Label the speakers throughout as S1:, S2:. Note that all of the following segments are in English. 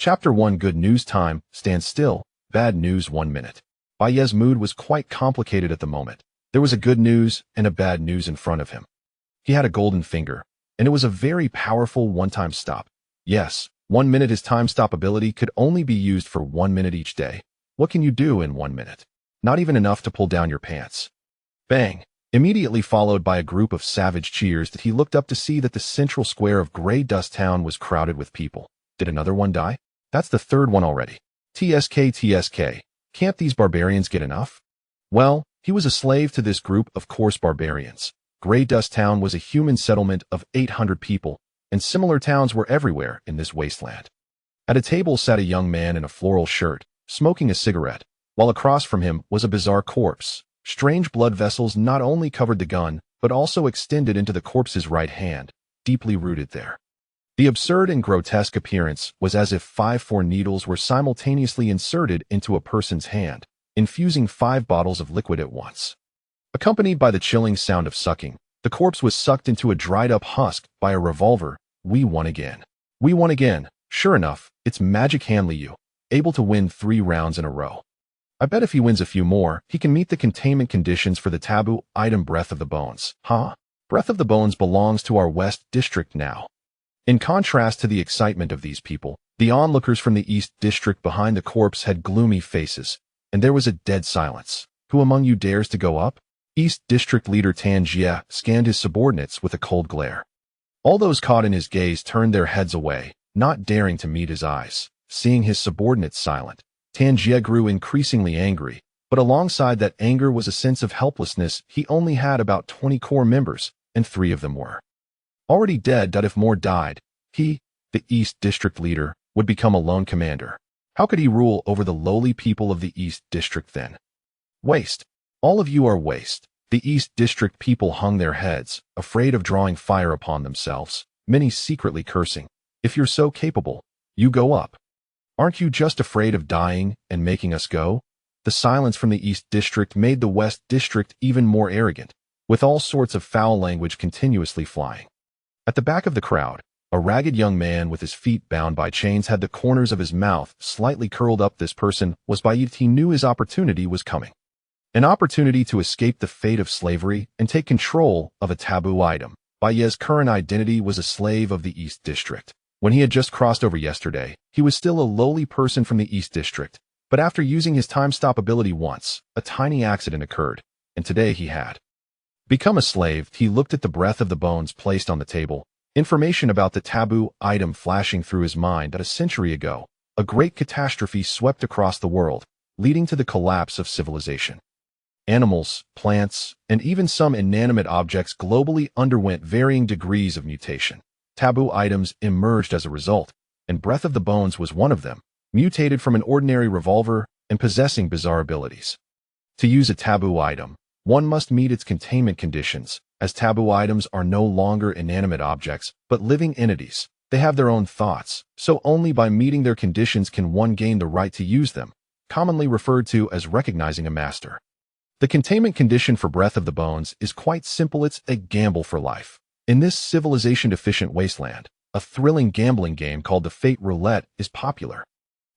S1: Chapter 1 Good News Time, Stand Still, Bad News 1 Minute. Bai Ye's mood was quite complicated at the moment. There was a good news and a bad news in front of him. He had a golden finger, and it was a very powerful one-time stop. Yes, 1 minute his time stop ability could only be used for 1 minute each day. What can you do in 1 minute? Not even enough to pull down your pants. Bang! Immediately followed by a group of savage cheers that he looked up to see that the central square of Grey Dust Town was crowded with people. Did another one die? That's the third one already. TSK. Can't these barbarians get enough? Well, he was a slave to this group of coarse barbarians. Grey Dust Town was a human settlement of 800 people, and similar towns were everywhere in this wasteland. At a table sat a young man in a floral shirt, smoking a cigarette, while across from him was a bizarre corpse. Strange blood vessels not only covered the gun, but also extended into the corpse's right hand, deeply rooted there. The absurd and grotesque appearance was as if 5 needles were simultaneously inserted into a person's hand, infusing 5 bottles of liquid at once. Accompanied by the chilling sound of sucking, the corpse was sucked into a dried-up husk by a revolver. We won again. We won again. Sure enough, it's Magic Hanley Yu, able to win 3 rounds in a row. I bet if he wins a few more, he can meet the containment conditions for the taboo item Breath of the Bones. Huh? Breath of the Bones belongs to our West District now. In contrast to the excitement of these people, the onlookers from the East District behind the corpse had gloomy faces, and there was a dead silence. Who among you dares to go up? East District Leader Tan Jie scanned his subordinates with a cold glare. All those caught in his gaze turned their heads away, not daring to meet his eyes. Seeing his subordinates silent, Tan Jie grew increasingly angry, but alongside that anger was a sense of helplessness. He only had about 20 core members, and 3 of them were already dead. If more died, he, the East District Leader, would become a lone commander. How could he rule over the lowly people of the East District then? Waste. All of you are waste. The East District people hung their heads, afraid of drawing fire upon themselves, many secretly cursing. If you're so capable, you go up. Aren't you just afraid of dying and making us go? The silence from the East District made the West District even more arrogant, with all sorts of foul language continuously flying. At the back of the crowd, a ragged young man with his feet bound by chains had the corners of his mouth slightly curled up. This person was Bai Ye. He knew his opportunity was coming. An opportunity to escape the fate of slavery and take control of a taboo item. Bai Ye's current identity was a slave of the East District. When he had just crossed over yesterday, he was still a lowly person from the East District, but after using his time stop ability once, a tiny accident occurred, and today he had become a slave. He looked at the Breath of the Bones placed on the table, information about the taboo item flashing through his mind. That a century ago, a great catastrophe swept across the world, leading to the collapse of civilization. Animals, plants, and even some inanimate objects globally underwent varying degrees of mutation. Taboo items emerged as a result, and Breath of the Bones was one of them, mutated from an ordinary revolver and possessing bizarre abilities. To use a taboo item, one must meet its containment conditions, as taboo items are no longer inanimate objects, but living entities. They have their own thoughts, so only by meeting their conditions can one gain the right to use them, commonly referred to as recognizing a master. The containment condition for Breath of the Bones is quite simple. It's a gamble for life. In this civilization-deficient wasteland, a thrilling gambling game called the Fate Roulette is popular.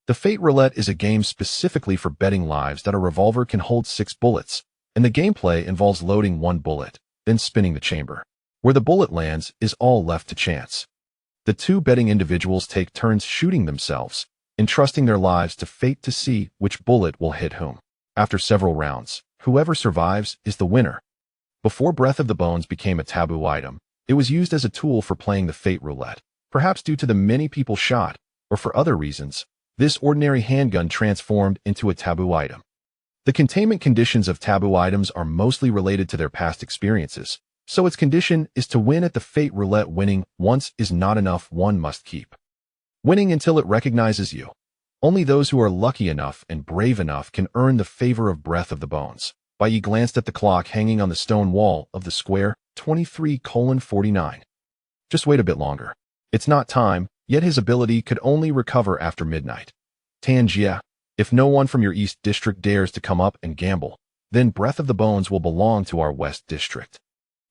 S1: The Fate Roulette is a game specifically for betting lives. That a revolver can hold 6 bullets, and the gameplay involves loading 1 bullet, then spinning the chamber. Where the bullet lands is all left to chance. The 2 betting individuals take turns shooting themselves, entrusting their lives to fate to see which bullet will hit whom. After several rounds, whoever survives is the winner. Before Breath of the Bones became a taboo item, it was used as a tool for playing the Fate Roulette. Perhaps due to the many people shot, or for other reasons, this ordinary handgun transformed into a taboo item. The containment conditions of taboo items are mostly related to their past experiences, so its condition is to win at the Fate Roulette. Winning once is not enough. One must keep winning until it recognizes you. Only those who are lucky enough and brave enough can earn the favor of Breath of the Bones. Bai Ye glanced at the clock hanging on the stone wall of the square, 23:49. Just wait a bit longer. It's not time, yet his ability could only recover after midnight. Tan Jie, if no one from your East District dares to come up and gamble, then Breath of the Bones will belong to our West District.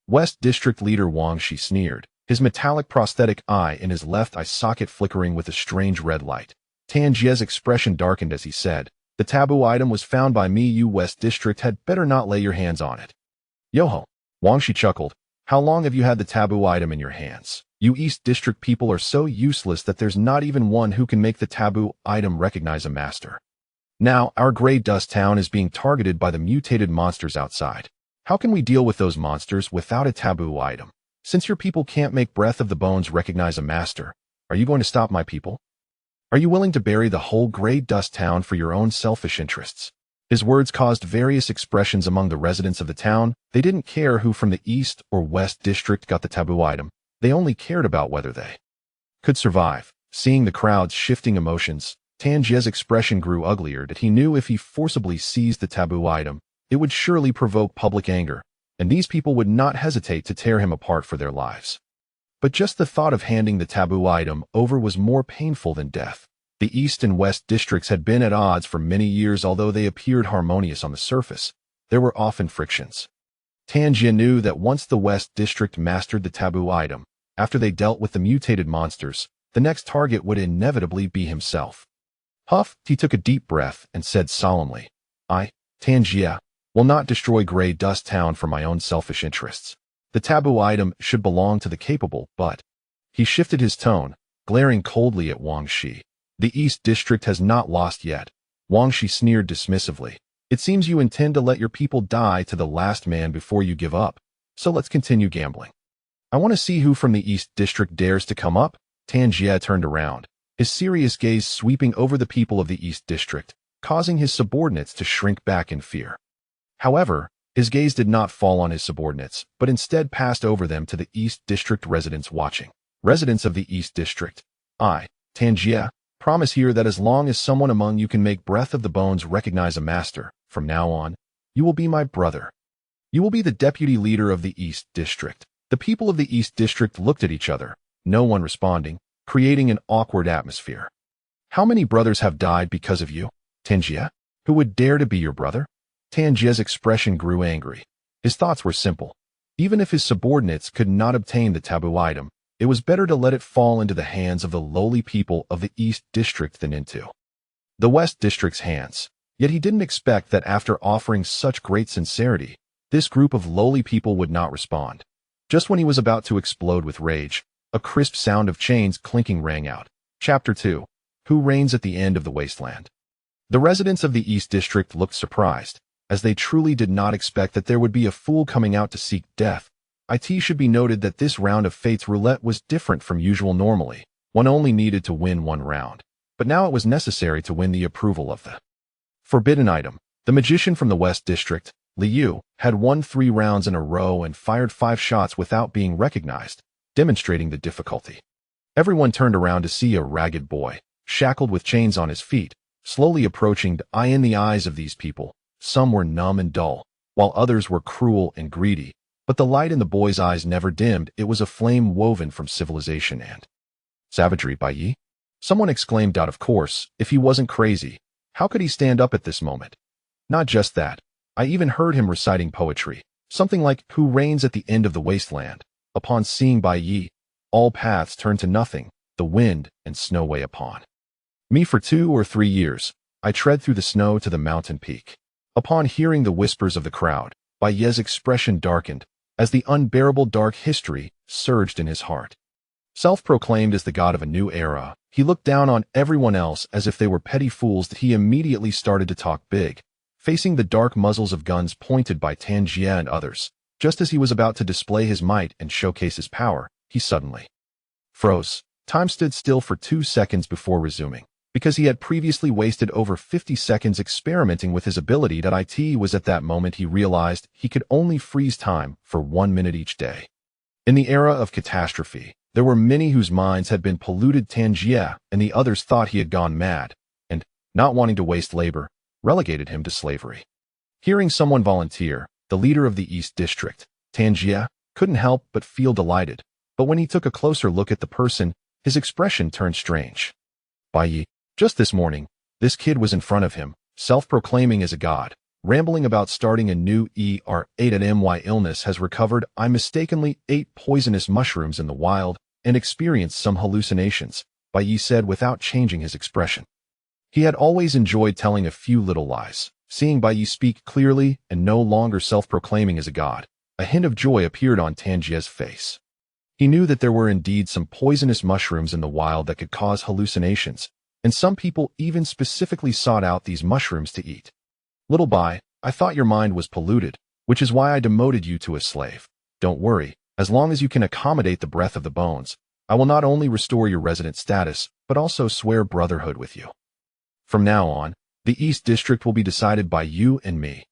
S1: West District Leader Wang Shi sneered, his metallic prosthetic eye in his left eye socket flickering with a strange red light. Tanjie's expression darkened as he said, "The taboo item was found by me. You West District had better not lay your hands on it." "Yoho." Wang Shi chuckled. "How long have you had the taboo item in your hands? You East District people are so useless that there's not even one who can make the taboo item recognize a master. Now, our gray dust town is being targeted by the mutated monsters outside. How can we deal with those monsters without a taboo item? Since your people can't make Breath of the Bones recognize a master, are you going to stop my people? Are you willing to bury the whole gray dust town for your own selfish interests?" His words caused various expressions among the residents of the town. They didn't care who from the East or West District got the taboo item. They only cared about whether they could survive. Seeing the crowd's shifting emotions, Tanjie's expression grew uglier. That he knew if he forcibly seized the taboo item, it would surely provoke public anger, and these people would not hesitate to tear him apart for their lives. But just the thought of handing the taboo item over was more painful than death. The East and West districts had been at odds for many years. Although they appeared harmonious on the surface, there were often frictions. Tanjie knew that once the West District mastered the taboo item, after they dealt with the mutated monsters, the next target would inevitably be himself. Huff, he took a deep breath and said solemnly, "I, Tanjie, will not destroy Gray Dust Town for my own selfish interests. The taboo item should belong to the capable, but..." He shifted his tone, glaring coldly at Wang Shi. "The East District has not lost yet." Wang Shi sneered dismissively. "It seems you intend to let your people die to the last man before you give up. So let's continue gambling. I want to see who from the East District dares to come up." Tanjie turned around, his serious gaze sweeping over the people of the East District, causing his subordinates to shrink back in fear. However, his gaze did not fall on his subordinates, but instead passed over them to the East District residents watching. "Residents of the East District, I, Tanjie, promise here that as long as someone among you can make Breath of the Bones recognize a master, from now on, you will be my brother. You will be the deputy leader of the East District." The people of the East District looked at each other, no one responding, creating an awkward atmosphere. "How many brothers have died because of you, Tanjie? Who would dare to be your brother?" Tanjie's expression grew angry. His thoughts were simple. Even if his subordinates could not obtain the taboo item, it was better to let it fall into the hands of the lowly people of the East District than into the West District's hands. Yet he didn't expect that after offering such great sincerity, this group of lowly people would not respond. Just when he was about to explode with rage, a crisp sound of chains clinking rang out. Chapter 2. Who Reigns at the End of the Wasteland? The residents of the East District looked surprised, as they truly did not expect that there would be a fool coming out to seek death. It should be noted that this round of Fate's Roulette was different from usual. Normally, one only needed to win one round, but now it was necessary to win the approval of the forbidden item. The magician from the West District, Liu, had won 3 rounds in a row and fired 5 shots without being recognized, demonstrating the difficulty. Everyone turned around to see a ragged boy, shackled with chains on his feet, slowly approaching. In the eyes of these people, some were numb and dull, while others were cruel and greedy. But the light in the boy's eyes never dimmed. It was a flame woven from civilization and savagery. "Bai Ye?" Someone exclaimed out. Of course, if he wasn't crazy, how could he stand up at this moment? Not just that, I even heard him reciting poetry, something like, "Who reigns at the end of the wasteland?" Upon seeing Bai Ye, all paths turned to nothing, the wind and snow weigh upon me. For 2 or 3 years, I tread through the snow to the mountain peak. Upon hearing the whispers of the crowd, Bai Ye's expression darkened, as the unbearable dark history surged in his heart. Self-proclaimed as the god of a new era, he looked down on everyone else as if they were petty fools. That he immediately started to talk big, facing the dark muzzles of guns pointed by Tanjie and others. Just as he was about to display his might and showcase his power, he suddenly froze. Time stood still for 2 seconds before resuming, because he had previously wasted over 50 seconds experimenting with his ability. It was at that moment he realized he could only freeze time for 1 minute each day. In the era of catastrophe, there were many whose minds had been polluted. Tanjie and the others thought he had gone mad, and, not wanting to waste labor, relegated him to slavery. Hearing someone volunteer, the leader of the East District, Tanjie, couldn't help but feel delighted. But when he took a closer look at the person, his expression turned strange. Bai Ye. Just this morning, this kid was in front of him, self-proclaiming as a god, rambling about starting a new ER8 illness has recovered. I mistakenly ate poisonous mushrooms in the wild and experienced some hallucinations, Bai Ye said without changing his expression. He had always enjoyed telling a few little lies. Seeing Bai Ye speak clearly and no longer self-proclaiming as a god, a hint of joy appeared on Tanjie's face. He knew that there were indeed some poisonous mushrooms in the wild that could cause hallucinations, and some people even specifically sought out these mushrooms to eat. Little Bai, I thought your mind was polluted, which is why I demoted you to a slave. Don't worry, as long as you can accommodate the breath of the bones, I will not only restore your resident status, but also swear brotherhood with you. From now on, the East District will be decided by you and me.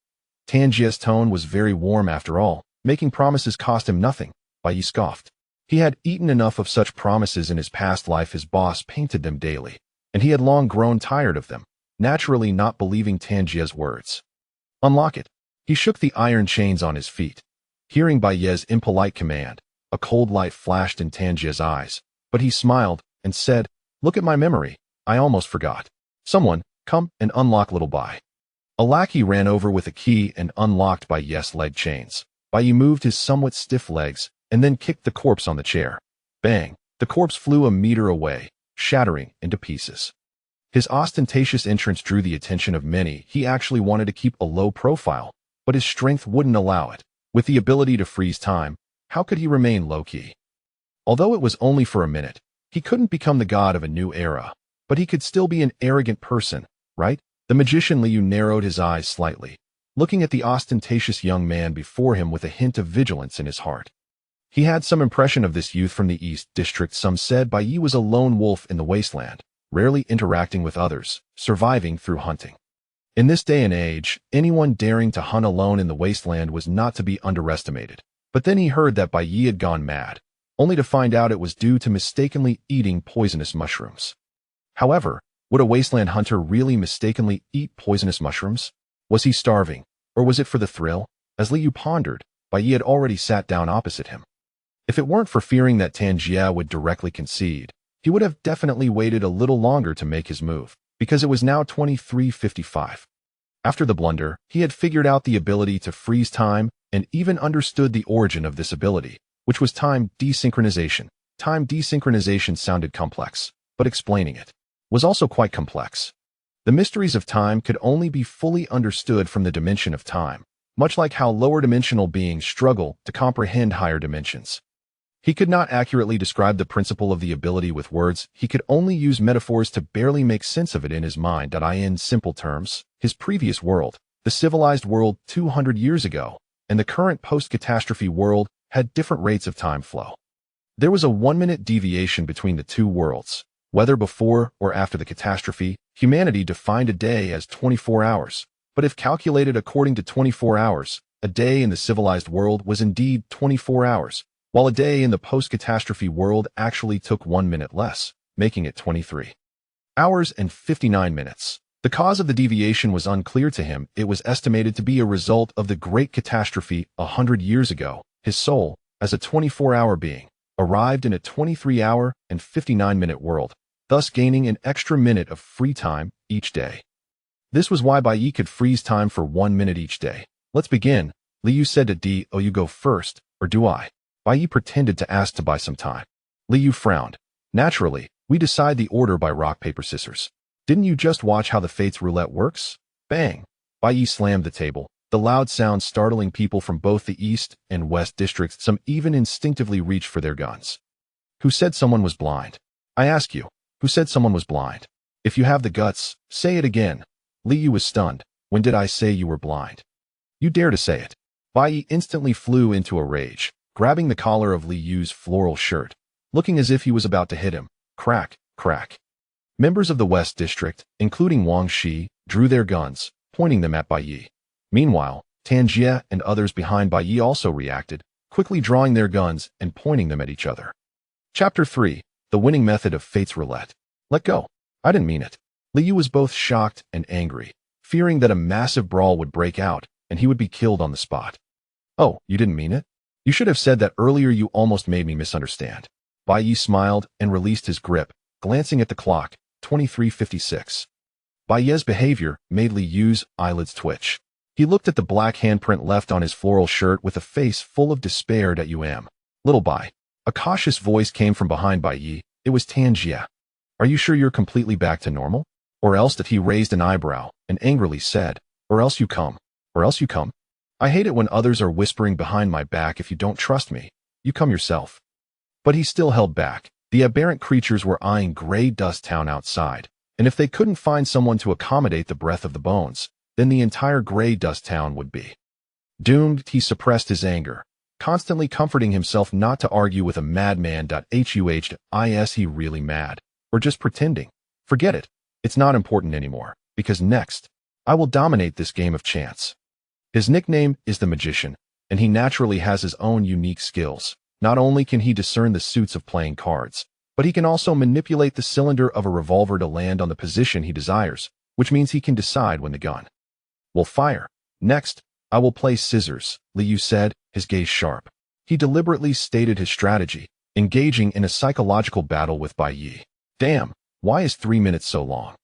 S1: Tanjie's tone was very warm after all. Making promises cost him nothing. Bai Ye scoffed. He had eaten enough of such promises in his past life. His boss painted them daily, and he had long grown tired of them, naturally not believing Tanjie's words. Unlock it. He shook the iron chains on his feet. Hearing Bai Ye's impolite command, a cold light flashed in Tanjie's eyes, but he smiled and said, Look at my memory. I almost forgot. Someone, come and unlock little Bai. A lackey ran over with a key and unlocked Bai Ye's leg chains. Bai Ye moved his somewhat stiff legs and then kicked the corpse on the chair. Bang! The corpse flew a meter away, shattering into pieces. His ostentatious entrance drew the attention of many. He actually wanted to keep a low profile, but his strength wouldn't allow it. With the ability to freeze time, how could he remain low-key? Although it was only for a minute, he couldn't become the god of a new era, but he could still be an arrogant person, right? The magician Liu narrowed his eyes slightly, looking at the ostentatious young man before him with a hint of vigilance in his heart. He had some impression of this youth from the East District. Some said Bai Ye was a lone wolf in the wasteland, rarely interacting with others, surviving through hunting. In this day and age, anyone daring to hunt alone in the wasteland was not to be underestimated. But then he heard that Bai Ye had gone mad, only to find out it was due to mistakenly eating poisonous mushrooms. However, would a wasteland hunter really mistakenly eat poisonous mushrooms? Was he starving, or was it for the thrill? As Liu pondered, Bai Ye had already sat down opposite him. If it weren't for fearing that Tanjie would directly concede, he would have definitely waited a little longer to make his move, because it was now 23:55. After the blunder, he had figured out the ability to freeze time and even understood the origin of this ability, which was time desynchronization. Time desynchronization sounded complex, but explaining it was also quite complex. The mysteries of time could only be fully understood from the dimension of time, much like how lower dimensional beings struggle to comprehend higher dimensions. He could not accurately describe the principle of the ability with words. He could only use metaphors to barely make sense of it in his mind. In simple terms, his previous world, the civilized world 200 years ago, and the current post-catastrophe world had different rates of time flow. There was a 1-minute deviation between the two worlds. Whether before or after the catastrophe, humanity defined a day as 24 hours. But if calculated according to 24 hours, a day in the civilized world was indeed 24 hours, while a day in the post-catastrophe world actually took 1 minute less, making it 23 hours and 59 minutes. The cause of the deviation was unclear to him. It was estimated to be a result of the great catastrophe 100 years ago. His soul, as a 24-hour being, arrived in a 23-hour and 59-minute world, thus gaining an extra minute of free time each day. This was why Bai Ye could freeze time for 1 minute each day. Let's begin, Liu said to D. Oh, you go first, or do I? Bai Ye pretended to ask to buy some time. Liu frowned. Naturally, we decide the order by rock, paper, scissors. Didn't you just watch how the Fates roulette works? Bang! Bai Ye slammed the table, the loud sound startling people from both the East and West districts. Some even instinctively reached for their guns. Who said someone was blind? I ask you, who said someone was blind? If you have the guts, say it again. Liu was stunned. When did I say you were blind? You dare to say it? Bai Ye instantly flew into a rage, grabbing the collar of Liu's floral shirt, looking as if he was about to hit him. Crack, crack. Members of the West District, including Wang Shi, drew their guns, pointing them at Bai Ye. Meanwhile, Tanjie and others behind Bai Ye also reacted, quickly drawing their guns and pointing them at each other. Chapter 3. The winning method of Fate's roulette. Let go. I didn't mean it. Liu was both shocked and angry, fearing that a massive brawl would break out and he would be killed on the spot. Oh, you didn't mean it? You should have said that earlier. You almost made me misunderstand. Bai Ye smiled and released his grip, glancing at the clock, 23:56. Bai Ye's behavior made Liu's eyelids twitch. He looked at the black handprint left on his floral shirt with a face full of despair. Little Bai. A cautious voice came from behind Bai Ye. It was Tanjie. Are you sure you're completely back to normal? Or else that he raised an eyebrow and angrily said, or else you come. Or else you come. I hate it when others are whispering behind my back if you don't trust me. You come yourself. But he still held back. The aberrant creatures were eyeing Grey Dust Town outside, and if they couldn't find someone to accommodate the breath of the bones, then the entire Grey Dust Town would be doomed. He suppressed his anger, constantly comforting himself not to argue with a madman. Is he really mad? Or just pretending? Forget it. It's not important anymore, because next, I will dominate this game of chance. His nickname is the Magician, and he naturally has his own unique skills. Not only can he discern the suits of playing cards, but he can also manipulate the cylinder of a revolver to land on the position he desires, which means he can decide when the gun will fire. Next, I will play scissors, Liu said, his gaze sharp. He deliberately stated his strategy, engaging in a psychological battle with Bai Ye. Damn, why is 3 minutes so long?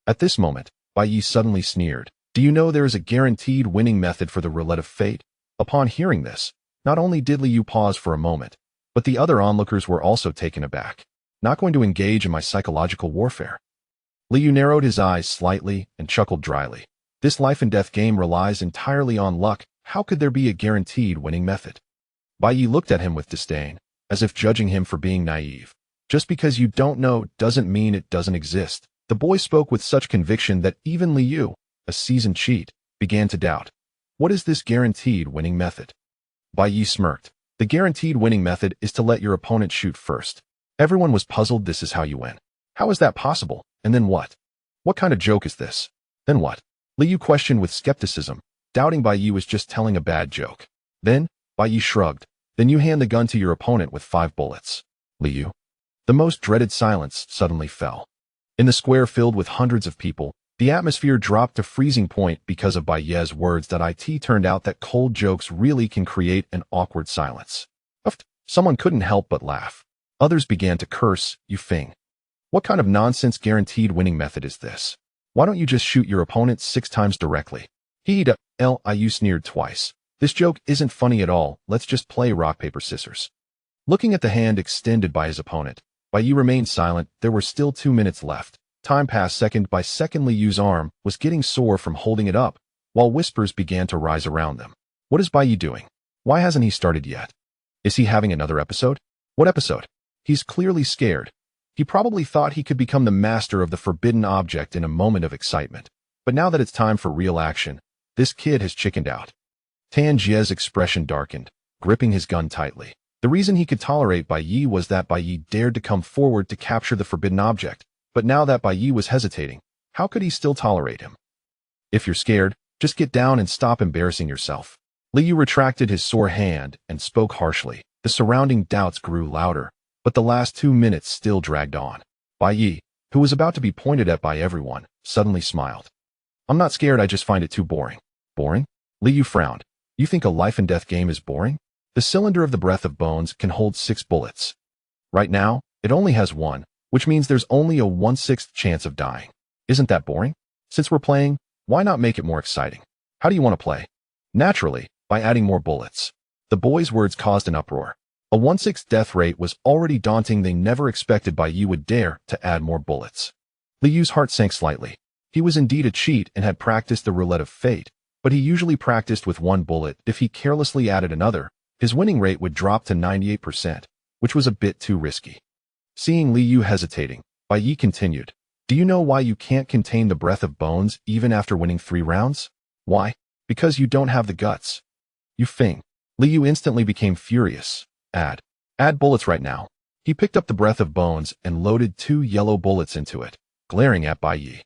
S1: At this moment, Bai Ye suddenly sneered. Do you know there is a guaranteed winning method for the roulette of fate? Upon hearing this, not only did Liu pause for a moment, but the other onlookers were also taken aback. Not going to engage in my psychological warfare. Liu narrowed his eyes slightly and chuckled dryly. This life and death game relies entirely on luck. How could there be a guaranteed winning method? Bai Ye looked at him with disdain, as if judging him for being naive. Just because you don't know doesn't mean it doesn't exist. The boy spoke with such conviction that even Liu, a seasoned cheat, began to doubt. What is this guaranteed winning method? Bai Ye smirked. The guaranteed winning method is to let your opponent shoot first. Everyone was puzzled. This is how you win. How is that possible? And then what? What kind of joke is this? Then what? Liu questioned with skepticism, doubting Bai Ye was just telling a bad joke. Then, Bai Ye shrugged. Then you hand the gun to your opponent with 5 bullets. Liu. The most dreaded silence suddenly fell. In the square filled with hundreds of people, the atmosphere dropped to freezing point because of Bai Ye's words. It turned out that cold jokes really can create an awkward silence. Someone couldn't help but laugh. Others began to curse. You fing. What kind of nonsense guaranteed winning method is this? Why don't you just shoot your opponent 6 times directly? Liu sneered twice. This joke isn't funny at all. Let's just play rock, paper, scissors. Looking at the hand extended by his opponent, Bai Ye remained silent. There were still 2 minutes left. Time passed second by second. Liu's arm was getting sore from holding it up, while whispers began to rise around them. What is Bai Ye doing? Why hasn't he started yet? Is he having another episode? What episode? He's clearly scared. He probably thought he could become the master of the forbidden object in a moment of excitement. But now that it's time for real action, this kid has chickened out. Tan Jie's expression darkened, gripping his gun tightly. The reason he could tolerate Bai Ye was that Bai Ye dared to come forward to capture the forbidden object. But now that Bai Ye was hesitating, how could he still tolerate him? If you're scared, just get down and stop embarrassing yourself. Liu retracted his sore hand and spoke harshly. The surrounding doubts grew louder, but the last 2 minutes still dragged on. Bai Ye, who was about to be pointed at by everyone, suddenly smiled. I'm not scared, I just find it too boring. Boring? Liu frowned. You think a life and death game is boring? The cylinder of the breath of bones can hold 6 bullets. Right now, it only has 1. Which means there's only a 1/6 chance of dying. Isn't that boring? Since we're playing, why not make it more exciting? How do you want to play? Naturally, by adding more bullets. The boy's words caused an uproar. A 1/6 death rate was already daunting. They never expected Bai Ye would dare to add more bullets. Liu's heart sank slightly. He was indeed a cheat and had practiced the roulette of fate, but he usually practiced with 1 bullet. If he carelessly added another, his winning rate would drop to 98%, which was a bit too risky. Seeing Liu hesitating, Bai Ye continued. Do you know why you can't contain the breath of bones even after winning 3 rounds? Why? Because you don't have the guts. You fing. Liu instantly became furious. Add bullets right now. He picked up the breath of bones and loaded 2 yellow bullets into it, glaring at Bai Ye.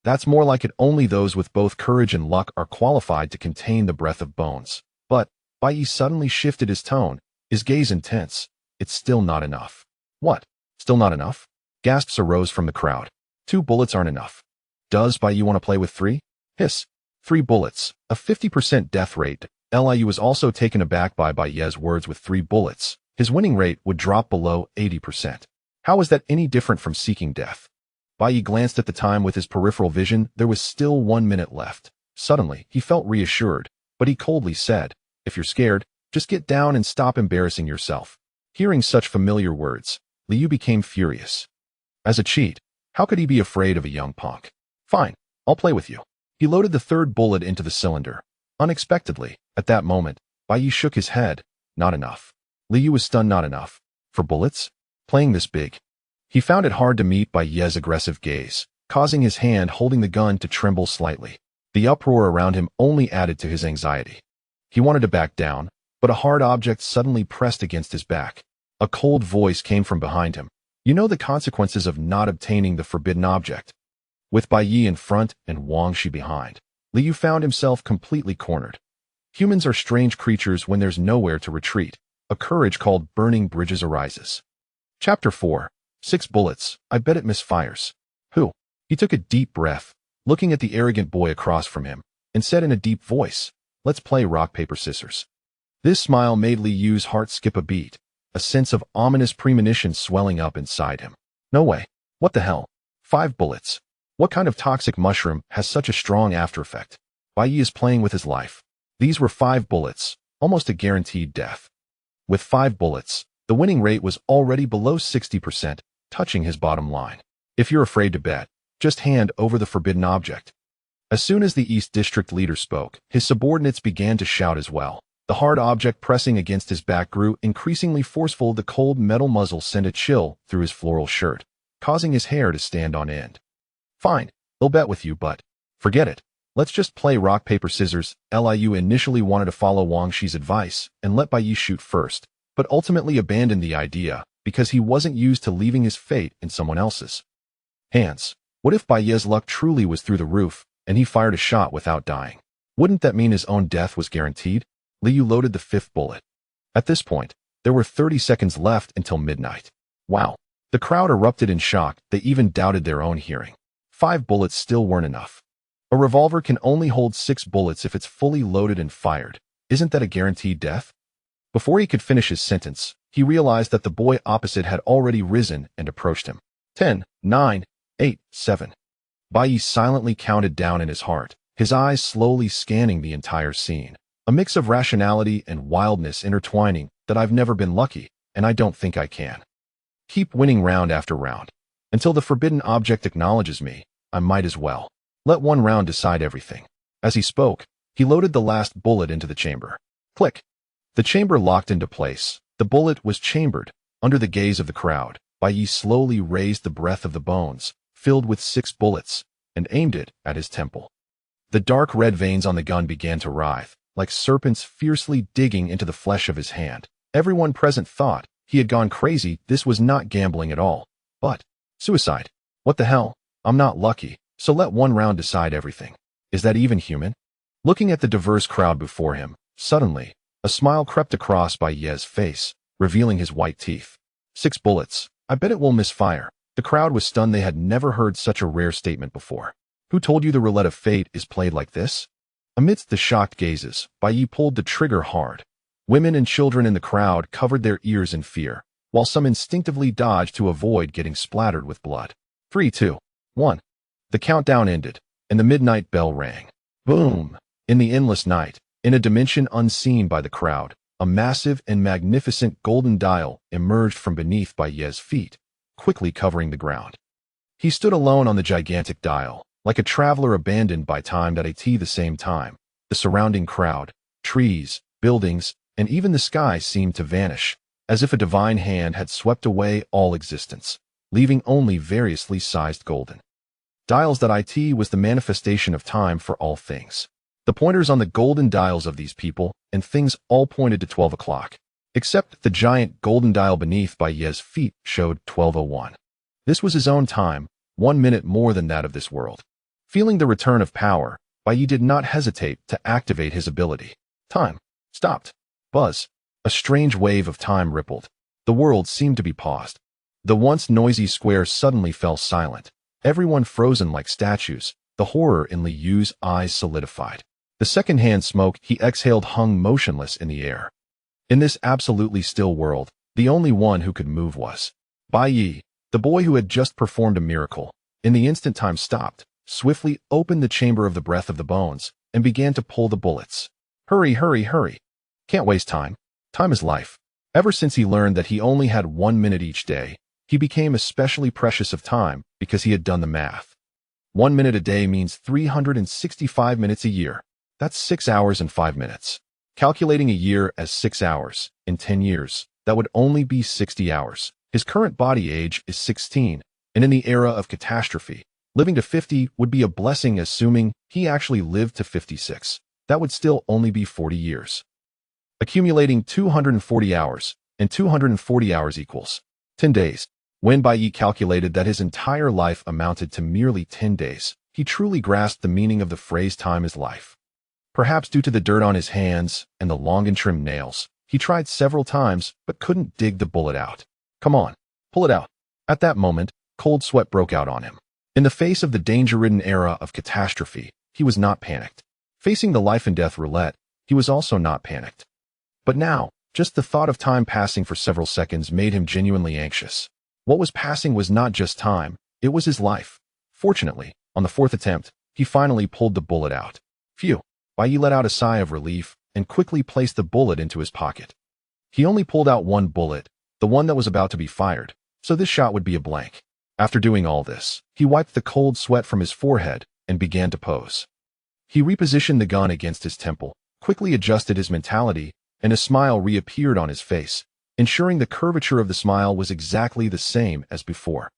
S1: That's more like it. Only those with both courage and luck are qualified to contain the breath of bones. But Bai Ye suddenly shifted his tone, his gaze intense. It's still not enough. What? Still not enough? Gasps arose from the crowd. 2 bullets aren't enough. Does Bai Ye want to play with 3? Hiss. 3 bullets, a 50% death rate. Liu was also taken aback by Bai Ye's words. With 3 bullets, his winning rate would drop below 80%. How is that any different from seeking death? Bai Ye glanced at the time with his peripheral vision. There was still 1 minute left. Suddenly, he felt reassured, but he coldly said, if you're scared, just get down and stop embarrassing yourself. Hearing such familiar words, Liu became furious. As a cheat, how could he be afraid of a young punk? Fine, I'll play with you. He loaded the third bullet into the cylinder. Unexpectedly, at that moment, Bai Ye shook his head. Not enough. Liu was stunned. Not enough. For bullets? Playing this big. He found it hard to meet Bai Ye's aggressive gaze, causing his hand holding the gun to tremble slightly. The uproar around him only added to his anxiety. He wanted to back down, but a hard object suddenly pressed against his back. A cold voice came from behind him. You know the consequences of not obtaining the forbidden object. With Bai Ye in front and Wang Shi behind, Liu found himself completely cornered. Humans are strange creatures when there's nowhere to retreat. A courage called burning bridges arises. Chapter 4. 6 bullets. I bet it misfires. Who? He took a deep breath, looking at the arrogant boy across from him, and said in a deep voice, let's play rock, paper, scissors. This smile made Liu's heart skip a beat, a sense of ominous premonition swelling up inside him. No way. What the hell? 5 bullets. What kind of toxic mushroom has such a strong after effect? Bai Ye is playing with his life. These were 5 bullets, almost a guaranteed death. With 5 bullets, the winning rate was already below 60%, touching his bottom line. If you're afraid to bet, just hand over the forbidden object. As soon as the East District leader spoke, his subordinates began to shout as well. The hard object pressing against his back grew increasingly forceful. The cold metal muzzle sent a chill through his floral shirt, causing his hair to stand on end. Fine, they'll bet with you, but forget it. Let's just play rock, paper, scissors. Liu initially wanted to follow Wang Shi's advice and let Bai Ye shoot first, but ultimately abandoned the idea because he wasn't used to leaving his fate in someone else's hands. What if Bai Ye's luck truly was through the roof and he fired a shot without dying? Wouldn't that mean his own death was guaranteed? Liu loaded the 5th bullet. At this point, there were 30 seconds left until midnight. Wow. The crowd erupted in shock. They even doubted their own hearing. 5 bullets still weren't enough. A revolver can only hold 6 bullets if it's fully loaded and fired. Isn't that a guaranteed death? Before he could finish his sentence, he realized that the boy opposite had already risen and approached him. 10, 9, 8, 7. Bai Ye silently counted down in his heart, his eyes slowly scanning the entire scene. A mix of rationality and wildness intertwining that I've never been lucky, and I don't think I can. Keep winning round after round. Until the forbidden object acknowledges me, I might as well. Let one round decide everything. As he spoke, he loaded the last bullet into the chamber. Click. The chamber locked into place. The bullet was chambered. Under the gaze of the crowd, Bai Ye slowly raised the breath of the bones, filled with 6 bullets, and aimed it at his temple. The dark red veins on the gun began to writhe, like serpents fiercely digging into the flesh of his hand. Everyone present thought he had gone crazy. This was not gambling at all, but suicide. What the hell? I'm not lucky, so let one round decide everything. Is that even human? Looking at the diverse crowd before him, suddenly, a smile crept across Bai Ye's face, revealing his white teeth. 6 bullets. I bet it will misfire. The crowd was stunned. They had never heard such a rare statement before. Who told you the roulette of fate is played like this? Amidst the shocked gazes, Bai Ye pulled the trigger hard. Women and children in the crowd covered their ears in fear, while some instinctively dodged to avoid getting splattered with blood. 3, 2, 1. The countdown ended, and the midnight bell rang. Boom! In the endless night, in a dimension unseen by the crowd, a massive and magnificent golden dial emerged from beneath Bai Ye's feet, quickly covering the ground. He stood alone on the gigantic dial, like a traveler abandoned by time. At the same time, the surrounding crowd, trees, buildings, and even the sky seemed to vanish, as if a divine hand had swept away all existence, leaving only variously sized golden dials. That it was the manifestation of time for all things. The pointers on the golden dials of these people and things all pointed to 12 o'clock, except the giant golden dial beneath Bai Ye's feet showed 12:01. This was his own time, 1 minute more than that of this world. Feeling the return of power, Bai Ye did not hesitate to activate his ability. Time stopped. Buzz. A strange wave of time rippled. The world seemed to be paused. The once noisy square suddenly fell silent. Everyone frozen like statues. The horror in Liu's eyes solidified. The second-hand smoke he exhaled hung motionless in the air. In this absolutely still world, the only one who could move was Bai Ye, the boy who had just performed a miracle. In the instant time stopped, swiftly opened the chamber of the breath of the bones, and began to pull the bullets. Hurry, hurry, hurry. Can't waste time. Time is life. Ever since he learned that he only had 1 minute each day, he became especially precious of time because he had done the math. 1 minute a day means 365 minutes a year. That's 6 hours and 5 minutes. Calculating a year as 6 hours, in 10 years, that would only be 60 hours. His current body age is 16, and in the era of catastrophe, living to 50 would be a blessing assuming he actually lived to 56. That would still only be 40 years. Accumulating 240 hours, and 240 hours equals 10 days. When Bai Ye calculated that his entire life amounted to merely 10 days, he truly grasped the meaning of the phrase time is life. Perhaps due to the dirt on his hands and the long and trim nails, he tried several times but couldn't dig the bullet out. Come on, pull it out. At that moment, cold sweat broke out on him. In the face of the danger-ridden era of catastrophe, he was not panicked. Facing the life and death roulette, he was also not panicked. But now, just the thought of time passing for several seconds made him genuinely anxious. What was passing was not just time, it was his life. Fortunately, on the fourth attempt, he finally pulled the bullet out. Phew! Bai Ye let out a sigh of relief and quickly placed the bullet into his pocket. He only pulled out one bullet, the one that was about to be fired, so this shot would be a blank. After doing all this, he wiped the cold sweat from his forehead and began to pose. He repositioned the gun against his temple, quickly adjusted his mentality, and a smile reappeared on his face, ensuring the curvature of the smile was exactly the same as before.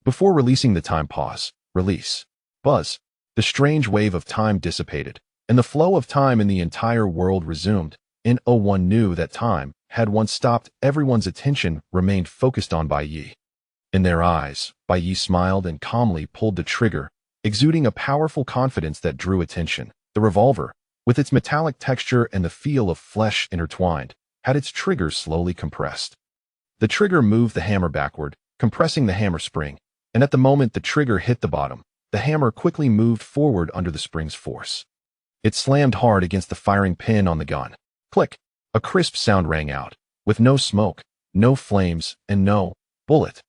S1: Before releasing the time pause, release, buzz, the strange wave of time dissipated, and the flow of time in the entire world resumed. In 01 knew that time had once stopped. Everyone's attention remained focused on Bai Ye. In their eyes, Bai Ye smiled and calmly pulled the trigger, exuding a powerful confidence that drew attention. The revolver, with its metallic texture and the feel of flesh intertwined, had its trigger slowly compressed. The trigger moved the hammer backward, compressing the hammer spring, and at the moment the trigger hit the bottom, the hammer quickly moved forward under the spring's force. It slammed hard against the firing pin on the gun. Click! A crisp sound rang out, with no smoke, no flames, and no bullet.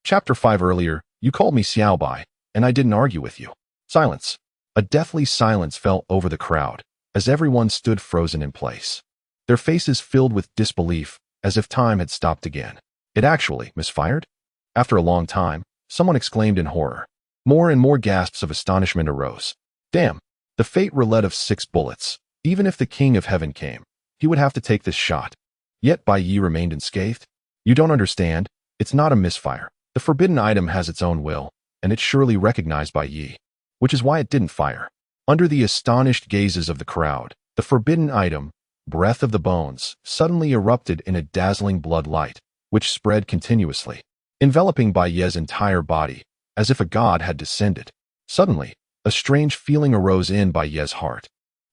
S1: Chapter 5 Earlier, you called me Xiao Bai, and I didn't argue with you. Silence. A deathly silence fell over the crowd, as everyone stood frozen in place. Their faces filled with disbelief, as if time had stopped again. It actually misfired? After a long time, someone exclaimed in horror. More and more gasps of astonishment arose. Damn! The fate roulette of 6 bullets. Even if the King of Heaven came, he would have to take this shot. Yet Bai Ye remained unscathed. You don't understand. It's not a misfire. The forbidden item has its own will, and it's surely recognized Bai Ye, which is why it didn't fire. Under the astonished gazes of the crowd, the forbidden item, Breath of the Bones, suddenly erupted in a dazzling blood light, which spread continuously, enveloping Bai Ye's entire body, as if a god had descended. Suddenly, a strange feeling arose in Bai Ye's heart.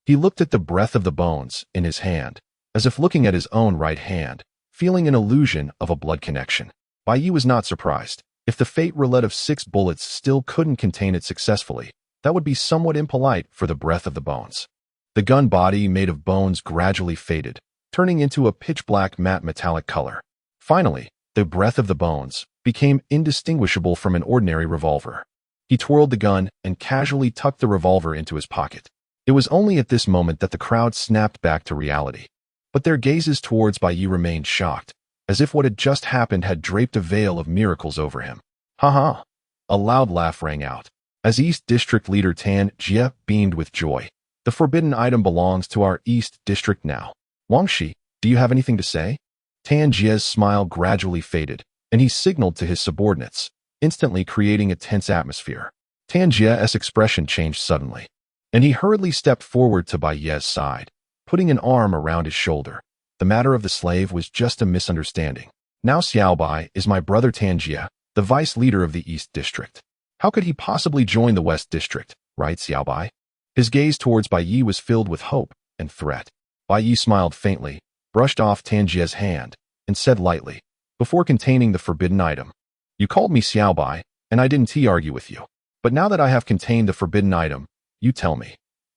S1: He looked at the Breath of the Bones in his hand, as if looking at his own right hand, feeling an illusion of a blood connection. Bai Ye was not surprised. If the fate roulette of 6 bullets still couldn't contain it successfully, that would be somewhat impolite for the Breath of the Bones. The gun body made of bones gradually faded, turning into a pitch-black matte metallic color. Finally, the Breath of the Bones became indistinguishable from an ordinary revolver. He twirled the gun and casually tucked the revolver into his pocket. It was only at this moment that the crowd snapped back to reality. But their gazes towards Bai Ye remained shocked, as if what had just happened had draped a veil of miracles over him. Ha ha! A loud laugh rang out. As East District Leader Tan Jie beamed with joy. The forbidden item belongs to our East District now. Wang Shi, do you have anything to say? Tan Jie's smile gradually faded, and he signaled to his subordinates, instantly creating a tense atmosphere. Tan Jie's expression changed suddenly, and he hurriedly stepped forward to Bai Ye's side, putting an arm around his shoulder. The matter of the slave was just a misunderstanding. Now Xiao Bai is my brother Tan Jie, the vice leader of the East District. How could he possibly join the West District, right, Xiao Bai? His gaze towards Bai Ye was filled with hope and threat. Bai Ye smiled faintly, brushed off Tan Jie's hand, and said lightly, before containing the forbidden item, you called me Xiao Bai, and I didn't argue with you. But now that I have contained the forbidden item, you tell me.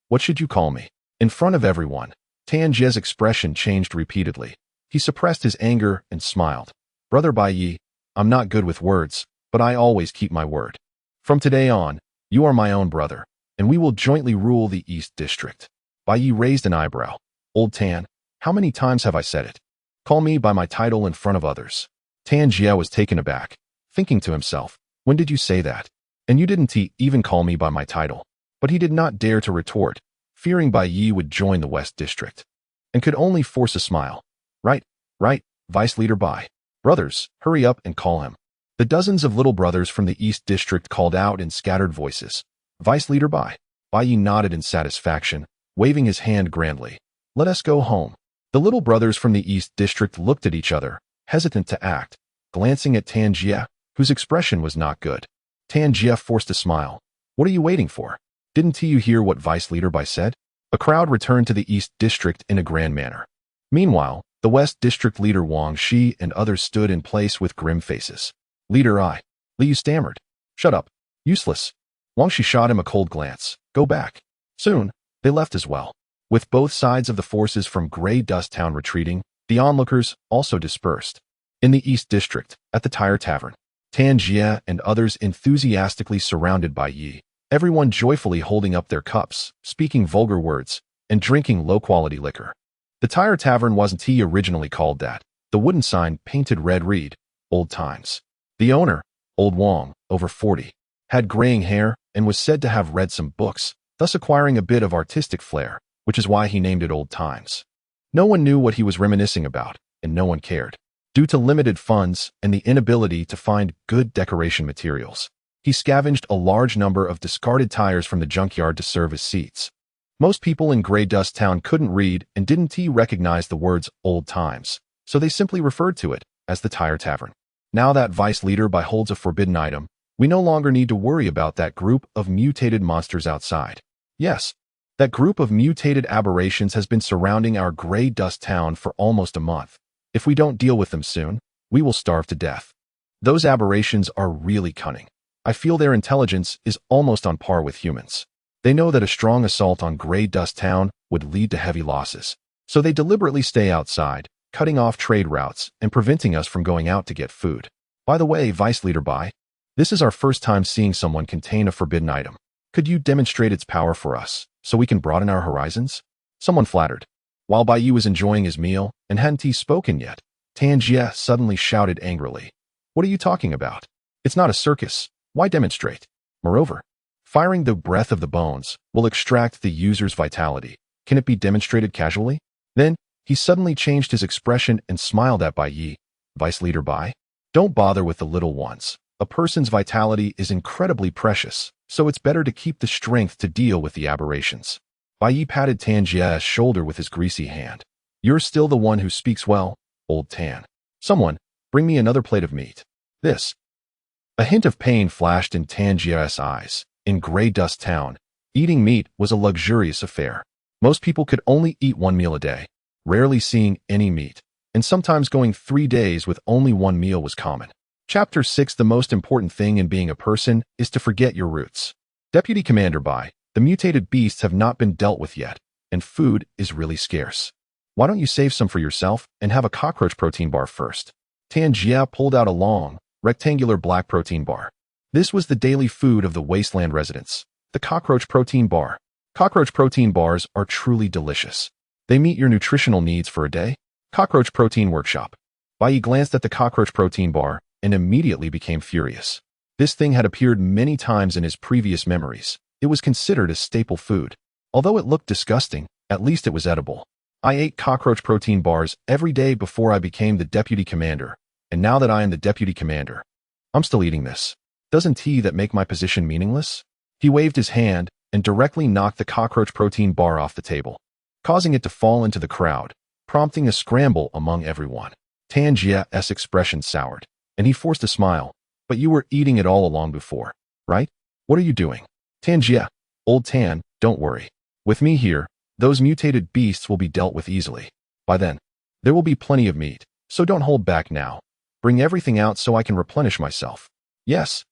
S1: What should you call me? In front of everyone, Tan Jie's expression changed repeatedly. He suppressed his anger and smiled. Brother Bai Ye, I'm not good with words, but I always keep my word. From today on, you are my own brother, and we will jointly rule the East District. Bai Ye raised an eyebrow. Old Tan, how many times have I said it? Call me by my title in front of others. Tan Jie was taken aback, thinking to himself, When did you say that? And you didn't even call me by my title. But he did not dare to retort, fearing Bai Ye would join the West District, and could only force a smile. Right, Vice Leader Bai. Brothers, hurry up and call him. The dozens of little brothers from the East District called out in scattered voices. Vice Leader Bai. Bai Ye nodded in satisfaction, waving his hand grandly. Let us go home. The little brothers from the East District looked at each other, hesitant to act, glancing at Tan Jie, whose expression was not good. Tan Jie forced a smile. What are you waiting for? Didn't you hear what Vice Leader Bai said? A crowd returned to the East District in a grand manner. Meanwhile, the West District leader Wang Shi and others stood in place with grim faces. Leader Liu stammered. Shut up. Useless. Wang Shi shot him a cold glance. Go back. Soon, they left as well. With both sides of the forces from Grey Dust Town retreating, the onlookers also dispersed. In the East District, at the Tire Tavern, Tan Jie and others enthusiastically surrounded Bai Ye, everyone joyfully holding up their cups, speaking vulgar words, and drinking low-quality liquor. The Tire Tavern wasn't originally called that. The wooden sign painted red read, Old Times. The owner, Old Wang, over 40, had graying hair and was said to have read some books, thus acquiring a bit of artistic flair, which is why he named it Old Times. No one knew what he was reminiscing about, and no one cared. Due to limited funds and the inability to find good decoration materials, he scavenged a large number of discarded tires from the junkyard to serve as seats. Most people in Grey Dust Town couldn't read and didn't recognize the words Old Times, so they simply referred to it as the Tire Tavern. Now that Vice Leader Bai holds a forbidden item, we no longer need to worry about that group of mutated monsters outside. Yes, that group of mutated aberrations has been surrounding our Grey Dust Town for almost a month. If we don't deal with them soon, we will starve to death. Those aberrations are really cunning. I feel their intelligence is almost on par with humans. They know that a strong assault on Grey Dust Town would lead to heavy losses, so they deliberately stay outside, cutting off trade routes and preventing us from going out to get food. By the way, Vice Leader Bai, this is our first time seeing someone contain a forbidden item. Could you demonstrate its power for us, so we can broaden our horizons? Someone flattered. While Bai Ye was enjoying his meal and hadn't spoken yet, Tan Jie suddenly shouted angrily. What are you talking about? It's not a circus. Why demonstrate? Moreover, firing the breath of the bones will extract the user's vitality. Can it be demonstrated casually? Then, he suddenly changed his expression and smiled at Bai Ye. Vice Leader Bai, don't bother with the little ones. A person's vitality is incredibly precious, so it's better to keep the strength to deal with the aberrations. Bai Ye patted Tan Jie's shoulder with his greasy hand. You're still the one who speaks well, Old Tan. Someone, bring me another plate of meat. This. A hint of pain flashed in Tan Jie's eyes. In Grey Dust Town, eating meat was a luxurious affair. Most people could only eat one meal a day, rarely seeing any meat, and sometimes going 3 days with only one meal was common. Chapter 6. The most important thing in being a person is to forget your roots. Deputy Commander Bai, the mutated beasts have not been dealt with yet, and food is really scarce. Why don't you save some for yourself and have a cockroach protein bar first? Tan Jie pulled out a long, rectangular black protein bar. This was the daily food of the wasteland residents, the cockroach protein bar. Cockroach protein bars are truly delicious. They meet your nutritional needs for a day. Cockroach protein workshop. Bai Ye glanced at the cockroach protein bar and immediately became furious. This thing had appeared many times in his previous memories. It was considered a staple food. Although it looked disgusting, at least it was edible. I ate cockroach protein bars every day before I became the deputy commander, and now that I am the deputy commander, I'm still eating this. Doesn't that make my position meaningless? He waved his hand and directly knocked the cockroach protein bar off the table, causing it to fall into the crowd, prompting a scramble among everyone. Tan Jie's expression soured, and he forced a smile. But you were eating it all along before, right? What are you doing? Tan Jie, Old Tan, don't worry. With me here, those mutated beasts will be dealt with easily. By then, there will be plenty of meat, so don't hold back now. Bring everything out so I can replenish myself. Yes,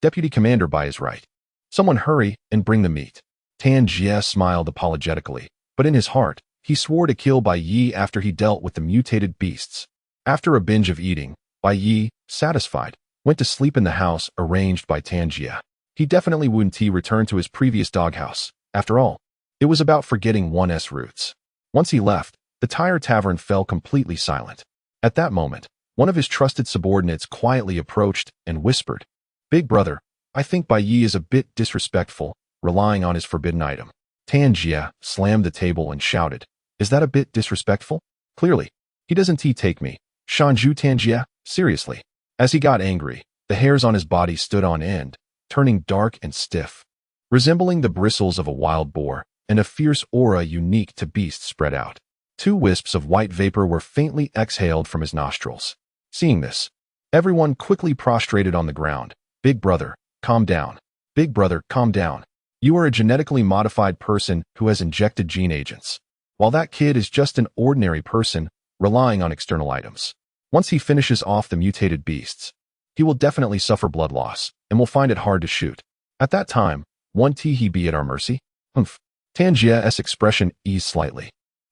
S1: Deputy Commander Bai is right. Someone hurry and bring the meat. Tan Jie smiled apologetically, but in his heart, he swore to kill Bai Ye after he dealt with the mutated beasts. After a binge of eating, Bai Ye, satisfied, went to sleep in the house arranged by Tan Jie. He definitely wouldn't return to his previous doghouse. After all, it was about forgetting one's roots. Once he left, the Tire Tavern fell completely silent. At that moment, one of his trusted subordinates quietly approached and whispered, Big brother, I think Bai Ye is a bit disrespectful, relying on his forbidden item. Tan Jie slammed the table and shouted, is that a bit disrespectful? Clearly. He doesn't take me. Shanju Tan Jie, seriously. As he got angry, the hairs on his body stood on end, turning dark and stiff, resembling the bristles of a wild boar, and a fierce aura unique to beasts spread out. 2 wisps of white vapor were faintly exhaled from his nostrils. Seeing this, everyone quickly prostrated on the ground. Big brother, calm down. Big brother, calm down. You are a genetically modified person who has injected gene agents, while that kid is just an ordinary person relying on external items. Once he finishes off the mutated beasts, he will definitely suffer blood loss and will find it hard to shoot. At that time, won't he be at our mercy? Humph. Tan Jie's expression eased slightly.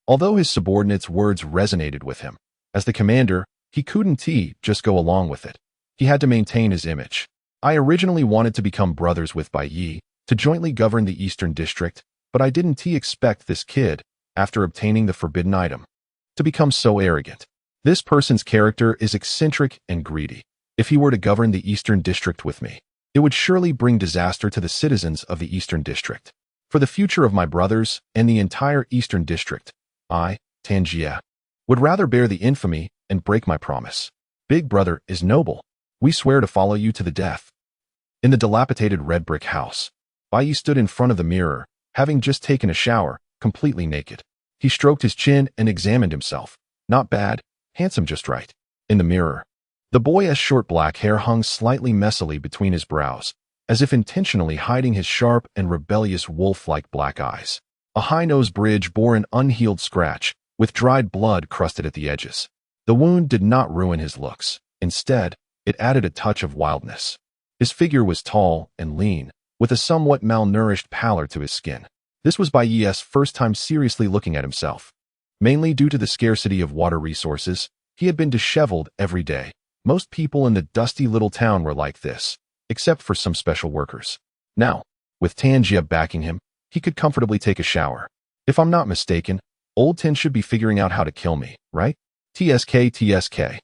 S1: Although his subordinates' words resonated with him, as the commander, he couldn't just go along with it. He had to maintain his image. I originally wanted to become brothers with Bai Ye, to jointly govern the Eastern District, but I didn't expect this kid, after obtaining the forbidden item, to become so arrogant. This person's character is eccentric and greedy. If he were to govern the Eastern District with me, it would surely bring disaster to the citizens of the Eastern District. For the future of my brothers and the entire Eastern District, I, Tan Jie, would rather bear the infamy and break my promise. Big brother is noble. We swear to follow you to the death. In the dilapidated red brick house, Bai Ye stood in front of the mirror, having just taken a shower, completely naked. He stroked his chin and examined himself. Not bad, handsome just right. In the mirror, the boy's short black hair hung slightly messily between his brows, as if intentionally hiding his sharp and rebellious wolf-like black eyes. A high-nose bridge bore an unhealed scratch, with dried blood crusted at the edges. The wound did not ruin his looks. Instead, it added a touch of wildness. His figure was tall and lean, with a somewhat malnourished pallor to his skin. This was Bai Ye's first time seriously looking at himself. Mainly due to the scarcity of water resources, he had been disheveled every day. Most people in the dusty little town were like this, except for some special workers. Now, with Tan Jie backing him, he could comfortably take a shower. If I'm not mistaken, Old Tin should be figuring out how to kill me, right? TSK.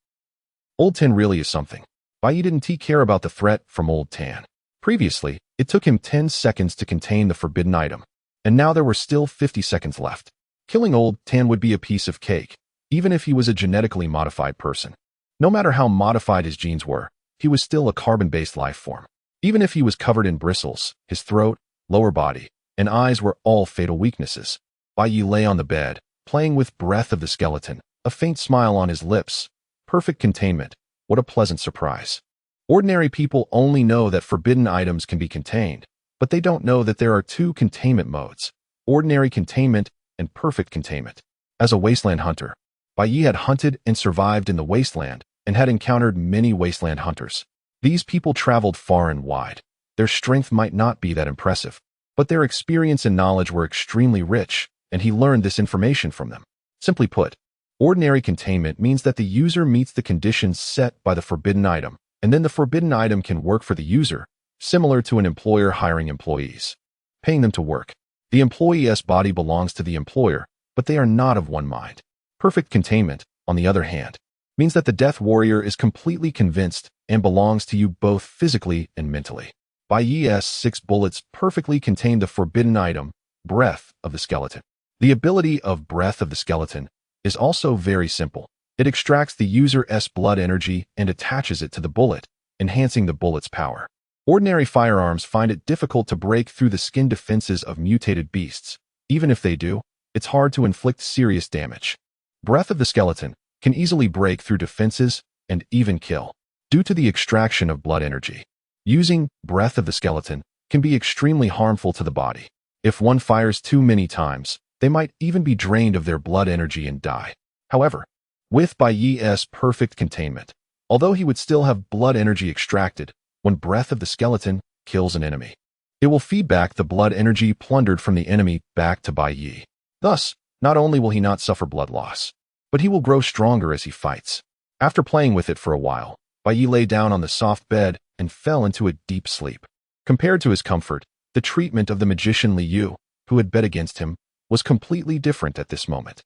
S1: Old Tin really is something. Bai Ye didn't care about the threat from Old Tan. Previously, it took him 10 seconds to contain the forbidden item, and now there were still 50 seconds left. Killing Old Tan would be a piece of cake, even if he was a genetically modified person. No matter how modified his genes were, he was still a carbon-based life form. Even if he was covered in bristles, his throat, lower body, and eyes were all fatal weaknesses. Bai Ye lay on the bed, playing with breath of the skeleton, a faint smile on his lips. Perfect containment. What a pleasant surprise. Ordinary people only know that forbidden items can be contained, but they don't know that there are 2 containment modes, ordinary containment and perfect containment. As a wasteland hunter, Bai Ye had hunted and survived in the wasteland and had encountered many wasteland hunters. These people traveled far and wide. Their strength might not be that impressive, but their experience and knowledge were extremely rich, and he learned this information from them. Simply put, ordinary containment means that the user meets the conditions set by the forbidden item, and then the forbidden item can work for the user, similar to an employer hiring employees, paying them to work. The employee's body belongs to the employer, but they are not of one mind. Perfect containment, on the other hand, means that the death warrior is completely convinced and belongs to you both physically and mentally. Bai Ye's 6 bullets perfectly contained the forbidden item, Breath of the Skeleton. The ability of Breath of the Skeleton is also very simple. It extracts the user's blood energy and attaches it to the bullet, enhancing the bullet's power. Ordinary firearms find it difficult to break through the skin defenses of mutated beasts. Even if they do, it's hard to inflict serious damage. Breath of the Skeleton can easily break through defenses and even kill, due to the extraction of blood energy. Using Breath of the Skeleton can be extremely harmful to the body. If one fires too many times, they might even be drained of their blood energy and die. However, with Bai Ye's perfect containment, although he would still have blood energy extracted, when Breath of the Skeleton kills an enemy, it will feed back the blood energy plundered from the enemy back to Bai Ye. Thus, not only will he not suffer blood loss, but he will grow stronger as he fights. After playing with it for a while, Bai Ye lay down on the soft bed and fell into a deep sleep. Compared to his comfort, the treatment of the magician Li Yu, who had bet against him, was completely different at this moment.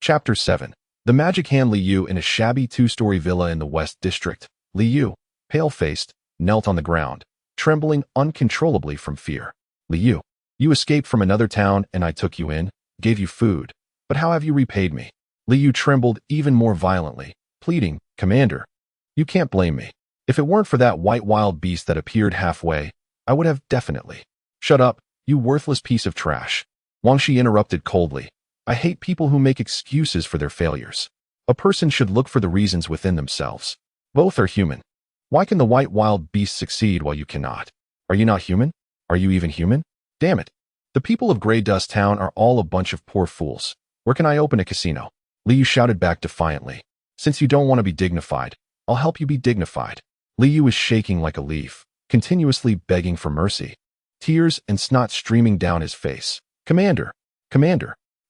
S1: Chapter 7. The magic hand Li Yu in a shabby 2-story villa in the West District. Li Yu, pale-faced, knelt on the ground, trembling uncontrollably from fear. Liu, you escaped from another town and I took you in, gave you food. But how have you repaid me? Liu trembled even more violently, pleading, Commander, you can't blame me. If it weren't for that white wild beast that appeared halfway, I would have definitely. Shut up, you worthless piece of trash. Wang Shi interrupted coldly. I hate people who make excuses for their failures. A person should look for the reasons within themselves. Both are human. Why can the white wild beast succeed while you cannot? Are you not human? Are you even human? Damn it. The people of Grey Dust Town are all a bunch of poor fools. Where can I open a casino? Liu shouted back defiantly. Since you don't want to be dignified, I'll help you be dignified. Liu was shaking like a leaf, continuously begging for mercy. Tears and snot streaming down his face. Commander,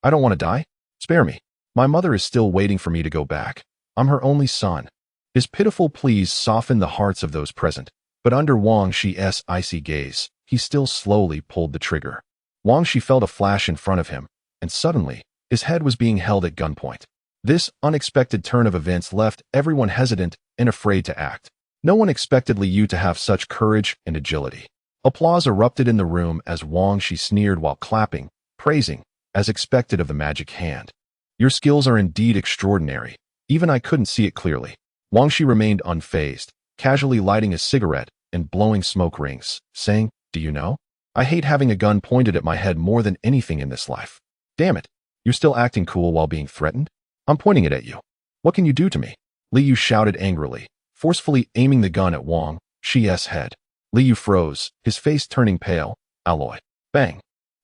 S1: I don't want to die. Spare me. My mother is still waiting for me to go back. I'm her only son. His pitiful pleas softened the hearts of those present, but under Wang Shi's icy gaze, he still slowly pulled the trigger. Wang Shi felt a flash in front of him, and suddenly, his head was being held at gunpoint. This unexpected turn of events left everyone hesitant and afraid to act. No one expected Liu to have such courage and agility. Applause erupted in the room as Wang Shi sneered while clapping, praising, as expected of the magic hand. Your skills are indeed extraordinary. Even I couldn't see it clearly. Wang Shi remained unfazed, casually lighting a cigarette and blowing smoke rings, saying, Do you know? I hate having a gun pointed at my head more than anything in this life. Damn it. You're still acting cool while being threatened? I'm pointing it at you. What can you do to me? Liu shouted angrily, forcefully aiming the gun at Wang Shi's head. Liu froze, his face turning pale. Alloy. Bang.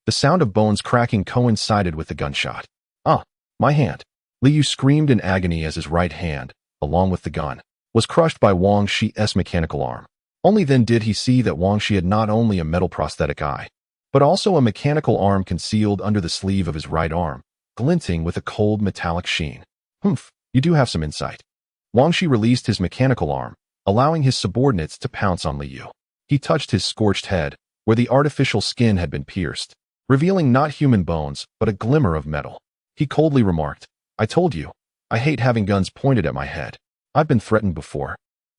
S1: The sound of bones cracking coincided with the gunshot. Ah, my hand. Liu screamed in agony as his right hand, along with the gun, was crushed by Wang Shi's mechanical arm. Only then did he see that Wang Shi had not only a metal prosthetic eye, but also a mechanical arm concealed under the sleeve of his right arm, glinting with a cold metallic sheen. Humph, you do have some insight. Wang Shi released his mechanical arm, allowing his subordinates to pounce on Liu. He touched his scorched head, where the artificial skin had been pierced, revealing not human bones, but a glimmer of metal. He coldly remarked, I told you, I hate having guns pointed at my head. I've been threatened before.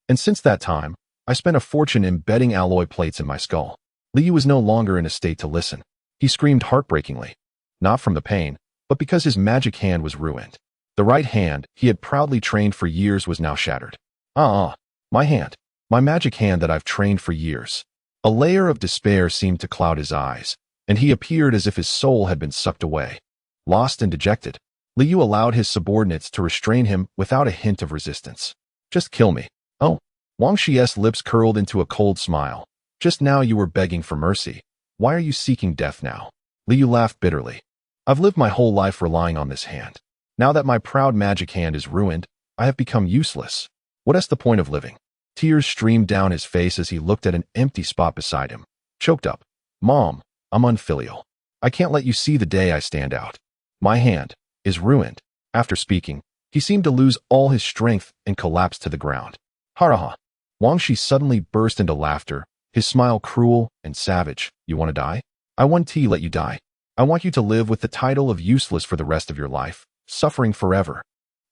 S1: And since that time, I spent a fortune embedding alloy plates in my skull. Liu was no longer in a state to listen. He screamed heartbreakingly, not from the pain, but because his magic hand was ruined. The right hand he had proudly trained for years was now shattered. My hand. My magic hand that I've trained for years. A layer of despair seemed to cloud his eyes, and he appeared as if his soul had been sucked away. Lost and dejected, Liu allowed his subordinates to restrain him without a hint of resistance. Just kill me. Oh. Wang Shi's lips curled into a cold smile. Just now you were begging for mercy. Why are you seeking death now? Liu laughed bitterly. I've lived my whole life relying on this hand. Now that my proud magic hand is ruined, I have become useless. What is the point of living? Tears streamed down his face as he looked at an empty spot beside him. Choked up. Mom, I'm unfilial. I can't let you see the day I stand out. My hand is ruined. After speaking, he seemed to lose all his strength and collapsed to the ground. Ha. Wang Shi suddenly burst into laughter, his smile cruel and savage. You want to die? I won't let you die. I want you to live with the title of useless for the rest of your life, suffering forever.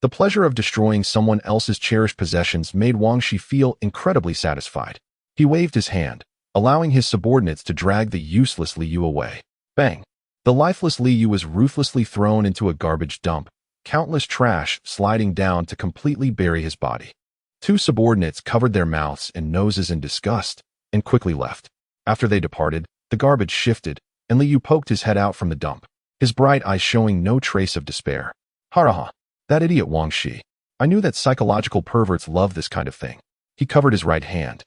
S1: The pleasure of destroying someone else's cherished possessions made Wang Shi feel incredibly satisfied. He waved his hand, allowing his subordinates to drag the useless Liu away. Bang! The lifeless Liu was ruthlessly thrown into a garbage dump, countless trash sliding down to completely bury his body. Two subordinates covered their mouths and noses in disgust and quickly left. After they departed, the garbage shifted, and Liu poked his head out from the dump, his bright eyes showing no trace of despair. Ha. That idiot Wang Shi. I knew that psychological perverts love this kind of thing. He covered his right hand,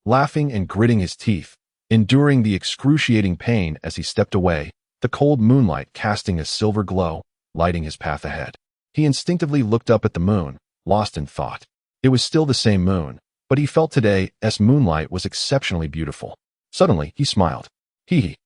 S1: laughing and gritting his teeth, enduring the excruciating pain as he stepped away, the cold moonlight casting a silver glow, lighting his path ahead. He instinctively looked up at the moon, lost in thought. It was still the same moon, but he felt today's moonlight was exceptionally beautiful. Suddenly, he smiled. Hee.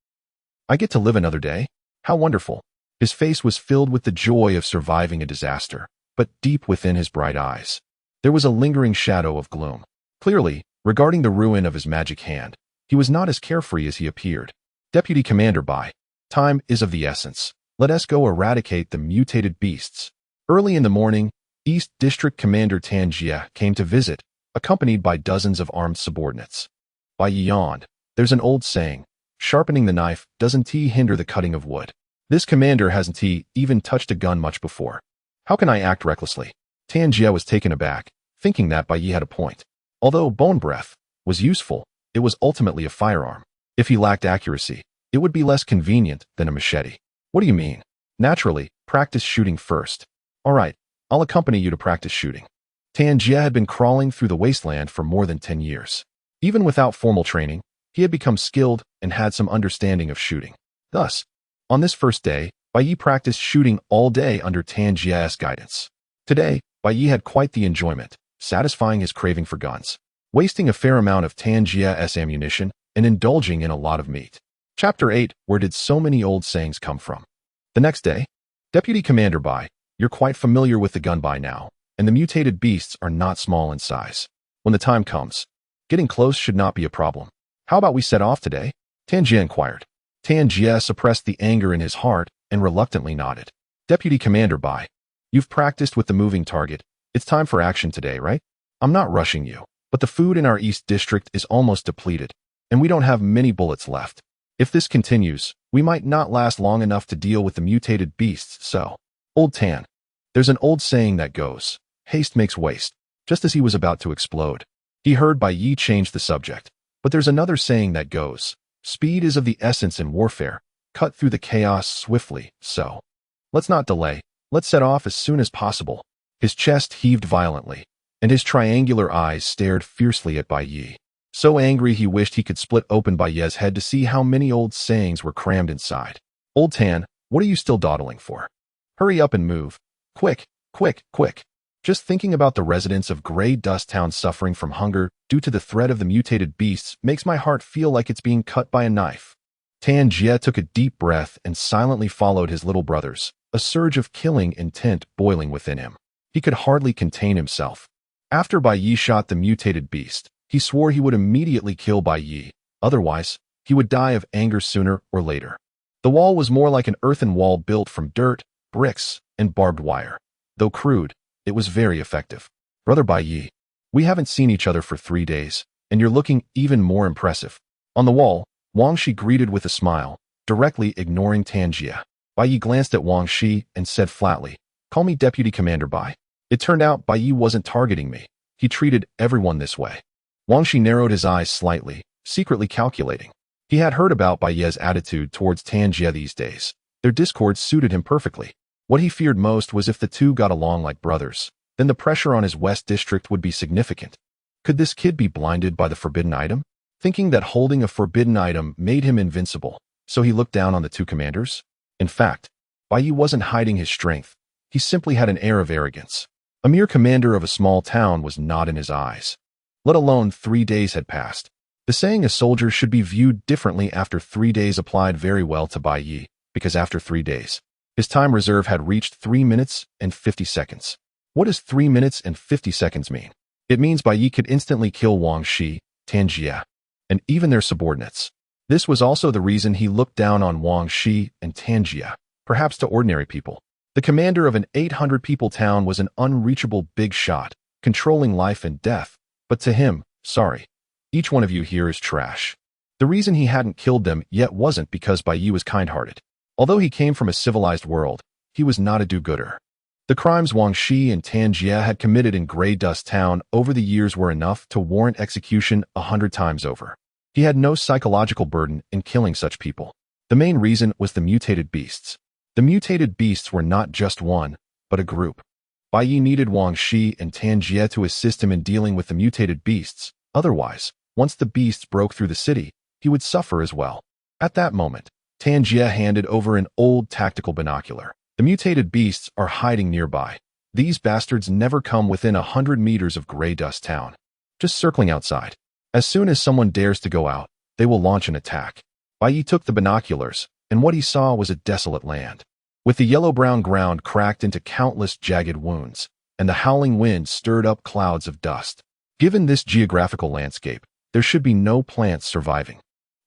S1: I get to live another day? How wonderful. His face was filled with the joy of surviving a disaster, but deep within his bright eyes, there was a lingering shadow of gloom. Clearly, regarding the ruin of his magic hand, he was not as carefree as he appeared. Deputy Commander Bai, time is of the essence. Let us go eradicate the mutated beasts. Early in the morning, East District Commander Tan Jie came to visit, accompanied by dozens of armed subordinates. Bai Ye yawned. There's an old saying, sharpening the knife doesn't hinder the cutting of wood. This commander hasn't even touched a gun much before. How can I act recklessly? Tanjia was taken aback, thinking that Bai Ye had a point. Although bone breath was useful, it was ultimately a firearm. If he lacked accuracy, it would be less convenient than a machete. What do you mean? Naturally, practice shooting first. All right, I'll accompany you to practice shooting. Tanjia had been crawling through the wasteland for more than 10 years. Even without formal training, he had become skilled and had some understanding of shooting. Thus, on this first day, Bai Ye practiced shooting all day under Tanjia's guidance. Today, Bai Ye had quite the enjoyment, satisfying his craving for guns, wasting a fair amount of Tanjia's ammunition, and indulging in a lot of meat. Chapter 8. Where did so many old sayings come from? The next day, Deputy Commander Bai, you're quite familiar with the gun by now, and the mutated beasts are not small in size. When the time comes, getting close should not be a problem. How about we set off today? Tanjia inquired. Tanjia suppressed the anger in his heart and reluctantly nodded. Deputy Commander Bai, you've practiced with the moving target. It's time for action today, right? I'm not rushing you, but the food in our East District is almost depleted, and we don't have many bullets left. If this continues, we might not last long enough to deal with the mutated beasts, so. Old Tan. There's an old saying that goes, haste makes waste. Just as he was about to explode, he heard Bai Ye change the subject. But there's another saying that goes, speed is of the essence in warfare. Cut through the chaos swiftly, so. Let's not delay. Let's set off as soon as possible. His chest heaved violently, and his triangular eyes stared fiercely at Bai Ye. So angry he wished he could split open Bai Ye's head to see how many old sayings were crammed inside. Old Tan, what are you still dawdling for? Hurry up and move. Quick, quick, quick. Just thinking about the residents of Grey Dust Town suffering from hunger due to the threat of the mutated beasts makes my heart feel like it's being cut by a knife. Tanjia took a deep breath and silently followed his little brothers, a surge of killing intent boiling within him. He could hardly contain himself. After Bai Ye shot the mutated beast, he swore he would immediately kill Bai Ye, otherwise, he would die of anger sooner or later. The wall was more like an earthen wall built from dirt, bricks, and barbed wire. Though crude, it was very effective. Brother Bai Ye, we haven't seen each other for 3 days, and you're looking even more impressive. On the wall, Wang Shi greeted with a smile, directly ignoring Tanjia. Bai Ye glanced at Wang Shi and said flatly, call me Deputy Commander Bai. It turned out Bai Ye wasn't targeting me. He treated everyone this way. Wang Shi narrowed his eyes slightly, secretly calculating. He had heard about Bai Ye's attitude towards Tanjia these days. Their discord suited him perfectly. What he feared most was if the two got along like brothers, then the pressure on his West District would be significant. Could this kid be blinded by the forbidden item? Thinking that holding a forbidden item made him invincible, so he looked down on the two commanders? In fact, Bai Ye wasn't hiding his strength. He simply had an air of arrogance. A mere commander of a small town was not in his eyes. Let alone 3 days had passed. The saying a soldier should be viewed differently after 3 days applied very well to Bai Ye, because after 3 days, his time reserve had reached 3 minutes and 50 seconds. What does 3 minutes and 50 seconds mean? It means Bai Ye could instantly kill Wang Shi, Tanjia, and even their subordinates. This was also the reason he looked down on Wang Shi and Tanjia, perhaps to ordinary people. The commander of an 800-people town was an unreachable big shot, controlling life and death, but to him, sorry, each one of you here is trash. The reason he hadn't killed them yet wasn't because Bai Ye was kind-hearted. Although he came from a civilized world, he was not a do-gooder. The crimes Wang Shi and Tanjia had committed in Grey Dust Town over the years were enough to warrant execution 100 times over. He had no psychological burden in killing such people. The main reason was the mutated beasts. The mutated beasts were not just one, but a group. Bai Ye needed Wang Shi and Tanjia to assist him in dealing with the mutated beasts. Otherwise, once the beasts broke through the city, he would suffer as well. At that moment, Tanjia handed over an old tactical binocular. The mutated beasts are hiding nearby. These bastards never come within 100 meters of Grey Dust Town, just circling outside. As soon as someone dares to go out, they will launch an attack. Bai Ye took the binoculars, and what he saw was a desolate land, with the yellow-brown ground cracked into countless jagged wounds, and the howling wind stirred up clouds of dust. Given this geographical landscape, there should be no plants surviving.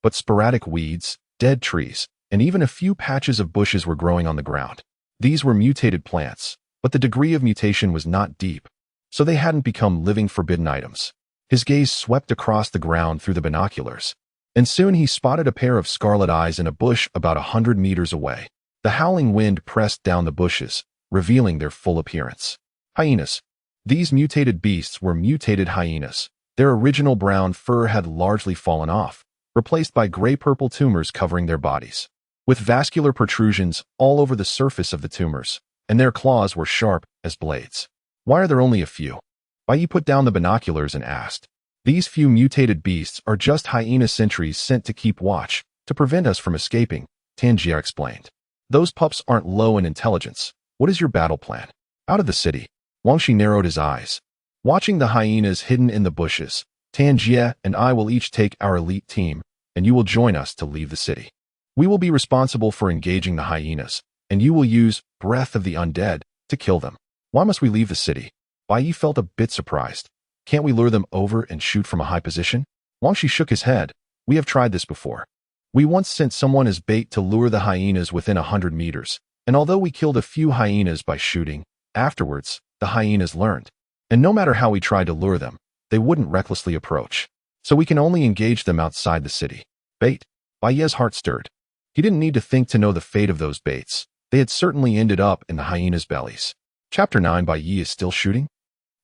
S1: But sporadic weeds, dead trees, and even a few patches of bushes were growing on the ground. These were mutated plants, but the degree of mutation was not deep, so they hadn't become living forbidden items. His gaze swept across the ground through the binoculars, and soon he spotted a pair of scarlet eyes in a bush about 100 meters away. The howling wind pressed down the bushes, revealing their full appearance. Hyenas. These mutated beasts were mutated hyenas. Their original brown fur had largely fallen off, replaced by gray-purple tumors covering their bodies, with vascular protrusions all over the surface of the tumors, and their claws were sharp as blades. Why are there only a few? Bai Ye put down the binoculars and asked. These few mutated beasts are just hyena sentries sent to keep watch, to prevent us from escaping, Tangier explained. Those pups aren't low in intelligence. What is your battle plan? Out of the city. Wangxi narrowed his eyes. Watching the hyenas hidden in the bushes, Tangier and I will each take our elite team, and you will join us to leave the city. We will be responsible for engaging the hyenas, and you will use breath of the undead to kill them. Why must we leave the city? Bai Ye felt a bit surprised. Can't we lure them over and shoot from a high position? Wangxi shook his head. We have tried this before. We once sent someone as bait to lure the hyenas within 100 meters, and although we killed a few hyenas by shooting, afterwards, the hyenas learned. And no matter how we tried to lure them, they wouldn't recklessly approach. So we can only engage them outside the city. Bait? Bai Ye's heart stirred. He didn't need to think to know the fate of those baits. They had certainly ended up in the hyenas' bellies. Chapter 9. Bai Ye is still shooting?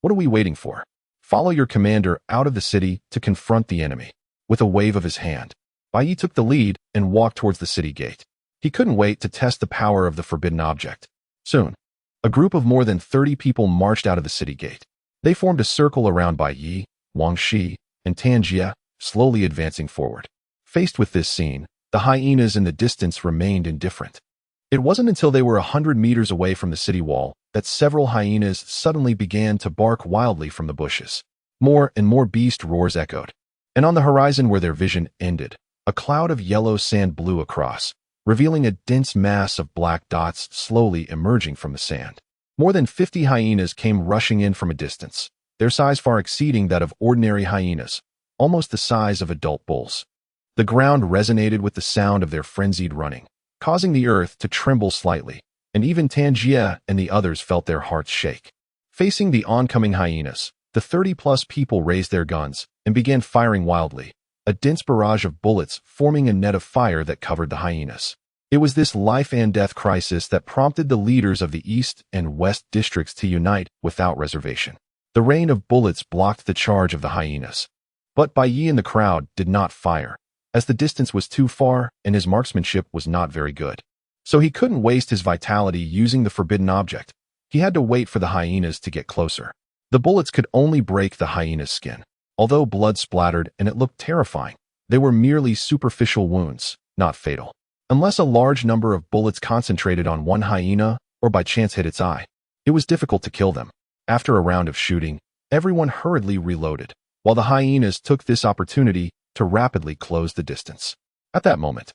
S1: What are we waiting for? Follow your commander out of the city to confront the enemy. With a wave of his hand, Bai Ye took the lead and walked towards the city gate. He couldn't wait to test the power of the forbidden object. Soon, a group of more than 30 people marched out of the city gate. They formed a circle around Bai Ye, Wangxi, and Tangier, slowly advancing forward. Faced with this scene, the hyenas in the distance remained indifferent. It wasn't until they were 100 meters away from the city wall that several hyenas suddenly began to bark wildly from the bushes. More and more beast roars echoed. And on the horizon where their vision ended, a cloud of yellow sand blew across, revealing a dense mass of black dots slowly emerging from the sand. More than 50 hyenas came rushing in from a distance, their size far exceeding that of ordinary hyenas, almost the size of adult bulls. The ground resonated with the sound of their frenzied running, causing the earth to tremble slightly, and even Tangier and the others felt their hearts shake. Facing the oncoming hyenas, the 30-plus people raised their guns and began firing wildly, a dense barrage of bullets forming a net of fire that covered the hyenas. It was this life-and-death crisis that prompted the leaders of the East and West districts to unite without reservation. The rain of bullets blocked the charge of the hyenas. But Bai Ye and the crowd did not fire, as the distance was too far and his marksmanship was not very good. So he couldn't waste his vitality using the forbidden object. He had to wait for the hyenas to get closer. The bullets could only break the hyena's skin. Although blood splattered and it looked terrifying, they were merely superficial wounds, not fatal. Unless a large number of bullets concentrated on one hyena or by chance hit its eye, it was difficult to kill them. After a round of shooting, everyone hurriedly reloaded, while the hyenas took this opportunity to rapidly close the distance. At that moment,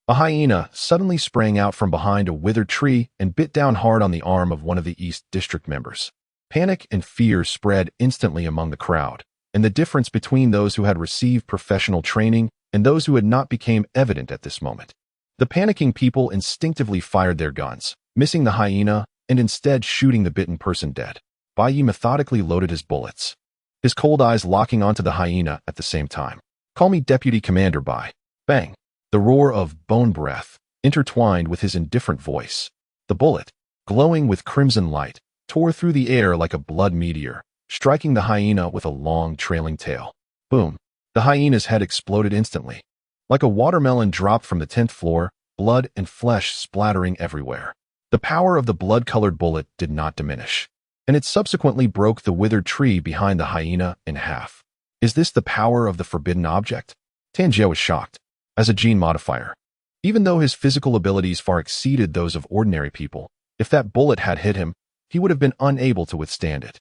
S1: a hyena suddenly sprang out from behind a withered tree and bit down hard on the arm of one of the East District members. Panic and fear spread instantly among the crowd, and the difference between those who had received professional training and those who had not became evident at this moment. The panicking people instinctively fired their guns, missing the hyena and instead shooting the bitten person dead. Bai Ye methodically loaded his bullets, his cold eyes locking onto the hyena at the same time. Call me Deputy Commander Bai. Bang! The roar of bone breath intertwined with his indifferent voice. The bullet, glowing with crimson light, tore through the air like a blood meteor, striking the hyena with a long, trailing tail. Boom! The hyena's head exploded instantly. Like a watermelon dropped from the 10th floor, blood and flesh splattering everywhere. The power of the blood-colored bullet did not diminish, and it subsequently broke the withered tree behind the hyena in half. Is this the power of the forbidden object? Tangier was shocked. As a gene modifier, even though his physical abilities far exceeded those of ordinary people, if that bullet had hit him, he would have been unable to withstand it.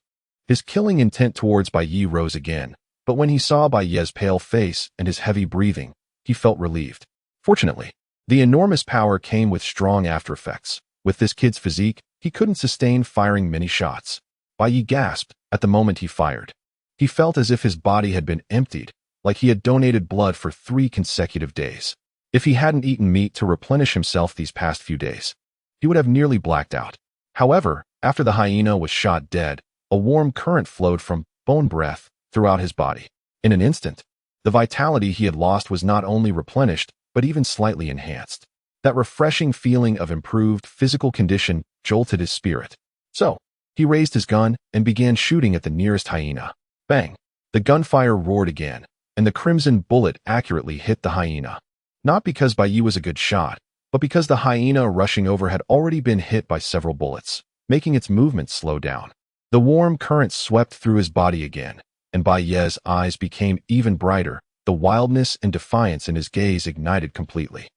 S1: His killing intent towards Bai Ye rose again, but when he saw Bai Ye's pale face and his heavy breathing, he felt relieved. Fortunately, the enormous power came with strong after-effects. With this kid's physique, he couldn't sustain firing many shots. Bai Ye gasped at the moment he fired. He felt as if his body had been emptied, like he had donated blood for 3 consecutive days. If he hadn't eaten meat to replenish himself these past few days, he would have nearly blacked out. However, after the hyena was shot dead, a warm current flowed from bone breath throughout his body. In an instant, the vitality he had lost was not only replenished, but even slightly enhanced. That refreshing feeling of improved physical condition jolted his spirit. So, he raised his gun and began shooting at the nearest hyena. Bang! The gunfire roared again, and the crimson bullet accurately hit the hyena. Not because Bai Ye was a good shot, but because the hyena rushing over had already been hit by several bullets, making its movement slow down. The warm current swept through his body again, and Bai Ye's eyes became even brighter, the wildness and defiance in his gaze ignited completely.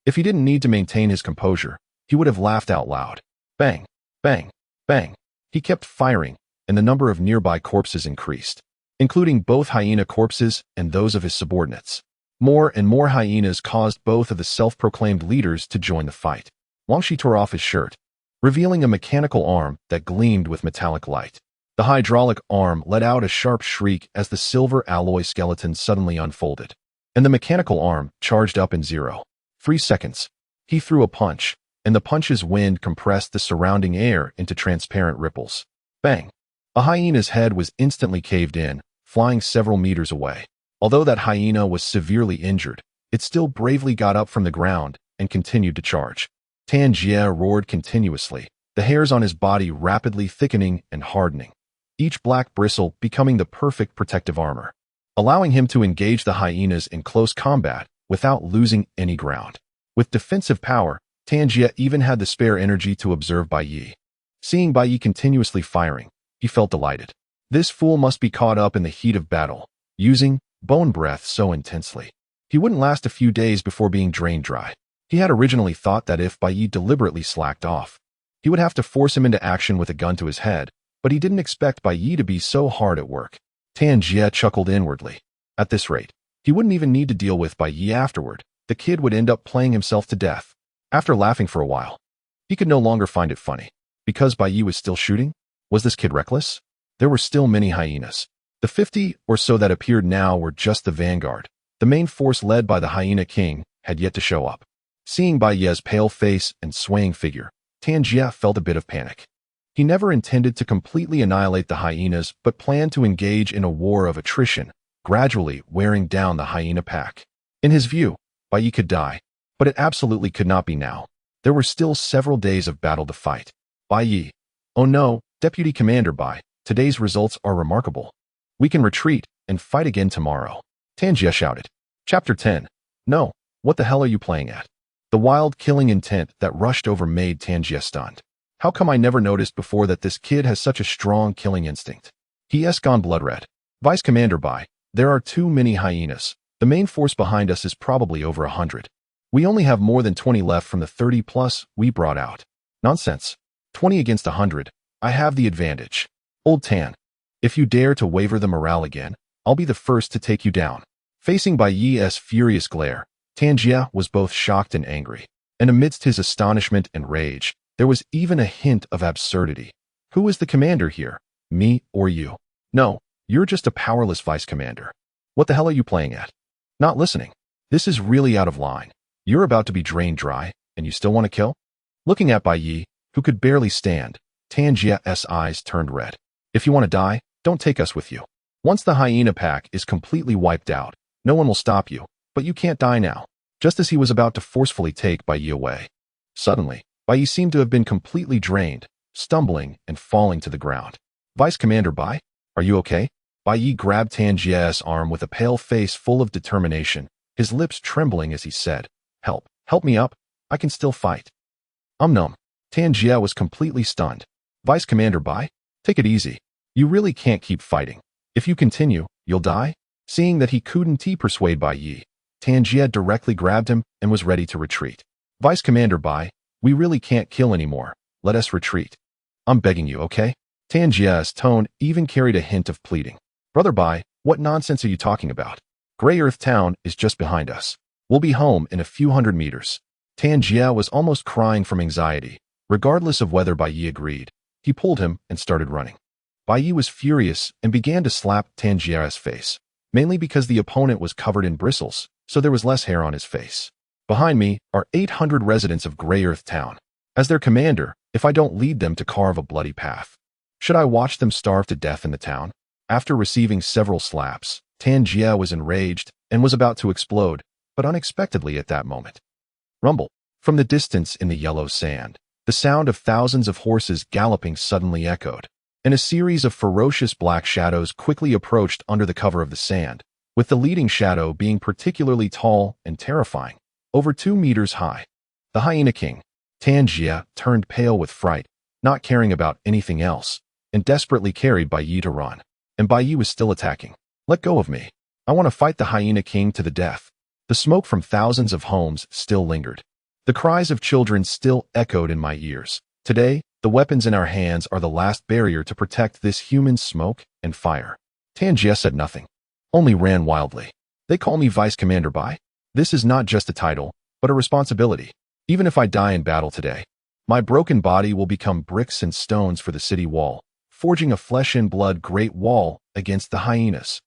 S1: If he didn't need to maintain his composure, he would have laughed out loud. Bang! Bang! Bang! He kept firing, and the number of nearby corpses increased, including both hyena corpses and those of his subordinates. More and more hyenas caused both of the self-proclaimed leaders to join the fight. Wangshi tore off his shirt, revealing a mechanical arm that gleamed with metallic light. The hydraulic arm let out a sharp shriek as the silver alloy skeleton suddenly unfolded, and the mechanical arm charged up in 0.3 seconds. He threw a punch, and the punch's wind compressed the surrounding air into transparent ripples. Bang! A hyena's head was instantly caved in, flying several meters away. Although that hyena was severely injured, it still bravely got up from the ground and continued to charge. Tan Jie roared continuously, the hairs on his body rapidly thickening and hardening, each black bristle becoming the perfect protective armor, allowing him to engage the hyenas in close combat without losing any ground. With defensive power, Tan Jie even had the spare energy to observe Bai Ye. Seeing Bai Ye continuously firing, he felt delighted. This fool must be caught up in the heat of battle, using bone breath so intensely. He wouldn't last a few days before being drained dry. He had originally thought that if Bai Ye deliberately slacked off, he would have to force him into action with a gun to his head, but he didn't expect Bai Ye to be so hard at work. Tan Jie chuckled inwardly. At this rate, he wouldn't even need to deal with Bai Ye afterward. The kid would end up playing himself to death. After laughing for a while, he could no longer find it funny. Because Bai Ye was still shooting? Was this kid reckless? There were still many hyenas. The 50 or so that appeared now were just the vanguard. The main force led by the hyena king had yet to show up. Seeing Bai Ye's pale face and swaying figure, Tan Jie felt a bit of panic. He never intended to completely annihilate the hyenas, but planned to engage in a war of attrition, gradually wearing down the hyena pack. In his view, Bai Ye could die, but it absolutely could not be now. There were still several days of battle to fight. Bai Ye. Oh no, Deputy Commander Bai, today's results are remarkable. We can retreat and fight again tomorrow. Tan Jie shouted. Chapter 10. No, what the hell are you playing at? The wild killing intent that rushed over made Tan Jie stunned. How come I never noticed before that this kid has such a strong killing instinct? He's gone blood red. Vice Commander Bai, there are too many hyenas. The main force behind us is probably over 100. We only have more than 20 left from the 30 plus we brought out. Nonsense. 20 against 100. I have the advantage. Old Tan. If you dare to waver the morale again, I'll be the first to take you down. Facing Bai Ye's furious glare, Tan Jie was both shocked and angry. And amidst his astonishment and rage, there was even a hint of absurdity. Who is the commander here? Me or you? No, you're just a powerless vice commander. What the hell are you playing at? Not listening. This is really out of line. You're about to be drained dry, and you still want to kill? Looking at Bai Ye, who could barely stand, Tan Jie's eyes turned red. If you want to die, don't take us with you. Once the hyena pack is completely wiped out, no one will stop you, but you can't die now. Just as he was about to forcefully take Bai Ye away. Suddenly, Bai Ye seemed to have been completely drained, stumbling and falling to the ground. Vice Commander Bai, are you okay? Bai Ye grabbed Tan Jie's arm with a pale face full of determination, his lips trembling as he said, help me up, I can still fight. Numb. Tan Jie was completely stunned. Vice Commander Bai, take it easy. You really can't keep fighting. If you continue, you'll die. Seeing that he couldn't persuade Bai Ye, Tan Jie directly grabbed him and was ready to retreat. Vice Commander Bai, we really can't kill anymore. Let us retreat. I'm begging you, okay? Tan Jie's tone even carried a hint of pleading. Brother Bai, what nonsense are you talking about? Grey Earth Town is just behind us. We'll be home in a few hundred meters. Tan Jie was almost crying from anxiety. Regardless of whether Bai Ye agreed, he pulled him and started running. Bai Ye was furious and began to slap Tan Jie's face, mainly because the opponent was covered in bristles, so there was less hair on his face. Behind me are 800 residents of Grey Earth Town. As their commander, if I don't lead them to carve a bloody path, should I watch them starve to death in the town? After receiving several slaps, Tanjia was enraged and was about to explode, but unexpectedly at that moment. Rumble. From the distance in the yellow sand, the sound of thousands of horses galloping suddenly echoed, and a series of ferocious black shadows quickly approached under the cover of the sand, with the leading shadow being particularly tall and terrifying, over 2 meters high. The Hyena King. Tanjia turned pale with fright, not caring about anything else, and desperately carried Bai Ye to run. And Bai Ye was still attacking. Let go of me. I want to fight the Hyena King to the death. The smoke from thousands of homes still lingered. The cries of children still echoed in my ears. Today, the weapons in our hands are the last barrier to protect this human smoke and fire. Tanjia said nothing, only ran wildly. They call me Vice Commander Bai. This is not just a title, but a responsibility. Even if I die in battle today, my broken body will become bricks and stones for the city wall, forging a flesh and blood great wall against the hyenas.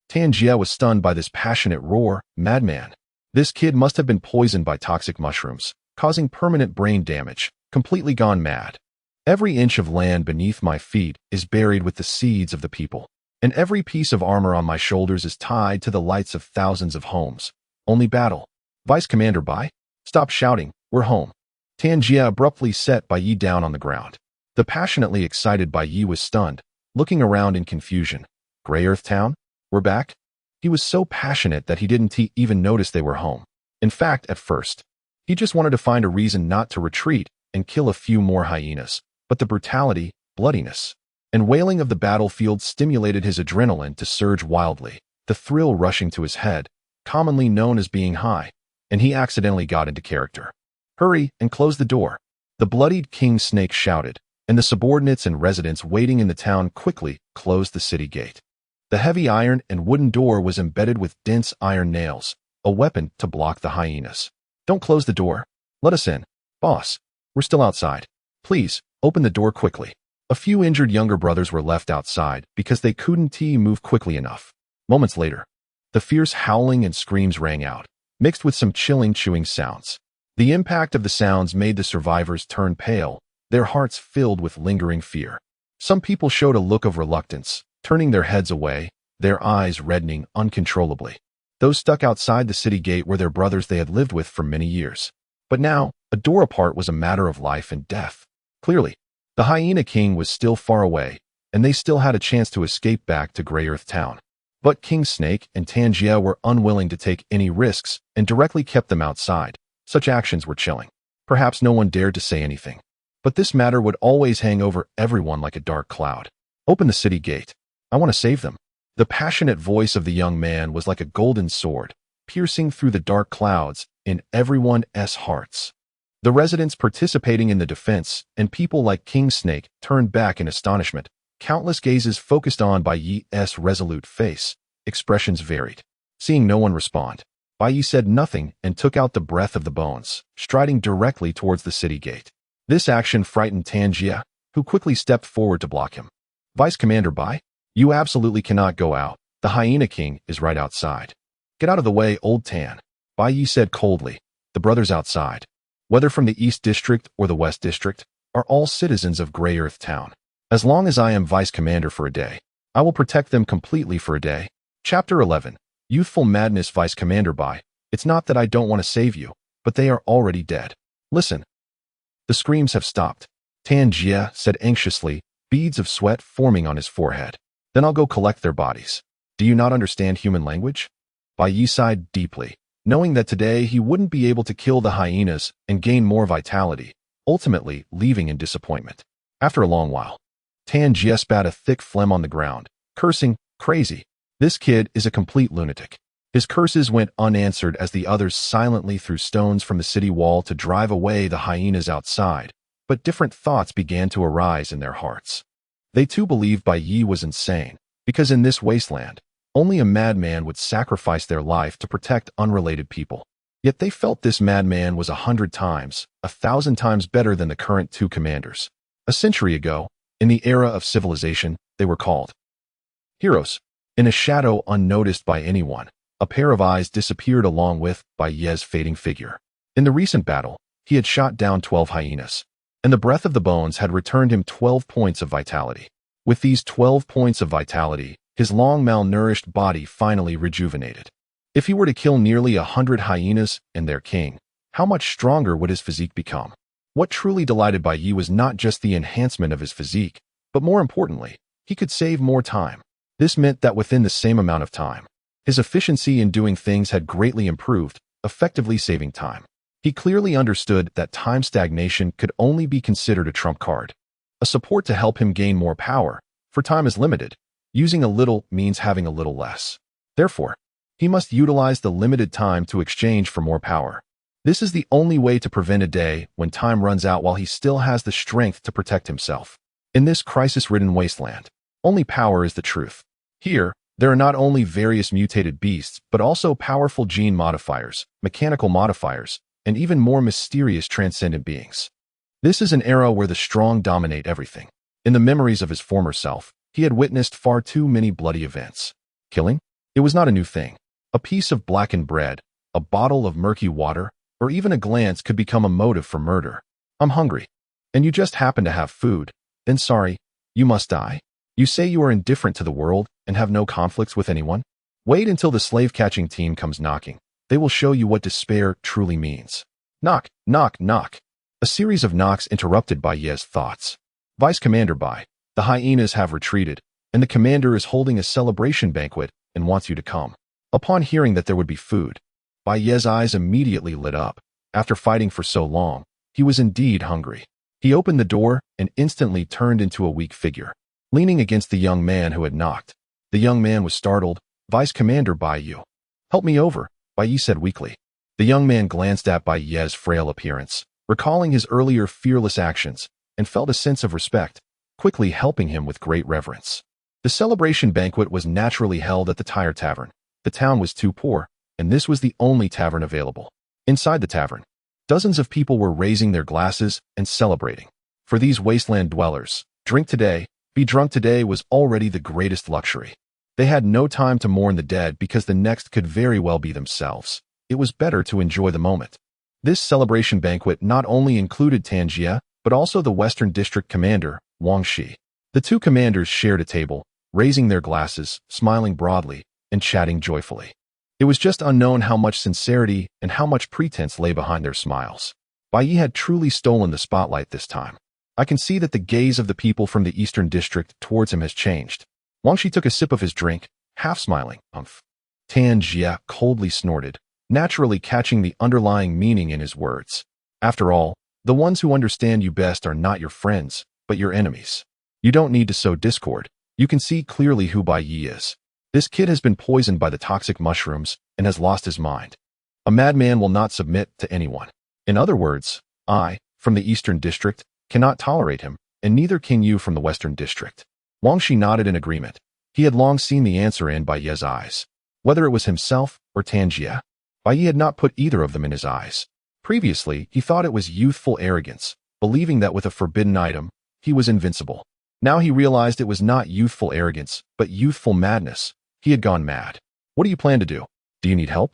S1: Tanjia was stunned by this passionate roar. Madman. This kid must have been poisoned by toxic mushrooms, causing permanent brain damage, completely gone mad. Every inch of land beneath my feet is buried with the seeds of the people, and every piece of armor on my shoulders is tied to the lights of thousands of homes. Only battle. Vice Commander Bai? Stop shouting, we're home. Tanjia abruptly set Bai Ye down on the ground. The passionately excited Bai Ye was stunned, looking around in confusion. Grey Earth Town? We're back? He was so passionate that he didn't even notice they were home. In fact, at first, he just wanted to find a reason not to retreat and kill a few more hyenas. But the brutality, bloodiness, and wailing of the battlefield stimulated his adrenaline to surge wildly, the thrill rushing to his head, commonly known as being high, and he accidentally got into character. Hurry and close the door. The bloodied king snake shouted, and the subordinates and residents waiting in the town quickly closed the city gate. The heavy iron and wooden door was embedded with dense iron nails, a weapon to block the hyenas. Don't close the door. Let us in. Boss, we're still outside. Please, open the door quickly. A few injured younger brothers were left outside because they couldn't move quickly enough. Moments later, the fierce howling and screams rang out, mixed with some chilling chewing sounds. The impact of the sounds made the survivors turn pale, their hearts filled with lingering fear. Some people showed a look of reluctance, turning their heads away, their eyes reddening uncontrollably. Those stuck outside the city gate were their brothers they had lived with for many years. But now, a door apart was a matter of life and death. Clearly, the Hyena King was still far away, and they still had a chance to escape back to Grey Earth Town. But King Snake and Tanjia were unwilling to take any risks and directly kept them outside. Such actions were chilling. Perhaps no one dared to say anything. But this matter would always hang over everyone like a dark cloud. Open the city gate. I want to save them. The passionate voice of the young man was like a golden sword, piercing through the dark clouds in everyone's hearts. The residents participating in the defense and people like King Snake turned back in astonishment. Countless gazes focused on Bai Ye's resolute face. Expressions varied. Seeing no one respond, Bai Ye said nothing and took out the breath of the bones, striding directly towards the city gate. This action frightened Tanjia, who quickly stepped forward to block him. Vice Commander Bai, you absolutely cannot go out. The Hyena King is right outside. Get out of the way, old Tan. Bai Ye said coldly. The brothers outside, whether from the East District or the West District, are all citizens of Grey Earth Town. As long as I am Vice Commander for a day, I will protect them completely for a day. Chapter 11. Youthful Madness. Vice Commander Bai, it's not that I don't want to save you, but they are already dead. Listen. The screams have stopped. Tanjia said anxiously, beads of sweat forming on his forehead. Then I'll go collect their bodies. Do you not understand human language? Bai Ye sighed deeply, knowing that today he wouldn't be able to kill the hyenas and gain more vitality, ultimately leaving in disappointment. After a long while, Tanjia spat a thick phlegm on the ground, cursing, crazy. This kid is a complete lunatic. His curses went unanswered as the others silently threw stones from the city wall to drive away the hyenas outside, but different thoughts began to arise in their hearts. They too believed Bai Ye was insane, because in this wasteland, only a madman would sacrifice their life to protect unrelated people. Yet they felt this madman was 100 times, 1,000 times better than the current two commanders. A century ago, in the era of civilization, they were called heroes. In a shadow unnoticed by anyone, a pair of eyes disappeared along with Bai Ye's fading figure. In the recent battle, he had shot down 12 hyenas, and the breath of the bones had returned him 12 points of vitality. With these 12 points of vitality, his long malnourished body finally rejuvenated. If he were to kill nearly 100 hyenas and their king, how much stronger would his physique become? What truly delighted Bai Ye was not just the enhancement of his physique, but more importantly, he could save more time. This meant that within the same amount of time, his efficiency in doing things had greatly improved, effectively saving time. He clearly understood that time stagnation could only be considered a trump card, a support to help him gain more power, for time is limited. Using a little means having a little less. Therefore, he must utilize the limited time to exchange for more power. This is the only way to prevent a day when time runs out while he still has the strength to protect himself. In this crisis-ridden wasteland, only power is the truth. Here, there are not only various mutated beasts, but also powerful gene modifiers, mechanical modifiers, and even more mysterious transcendent beings. This is an era where the strong dominate everything. In the memories of his former self, he had witnessed far too many bloody events. Killing? It was not a new thing. A piece of blackened bread, a bottle of murky water, or even a glance could become a motive for murder. I'm hungry. And you just happen to have food. Then sorry, you must die. You say you are indifferent to the world and have no conflicts with anyone? Wait until the slave-catching team comes knocking. They will show you what despair truly means. Knock, knock, knock. A series of knocks interrupted Bai Ye's thoughts. Vice Commander Bai, the hyenas have retreated, and the commander is holding a celebration banquet and wants you to come. Upon hearing that there would be food, Bai Ye's eyes immediately lit up. After fighting for so long, he was indeed hungry. He opened the door and instantly turned into a weak figure, leaning against the young man who had knocked. The young man was startled. Vice Commander Bai Ye. Help me over, Bai Ye said weakly. The young man glanced at Bai Ye's frail appearance, recalling his earlier fearless actions, and felt a sense of respect, quickly helping him with great reverence. The celebration banquet was naturally held at the Tire Tavern. The town was too poor, and this was the only tavern available. Inside the tavern, dozens of people were raising their glasses and celebrating. For these wasteland dwellers, drink today, be drunk today was already the greatest luxury. They had no time to mourn the dead because the next could very well be themselves. It was better to enjoy the moment. This celebration banquet not only included Tanjia, but also the Western District Commander, Wang Shi. The two commanders shared a table, raising their glasses, smiling broadly, and chatting joyfully. It was just unknown how much sincerity and how much pretense lay behind their smiles. Bai Ye had truly stolen the spotlight this time. I can see that the gaze of the people from the Eastern District towards him has changed. Wang Shi took a sip of his drink, half smiling. Tanjia coldly snorted, naturally catching the underlying meaning in his words. After all, the ones who understand you best are not your friends, but your enemies. You don't need to sow discord. You can see clearly who Bai Ye is. This kid has been poisoned by the toxic mushrooms and has lost his mind. A madman will not submit to anyone. In other words, I, from the Eastern District, cannot tolerate him, and neither can you from the Western District. Wang Shi nodded in agreement. He had long seen the answer in Bai Ye's eyes. Whether it was himself or Tanjia, Bai Ye had not put either of them in his eyes. Previously, he thought it was youthful arrogance, believing that with a forbidden item, he was invincible. Now he realized it was not youthful arrogance, but youthful madness. He had gone mad. What do you plan to do? Do you need help?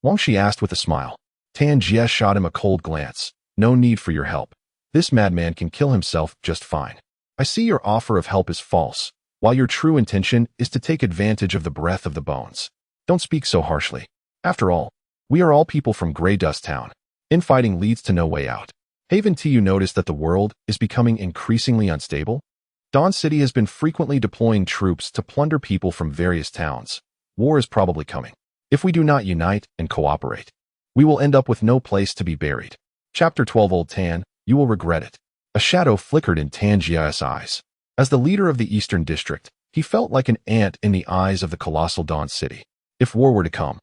S1: Wang Shi asked with a smile. Tanjia shot him a cold glance. No need for your help. This madman can kill himself just fine. I see your offer of help is false, while your true intention is to take advantage of the breath of the bones. Don't speak so harshly. After all, we are all people from Grey Dust Town. Infighting leads to no way out. Haven't you noticed that the world is becoming increasingly unstable? Dawn City has been frequently deploying troops to plunder people from various towns. War is probably coming. If we do not unite and cooperate, we will end up with no place to be buried. Chapter 12 Old Tan, you will regret it. A shadow flickered in Tanjia's eyes. As the leader of the Eastern District, he felt like an ant in the eyes of the colossal Dawn City. If war were to come,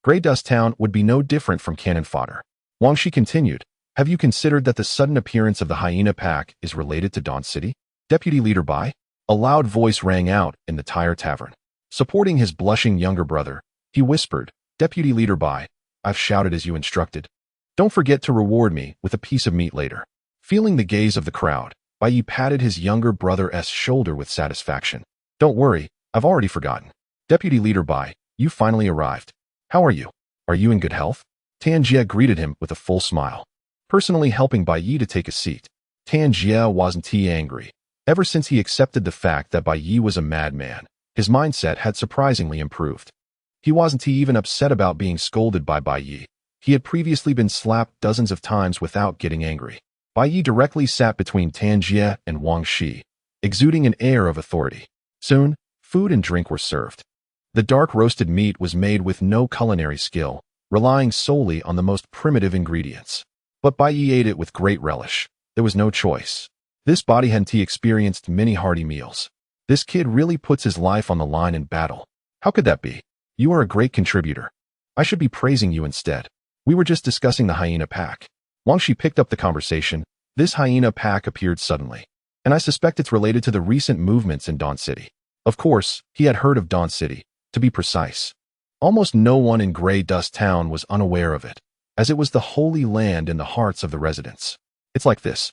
S1: Grey Dust Town would be no different from cannon fodder. Wang Shi continued, have you considered that the sudden appearance of the hyena pack is related to Dawn City? Deputy Leader Bai? A loud voice rang out in the Tire Tavern. Supporting his blushing younger brother, he whispered, Deputy Leader Bai, I've shouted as you instructed. Don't forget to reward me with a piece of meat later. Feeling the gaze of the crowd, Bai Ye patted his younger brother's shoulder with satisfaction. Don't worry, I've already forgotten. Deputy Leader Bai, you finally arrived. How are you? Are you in good health? Tanjia greeted him with a full smile, personally helping Bai Ye to take a seat. Tanjia wasn't angry. Ever since he accepted the fact that Bai Ye was a madman, His mindset had surprisingly improved. He wasn't even upset about being scolded by Bai Ye. He had previously been slapped dozens of times without getting angry. Bai Ye directly sat between Tanjie and Wang Shi, exuding an air of authority. Soon, food and drink were served. The dark roasted meat was made with no culinary skill, relying solely on the most primitive ingredients. But Bai Ye ate it with great relish. There was no choice. This bodyhunty experienced many hearty meals. This kid really puts his life on the line in battle. How could that be? You are a great contributor. I should be praising you instead. We were just discussing the hyena pack. Wang Shi picked up the conversation. This hyena pack appeared suddenly, and I suspect it's related to the recent movements in Dawn City. Of course, he had heard of Dawn City. To be precise, almost no one in Grey Dust Town was unaware of it, as it was the holy land in the hearts of the residents. It's like this.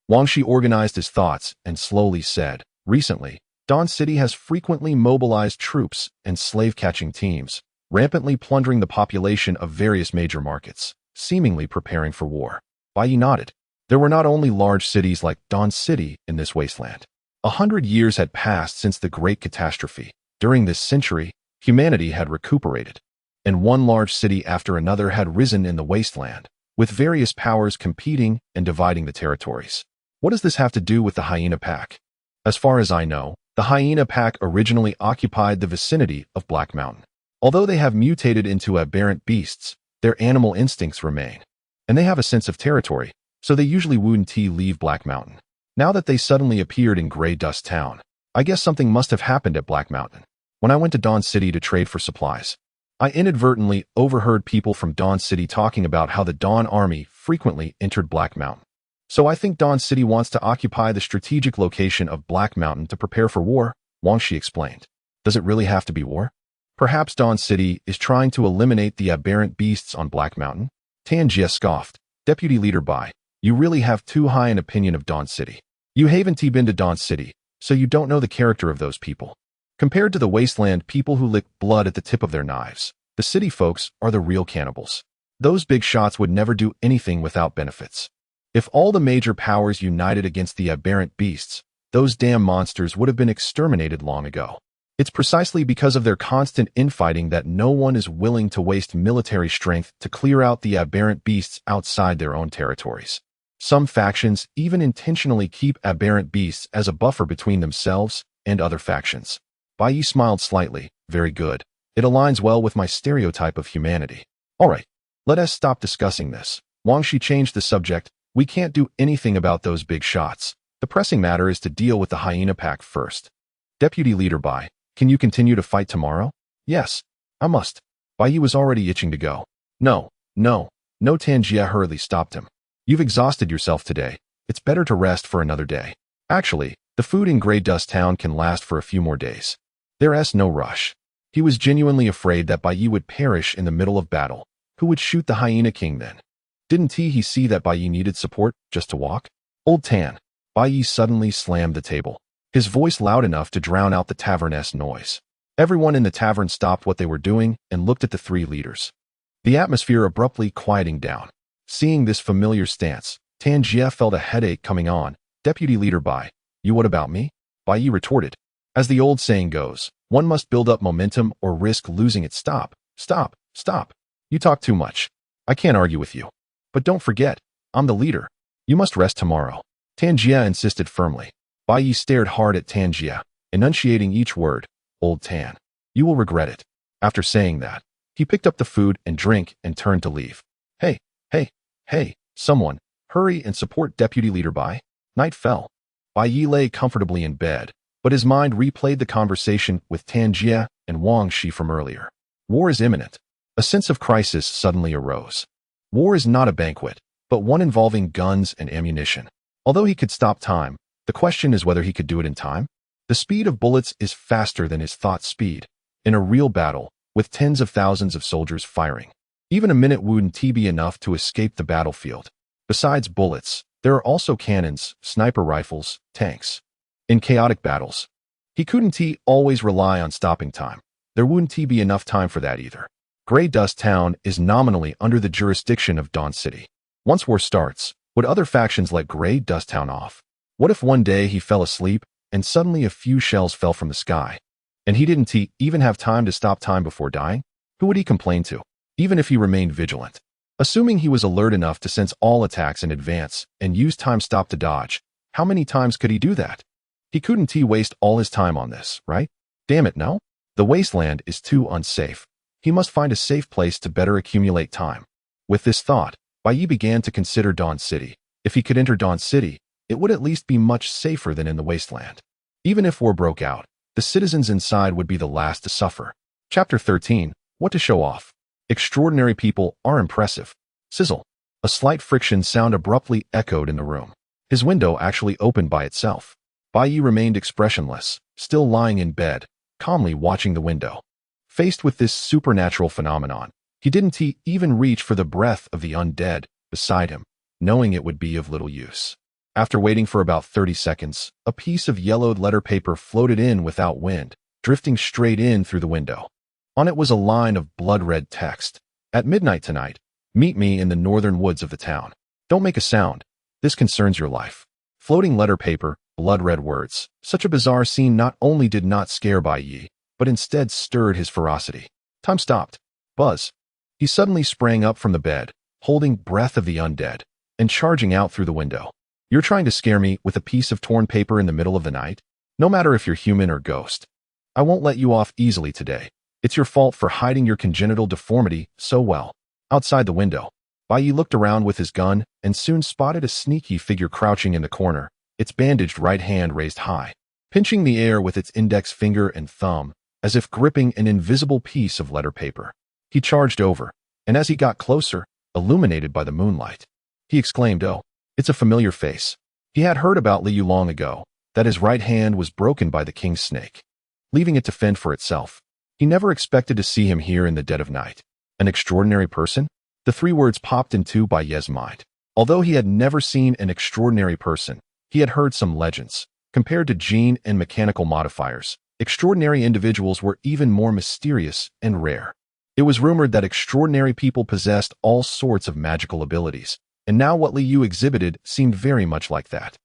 S1: Wang Shi organized his thoughts and slowly said, recently, Dawn City has frequently mobilized troops and slave-catching teams, rampantly plundering the population of various major markets, seemingly preparing for war. Bai Ye nodded. There were not only large cities like Dawn City in this wasteland. 100 years had passed since the Great Catastrophe. During this century, humanity had recuperated, and one large city after another had risen in the wasteland, with various powers competing and dividing the territories. What does this have to do with the hyena pack? As far as I know, the hyena pack originally occupied the vicinity of Black Mountain. Although they have mutated into aberrant beasts, their animal instincts remain, and they have a sense of territory, so they usually wouldn't leave Black Mountain. Now that they suddenly appeared in Grey Dust Town, I guess something must have happened at Black Mountain. When I went to Dawn City to trade for supplies, I inadvertently overheard people from Dawn City talking about how the Dawn Army frequently entered Black Mountain. So I think Dawn City wants to occupy the strategic location of Black Mountain to prepare for war, Wang Shi explained. Does it really have to be war? Perhaps Dawn City is trying to eliminate the aberrant beasts on Black Mountain? Tanjie scoffed. Deputy Leader Bai, you really have too high an opinion of Dawn City. You haven't been to Dawn City, so you don't know the character of those people. Compared to the wasteland people who lick blood at the tip of their knives, the city folks are the real cannibals. Those big shots would never do anything without benefits. If all the major powers united against the aberrant beasts, those damn monsters would have been exterminated long ago. It's precisely because of their constant infighting that no one is willing to waste military strength to clear out the aberrant beasts outside their own territories. Some factions even intentionally keep aberrant beasts as a buffer between themselves and other factions. Bai Ye smiled slightly. Very good. It aligns well with my stereotype of humanity. All right, let us stop discussing this. Wang Shi changed the subject. We can't do anything about those big shots. The pressing matter is to deal with the hyena pack first. Deputy Leader Bai, can you continue to fight tomorrow? Yes, I must. Bai Ye was already itching to go. No, Tanjie hurriedly stopped him. You've exhausted yourself today. It's better to rest for another day. Actually, the food in Grey Dust Town can last for a few more days. There's no rush. He was genuinely afraid that Bai Ye would perish in the middle of battle. Who would shoot the Hyena King then? Didn't he see that Bai Ye needed support just to walk? Old Tan. Bai Ye suddenly slammed the table, his voice loud enough to drown out the tavern's noise. Everyone in the tavern stopped what they were doing and looked at the three leaders. The atmosphere abruptly quieting down. Seeing this familiar stance, Tanjie felt a headache coming on. Deputy Leader Bai, you what about me? Bai Ye retorted. As the old saying goes, one must build up momentum or risk losing it. Stop. You talk too much. I can't argue with you. But don't forget, I'm the leader. You must rest tomorrow. Tanjie insisted firmly. Bai Ye stared hard at Tanjie, enunciating each word. Old Tan, you will regret it. After saying that, he picked up the food and drink and turned to leave. Hey, someone, hurry and support Deputy Leader Bai. Night fell. Bai Ye lay comfortably in bed, but his mind replayed the conversation with Tanjie and Wang Shi from earlier. War is imminent. A sense of crisis suddenly arose. War is not a banquet, but one involving guns and ammunition. Although he could stop time, the question is whether he could do it in time. The speed of bullets is faster than his thought speed. In a real battle, with tens of thousands of soldiers firing, even a minute wouldn't be enough to escape the battlefield. Besides bullets, there are also cannons, sniper rifles, tanks. In chaotic battles, he couldn't always rely on stopping time. There wouldn't be enough time for that either. Grey Dust Town is nominally under the jurisdiction of Dawn City. Once war starts, would other factions let Grey Dust Town off? What if one day he fell asleep and suddenly a few shells fell from the sky? And he didn't even have time to stop time before dying? Who would he complain to? Even if he remained vigilant. Assuming he was alert enough to sense all attacks in advance and use time stop to dodge, how many times could he do that? He couldn't waste all his time on this, right? Damn it, no? The wasteland is too unsafe. He must find a safe place to better accumulate time. With this thought, Bai Ye began to consider Dawn City. If he could enter Dawn City, it would at least be much safer than in the wasteland. Even if war broke out, the citizens inside would be the last to suffer. Chapter 13, What to Show Off. Extraordinary people are impressive. Sizzle. A slight friction sound abruptly echoed in the room. His window actually opened by itself. Bai Ye remained expressionless, still lying in bed, calmly watching the window. Faced with this supernatural phenomenon, he didn't even reach for the breath of the undead beside him, knowing it would be of little use. After waiting for about 30 seconds, a piece of yellowed letter paper floated in without wind, drifting straight in through the window. On it was a line of blood-red text. At midnight tonight, meet me in the northern woods of the town. Don't make a sound. This concerns your life. Floating letter paper, blood-red words. Such a bizarre scene not only did not scare Bai Ye, but instead stirred his ferocity. Time stopped. Buzz. He suddenly sprang up from the bed, holding breath of the undead, and charging out through the window. You're trying to scare me with a piece of torn paper in the middle of the night? No matter if you're human or ghost. I won't let you off easily today. It's your fault for hiding your congenital deformity so well. Outside the window, Bai Ye looked around with his gun and soon spotted a sneaky figure crouching in the corner, its bandaged right hand raised high, pinching the air with its index finger and thumb, as if gripping an invisible piece of letter paper. He charged over, and as he got closer, illuminated by the moonlight, he exclaimed, "Oh, it's a familiar face." He had heard about Liu long ago, that his right hand was broken by the king's snake, leaving it to fend for itself. He never expected to see him here in the dead of night. An extraordinary person? The three words popped into Bai Ye's mind. Although he had never seen an extraordinary person, he had heard some legends. Compared to gene and mechanical modifiers, extraordinary individuals were even more mysterious and rare. It was rumored that extraordinary people possessed all sorts of magical abilities, and now what Liu exhibited seemed very much like that.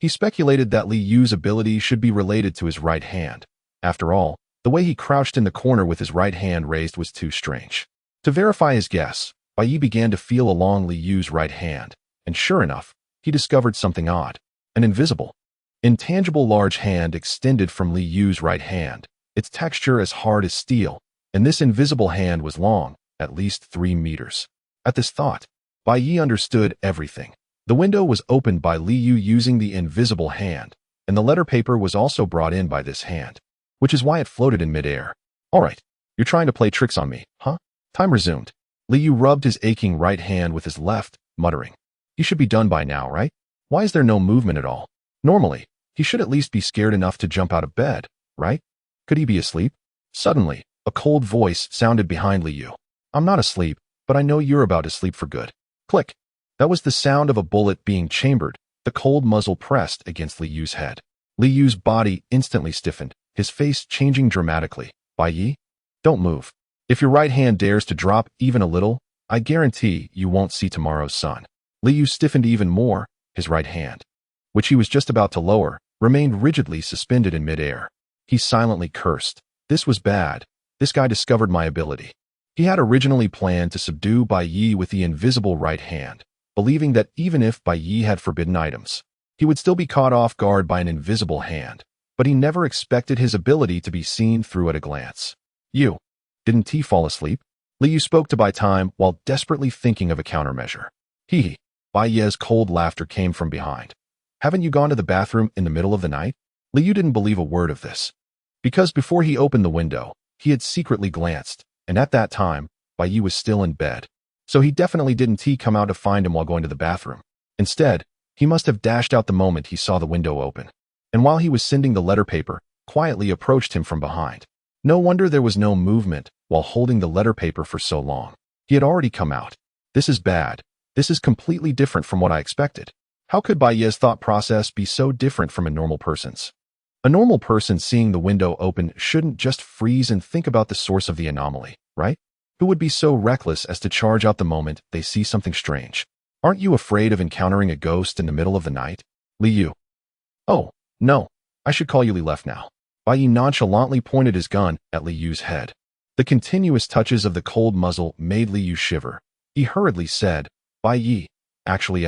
S1: He speculated that Liu's ability should be related to his right hand. After all, the way he crouched in the corner with his right hand raised was too strange. To verify his guess, Bai Ye began to feel along Liu's right hand, and sure enough, he discovered something odd. An invisible, intangible large hand extended from Liu's right hand, its texture as hard as steel, and this invisible hand was long, at least 3 meters. At this thought, Bai Ye understood everything. The window was opened by Liu using the invisible hand, and the letter paper was also brought in by this hand, which is why it floated in midair. All right, you're trying to play tricks on me, huh? Time resumed. Liu rubbed his aching right hand with his left, muttering, "You should be done by now, right? Why is there no movement at all? Normally, he should at least be scared enough to jump out of bed, right? Could he be asleep?" Suddenly, a cold voice sounded behind Liu. "I'm not asleep, but I know you're about to sleep for good." Click. That was the sound of a bullet being chambered, the cold muzzle pressed against Liu's head. Liu's body instantly stiffened, his face changing dramatically. "Bai Ye? Don't move. If your right hand dares to drop even a little, I guarantee you won't see tomorrow's sun." Liu stiffened even more, his right hand, which he was just about to lower, remained rigidly suspended in midair. He silently cursed. This was bad. This guy discovered my ability. He had originally planned to subdue Bai Ye with the invisible right hand, believing that even if Bai Ye had forbidden items, he would still be caught off guard by an invisible hand, but he never expected his ability to be seen through at a glance. "You, didn't he fall asleep?" Liu spoke to Bai Time while desperately thinking of a countermeasure. Hee. Bai Ye's cold laughter came from behind. "Haven't you gone to the bathroom in the middle of the night?" Liu didn't believe a word of this, because before he opened the window, he had secretly glanced, and at that time, Bai Ye was still in bed. So he definitely didn't come out to find him while going to the bathroom. Instead, he must have dashed out the moment he saw the window open, and while he was sending the letter paper, quietly approached him from behind. No wonder there was no movement while holding the letter paper for so long. He had already come out. This is bad. This is completely different from what I expected. How could Bai Ye's thought process be so different from a normal person's? A normal person seeing the window open shouldn't just freeze and think about the source of the anomaly, right? Who would be so reckless as to charge out the moment they see something strange? Aren't you afraid of encountering a ghost in the middle of the night? Liu. Oh, no. I should call you Li left now. Bai Ye nonchalantly pointed his gun at Li Yu's head. The continuous touches of the cold muzzle made Li Yu shiver. He hurriedly said, Bai Ye, actually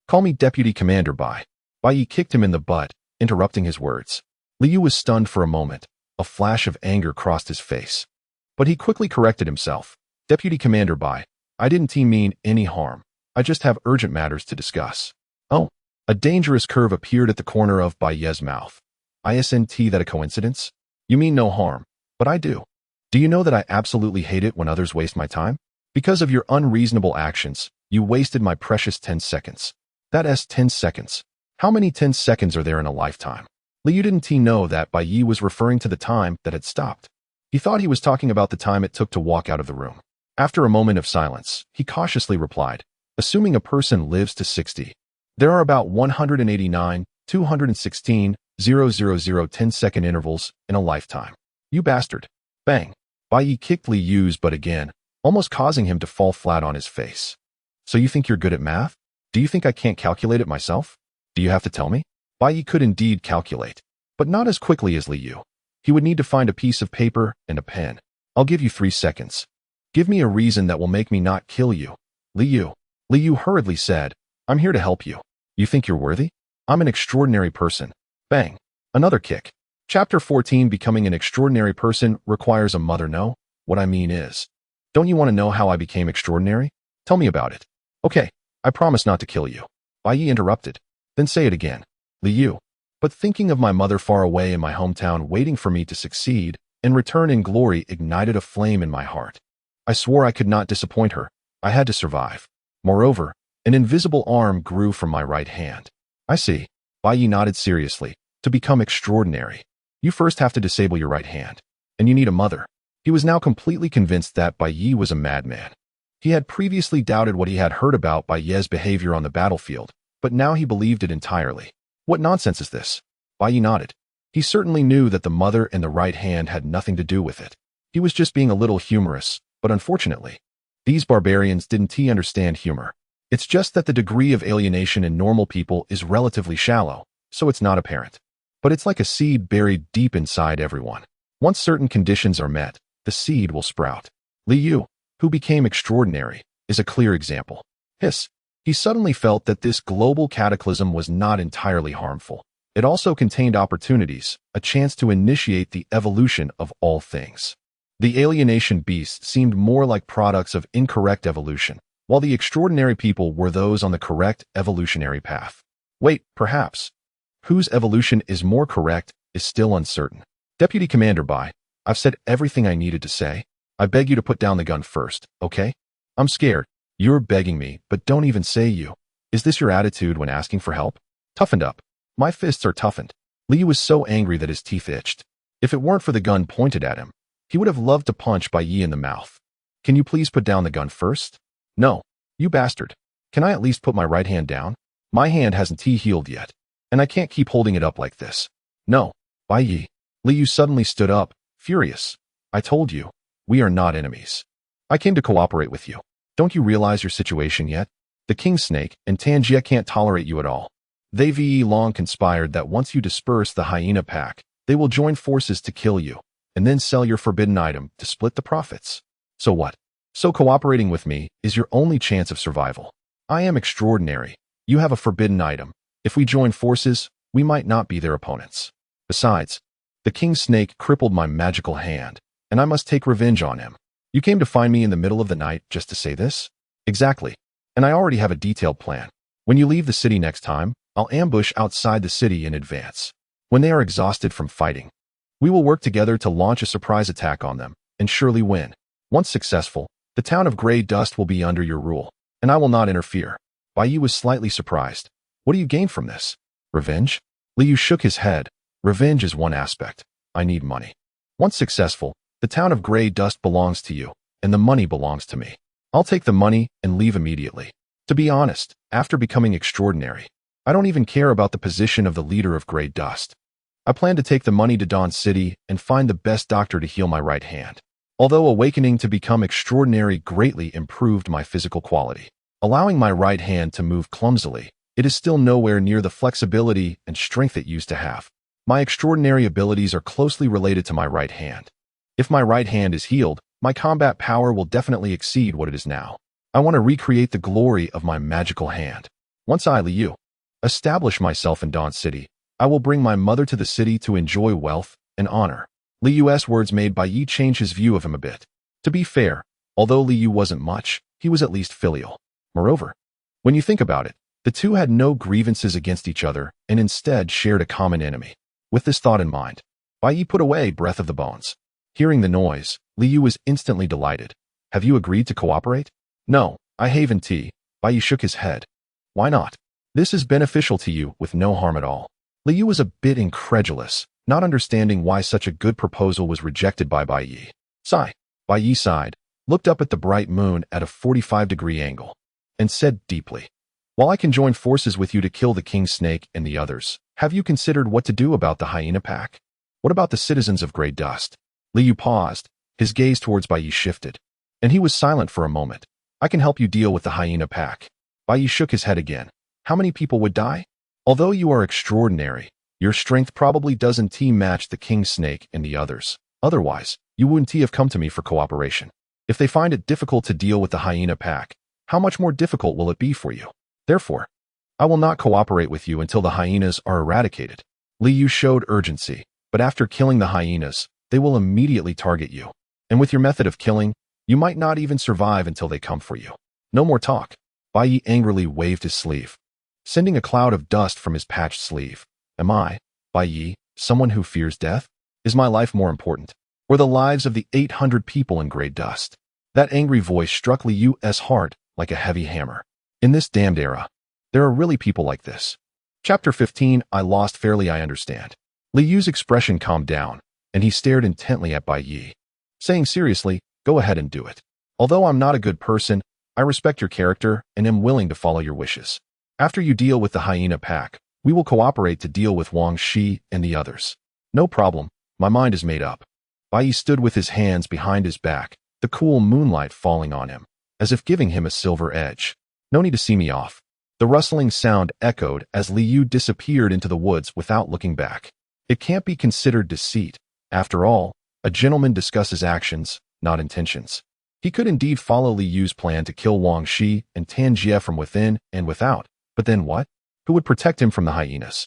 S1: call me Deputy Commander Bai. Bai Ye kicked him in the butt, interrupting his words. Li Yu was stunned for a moment. A flash of anger crossed his face. But he quickly corrected himself. Deputy Commander Bai, I didn't mean any harm. I just have urgent matters to discuss. Oh, a dangerous curve appeared at the corner of Bai Ye's mouth. Isn't that a coincidence? You mean no harm, but I do. Do you know that I absolutely hate it when others waste my time? Because of your unreasonable actions, you wasted my precious 10 seconds. That's 10 seconds. How many 10 seconds are there in a lifetime? Li Yu didn't know that Bai Ye was referring to the time that had stopped. He thought he was talking about the time it took to walk out of the room. After a moment of silence, he cautiously replied, assuming a person lives to 60. There are about 189, 216, 000 10-second intervals in a lifetime. You bastard. Bang. Bai Ye kicked Li Yu's butt again, almost causing him to fall flat on his face. So you think you're good at math? Do you think I can't calculate it myself? Do you have to tell me? Bai Ye could indeed calculate, but not as quickly as Li Yu. He would need to find a piece of paper and a pen. I'll give you 3 seconds. Give me a reason that will make me not kill you. Li Yu hurriedly said, I'm here to help you. You think you're worthy? I'm an extraordinary person. Bang. Another kick. Chapter 14 Becoming an extraordinary person requires a mother. No, what I mean is, don't you want to know how I became extraordinary? Tell me about it. Okay, I promise not to kill you. Bai Ye interrupted. Then say it again. Li Yu. But thinking of my mother far away in my hometown waiting for me to succeed and return in glory ignited a flame in my heart. I swore I could not disappoint her. I had to survive. Moreover, an invisible arm grew from my right hand. I see. Bai Ye nodded seriously. To become extraordinary, you first have to disable your right hand. And you need a mother. He was now completely convinced that Bai Ye was a madman. He had previously doubted what he had heard about Bai Ye's behavior on the battlefield, but now he believed it entirely. What nonsense is this? Bai Ye nodded. He certainly knew that the mother and the right hand had nothing to do with it. He was just being a little humorous, but unfortunately, these barbarians didn't understand humor. It's just that the degree of alienation in normal people is relatively shallow, so it's not apparent. But it's like a seed buried deep inside everyone. Once certain conditions are met, the seed will sprout. Li Yu, who became extraordinary, is a clear example. He suddenly felt that this global cataclysm was not entirely harmful. It also contained opportunities, a chance to initiate the evolution of all things. The alienation beasts seemed more like products of incorrect evolution, while the extraordinary people were those on the correct evolutionary path. Wait, perhaps. Whose evolution is more correct is still uncertain. Deputy Commander Bai, I've said everything I needed to say. I beg you to put down the gun first, okay? I'm scared. You're begging me, but don't even say you. Is this your attitude when asking for help? Toughened up. My fists are toughened. Li Yu was so angry that his teeth itched. If it weren't for the gun pointed at him, he would have loved to punch Bai Ye in the mouth. Can you please put down the gun first? No. You bastard. Can I at least put my right hand down? My hand hasn't healed yet. And I can't keep holding it up like this. No. Bai Ye. Li Yu suddenly stood up, furious. I told you, we are not enemies. I came to cooperate with you. Don't you realize your situation yet? The King Snake and Tanjia can't tolerate you at all. They've long conspired that once you disperse the hyena pack, they will join forces to kill you, and then sell your forbidden item to split the profits. So what? So cooperating with me is your only chance of survival. I am extraordinary. You have a forbidden item. If we join forces, we might not be their opponents. Besides, the King Snake crippled my magical hand, and I must take revenge on him. You came to find me in the middle of the night just to say this? Exactly. And I already have a detailed plan. When you leave the city next time, I'll ambush outside the city in advance. When they are exhausted from fighting, we will work together to launch a surprise attack on them, and surely win. Once successful, the town of Grey Dust will be under your rule, and I will not interfere. Bai Ye was slightly surprised. What do you gain from this? Revenge? Li Yu shook his head. Revenge is one aspect. I need money. Once successful, the town of Grey Dust belongs to you, and the money belongs to me. I'll take the money and leave immediately. To be honest, after becoming extraordinary, I don't even care about the position of the leader of Grey Dust. I plan to take the money to Dawn City and find the best doctor to heal my right hand. Although awakening to become extraordinary greatly improved my physical quality, allowing my right hand to move clumsily, it is still nowhere near the flexibility and strength it used to have. My extraordinary abilities are closely related to my right hand. If my right hand is healed, my combat power will definitely exceed what it is now. I want to recreate the glory of my magical hand. Once I, Liu, establish myself in Dawn City, I will bring my mother to the city to enjoy wealth and honor. Liu's words made Bai Ye change his view of him a bit. To be fair, although Liu wasn't much, he was at least filial. Moreover, when you think about it, the two had no grievances against each other and instead shared a common enemy. With this thought in mind, Bai Ye put away Breath of the Bones. Hearing the noise, Liu was instantly delighted. Have you agreed to cooperate? No, I haven't. Bai Ye shook his head. Why not? This is beneficial to you with no harm at all. Liu was a bit incredulous, not understanding why such a good proposal was rejected by Bai Ye. Sigh. Bai Ye sighed, looked up at the bright moon at a 45-degree angle, and said deeply, while I can join forces with you to kill the king snake and the others, have you considered what to do about the hyena pack? What about the citizens of Grey Dust? Liu paused, his gaze towards Bai Ye shifted, and he was silent for a moment. I can help you deal with the hyena pack. Bai Ye shook his head again. How many people would die? Although you are extraordinary, your strength probably doesn't match the king snake and the others. Otherwise, you wouldn't have come to me for cooperation. If they find it difficult to deal with the hyena pack, how much more difficult will it be for you? Therefore, I will not cooperate with you until the hyenas are eradicated. Liu showed urgency, but after killing the hyenas, they will immediately target you. And with your method of killing, you might not even survive until they come for you. No more talk. Bai Ye angrily waved his sleeve, sending a cloud of dust from his patched sleeve. Am I, Bai Ye, someone who fears death? Is my life more important? Or the lives of the 800 people in Grey Dust? That angry voice struck Liu's heart like a heavy hammer. In this damned era, there are really people like this. Chapter 15, I lost fairly, I understand. Liu's expression calmed down, and he stared intently at Bai Ye, saying seriously, go ahead and do it. Although I'm not a good person, I respect your character and am willing to follow your wishes. After you deal with the hyena pack, we will cooperate to deal with Wang Shi and the others. No problem, my mind is made up. Bai Ye stood with his hands behind his back, the cool moonlight falling on him, as if giving him a silver edge. No need to see me off. The rustling sound echoed as Liu disappeared into the woods without looking back. It can't be considered deceit. After all, a gentleman discusses actions, not intentions. He could indeed follow Liu's plan to kill Wang Shi and Tan Jie from within and without, but then what? Who would protect him from the hyenas?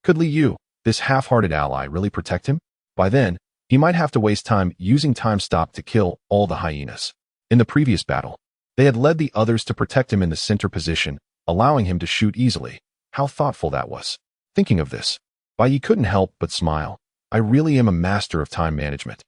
S1: Could Liu, this half-hearted ally, really protect him? By then, he might have to waste time using time stop to kill all the hyenas. In the previous battle, they had led the others to protect him in the center position, allowing him to shoot easily. How thoughtful that was. Thinking of this, Bai Ye couldn't help but smile. I really am a master of time management.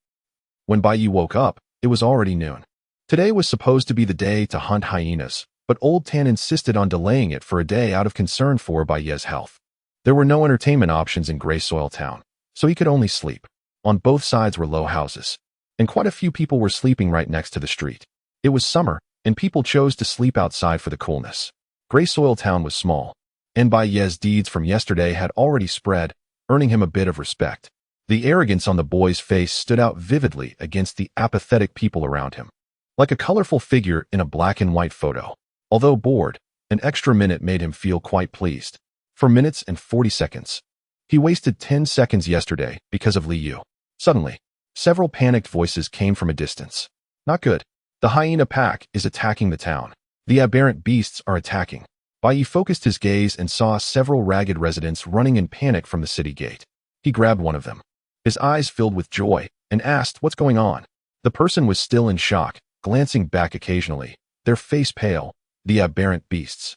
S1: When Bai Ye woke up, it was already noon. Today was supposed to be the day to hunt hyenas, but Old Tan insisted on delaying it for a day out of concern for Bai Ye's health. There were no entertainment options in Grey Soil Town, so he could only sleep. On both sides were low houses, and quite a few people were sleeping right next to the street. It was summer, and people chose to sleep outside for the coolness. Grey Soil Town was small, and Bai Ye's deeds from yesterday had already spread, earning him a bit of respect. The arrogance on the boy's face stood out vividly against the apathetic people around him, like a colorful figure in a black and white photo. Although bored, an extra minute made him feel quite pleased. For minutes and 40 seconds. He wasted 10 seconds yesterday because of Liu. Suddenly, several panicked voices came from a distance. Not good. The hyena pack is attacking the town. The aberrant beasts are attacking. Bai Ye focused his gaze and saw several ragged residents running in panic from the city gate. He grabbed one of them. His eyes filled with joy, and asked, what's going on? The person was still in shock, glancing back occasionally, their face pale. The aberrant beasts.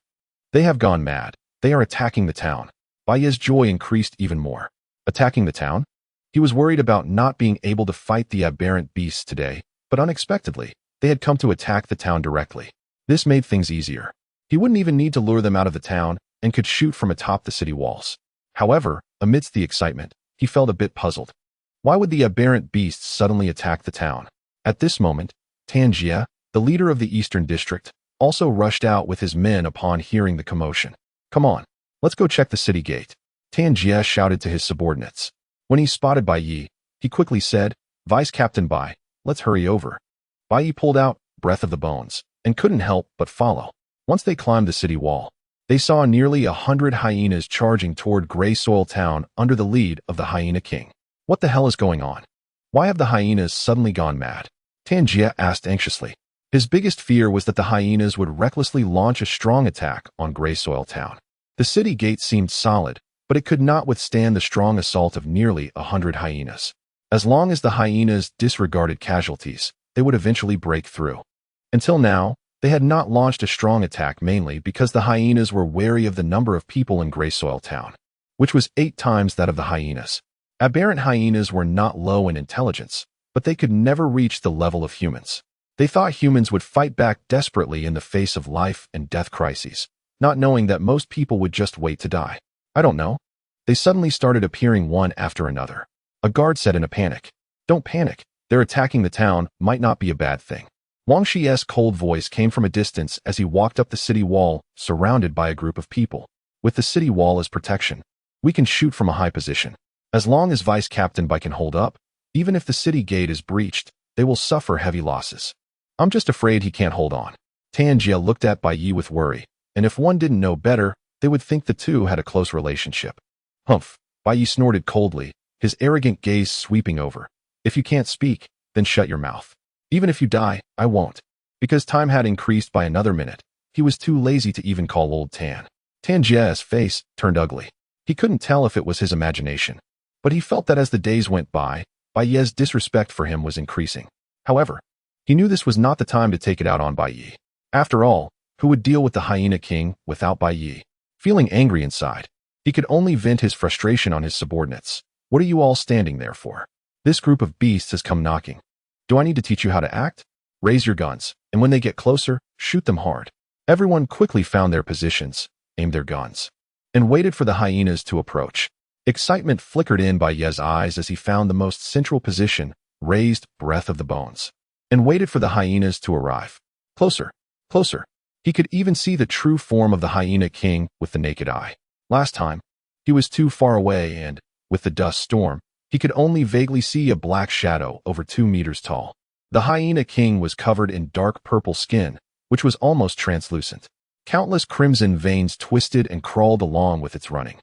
S1: They have gone mad. They are attacking the town. Bai Ye's joy increased even more. Attacking the town? He was worried about not being able to fight the aberrant beasts today, but unexpectedly, they had come to attack the town directly. This made things easier. He wouldn't even need to lure them out of the town and could shoot from atop the city walls. However, amidst the excitement, he felt a bit puzzled. Why would the aberrant beasts suddenly attack the town? At this moment, Tan Jie, the leader of the Eastern District, also rushed out with his men upon hearing the commotion. Come on, let's go check the city gate. Tan Jie shouted to his subordinates. When he spotted Bai Ye, he quickly said, Vice Captain Bai, let's hurry over. Bai Ye pulled out Breath of the Bones and couldn't help but follow. Once they climbed the city wall, They saw nearly 100 hyenas charging toward Gray Soil Town under the lead of the Hyena King. What the hell is going on? Why have the hyenas suddenly gone mad? Tanjia asked anxiously. His biggest fear was that the hyenas would recklessly launch a strong attack on Gray Soil Town. The city gate seemed solid, but it could not withstand the strong assault of nearly 100 hyenas. As long as the hyenas disregarded casualties, they would eventually break through. Until now, they had not launched a strong attack mainly because the hyenas were wary of the number of people in Gray Soil Town, which was 8 times that of the hyenas. Aberrant hyenas were not low in intelligence, but they could never reach the level of humans. They thought humans would fight back desperately in the face of life and death crises, not knowing that most people would just wait to die. I don't know. They suddenly started appearing one after another. A guard said in a panic, "Don't panic. They're attacking the town, might not be a bad thing." Wang Shi's cold voice came from a distance as he walked up the city wall, surrounded by a group of people. With the city wall as protection, we can shoot from a high position. As long as Vice Captain Bai can hold up, even if the city gate is breached, they will suffer heavy losses. I'm just afraid he can't hold on. Tanjia looked at Bai Ye with worry, and if one didn't know better, they would think the two had a close relationship. Humph, Bai Ye snorted coldly, his arrogant gaze sweeping over. If you can't speak, then shut your mouth. Even if you die, I won't. Because time had increased by another minute, he was too lazy to even call old Tan. Tanjia's face turned ugly. He couldn't tell if it was his imagination, but he felt that as the days went by, Bai Ye's disrespect for him was increasing. However, he knew this was not the time to take it out on Bai Ye. After all, who would deal with the Hyena King without Bai Ye? Feeling angry inside, he could only vent his frustration on his subordinates. What are you all standing there for? This group of beasts has come knocking. Do I need to teach you how to act? Raise your guns, and when they get closer, shoot them hard. Everyone quickly found their positions, aimed their guns, and waited for the hyenas to approach. Excitement flickered in Bai Ye's eyes as he found the most central position, raised breath of the bones, and waited for the hyenas to arrive. Closer, closer. He could even see the true form of the Hyena King with the naked eye. Last time, he was too far away and, with the dust storm, he could only vaguely see a black shadow over 2 meters tall. The Hyena King was covered in dark purple skin, which was almost translucent. Countless crimson veins twisted and crawled along with its running.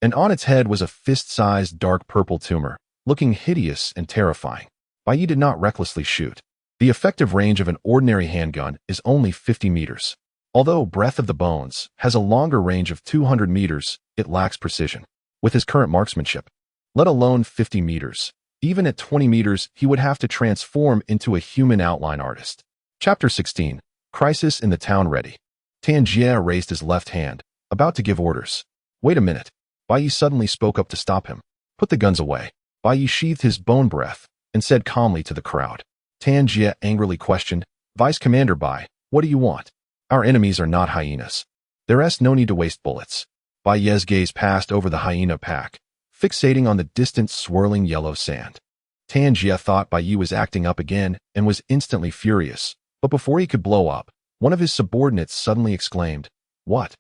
S1: And on its head was a fist-sized dark purple tumor, looking hideous and terrifying. Bai Ye did not recklessly shoot. The effective range of an ordinary handgun is only 50 meters. Although Breath of the Bones has a longer range of 200 meters, it lacks precision. With his current marksmanship, let alone 50 meters, even at 20 meters, he would have to transform into a human outline artist. Chapter 16, Crisis in the Town Ready. Tanjia raised his left hand, about to give orders. Wait a minute. Bai Ye suddenly spoke up to stop him. Put the guns away. Bai Ye sheathed his bone breath and said calmly to the crowd. Tanjia angrily questioned, Vice Commander Bai, what do you want? Our enemies are not hyenas. There's no need to waste bullets. Bai Ye's gaze passed over the hyena pack, fixating on the distant swirling yellow sand. Tanjia thought Bai Ye was acting up again and was instantly furious, but before he could blow up, one of his subordinates suddenly exclaimed, What?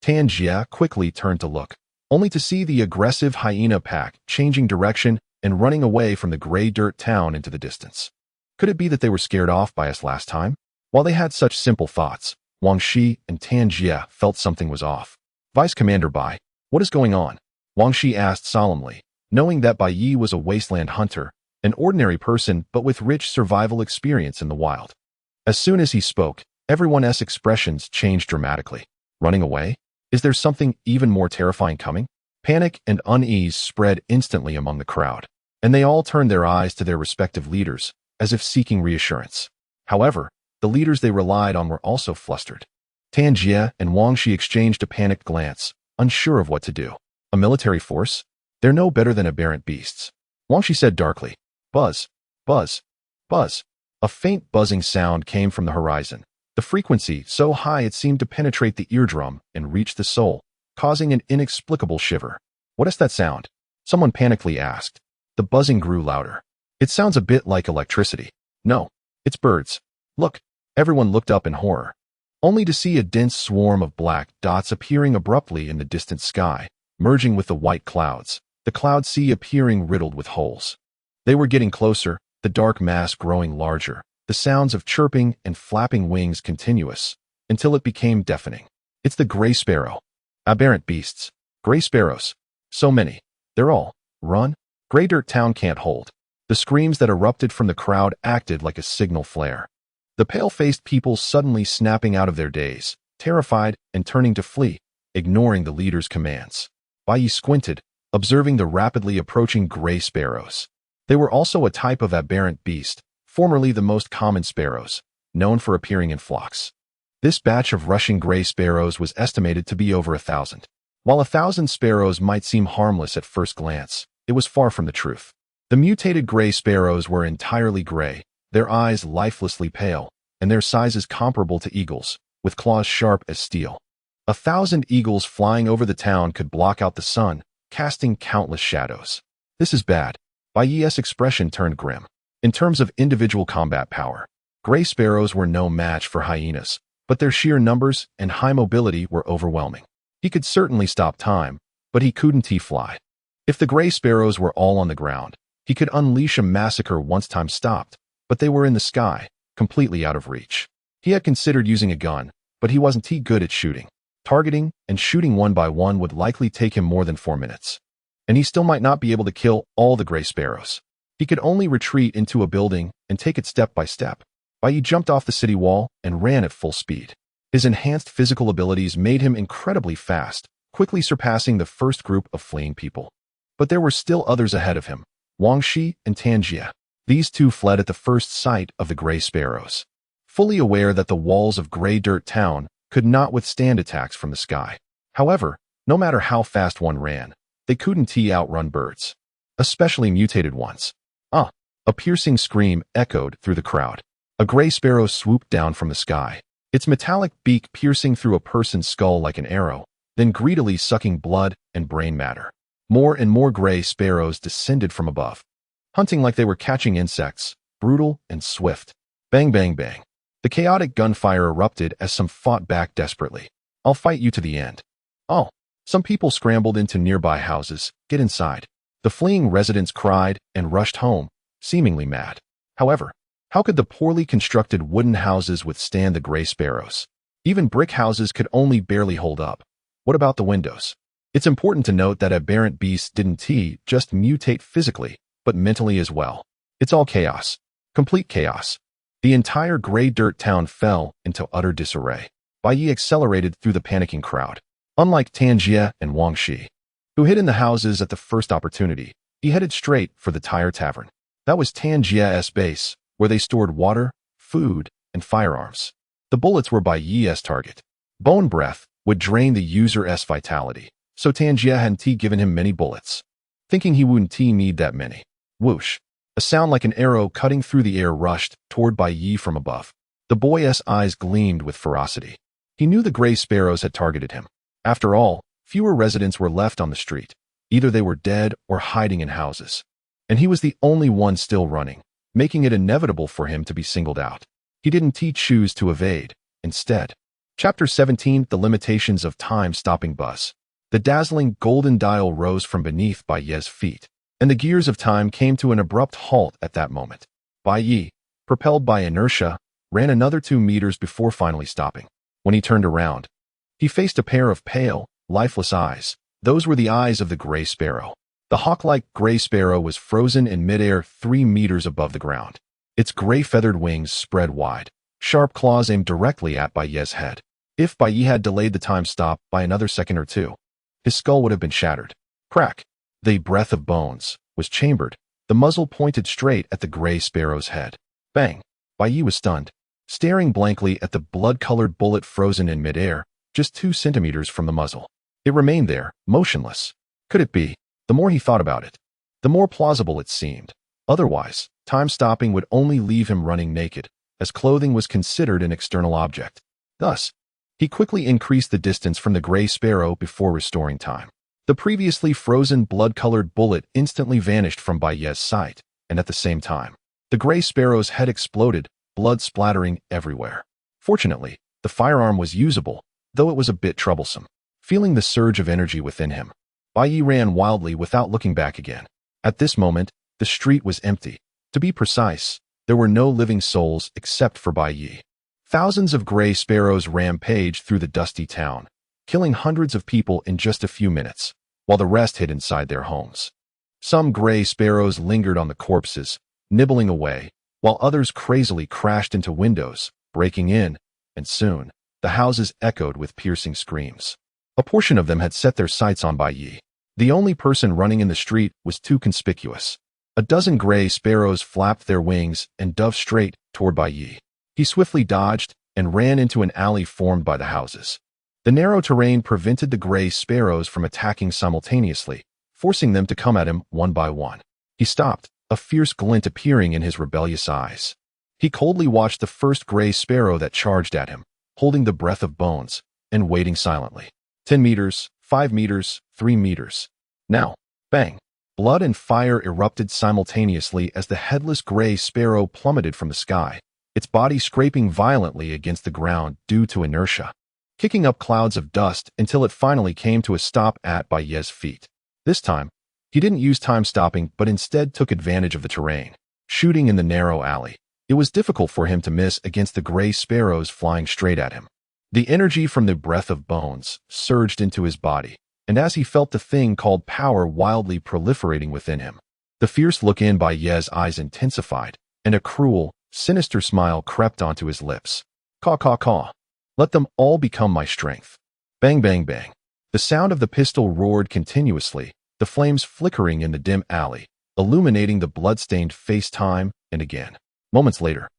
S1: Tanjia quickly turned to look, only to see the aggressive hyena pack changing direction and running away from the gray dirt town into the distance. Could it be that they were scared off by us last time? While they had such simple thoughts, Wang Shi and Tanjia felt something was off. Vice Commander Bai, what is going on? Wang Shi asked solemnly, knowing that Bai Ye was a wasteland hunter, an ordinary person but with rich survival experience in the wild. As soon as he spoke, everyone's expressions changed dramatically. Running away? Is there something even more terrifying coming? Panic and unease spread instantly among the crowd, and they all turned their eyes to their respective leaders, as if seeking reassurance. However, the leaders they relied on were also flustered. Tanjia and Wang Shi exchanged a panicked glance, unsure of what to do. A military force? They're no better than aberrant beasts. Wang Shi said darkly, Buzz, buzz, buzz. A faint buzzing sound came from the horizon, the frequency so high it seemed to penetrate the eardrum and reach the soul, causing an inexplicable shiver. What is that sound? Someone panically asked. The buzzing grew louder. It sounds a bit like electricity. No, it's birds. Look. Everyone looked up in horror, only to see a dense swarm of black dots appearing abruptly in the distant sky, merging with the white clouds, the cloud sea appearing riddled with holes. They were getting closer, the dark mass growing larger, the sounds of chirping and flapping wings continuous, until it became deafening. It's the gray sparrow, Aberrant beasts. Gray sparrows. So many. They're all. Run. Gray dirt town can't hold. The screams that erupted from the crowd acted like a signal flare. The pale-faced people suddenly snapping out of their daze, terrified and turning to flee, ignoring the leader's commands. Bai Ye squinted, observing the rapidly approaching gray sparrows. They were also a type of aberrant beast, formerly the most common sparrows, known for appearing in flocks. This batch of rushing gray sparrows was estimated to be over 1,000. While 1,000 sparrows might seem harmless at first glance, it was far from the truth. The mutated gray sparrows were entirely gray, their eyes lifelessly pale, and their sizes comparable to eagles, with claws sharp as steel. 1,000 eagles flying over the town could block out the sun, casting countless shadows. This is bad. Bai Ye's expression turned grim. In terms of individual combat power, gray sparrows were no match for hyenas, but their sheer numbers and high mobility were overwhelming. He could certainly stop time, but he couldn't fly. If the gray sparrows were all on the ground, he could unleash a massacre once time stopped, but they were in the sky, completely out of reach. He had considered using a gun, but he wasn't good at shooting. Targeting and shooting one by one would likely take him more than 4 minutes. And he still might not be able to kill all the gray sparrows. He could only retreat into a building and take it step by step. Bai Ye jumped off the city wall and ran at full speed. His enhanced physical abilities made him incredibly fast, quickly surpassing the first group of fleeing people. But there were still others ahead of him. Wang Shi and Tanjia. These two fled at the first sight of the gray sparrows. Fully aware that the walls of Gray Dirt Town could not withstand attacks from the sky. However, no matter how fast one ran, they couldn't outrun birds. Especially mutated ones. A piercing scream echoed through the crowd. A gray sparrow swooped down from the sky, its metallic beak piercing through a person's skull like an arrow, then greedily sucking blood and brain matter. More and more gray sparrows descended from above, hunting like they were catching insects, brutal and swift. Bang, bang, bang. The chaotic gunfire erupted as some fought back desperately. I'll fight you to the end. Oh, some people scrambled into nearby houses. Get inside. The fleeing residents cried and rushed home, seemingly mad. However, how could the poorly constructed wooden houses withstand the gray sparrows? Even brick houses could only barely hold up. What about the windows? It's important to note that aberrant beasts didn't just mutate physically, but mentally as well. It's all chaos. Complete chaos. The entire Gray Dirt Town fell into utter disarray. Bai Ye accelerated through the panicking crowd. Unlike Tanjia and Wang Shi, who hid in the houses at the first opportunity, he headed straight for the Tire Tavern. That was Tanjia's base, where they stored water, food, and firearms. The bullets were Bai Ye's target. Bone breath would drain the user's vitality, so Tanjia hadn't given him many bullets. Thinking he wouldn't need that many. Whoosh. A sound like an arrow cutting through the air rushed toward Bai Ye from above. The boy's eyes gleamed with ferocity. He knew the gray sparrows had targeted him. After all, fewer residents were left on the street. Either they were dead or hiding in houses. And he was the only one still running, making it inevitable for him to be singled out. He didn't choose to evade. Instead. Chapter 17, The Limitations of Time-Stopping Buzz. The dazzling golden dial rose from beneath Bai Ye's feet, and the gears of time came to an abrupt halt at that moment. Bai Ye, propelled by inertia, ran another 2 meters before finally stopping. When he turned around, he faced a pair of pale, lifeless eyes. Those were the eyes of the gray sparrow. The hawk-like gray sparrow was frozen in midair 3 meters above the ground. Its gray feathered wings spread wide, sharp claws aimed directly at Bai Ye's head. If Bai Ye had delayed the time stop by another second or two, his skull would have been shattered. Crack. The breath of bones was chambered. The muzzle pointed straight at the gray sparrow's head. Bang. Bai Ye was stunned, staring blankly at the blood-colored bullet frozen in midair, just 2 centimeters from the muzzle. It remained there, motionless. Could it be? The more he thought about it, the more plausible it seemed. Otherwise, time stopping would only leave him running naked, as clothing was considered an external object. Thus, he quickly increased the distance from the gray sparrow before restoring time. The previously frozen blood-colored bullet instantly vanished from Bai Ye's sight, and at the same time, the gray sparrow's head exploded, blood splattering everywhere. Fortunately, the firearm was usable, though it was a bit troublesome. Feeling the surge of energy within him, Bai Ye ran wildly without looking back again. At this moment, the street was empty. To be precise, there were no living souls except for Bai Ye. Thousands of gray sparrows rampaged through the dusty town, killing hundreds of people in just a few minutes, while the rest hid inside their homes. Some gray sparrows lingered on the corpses, nibbling away, while others crazily crashed into windows, breaking in, and soon, the houses echoed with piercing screams. A portion of them had set their sights on Bai Ye. The only person running in the street was too conspicuous. A dozen gray sparrows flapped their wings and dove straight toward Bai Ye. He swiftly dodged and ran into an alley formed by the houses. The narrow terrain prevented the gray sparrows from attacking simultaneously, forcing them to come at him one by one. He stopped, a fierce glint appearing in his rebellious eyes. He coldly watched the first gray sparrow that charged at him, holding the breath of bones, and waiting silently. 10 meters, 5 meters, 3 meters. Now, bang! Blood and fire erupted simultaneously as the headless gray sparrow plummeted from the sky, its body scraping violently against the ground due to inertia, kicking up clouds of dust until it finally came to a stop at Bai Ye's feet. This time, he didn't use time stopping but instead took advantage of the terrain, shooting in the narrow alley. It was difficult for him to miss against the gray sparrows flying straight at him. The energy from the breath of bones surged into his body, and as he felt the thing called power wildly proliferating within him, the fierce look in Bai Ye's eyes intensified, and a cruel, sinister smile crept onto his lips. Caw, caw, caw. Let them all become my strength. Bang, bang, bang. The sound of the pistol roared continuously, the flames flickering in the dim alley, illuminating the blood-stained face time and again. Moments later,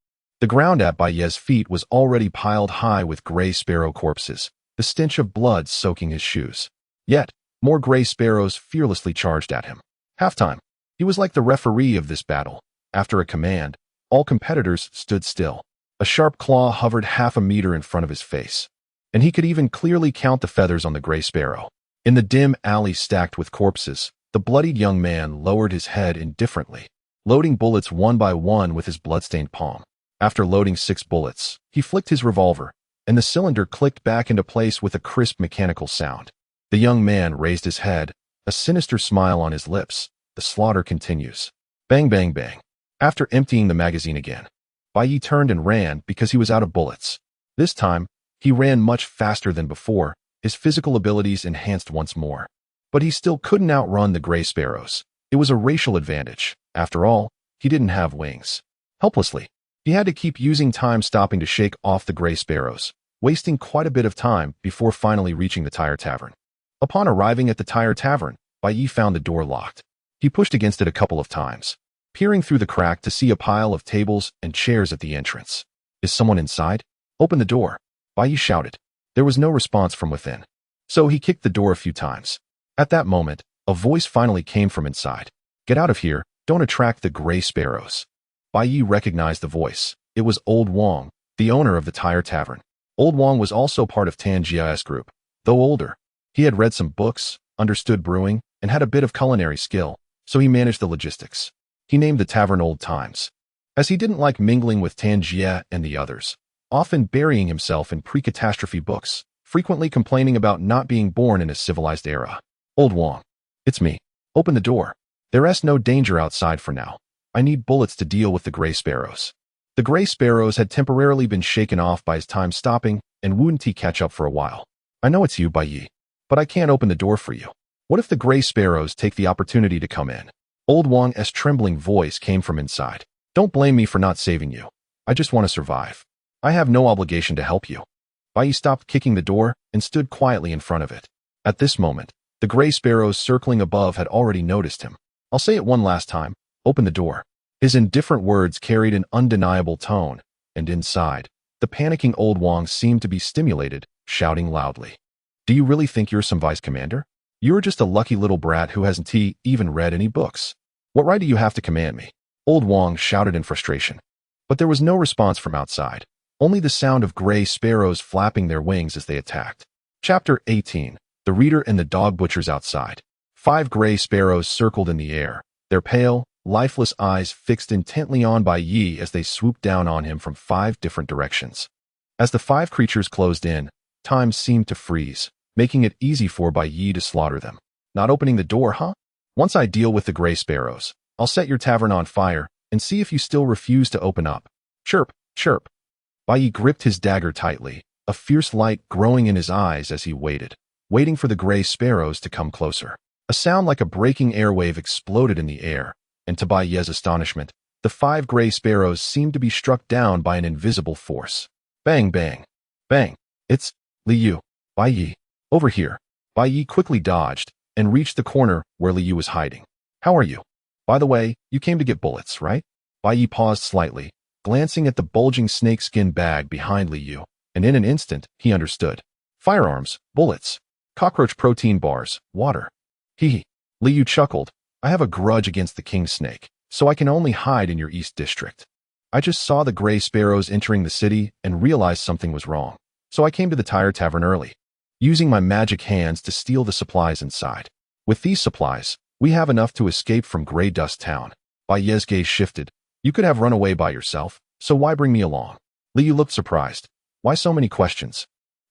S1: the ground at Bai Ye's feet was already piled high with gray sparrow corpses, the stench of blood soaking his shoes. Yet, more gray sparrows fearlessly charged at him. Halftime. He was like the referee of this battle. After a command, all competitors stood still. A sharp claw hovered half a meter in front of his face, and he could even clearly count the feathers on the gray sparrow. In the dim alley stacked with corpses, the bloodied young man lowered his head indifferently, loading bullets one by one with his bloodstained palm. After loading 6 bullets, he flicked his revolver, and the cylinder clicked back into place with a crisp mechanical sound. The young man raised his head, a sinister smile on his lips. The slaughter continues. Bang, bang, bang. After emptying the magazine again, Bai Ye turned and ran because he was out of bullets. This time, he ran much faster than before, his physical abilities enhanced once more. But he still couldn't outrun the gray sparrows. It was a racial advantage. After all, he didn't have wings. Helplessly, he had to keep using time stopping to shake off the gray sparrows, wasting quite a bit of time before finally reaching the tire tavern. Upon arriving at the tire tavern, Bai Ye found the door locked. He pushed against it a couple of times, peering through the crack to see a pile of tables and chairs at the entrance. Is someone inside? Open the door, Bai Ye shouted. There was no response from within, so he kicked the door a few times. At that moment, a voice finally came from inside. Get out of here, don't attract the gray sparrows. Bai Ye recognized the voice. It was Old Wong, the owner of the tire tavern. Old Wong was also part of Tan Jia's group, though older. He had read some books, understood brewing, and had a bit of culinary skill, so he managed the logistics. He named the tavern Old Times, as he didn't like mingling with Tan Jia and the others, often burying himself in pre-catastrophe books, frequently complaining about not being born in a civilized era. Old Wong. It's me. Open the door. There's no danger outside for now. I need bullets to deal with the gray sparrows. The gray sparrows had temporarily been shaken off by his time stopping and wouldn't he catch up for a while. I know it's you, Bai Ye, but I can't open the door for you. What if the gray sparrows take the opportunity to come in? Old Wong's trembling voice came from inside. Don't blame me for not saving you. I just want to survive. I have no obligation to help you. Bai Ye stopped kicking the door and stood quietly in front of it. At this moment, the gray sparrows circling above had already noticed him. I'll say it one last time. Open the door. His indifferent words carried an undeniable tone, and inside, the panicking Old Wong seemed to be stimulated, shouting loudly. Do you really think you're some vice commander? You're just a lucky little brat who hasn't even read any books. What right do you have to command me? Old Wong shouted in frustration. But there was no response from outside, only the sound of gray sparrows flapping their wings as they attacked. Chapter 18. The Reader and the Dog Butchers Outside. 5 gray sparrows circled in the air, their pale, lifeless eyes fixed intently on Bai Ye as they swooped down on him from 5 different directions. As the 5 creatures closed in, time seemed to freeze, making it easy for Bai Ye to slaughter them. Not opening the door, huh? Once I deal with the gray sparrows, I'll set your tavern on fire and see if you still refuse to open up. Chirp, chirp. Bai Ye gripped his dagger tightly, a fierce light growing in his eyes as he waiting for the gray sparrows to come closer. A sound like a breaking airwave exploded in the air, and to Bai Ye's astonishment, the 5 gray sparrows seemed to be struck down by an invisible force. Bang, bang, bang. It's Liu. Bai Ye. Over here. Bai Ye quickly dodged and reached the corner where Liu was hiding. How are you? By the way, you came to get bullets, right? Bai Ye paused slightly, glancing at the bulging snakeskin bag behind Liu, and in an instant, he understood. Firearms, bullets, cockroach protein bars, water. Hee. Liu chuckled. I have a grudge against the king snake, so I can only hide in your east district. I just saw the gray sparrows entering the city and realized something was wrong, so I came to the Tire Tavern early, using my magic hands to steal the supplies inside. With these supplies, we have enough to escape from Grey Dust Town. Bai Ye's gaze shifted. You could have run away by yourself, so why bring me along? Liu looked surprised. Why so many questions?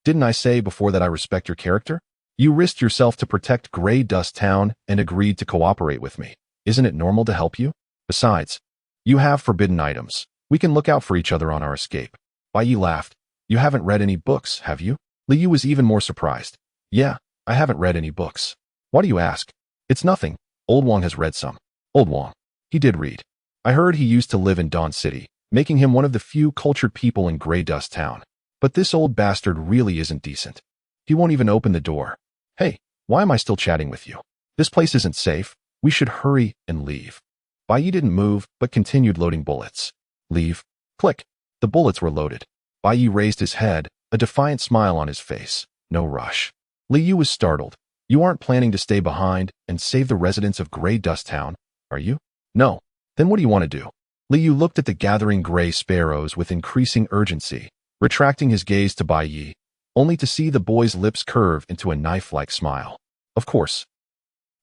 S1: Didn't I say before that I respect your character? You risked yourself to protect Grey Dust Town and agreed to cooperate with me. Isn't it normal to help you? Besides, you have forbidden items. We can look out for each other on our escape. Bai Ye laughed. You haven't read any books, have you? Liu was even more surprised. Yeah, I haven't read any books. Why do you ask? It's nothing. Old Wong has read some. Old Wong. He did read. I heard he used to live in Dawn City, making him one of the few cultured people in Grey Dust Town. But this old bastard really isn't decent. He won't even open the door. Hey, why am I still chatting with you? This place isn't safe. We should hurry and leave. Bai Ye didn't move, but continued loading bullets. Leave. Click. The bullets were loaded. Bai Ye raised his head, a defiant smile on his face. No rush. Liu was startled. You aren't planning to stay behind and save the residents of Grey Dust Town, are you? No. Then what do you want to do? Liu looked at the gathering gray sparrows with increasing urgency, retracting his gaze to Bai Ye, only to see the boy's lips curve into a knife-like smile. Of course.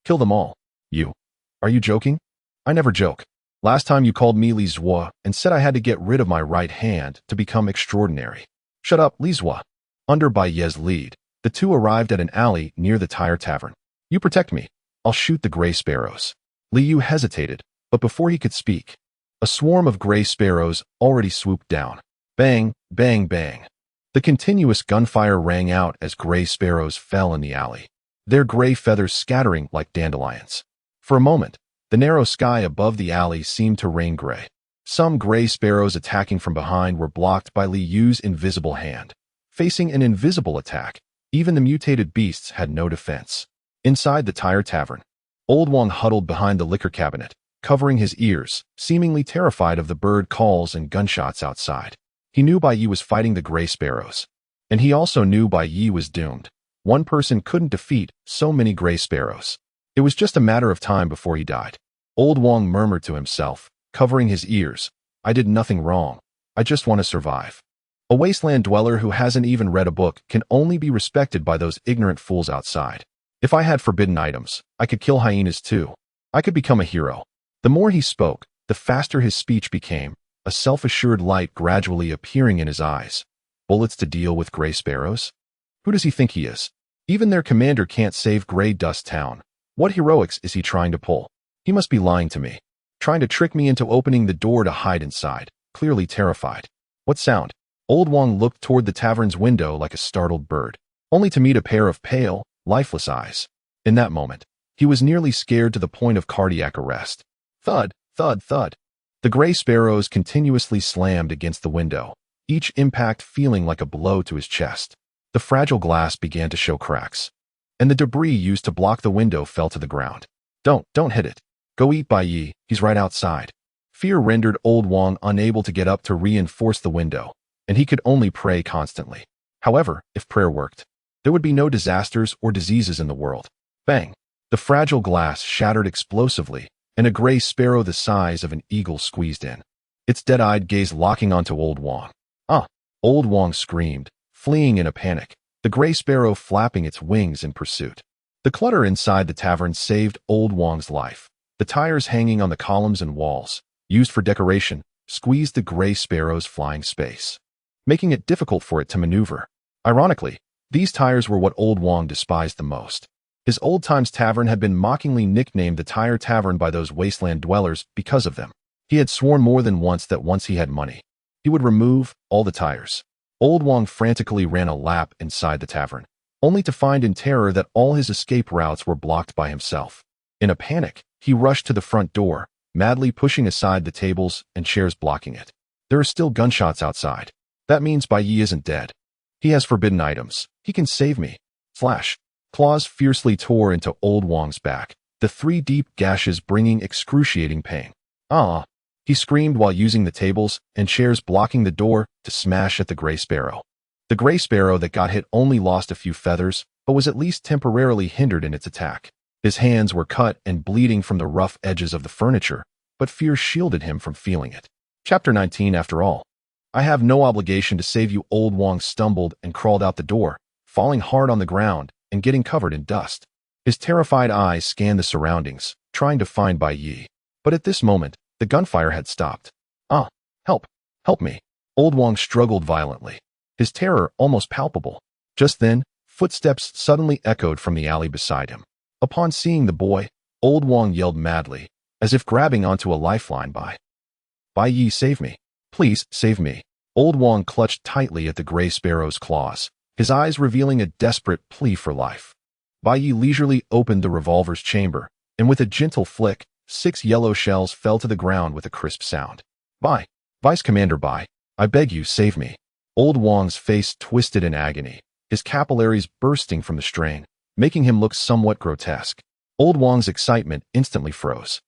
S1: Kill them all. You. Are you joking? I never joke. Last time you called me Li Zhuo and said I had to get rid of my right hand to become extraordinary. Shut up, Li Zhuo. Under Bai Ye's lead, the two arrived at an alley near the Tire Tavern. You protect me. I'll shoot the gray sparrows. Liu hesitated, but before he could speak, a swarm of gray sparrows already swooped down. Bang, bang, bang. The continuous gunfire rang out as gray sparrows fell in the alley, their gray feathers scattering like dandelions. For a moment, the narrow sky above the alley seemed to rain gray. Some gray sparrows attacking from behind were blocked by Liu's invisible hand. Facing an invisible attack, even the mutated beasts had no defense. Inside the Tire Tavern, Old Wong huddled behind the liquor cabinet, covering his ears, seemingly terrified of the bird calls and gunshots outside. He knew Bai Ye was fighting the gray sparrows, and he also knew Bai Ye was doomed. One person couldn't defeat so many gray sparrows. It was just a matter of time before he died. Old Wong murmured to himself, covering his ears, I did nothing wrong. I just want to survive. A wasteland dweller who hasn't even read a book can only be respected by those ignorant fools outside. If I had forbidden items, I could kill hyenas too. I could become a hero. The more he spoke, the faster his speech became, a self-assured light gradually appearing in his eyes. Bullets to deal with gray sparrows? Who does he think he is? Even their commander can't save Grey Dust Town. What heroics is he trying to pull? He must be lying to me. Trying to trick me into opening the door to hide inside, clearly terrified. What sound? Old Wong looked toward the tavern's window like a startled bird, only to meet a pair of pale, lifeless eyes. In that moment, he was nearly scared to the point of cardiac arrest. Thud, thud, thud. The gray sparrows continuously slammed against the window, each impact feeling like a blow to his chest. The fragile glass began to show cracks, and the debris used to block the window fell to the ground. Don't hit it. Go eat Bai Ye, he's right outside. Fear rendered Old Wong unable to get up to reinforce the window, and he could only pray constantly. However, if prayer worked, there would be no disasters or diseases in the world. Bang! The fragile glass shattered explosively, and a gray sparrow the size of an eagle squeezed in, its dead-eyed gaze locking onto Old Wong. Ah! Old Wong screamed, fleeing in a panic, the gray sparrow flapping its wings in pursuit. The clutter inside the tavern saved Old Wong's life. The tires hanging on the columns and walls, used for decoration, squeezed the gray sparrow's flying space, making it difficult for it to maneuver. Ironically, these tires were what Old Wong despised the most. His old-times tavern had been mockingly nicknamed the Tire Tavern by those wasteland dwellers because of them. He had sworn more than once that once he had money, he would remove all the tires. Old Wang frantically ran a lap inside the tavern, only to find in terror that all his escape routes were blocked by himself. In a panic, he rushed to the front door, madly pushing aside the tables and chairs blocking it. There are still gunshots outside. That means Bai Ye isn't dead. He has forbidden items. He can save me. Flash. Claws fiercely tore into Old Wang's back, the 3 deep gashes bringing excruciating pain. Ah! He screamed while using the tables and chairs blocking the door to smash at the gray sparrow. The gray sparrow that got hit only lost a few feathers, but was at least temporarily hindered in its attack. His hands were cut and bleeding from the rough edges of the furniture, but fear shielded him from feeling it. Chapter 19 After all. I have no obligation to save you. Old Wang stumbled and crawled out the door, falling hard on the ground and getting covered in dust. His terrified eyes scanned the surroundings, trying to find Bai Ye. But at this moment, the gunfire had stopped. Ah, help, help me. Old Wang struggled violently, his terror almost palpable. Just then, footsteps suddenly echoed from the alley beside him. Upon seeing the boy, Old Wang yelled madly, as if grabbing onto a lifeline. Bai Ye, save me. Please, save me. Old Wang clutched tightly at the gray sparrow's claws, his eyes revealing a desperate plea for life. Bai Ye leisurely opened the revolver's chamber, and with a gentle flick, 6 yellow shells fell to the ground with a crisp sound. Vice Commander Bai, I beg you, save me. Old Wang's face twisted in agony, his capillaries bursting from the strain, making him look somewhat grotesque. Old Wang's excitement instantly froze.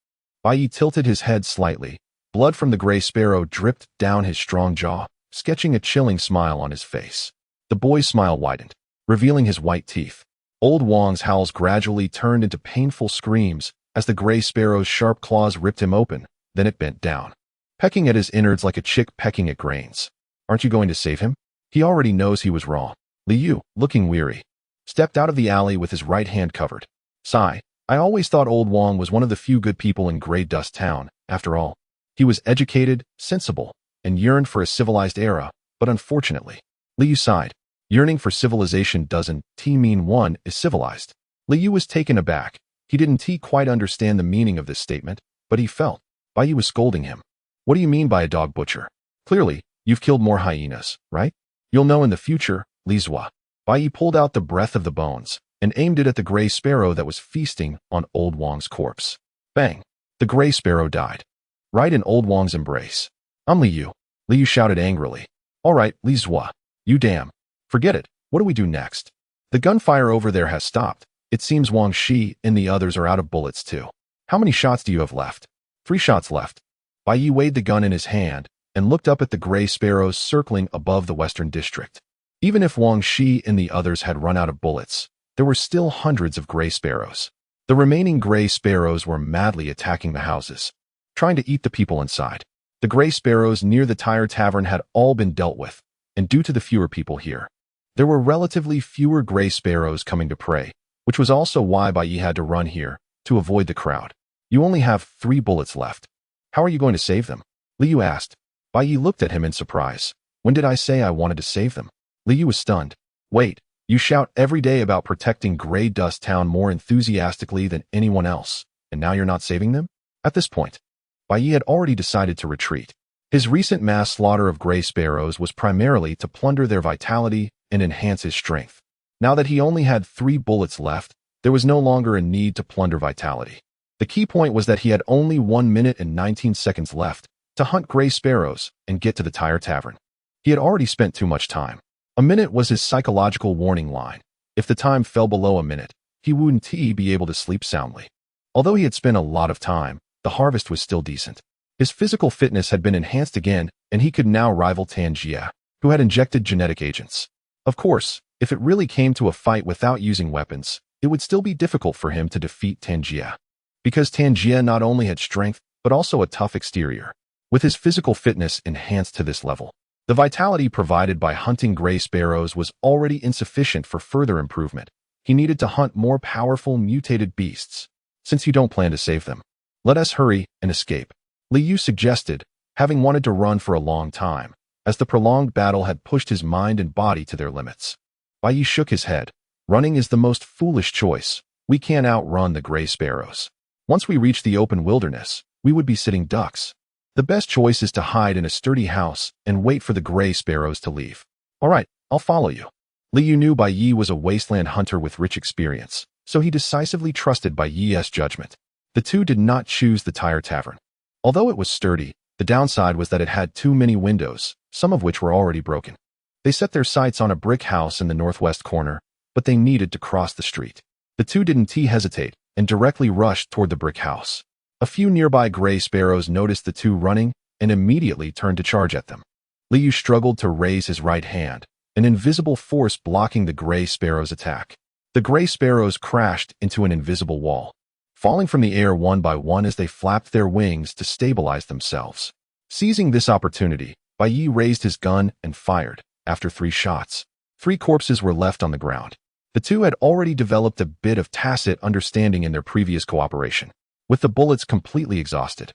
S1: Bai Ye tilted his head slightly. Blood from the gray sparrow dripped down his strong jaw, sketching a chilling smile on his face. The boy's smile widened, revealing his white teeth. Old Wang's howls gradually turned into painful screams as the gray sparrow's sharp claws ripped him open, then it bent down, pecking at his innards like a chick pecking at grains. Aren't you going to save him? He already knows he was wrong. Liu, looking weary, stepped out of the alley with his right hand covered. Sigh. I always thought Old Wang was one of the few good people in Grey Dust Town, after all. He was educated, sensible, and yearned for a civilized era, but unfortunately. Liu sighed. Yearning for civilization doesn't mean one is civilized. Liu was taken aback. He didn't quite understand the meaning of this statement, but he felt Bai Ye was scolding him. What do you mean by a dog butcher? Clearly, you've killed more hyenas, right? You'll know in the future, Li Zua. Bai Ye pulled out the breath of the bones and aimed it at the gray sparrow that was feasting on Old Wang's corpse. Bang! The gray sparrow died, right in Old Wang's embrace. I'm Liu. Liu shouted angrily. All right, Li Zua. You damn. Forget it. What do we do next? The gunfire over there has stopped. It seems Wang Shi and the others are out of bullets too. How many shots do you have left? 3 shots left. Bai Ye weighed the gun in his hand and looked up at the gray sparrows circling above the western district. Even if Wang Shi and the others had run out of bullets, there were still hundreds of gray sparrows. The remaining gray sparrows were madly attacking the houses, trying to eat the people inside. The gray sparrows near the Tire Tavern had all been dealt with, and due to the fewer people here, there were relatively fewer gray sparrows coming to prey, which was also why Bai Ye had to run here, to avoid the crowd. You only have 3 bullets left. How are you going to save them? Liu asked. Bai Ye looked at him in surprise. When did I say I wanted to save them? Liu was stunned. Wait, you shout every day about protecting Grey Dust Town more enthusiastically than anyone else, and now you're not saving them? At this point, Bai Ye had already decided to retreat. His recent mass slaughter of gray sparrows was primarily to plunder their vitality and enhance his strength. Now that he only had 3 bullets left, there was no longer a need to plunder vitality. The key point was that he had only 1 minute and 19 seconds left to hunt gray sparrows and get to the Tire Tavern. He had already spent too much time. A minute was his psychological warning line. If the time fell below a minute, he wouldn't be able to sleep soundly. Although he had spent a lot of time, the harvest was still decent. His physical fitness had been enhanced again, and he could now rival Tanjia, who had injected genetic agents. Of course, if it really came to a fight without using weapons, it would still be difficult for him to defeat Tanjia, because Tanjia not only had strength, but also a tough exterior. With his physical fitness enhanced to this level, the vitality provided by hunting gray sparrows was already insufficient for further improvement. He needed to hunt more powerful mutated beasts. Since you don't plan to save them, let us hurry and escape, Liu suggested, having wanted to run for a long time, as the prolonged battle had pushed his mind and body to their limits. Bai Ye shook his head. Running is the most foolish choice. We can't outrun the gray sparrows. Once we reach the open wilderness, we would be sitting ducks. The best choice is to hide in a sturdy house and wait for the gray sparrows to leave. All right, I'll follow you. Liu knew Bai Ye was a wasteland hunter with rich experience, so he decisively trusted Bai Ye's judgment. The two did not choose the tire tavern. Although it was sturdy, the downside was that it had too many windows, some of which were already broken. They set their sights on a brick house in the northwest corner, but they needed to cross the street. The two didn't hesitate and directly rushed toward the brick house. A few nearby gray sparrows noticed the two running and immediately turned to charge at them. Liu struggled to raise his right hand, an invisible force blocking the gray sparrows' attack. The gray sparrows crashed into an invisible wall, falling from the air one by one as they flapped their wings to stabilize themselves. Seizing this opportunity, Bai Ye raised his gun and fired. After 3 shots, 3 corpses were left on the ground. The two had already developed a bit of tacit understanding in their previous cooperation. With the bullets completely exhausted,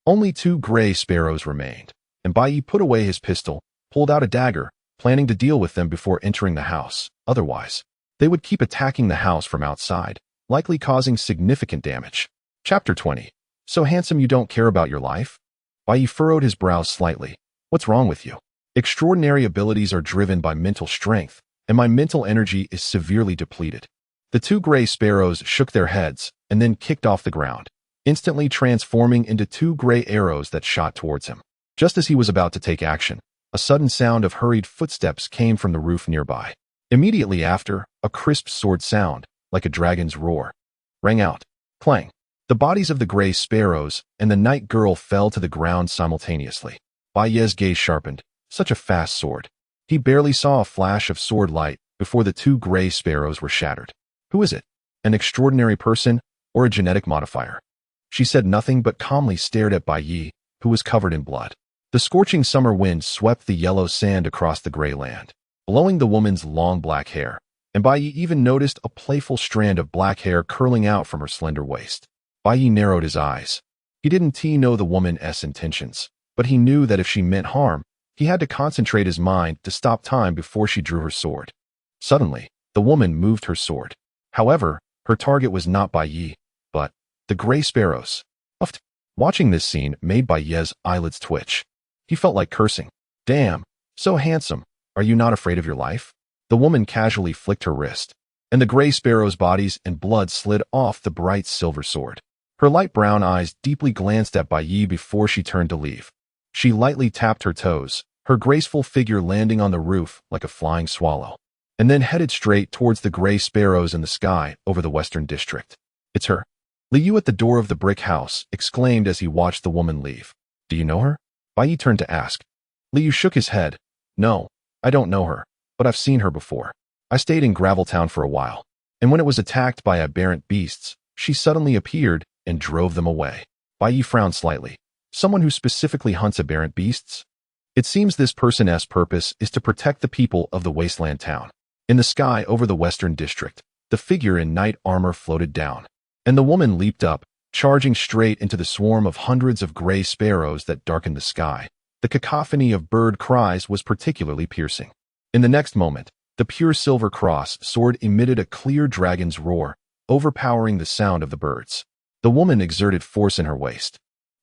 S1: only 2 gray sparrows remained, and Bai Ye put away his pistol, pulled out a dagger, planning to deal with them before entering the house. Otherwise, they would keep attacking the house from outside, likely causing significant damage. Chapter 20. So handsome you don't care about your life? Bai Ye furrowed his brows slightly. What's wrong with you? Extraordinary abilities are driven by mental strength, and my mental energy is severely depleted. The 2 gray sparrows shook their heads and then kicked off the ground, instantly transforming into 2 gray arrows that shot towards him. Just as he was about to take action, a sudden sound of hurried footsteps came from the roof nearby. Immediately after, a crisp sword sound, like a dragon's roar, rang out. Clang! The bodies of the gray sparrows and the night girl fell to the ground simultaneously. Bai Ye's gaze sharpened. Such a fast sword. He barely saw a flash of sword light before the 2 gray sparrows were shattered. Who is it? An extraordinary person or a genetic modifier? She said nothing but calmly stared at Bai Ye, who was covered in blood. The scorching summer wind swept the yellow sand across the gray land, blowing the woman's long black hair, and Bai Ye even noticed a playful strand of black hair curling out from her slender waist. Bai Ye narrowed his eyes. He didn't know the woman's intentions, but he knew that if she meant harm, he had to concentrate his mind to stop time before she drew her sword. Suddenly, the woman moved her sword. However, her target was not Bai Ye, but the gray sparrows. Uffed. Watching this scene made Bai Ye's eyelids twitch. He felt like cursing. Damn, so handsome. Are you not afraid of your life? The woman casually flicked her wrist, and the gray sparrows' bodies and blood slid off the bright silver sword. Her light brown eyes deeply glanced at Bai Ye before she turned to leave. She lightly tapped her toes, her graceful figure landing on the roof like a flying swallow, and then headed straight towards the gray sparrows in the sky over the western district. It's her. Liu at the door of the brick house exclaimed as he watched the woman leave. Do you know her? Bai Ye turned to ask. Liu shook his head. No, I don't know her, but I've seen her before. I stayed in Graveltown for a while, and when it was attacked by aberrant beasts, she suddenly appeared and drove them away. Bai Ye frowned slightly. Someone who specifically hunts aberrant beasts? It seems this person's purpose is to protect the people of the wasteland town. In the sky over the western district, the figure in knight armor floated down, and the woman leaped up, charging straight into the swarm of hundreds of gray sparrows that darkened the sky. The cacophony of bird cries was particularly piercing. In the next moment, the pure silver cross sword emitted a clear dragon's roar, overpowering the sound of the birds. The woman exerted force in her waist,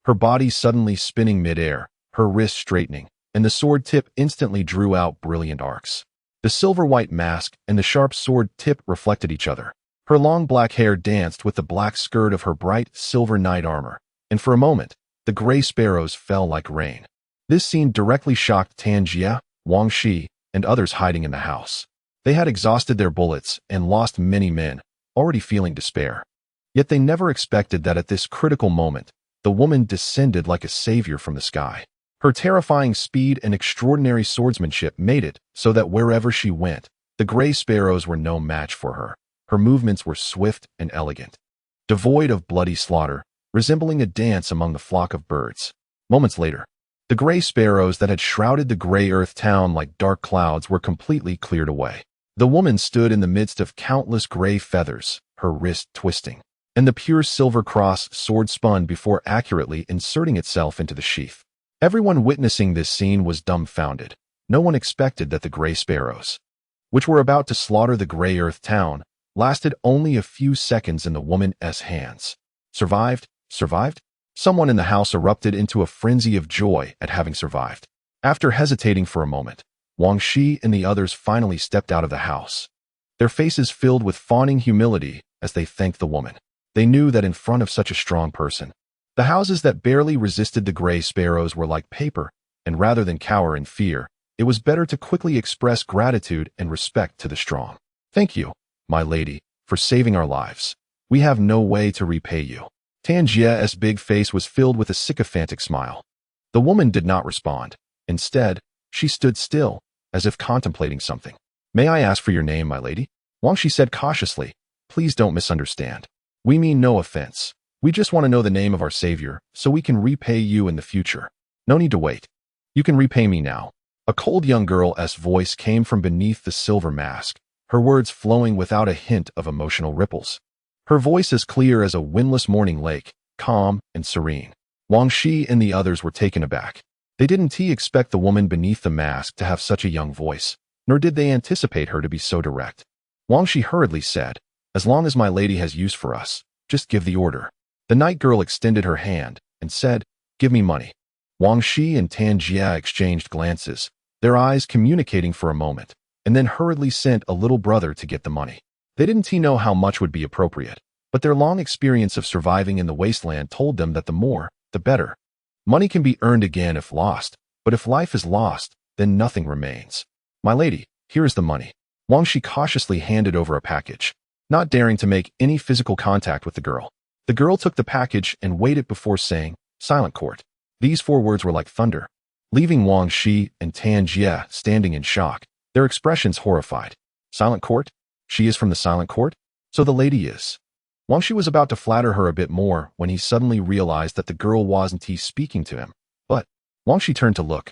S1: her body suddenly spinning midair, her wrist straightening, and the sword tip instantly drew out brilliant arcs. The silver-white mask and the sharp sword tip reflected each other. Her long black hair danced with the black skirt of her bright silver knight armor, and for a moment, the gray sparrows fell like rain. This scene directly shocked Tan Jie, Wang Shi, and others hiding in the house. They had exhausted their bullets and lost many men, already feeling despair. Yet they never expected that at this critical moment, the woman descended like a savior from the sky. Her terrifying speed and extraordinary swordsmanship made it so that wherever she went, the gray sparrows were no match for her. Her movements were swift and elegant, devoid of bloody slaughter, resembling a dance among the flock of birds. Moments later, the gray sparrows that had shrouded the gray earth town like dark clouds were completely cleared away. The woman stood in the midst of countless gray feathers, her wrist twisting, and the pure silver cross sword spun before accurately inserting itself into the sheath. Everyone witnessing this scene was dumbfounded. No one expected that the gray sparrows, which were about to slaughter the gray earth town, lasted only a few seconds in the woman's hands. Survived? Survived? Someone in the house erupted into a frenzy of joy at having survived. After hesitating for a moment, Wang Shi and the others finally stepped out of the house, their faces filled with fawning humility as they thanked the woman. They knew that in front of such a strong person, the houses that barely resisted the gray sparrows were like paper, and rather than cower in fear, it was better to quickly express gratitude and respect to the strong. Thank you, my lady, for saving our lives. We have no way to repay you. Tan Jie's big face was filled with a sycophantic smile. The woman did not respond. Instead, she stood still, as if contemplating something. May I ask for your name, my lady? Wang Shi said cautiously. Please don't misunderstand. We mean no offense. We just want to know the name of our savior, so we can repay you in the future. No need to wait. You can repay me now. A cold young girl's voice came from beneath the silver mask, her words flowing without a hint of emotional ripples. Her voice as clear as a windless morning lake, calm and serene. Wang Shi and the others were taken aback. They didn't expect the woman beneath the mask to have such a young voice, nor did they anticipate her to be so direct. Wang Shi hurriedly said, as long as my lady has use for us, just give the order. The night girl extended her hand and said, give me money. Wang Shi and Tan Jie exchanged glances, their eyes communicating for a moment, and then hurriedly sent a little brother to get the money. They didn't know how much would be appropriate, but their long experience of surviving in the wasteland told them that the more, the better. Money can be earned again if lost, but if life is lost, then nothing remains. My lady, here is the money. Wang Shi cautiously handed over a package, not daring to make any physical contact with the girl. The girl took the package and weighed it before saying, Silent Court. These 4 words were like thunder, leaving Wang Shi and Tan Jie standing in shock, their expressions horrified. Silent Court? She is from the Silent Court? So the lady is. Wang Shi was about to flatter her a bit more when he suddenly realized that the girl wasn't speaking to him. But Wang Shi turned to look,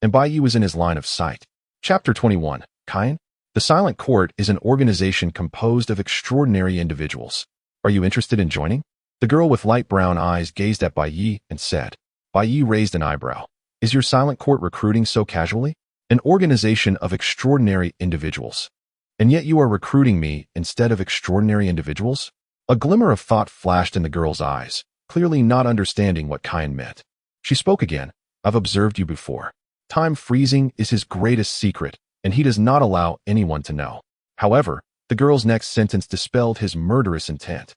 S1: and Bai Ye was in his line of sight. Chapter 21, Kain? The Silent Court is an organization composed of extraordinary individuals. Are you interested in joining? The girl with light brown eyes gazed at Bai Ye and said. Bai Ye raised an eyebrow. Is your Silent Court recruiting so casually? An organization of extraordinary individuals. And yet you are recruiting me instead of extraordinary individuals? A glimmer of thought flashed in the girl's eyes, clearly not understanding what Kain meant. She spoke again. I've observed you before. Time freezing is his greatest secret, and he does not allow anyone to know. However, the girl's next sentence dispelled his murderous intent.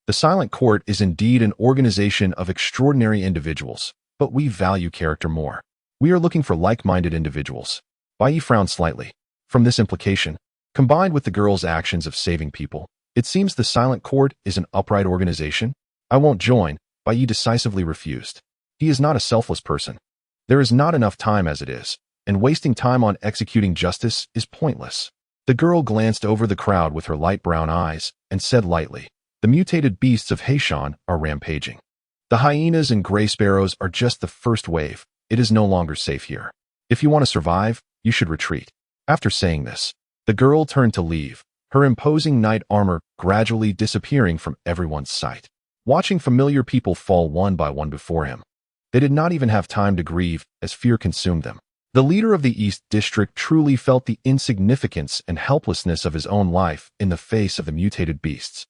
S1: The Silent Court is indeed an organization of extraordinary individuals, but we value character more. We are looking for like-minded individuals. Bai Ye frowned slightly. From this implication, combined with the girl's actions of saving people, it seems the Silent Court is an upright organization. I won't join, Bai Ye decisively refused. He is not a selfless person. There is not enough time as it is, and wasting time on executing justice is pointless. The girl glanced over the crowd with her light brown eyes and said lightly, the mutated beasts of Heishan are rampaging. The hyenas and gray sparrows are just the first wave. It is no longer safe here. If you want to survive, you should retreat. After saying this, the girl turned to leave, her imposing knight armor gradually disappearing from everyone's sight, watching familiar people fall one by one before him. They did not even have time to grieve as fear consumed them. The leader of the East District truly felt the insignificance and helplessness of his own life in the face of the mutated beasts.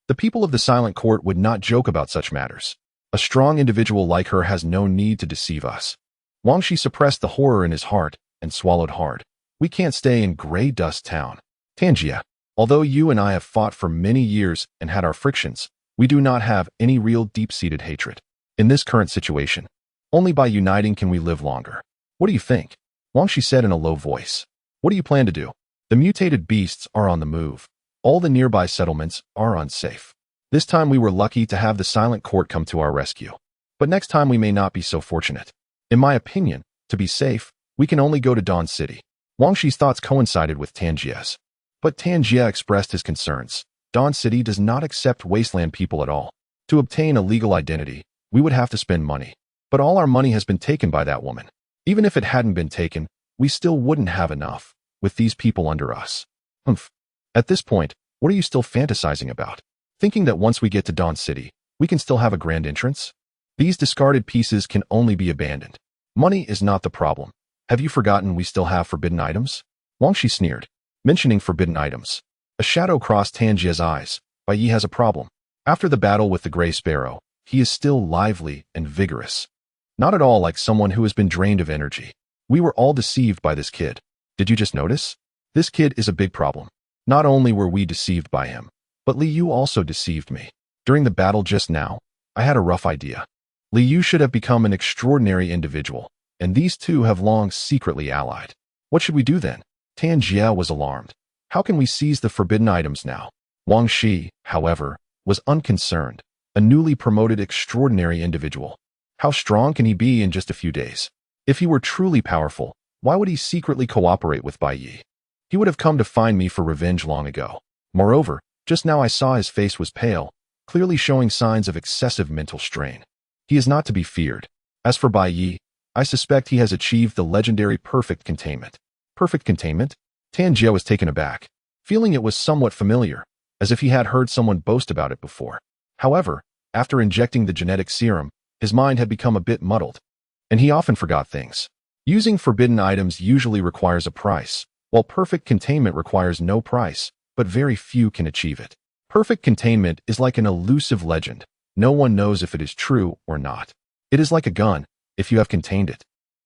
S1: The people of the Silent Court would not joke about such matters. A strong individual like her has no need to deceive us. Wang Shi suppressed the horror in his heart and swallowed hard. We can't stay in Gray Dust Town. Tan Jie, although you and I have fought for many years and had our frictions, we do not have any real deep-seated hatred. In this current situation, only by uniting can we live longer. What do you think? Wang Shi said in a low voice. What do you plan to do? The mutated beasts are on the move. All the nearby settlements are unsafe. This time we were lucky to have the Silent Court come to our rescue. But next time we may not be so fortunate. In my opinion, to be safe, we can only go to Dawn City. Wang Shi's thoughts coincided with Tan Jie's. But Tan Jie expressed his concerns. Dawn City does not accept wasteland people at all. To obtain a legal identity, we would have to spend money. But all our money has been taken by that woman. Even if it hadn't been taken, we still wouldn't have enough, with these people under us. At this point, what are you still fantasizing about? Thinking that once we get to Dawn City, we can still have a grand entrance? These discarded pieces can only be abandoned. Money is not the problem. Have you forgotten we still have forbidden items? Wang Shi sneered, mentioning forbidden items. A shadow crossed Tan Jie's eyes. Bai Ye has a problem. After the battle with the gray sparrow, he is still lively and vigorous. Not at all like someone who has been drained of energy. We were all deceived by this kid. Did you just notice? This kid is a big problem. Not only were we deceived by him, but Li Yu also deceived me. During the battle just now, I had a rough idea. Li Yu should have become an extraordinary individual, and these two have long secretly allied. What should we do then? Tan Jie was alarmed. How can we seize the forbidden items now? Wang Shi, however, was unconcerned, a newly promoted extraordinary individual. How strong can he be in just a few days? If he were truly powerful, why would he secretly cooperate with Bai Ye? He would have come to find me for revenge long ago. Moreover, just now I saw his face was pale, clearly showing signs of excessive mental strain. He is not to be feared. As for Bai Ye, I suspect he has achieved the legendary perfect containment. Perfect containment? Tan Jie was taken aback, feeling it was somewhat familiar, as if he had heard someone boast about it before. However, after injecting the genetic serum, his mind had become a bit muddled, and he often forgot things. Using forbidden items usually requires a price, while perfect containment requires no price, but very few can achieve it. Perfect containment is like an elusive legend. No one knows if it is true or not. It is like a gun. If you have contained it,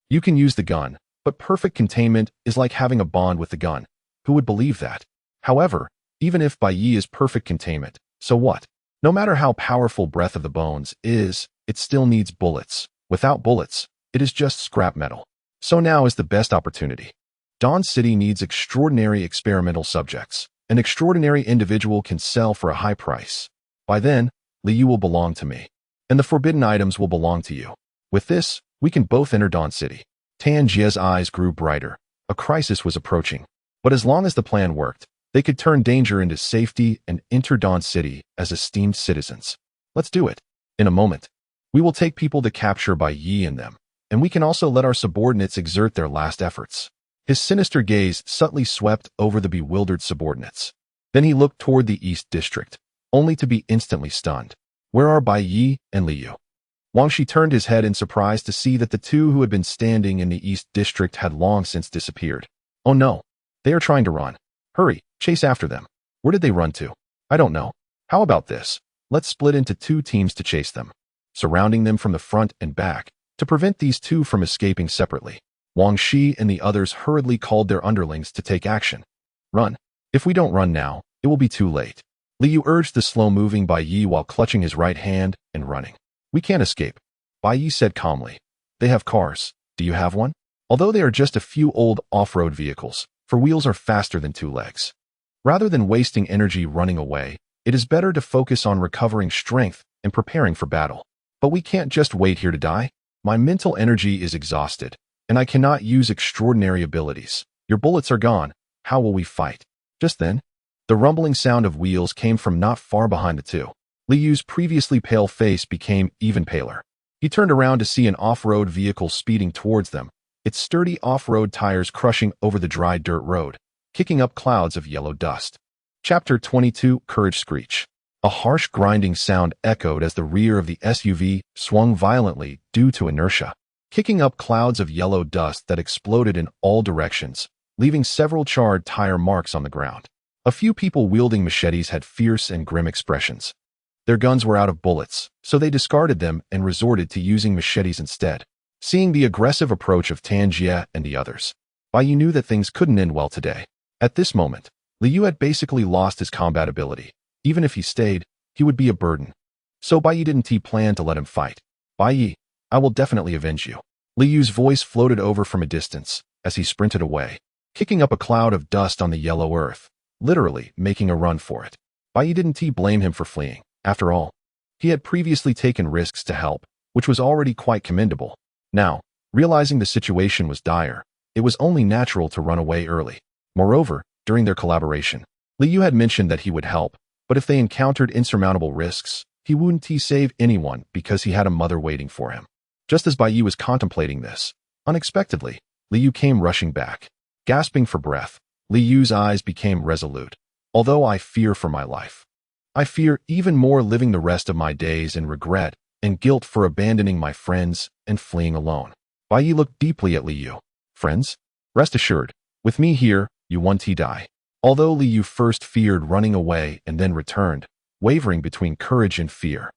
S1: you can use the gun, but perfect containment is like having a bond with the gun. Who would believe that? However, even if Bai Ye is perfect containment, so what? No matter how powerful Breath of the Bones is, it still needs bullets. Without bullets, it is just scrap metal. So now is the best opportunity. Dawn City needs extraordinary experimental subjects. An extraordinary individual can sell for a high price. By then, Li Yu will belong to me, and the forbidden items will belong to you. With this, we can both enter Dawn City. Tan Jie's eyes grew brighter. A crisis was approaching. But as long as the plan worked, they could turn danger into safety and enter Dawn City as esteemed citizens. Let's do it. In a moment, we will take people to capture Bai Ye and them, and we can also let our subordinates exert their last efforts. His sinister gaze subtly swept over the bewildered subordinates. Then he looked toward the East District, only to be instantly stunned. Where are Bai Ye and Li Yu? Wang Shi turned his head in surprise to see that the two who had been standing in the East District had long since disappeared. Oh no, they are trying to run. Hurry, chase after them. Where did they run to? I don't know. How about this? Let's split into two teams to chase them, surrounding them from the front and back, to prevent these two from escaping separately. Wang Shi and the others hurriedly called their underlings to take action. Run. If we don't run now, it will be too late. Li Yu urged the slow-moving Bai Ye while clutching his right hand and running. We can't escape, Bai Ye said calmly. They have cars. Do you have one? Although they are just a few old off-road vehicles, for wheels are faster than two legs. Rather than wasting energy running away, it is better to focus on recovering strength and preparing for battle. But we can't just wait here to die. My mental energy is exhausted, and I cannot use extraordinary abilities. Your bullets are gone. How will we fight? Just then, the rumbling sound of wheels came from not far behind the two. Li Yu's previously pale face became even paler. He turned around to see an off-road vehicle speeding towards them, its sturdy off-road tires crushing over the dry dirt road, kicking up clouds of yellow dust. Chapter 22, Courage Screech. A harsh grinding sound echoed as the rear of the SUV swung violently due to inertia, kicking up clouds of yellow dust that exploded in all directions, leaving several charred tire marks on the ground. A few people wielding machetes had fierce and grim expressions. Their guns were out of bullets, so they discarded them and resorted to using machetes instead. Seeing the aggressive approach of Tan Jie and the others, Bai Ye knew that things couldn't end well today. At this moment, Li Yu had basically lost his combat ability. Even if he stayed, he would be a burden. So Bai Ye didn't plan to let him fight. Bai Ye, I will definitely avenge you. Li Yu's voice floated over from a distance as he sprinted away, kicking up a cloud of dust on the yellow earth, literally making a run for it. Bai Ye didn't blame him for fleeing. After all, he had previously taken risks to help, which was already quite commendable. Now, realizing the situation was dire, it was only natural to run away early. Moreover, during their collaboration, Li Yu had mentioned that he would help, but if they encountered insurmountable risks, he wouldn't save anyone because he had a mother waiting for him. Just as Bai Ye was contemplating this, unexpectedly, Li Yu came rushing back. Gasping for breath, Li Yu's eyes became resolute. Although I fear for my life, I fear even more living the rest of my days in regret and guilt for abandoning my friends and fleeing alone. Bai Ye looked deeply at Li Yu. Friends? Rest assured, with me here, you won't die. Although Li Yu first feared running away and then returned, wavering between courage and fear.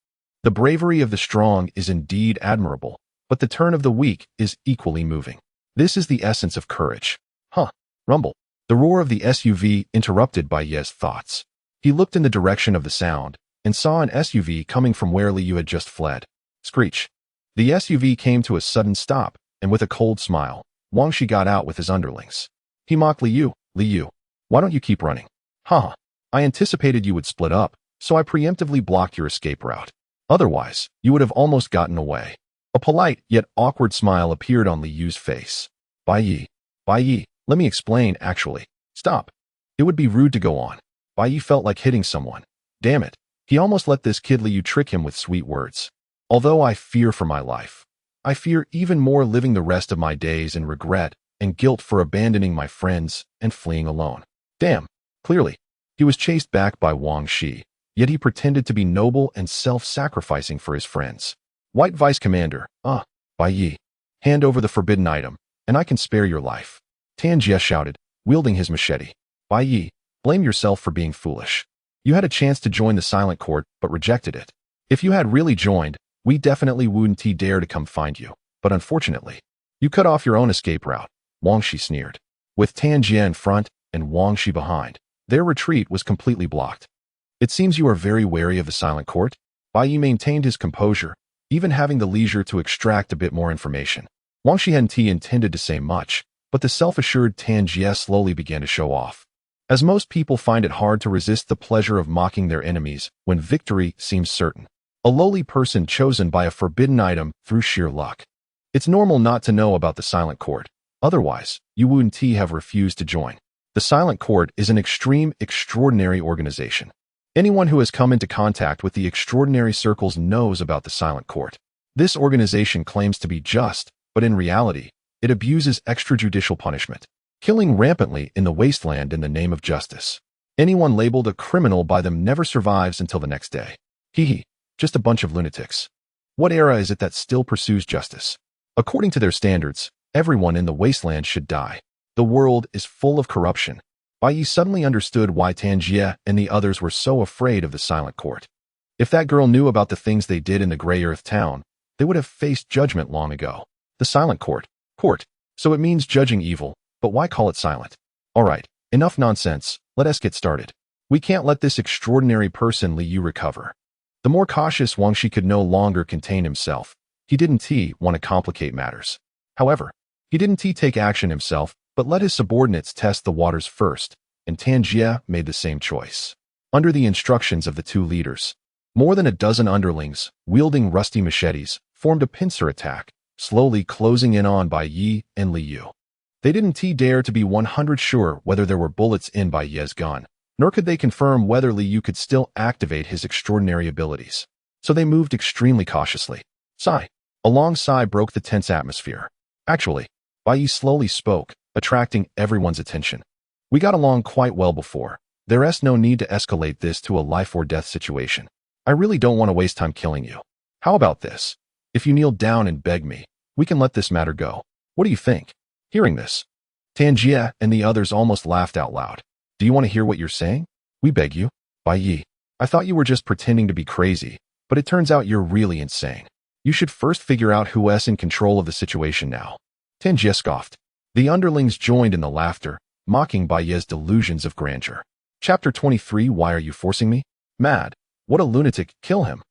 S1: The bravery of the strong is indeed admirable, but the turn of the weak is equally moving. This is the essence of courage. Huh. Rumble. The roar of the SUV interrupted Bai Ye's thoughts. He looked in the direction of the sound and saw an SUV coming from where Liu had just fled. Screech. The SUV came to a sudden stop, and with a cold smile, Wang Shi got out with his underlings. He mocked Liu. Why don't you keep running? Haha. I anticipated you would split up, so I preemptively blocked your escape route. Otherwise, you would have almost gotten away. A polite yet awkward smile appeared on Liu's face. Bai Ye, let me explain, actually. Stop. It would be rude to go on. Bai Ye felt like hitting someone. Damn it. He almost let this kid Liu trick him with sweet words. Although I fear for my life, I fear even more living the rest of my days in regret and guilt for abandoning my friends and fleeing alone. Damn. Clearly, he was chased back by Wang Shi, yet he pretended to be noble and self-sacrificing for his friends. White Vice Commander, Bai Ye, hand over the forbidden item, and I can spare your life. Tan Jie shouted, wielding his machete. Bai Ye, blame yourself for being foolish. You had a chance to join the Silent Court, but rejected it. If you had really joined, we definitely wouldn't dare to come find you. But unfortunately, you cut off your own escape route, Wang Shi sneered. With Tan Jie in front and Wang Shi behind, their retreat was completely blocked. It seems you are very wary of the Silent Court. Bai Ye maintained his composure, even having the leisure to extract a bit more information. Wang Shi hadn't intended to say much, but the self-assured Tan Jie slowly began to show off. As most people find it hard to resist the pleasure of mocking their enemies when victory seems certain. A lowly person chosen by a forbidden item through sheer luck. It's normal not to know about the Silent Court. Otherwise, you wouldn't have refused to join. The Silent Court is an extraordinary organization. Anyone who has come into contact with the extraordinary circles knows about the Silent Court. This organization claims to be just, but in reality, it abuses extrajudicial punishment, killing rampantly in the wasteland in the name of justice. Anyone labeled a criminal by them never survives until the next day. Just a bunch of lunatics. What era is it that still pursues justice? According to their standards, everyone in the wasteland should die. The world is full of corruption. Bai Ye suddenly understood why Tan Jie and the others were so afraid of the Silent Court. If that girl knew about the things they did in the Grey Earth town, they would have faced judgment long ago. The Silent Court. So it means judging evil, but why call it silent? Alright, enough nonsense, let us get started. We can't let this extraordinary person Liu recover. The more cautious Wang Shi could no longer contain himself. He didn't want to complicate matters. However, he didn't take action himself, but let his subordinates test the waters first, and Tan Jie made the same choice. Under the instructions of the two leaders, more than a dozen underlings, wielding rusty machetes, formed a pincer attack, slowly closing in on Bai Ye and Liu. They didn't dare to be 100% sure whether there were bullets in Bai Ye's gun, nor could they confirm whether Liu could still activate his extraordinary abilities. So they moved extremely cautiously. Sigh. A long sigh broke the tense atmosphere. Actually, Bai Ye slowly spoke, attracting everyone's attention. We got along quite well before. There's no need to escalate this to a life-or-death situation. I really don't want to waste time killing you. How about this? If you kneel down and beg me, we can let this matter go. What do you think? Hearing this, Tan Jie and the others almost laughed out loud. Do you want to hear what you're saying? We beg you. Bai Ye, I thought you were just pretending to be crazy, but it turns out you're really insane. You should first figure out who's in control of the situation now. Tan Jie scoffed. The underlings joined in the laughter, mocking Bai Ye's delusions of grandeur. Chapter 23. Why are you forcing me? Mad. What a lunatic. Kill him.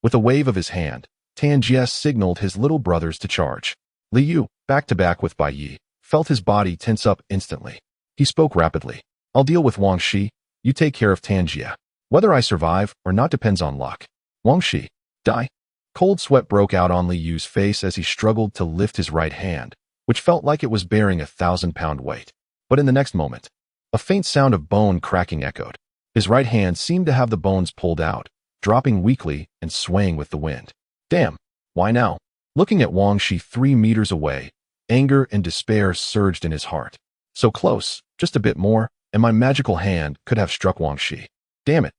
S1: With a wave of his hand, Tan Jie signaled his little brothers to charge. Liu, back to back with Bai Ye, felt his body tense up instantly. He spoke rapidly. I'll deal with Wang Shi. You take care of Tan Jie. Whether I survive or not depends on luck. Wang Shi, die. Cold sweat broke out on Liu's face as he struggled to lift his right hand, which felt like it was bearing 1,000-pound weight. But in the next moment, a faint sound of bone cracking echoed. His right hand seemed to have the bones pulled out, dropping weakly and swaying with the wind. Damn, why now? Looking at Wang Shi 3 meters away, anger and despair surged in his heart. So close, just a bit more, and my magical hand could have struck Wang Shi. Damn it,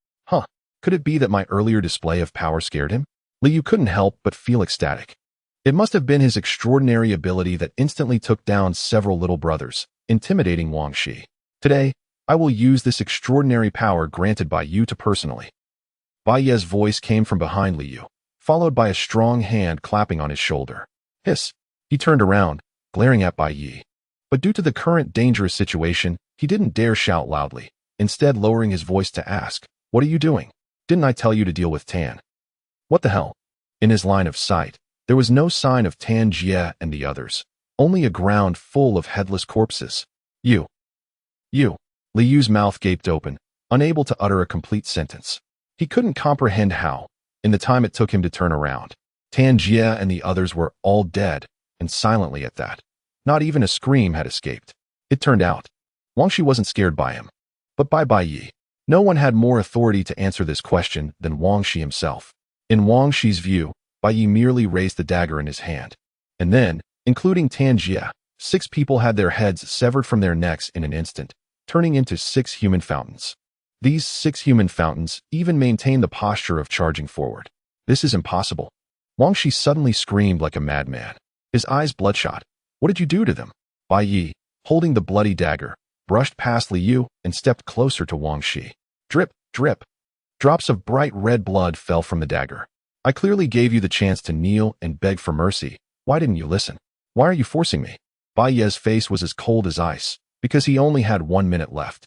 S1: Could it be that my earlier display of power scared him? Liu couldn't help but feel ecstatic. It must have been his extraordinary ability that instantly took down several little brothers, intimidating Wang Shi. Today, I will use this extraordinary power granted by you to personally. Bai Ye's voice came from behind Liu, followed by a strong hand clapping on his shoulder. Hiss. He turned around, glaring at Bai Ye. But due to the current dangerous situation, he didn't dare shout loudly, instead lowering his voice to ask, "What are you doing? Didn't I tell you to deal with Tan?" "What the hell?" In his line of sight, there was no sign of Tan Jie and the others, only a ground full of headless corpses. You. Li Yu's mouth gaped open, unable to utter a complete sentence. He couldn't comprehend how, in the time it took him to turn around, Tan Jie and the others were all dead, and silently at that. Not even a scream had escaped. It turned out, Wang Shi wasn't scared by him, but by Bai Ye. No one had more authority to answer this question than Wang Shi himself. In Wang Shi's view, Bai Ye merely raised the dagger in his hand. And then, including Tan Jie, 6 people had their heads severed from their necks in an instant, turning into 6 human fountains. These 6 human fountains even maintained the posture of charging forward. "This is impossible." Wang Shi suddenly screamed like a madman, his eyes bloodshot. "What did you do to them?" Bai Ye, holding the bloody dagger, brushed past Li Yu and stepped closer to Wang Shi. Drip, drip. Drops of bright red blood fell from the dagger. "I clearly gave you the chance to kneel and beg for mercy. Why didn't you listen? Why are you forcing me?" Bai Ye's face was as cold as ice, because he only had 1 minute left.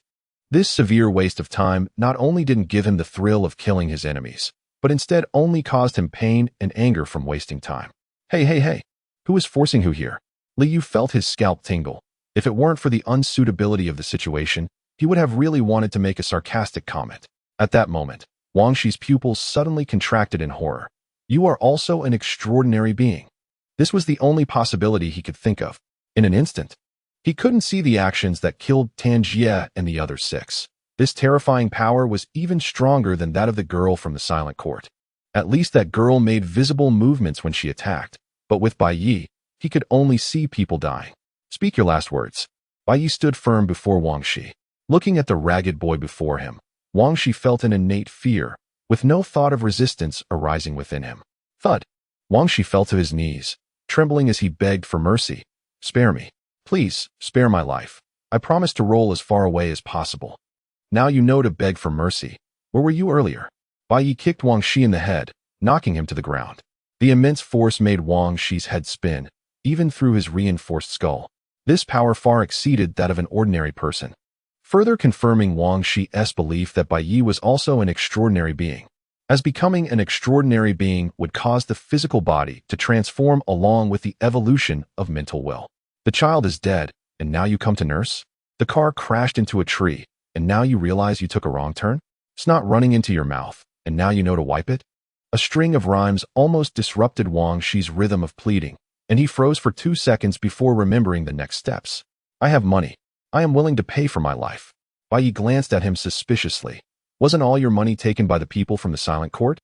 S1: This severe waste of time not only didn't give him the thrill of killing his enemies, but instead only caused him pain and anger from wasting time. Hey. Who is forcing who here? Li Yu felt his scalp tingle. If it weren't for the unsuitability of the situation, he would have really wanted to make a sarcastic comment. At that moment, Wang Shi's pupils suddenly contracted in horror. "You are also an extraordinary being." This was the only possibility he could think of. In an instant, he couldn't see the actions that killed Tan Jie and the other 6. This terrifying power was even stronger than that of the girl from the silent court. At least that girl made visible movements when she attacked, but with Bai Ye, he could only see people dying. "Speak your last words." Bai Ye stood firm before Wang Shi. Looking at the ragged boy before him, Wang Shi felt an innate fear, with no thought of resistance arising within him. Thud. Wang Shi fell to his knees, trembling as he begged for mercy. "Spare me. Please, spare my life. I promise to roll as far away as possible." "Now you know to beg for mercy. Where were you earlier?" Bai Ye kicked Wang Shi in the head, knocking him to the ground. The immense force made Wang Shi's head spin, even through his reinforced skull. This power far exceeded that of an ordinary person, further confirming Wang Shi's belief that Bai Ye was also an extraordinary being, as becoming an extraordinary being would cause the physical body to transform along with the evolution of mental will. "The child is dead, and now you come to nurse? The car crashed into a tree, and now you realize you took a wrong turn? Snot running into your mouth, and now you know to wipe it?" A string of rhymes almost disrupted Wang Shi's rhythm of pleading, and he froze for 2 seconds before remembering the next steps. "I have money. I am willing to pay for my life." Bai Ye glanced at him suspiciously. "Wasn't all your money taken by the people from the silent court?"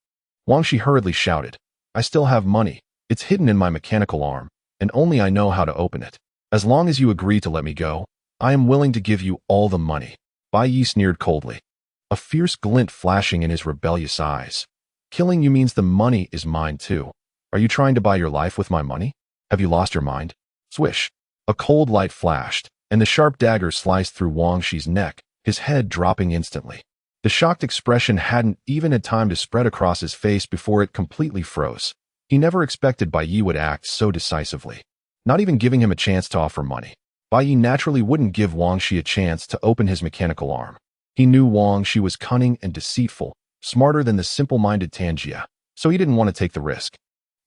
S1: Wang Shi hurriedly shouted, "I still have money. It's hidden in my mechanical arm, and only I know how to open it. As long as you agree to let me go, I am willing to give you all the money." Bai Ye sneered coldly, a fierce glint flashing in his rebellious eyes. "Killing you means the money is mine too. Are you trying to buy your life with my money? Have you lost your mind?" Swish. A cold light flashed, and the sharp dagger sliced through Wang Shi's neck, his head dropping instantly. The shocked expression hadn't even had time to spread across his face before it completely froze. He never expected Bai Ye would act so decisively, not even giving him a chance to offer money. Bai Ye naturally wouldn't give Wang Shi a chance to open his mechanical arm. He knew Wang Shi was cunning and deceitful, smarter than the simple-minded Tan Jie, so he didn't want to take the risk.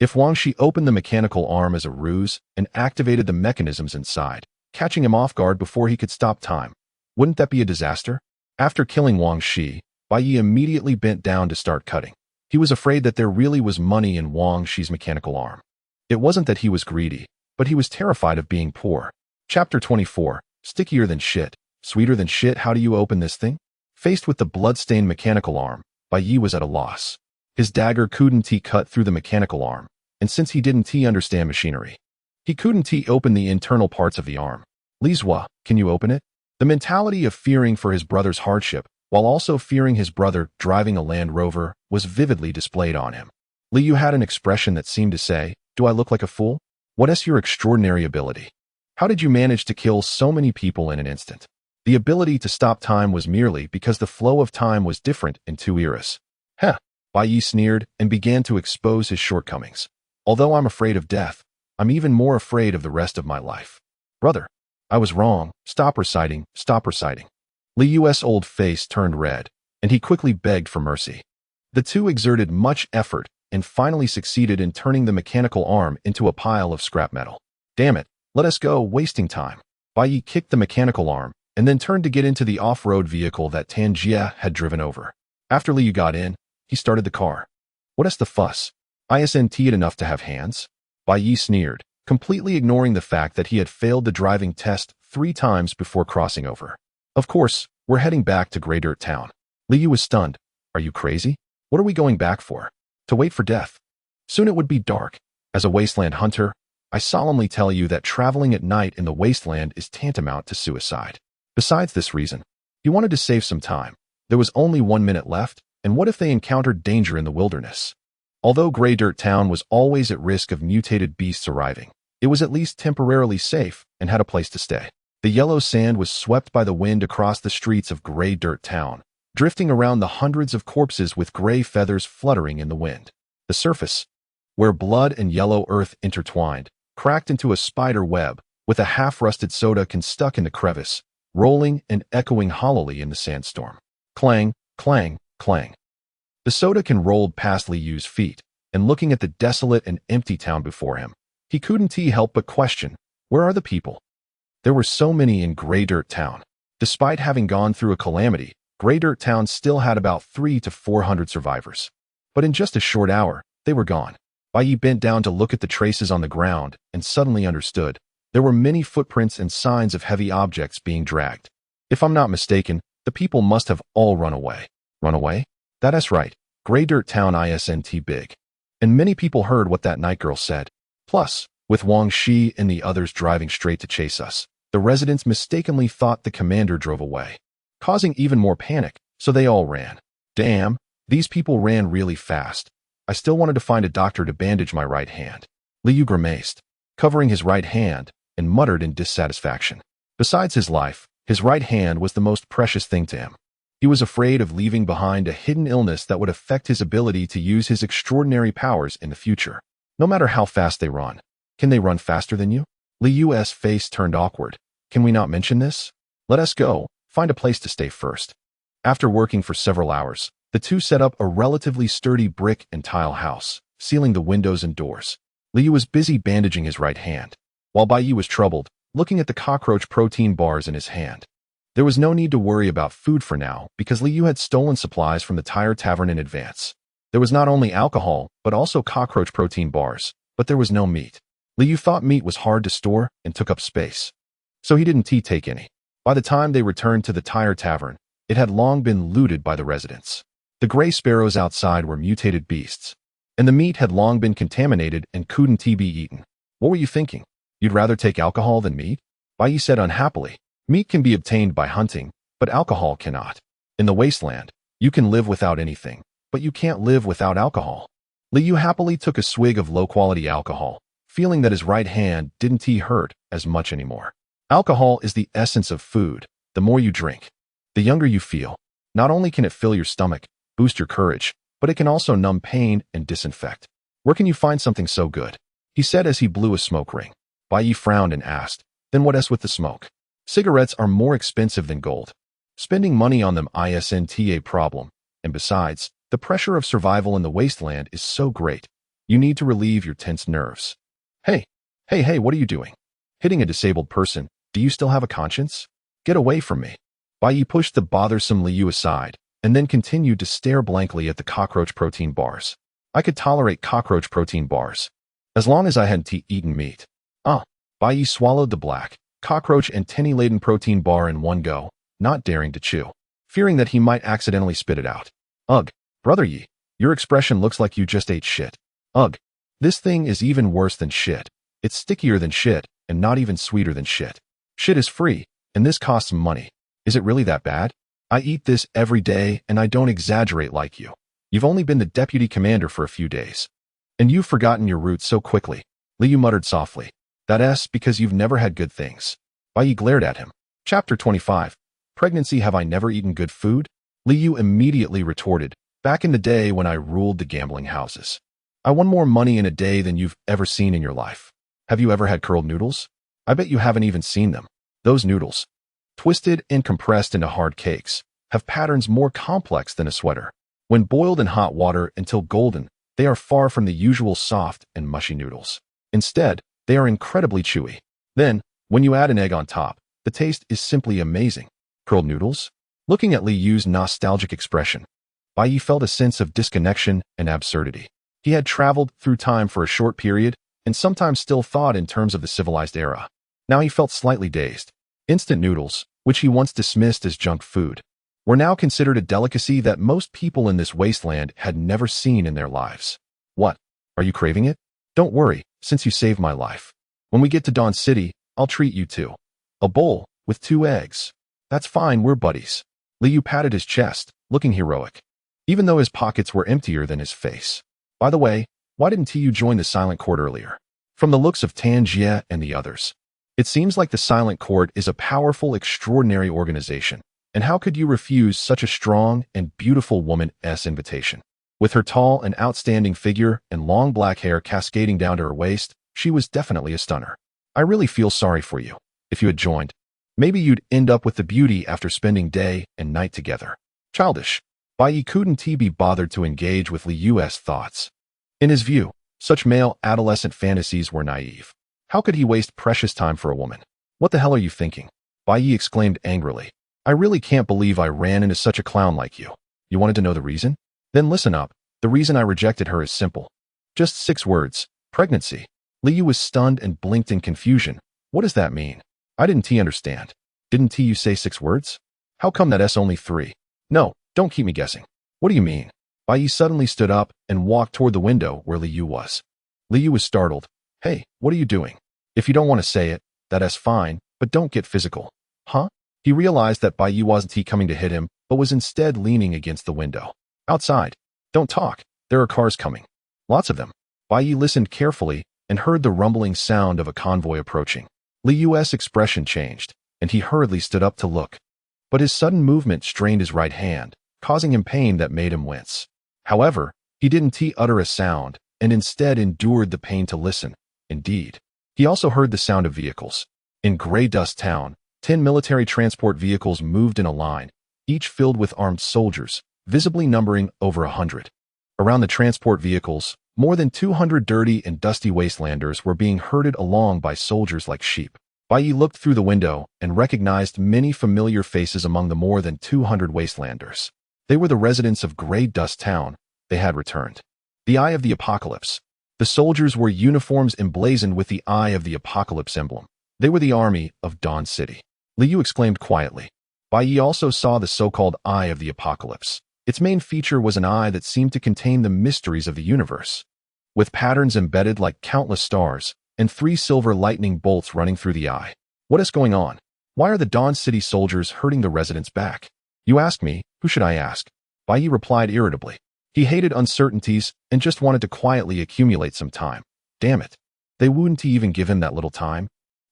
S1: If Wang Shi opened the mechanical arm as a ruse and activated the mechanisms inside, catching him off guard before he could stop time, wouldn't that be a disaster? After killing Wang Shi, Bai Ye immediately bent down to start cutting. He was afraid that there really was money in Wang Shi's mechanical arm. It wasn't that he was greedy, but he was terrified of being poor. Chapter 24, Stickier than shit, sweeter than shit. How do you open this thing? Faced with the blood-stained mechanical arm, Bai Ye was at a loss. His dagger couldn't cut through the mechanical arm, and since he didn't understand machinery, he couldn't open the internal parts of the arm. "Li Zhua, can you open it?" The mentality of fearing for his brother's hardship, while also fearing his brother driving a Land Rover, was vividly displayed on him. Li Yu had an expression that seemed to say, "Do I look like a fool? What is your extraordinary ability? How did you manage to kill so many people in an instant?" The ability to stop time was merely because the flow of time was different in 2 eras. "Heh," Bai Ye sneered and began to expose his shortcomings. "Although I'm afraid of death, I'm even more afraid of the rest of my life. Brother, I was wrong. Stop reciting, stop reciting. Li Yu's old face turned red, and he quickly begged for mercy. The two exerted much effort and finally succeeded in turning the mechanical arm into a pile of scrap metal. Damn it, let us go, wasting time. Bai Ye kicked the mechanical arm and then turned to get into the off-road vehicle that Tan Jie had driven over. After Li Yu got in, he started the car. What is the fuss? Isn't it enough to have hands? Bai Ye sneered, completely ignoring the fact that he had failed the driving test 3 times before crossing over. Of course, we're heading back to Grey Dirt Town. Li Yu was stunned. Are you crazy? What are we going back for? To wait for death. Soon it would be dark. As a wasteland hunter, I solemnly tell you that traveling at night in the wasteland is tantamount to suicide. Besides this reason, he wanted to save some time. There was only 1 minute left, and what if they encountered danger in the wilderness? Although Grey Dirt Town was always at risk of mutated beasts arriving, it was at least temporarily safe and had a place to stay. The yellow sand was swept by the wind across the streets of Grey Dirt Town, drifting around the hundreds of corpses with gray feathers fluttering in the wind. The surface, where blood and yellow earth intertwined, cracked into a spider web, with a half-rusted soda can stuck in the crevice, rolling and echoing hollowly in the sandstorm. Clang, clang, clang. The soda can rolled past Li Yu's feet, and looking at the desolate and empty town before him, he couldn't help but question, where are the people? There were so many in Grey Dirt Town. Despite having gone through a calamity, Grey Dirt Town still had about 300 to 400 survivors. But in just a short hour, they were gone. Bai Ye bent down to look at the traces on the ground and suddenly understood. There were many footprints and signs of heavy objects being dragged. If I'm not mistaken, the people must have all run away. Run away? That is right. Grey Dirt Town isn't big. And many people heard what that night girl said. Plus, with Wang Shi and the others driving straight to chase us, the residents mistakenly thought the commander drove away, causing even more panic, so they all ran. Damn, these people ran really fast. I still wanted to find a doctor to bandage my right hand. Li Yu grimaced, covering his right hand, and muttered in dissatisfaction. Besides his life, his right hand was the most precious thing to him. He was afraid of leaving behind a hidden illness that would affect his ability to use his extraordinary powers in the future. No matter how fast they run. Can they run faster than you? Li Yu's face turned awkward. Can we not mention this? Let us go, find a place to stay first. After working for several hours, the two set up a relatively sturdy brick and tile house, sealing the windows and doors. Li Yu was busy bandaging his right hand, while Bai Ye was troubled, looking at the cockroach protein bars in his hand. There was no need to worry about food for now because Li Yu had stolen supplies from the Tire Tavern in advance. There was not only alcohol, but also cockroach protein bars, but there was no meat. Li Yu thought meat was hard to store and took up space, so he didn't take any. By the time they returned to the Tire Tavern, it had long been looted by the residents. The gray sparrows outside were mutated beasts, and the meat had long been contaminated and couldn't be eaten. What were you thinking? You'd rather take alcohol than meat? Bai Ye said unhappily. Meat can be obtained by hunting, but alcohol cannot. In the wasteland, you can live without anything, but you can't live without alcohol. Li Yu happily took a swig of low-quality alcohol, feeling that his right hand didn't hurt as much anymore. Alcohol is the essence of food. The more you drink, the younger you feel. Not only can it fill your stomach, boost your courage, but it can also numb pain and disinfect. Where can you find something so good? He said as he blew a smoke ring. Bai Ye frowned and asked, then what else with the smoke? Cigarettes are more expensive than gold. Spending money on them isn't a problem, and besides, the pressure of survival in the wasteland is so great. You need to relieve your tense nerves. Hey, what are you doing? Hitting a disabled person, do you still have a conscience? Get away from me. Bai Ye pushed the bothersome Li Yu aside, and then continued to stare blankly at the cockroach protein bars. I could tolerate cockroach protein bars, as long as I hadn't eaten meat. Bai Ye swallowed the black, cockroach antennae-laden protein bar in one go, not daring to chew, fearing that he might accidentally spit it out. Ugh, Brother Ye, your expression looks like you just ate shit. Ugh, this thing is even worse than shit. It's stickier than shit, and not even sweeter than shit. Shit is free, and this costs money. Is it really that bad? I eat this every day, and I don't exaggerate like you. You've only been the deputy commander for a few days, and you've forgotten your roots so quickly. Li Yu muttered softly. That's because you've never had good things. Bai Ye glared at him. Chapter 25. Pregnancy. Have I never eaten good food? Li Yu immediately retorted. Back in the day when I ruled the gambling houses, I won more money in a day than you've ever seen in your life. Have you ever had curled noodles? I bet you haven't even seen them. Those noodles, twisted and compressed into hard cakes, have patterns more complex than a sweater. When boiled in hot water until golden, they are far from the usual soft and mushy noodles. Instead, they are incredibly chewy. Then, when you add an egg on top, the taste is simply amazing. Curled noodles? Looking at Li Yu's nostalgic expression, Bai Ye felt a sense of disconnection and absurdity. He had traveled through time for a short period and sometimes still thought in terms of the civilized era. Now he felt slightly dazed. Instant noodles, which he once dismissed as junk food, were now considered a delicacy that most people in this wasteland had never seen in their lives. What? Are you craving it? Don't worry, since you saved my life. When we get to Dawn City, I'll treat you to a bowl with 2 eggs. That's fine, we're buddies. Li Yu patted his chest, looking heroic, even though his pockets were emptier than his face. By the way, why didn't you join the Silent Court earlier? From the looks of Tan Jie and the others, it seems like the Silent Court is a powerful, extraordinary organization. And how could you refuse such a strong and beautiful woman's invitation? With her tall and outstanding figure and long black hair cascading down to her waist, she was definitely a stunner. I really feel sorry for you. If you had joined, maybe you'd end up with the beauty after spending day and night together. Childish. Bai Ye couldn't be bothered to engage with Li Yu's thoughts. In his view, such male adolescent fantasies were naive. How could he waste precious time for a woman? What the hell are you thinking? Bai Ye exclaimed angrily. I really can't believe I ran into such a clown like you. You wanted to know the reason? Then listen up. The reason I rejected her is simple. Just 6 words. Pregnancy. Li Yu was stunned and blinked in confusion. What does that mean? I didn't understand. Didn't you say 6 words? How come that's only 3? No, don't keep me guessing. What do you mean? Bai Ye suddenly stood up and walked toward the window where Li Yu was. Li Yu was startled. Hey, what are you doing? If you don't want to say it, that's fine, but don't get physical. Huh? He realized that Bai Ye wasn't coming to hit him, but was instead leaning against the window. Outside. Don't talk. There are cars coming. Lots of them. Bai Ye listened carefully and heard the rumbling sound of a convoy approaching. Li Yu's expression changed, and he hurriedly stood up to look. But his sudden movement strained his right hand, causing him pain that made him wince. However, he didn't utter a sound, and instead endured the pain to listen. Indeed, he also heard the sound of vehicles. In Grey Dust Town, 10 military transport vehicles moved in a line, each filled with armed soldiers, visibly numbering over 100. Around the transport vehicles, more than 200 dirty and dusty wastelanders were being herded along by soldiers like sheep. Bai Ye looked through the window and recognized many familiar faces among the more than 200 wastelanders. They were the residents of Grey Dust Town. They had returned. The Eye of the Apocalypse. The soldiers wore uniforms emblazoned with the Eye of the Apocalypse emblem. They were the army of Dawn City. Li Yu exclaimed quietly. Bai Ye also saw the so-called Eye of the Apocalypse. Its main feature was an eye that seemed to contain the mysteries of the universe, with patterns embedded like countless stars, and 3 silver lightning bolts running through the eye. What is going on? Why are the Dawn City soldiers herding the residents back? You ask me, who should I ask? Bai Ye replied irritably. He hated uncertainties and just wanted to quietly accumulate some time. Damn it. They wouldn't even give him that little time.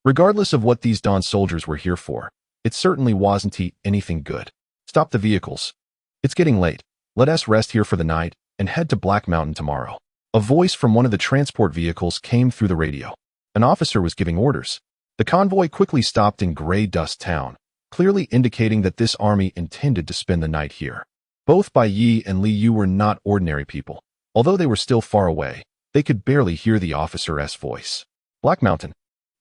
S1: Regardless of what these Dawn soldiers were here for, it certainly wasn't anything good. Stop the vehicles. It's getting late. Let us rest here for the night and head to Black Mountain tomorrow. A voice from one of the transport vehicles came through the radio. An officer was giving orders. The convoy quickly stopped in Grey Dust Town, clearly indicating that this army intended to spend the night here. Both Bai Ye and Li Yu were not ordinary people. Although they were still far away, they could barely hear the officer's voice. Black Mountain.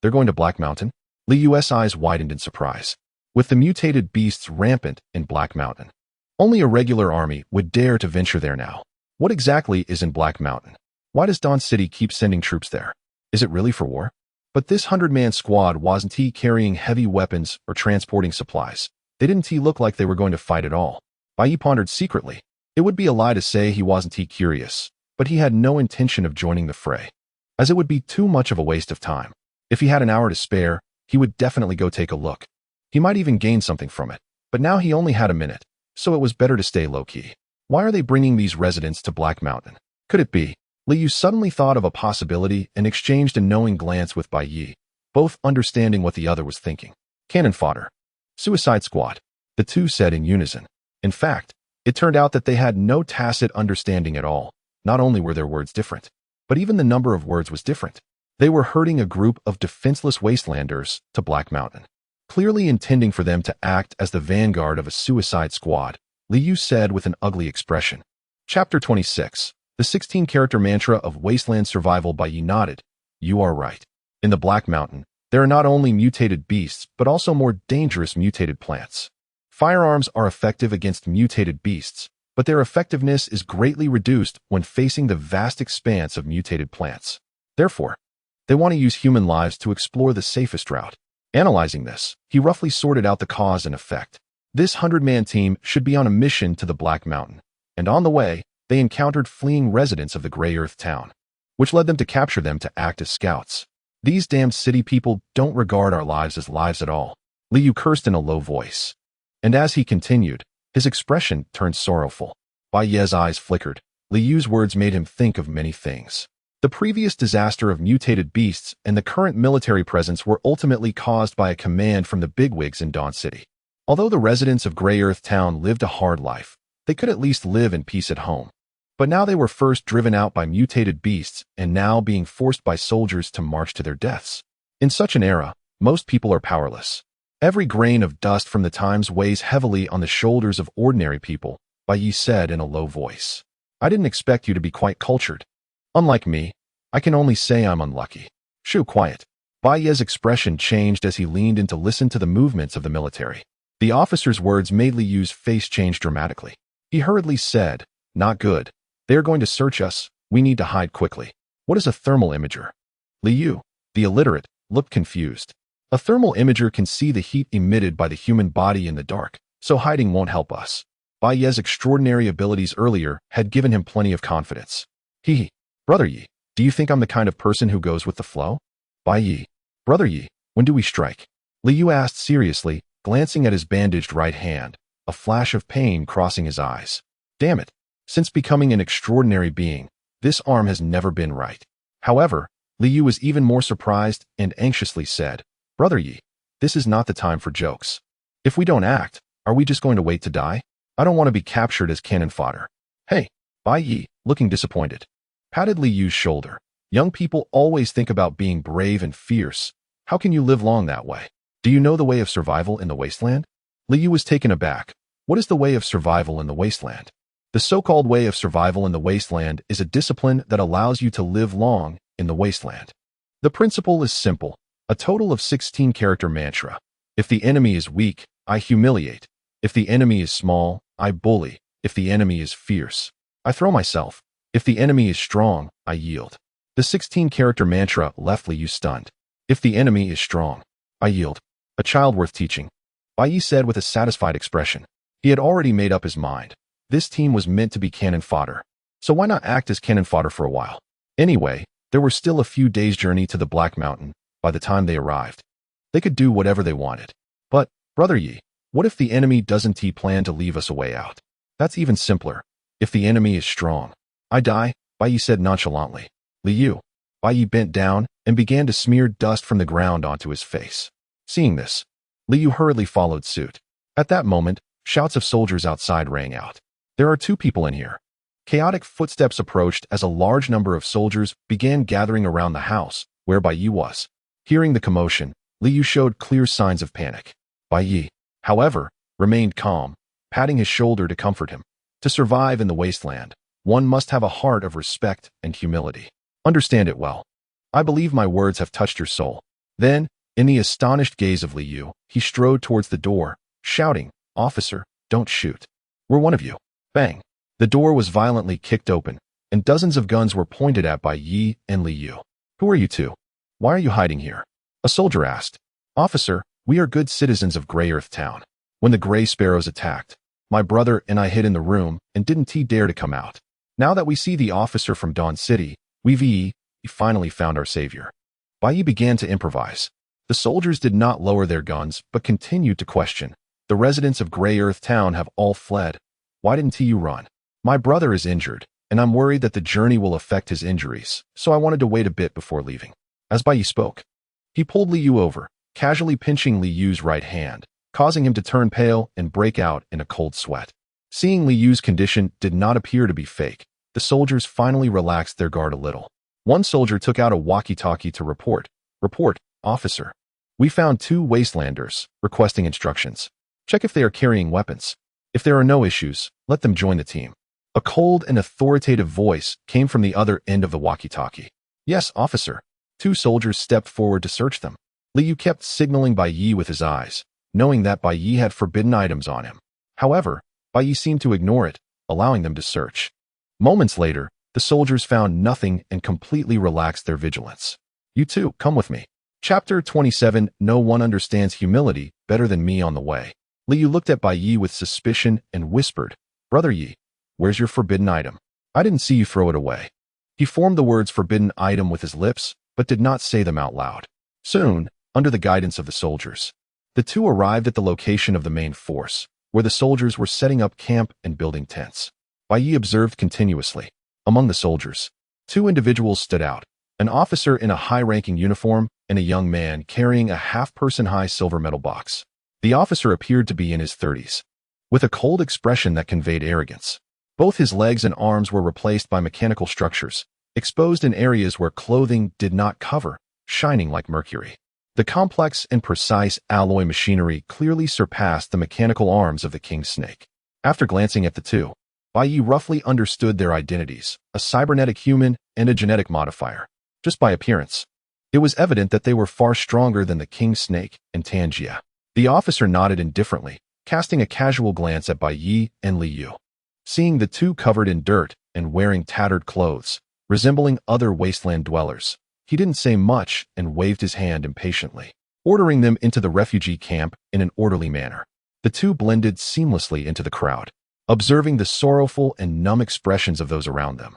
S1: They're going to Black Mountain? Li Yu's eyes widened in surprise. With the mutated beasts rampant in Black Mountain, only a regular army would dare to venture there now. What exactly is in Black Mountain? Why does Dawn City keep sending troops there? Is it really for war? But this 100-man squad wasn't carrying heavy weapons or transporting supplies. They didn't look like they were going to fight at all. Bai Ye pondered secretly. It would be a lie to say he wasn't curious, but he had no intention of joining the fray, as it would be too much of a waste of time. If he had an hour to spare, he would definitely go take a look. He might even gain something from it, but now he only had a minute, so it was better to stay low-key. Why are they bringing these residents to Black Mountain? Could it be? Li Yu suddenly thought of a possibility and exchanged a knowing glance with Bai Ye, both understanding what the other was thinking. Cannon fodder. Suicide squad. The two said in unison. In fact, it turned out that they had no tacit understanding at all. Not only were their words different, but even the number of words was different. They were herding a group of defenseless wastelanders to Black Mountain, clearly intending for them to act as the vanguard of a suicide squad, Liu said with an ugly expression. Chapter 26. The 16-character mantra of wasteland survival by Ye nodded. You are right. In the Black Mountain, there are not only mutated beasts, but also more dangerous mutated plants. Firearms are effective against mutated beasts, but their effectiveness is greatly reduced when facing the vast expanse of mutated plants. Therefore, they want to use human lives to explore the safest route. Analyzing this, he roughly sorted out the cause and effect. This 100-man team should be on a mission to the Black Mountain, and on the way, they encountered fleeing residents of the Gray Earth town, which led them to capture them to act as scouts. These damned city people don't regard our lives as lives at all, Liu cursed in a low voice. And as he continued, his expression turned sorrowful. Bai Ye's eyes flickered. Liu's words made him think of many things. The previous disaster of mutated beasts and the current military presence were ultimately caused by a command from the bigwigs in Dawn City. Although the residents of Gray Earth Town lived a hard life, they could at least live in peace at home. But now they were first driven out by mutated beasts and now being forced by soldiers to march to their deaths. In such an era, most people are powerless. Every grain of dust from the times weighs heavily on the shoulders of ordinary people, Bai Ye said in a low voice. I didn't expect you to be quite cultured. Unlike me, I can only say I'm unlucky. Shoo, quiet. Bai Ye's expression changed as he leaned in to listen to the movements of the military. The officer's words made Liu's face change dramatically. He hurriedly said, Not good. They are going to search us. We need to hide quickly. What is a thermal imager? Liu, the illiterate, looked confused. A thermal imager can see the heat emitted by the human body in the dark, so hiding won't help us. Bai Ye's extraordinary abilities earlier had given him plenty of confidence. Brother Ye, do you think I'm the kind of person who goes with the flow? Bai Ye, Brother Ye, when do we strike? Liu asked seriously, glancing at his bandaged right hand, a flash of pain crossing his eyes. Damn it. Since becoming an extraordinary being, this arm has never been right. However, Liu was even more surprised and anxiously said, Brother Ye, this is not the time for jokes. If we don't act, are we just going to wait to die? I don't want to be captured as cannon fodder. Hey, Bai Ye, looking disappointed, patted Liu's shoulder. Young people always think about being brave and fierce. How can you live long that way? Do you know the way of survival in the wasteland? Liu was taken aback. What is the way of survival in the wasteland? The so-called way of survival in the wasteland is a discipline that allows you to live long in the wasteland. The principle is simple, a total of 16-character mantra. If the enemy is weak, I humiliate. If the enemy is small, I bully. If the enemy is fierce, I throw myself. If the enemy is strong, I yield. The 16-character mantra left Liu stunned. If the enemy is strong, I yield. A child worth teaching, Bai Ye said with a satisfied expression. He had already made up his mind. This team was meant to be cannon fodder, so why not act as cannon fodder for a while? Anyway, there were still a few days' journey to the Black Mountain by the time they arrived. They could do whatever they wanted. But, Brother Ye, what if the enemy doesn't plan to leave us a way out? That's even simpler. If the enemy is strong, I die, Bai Ye said nonchalantly. Liu, Bai Ye bent down and began to smear dust from the ground onto his face. Seeing this, Liu hurriedly followed suit. At that moment, shouts of soldiers outside rang out. There are 2 people in here. Chaotic footsteps approached as a large number of soldiers began gathering around the house where Bai Ye was. Hearing the commotion, Liu showed clear signs of panic. Bai Ye, however, remained calm, patting his shoulder to comfort him. To survive in the wasteland, one must have a heart of respect and humility. Understand it well. I believe my words have touched your soul. Then, in the astonished gaze of Liu, he strode towards the door, shouting, Officer, don't shoot. We're one of you. Bang. The door was violently kicked open, and dozens of guns were pointed at Bai Ye and Liu. Who are you 2? Why are you hiding here? A soldier asked. Officer, we are good citizens of Gray Earth Town. When the Gray Sparrows attacked, my brother and I hid in the room and didn't dare to come out. Now that we see the officer from Dawn City, we finally found our savior. Bai Ye began to improvise. The soldiers did not lower their guns, but continued to question. The residents of Gray Earth Town have all fled. Why didn't you run? My brother is injured, and I'm worried that the journey will affect his injuries, so I wanted to wait a bit before leaving. As Bai Ye spoke, he pulled Liu over, casually pinching Liu's right hand, causing him to turn pale and break out in a cold sweat. Seeing Liu's condition did not appear to be fake, the soldiers finally relaxed their guard a little. One soldier took out a walkie-talkie to report. Report, officer. We found 2 wastelanders, requesting instructions. Check if they are carrying weapons. If there are no issues, let them join the team. A cold and authoritative voice came from the other end of the walkie-talkie. Yes, officer. 2 soldiers stepped forward to search them. Liu kept signaling Bai Ye with his eyes, knowing that Bai Ye had forbidden items on him. However, Bai Ye seemed to ignore it, allowing them to search. Moments later, the soldiers found nothing and completely relaxed their vigilance. You too, come with me. Chapter 27. No one understands humility better than me on the way. Liu looked at Bai Ye with suspicion and whispered, Brother Ye, where's your forbidden item? I didn't see you throw it away. He formed the words forbidden item with his lips, but did not say them out loud. Soon, under the guidance of the soldiers, the 2 arrived at the location of the main force, where the soldiers were setting up camp and building tents. Bai Ye observed continuously. Among the soldiers, 2 individuals stood out, an officer in a high-ranking uniform and a young man carrying a half-person-high silver metal box. The officer appeared to be in his 30s, with a cold expression that conveyed arrogance. Both his legs and arms were replaced by mechanical structures, exposed in areas where clothing did not cover, shining like mercury. The complex and precise alloy machinery clearly surpassed the mechanical arms of the king snake. After glancing at the 2, Bai Ye roughly understood their identities, a cybernetic human and a genetic modifier. Just by appearance, it was evident that they were far stronger than the king snake and Tangia. The officer nodded indifferently, casting a casual glance at Bai Ye and Liu. Seeing the 2 covered in dirt and wearing tattered clothes, resembling other wasteland dwellers, he didn't say much and waved his hand impatiently, ordering them into the refugee camp in an orderly manner. The 2 blended seamlessly into the crowd, observing the sorrowful and numb expressions of those around them.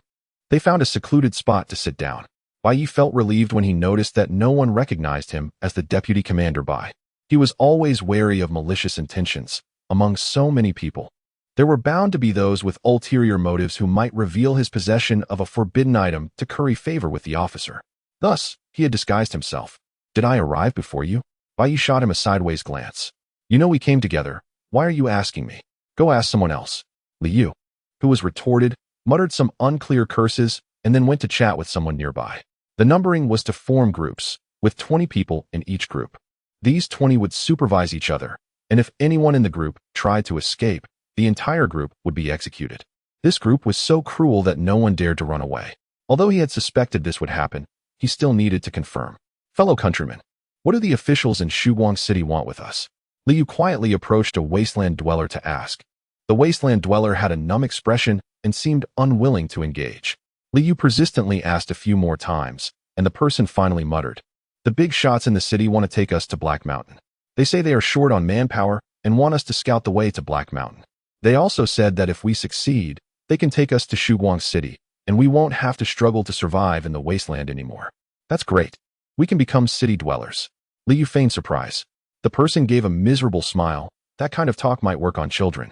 S1: They found a secluded spot to sit down. Bai Ye felt relieved when he noticed that no one recognized him as the deputy commander Bai. He was always wary of malicious intentions. Among so many people, there were bound to be those with ulterior motives who might reveal his possession of a forbidden item to curry favor with the officer. Thus, he had disguised himself. Did I arrive before you? Bai Ye shot him a sideways glance. You know we came together. Why are you asking me? Go ask someone else. Liu, who was retorted, muttered some unclear curses, and then went to chat with someone nearby. The numbering was to form groups, with 20 people in each group. These 20 would supervise each other, and if anyone in the group tried to escape, the entire group would be executed. This group was so cruel that no one dared to run away. Although he had suspected this would happen, he still needed to confirm. Fellow countrymen, what do the officials in Shuguang City want with us? Liu quietly approached a wasteland dweller to ask. The wasteland dweller had a numb expression and seemed unwilling to engage. Liu persistently asked a few more times, and the person finally muttered. The big shots in the city want to take us to Black Mountain. They say they are short on manpower and want us to scout the way to Black Mountain. They also said that if we succeed, they can take us to Shuguang City, and we won't have to struggle to survive in the wasteland anymore. That's great. We can become city dwellers. Liu feigned surprise. The person gave a miserable smile. That kind of talk might work on children.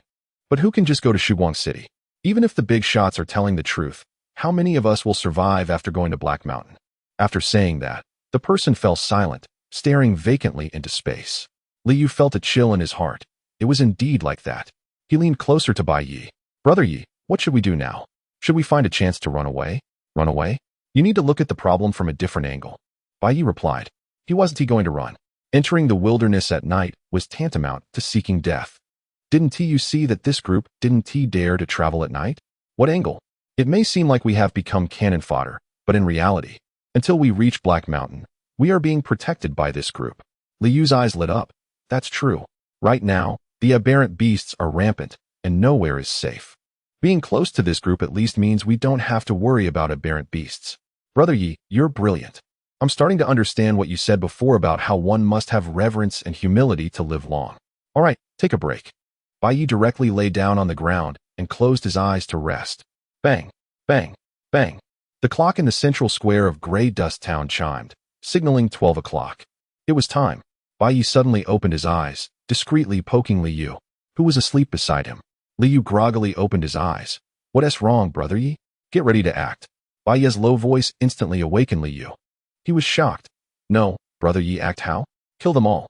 S1: But who can just go to Shuguang City? Even if the big shots are telling the truth, how many of us will survive after going to Black Mountain? After saying that, the person fell silent, staring vacantly into space. Liu felt a chill in his heart. It was indeed like that. He leaned closer to Bai Ye. Brother Ye, what should we do now? Should we find a chance to run away? Run away? You need to look at the problem from a different angle. Bai Ye replied. Wasn't he going to run? Entering the wilderness at night was tantamount to seeking death. Didn't you see that this group didn't dare to travel at night? What angle? It may seem like we have become cannon fodder, but in reality, until we reach Black Mountain, we are being protected by this group. Liu's eyes lit up. That's true. Right now, the aberrant beasts are rampant, and nowhere is safe. Being close to this group at least means we don't have to worry about aberrant beasts. Brother Ye, you're brilliant. I'm starting to understand what you said before about how one must have reverence and humility to live long. All right, take a break. Bai Ye directly lay down on the ground and closed his eyes to rest. Bang, bang, bang. The clock in the central square of Grey Dust Town chimed, signaling 12 o'clock. It was time. Bai Ye suddenly opened his eyes, discreetly poking Liu, who was asleep beside him. Liu groggily opened his eyes. What's wrong, Brother Ye? Get ready to act. Bai Ye's low voice instantly awakened Liu. He was shocked. No, Brother Ye, act how? Kill them all.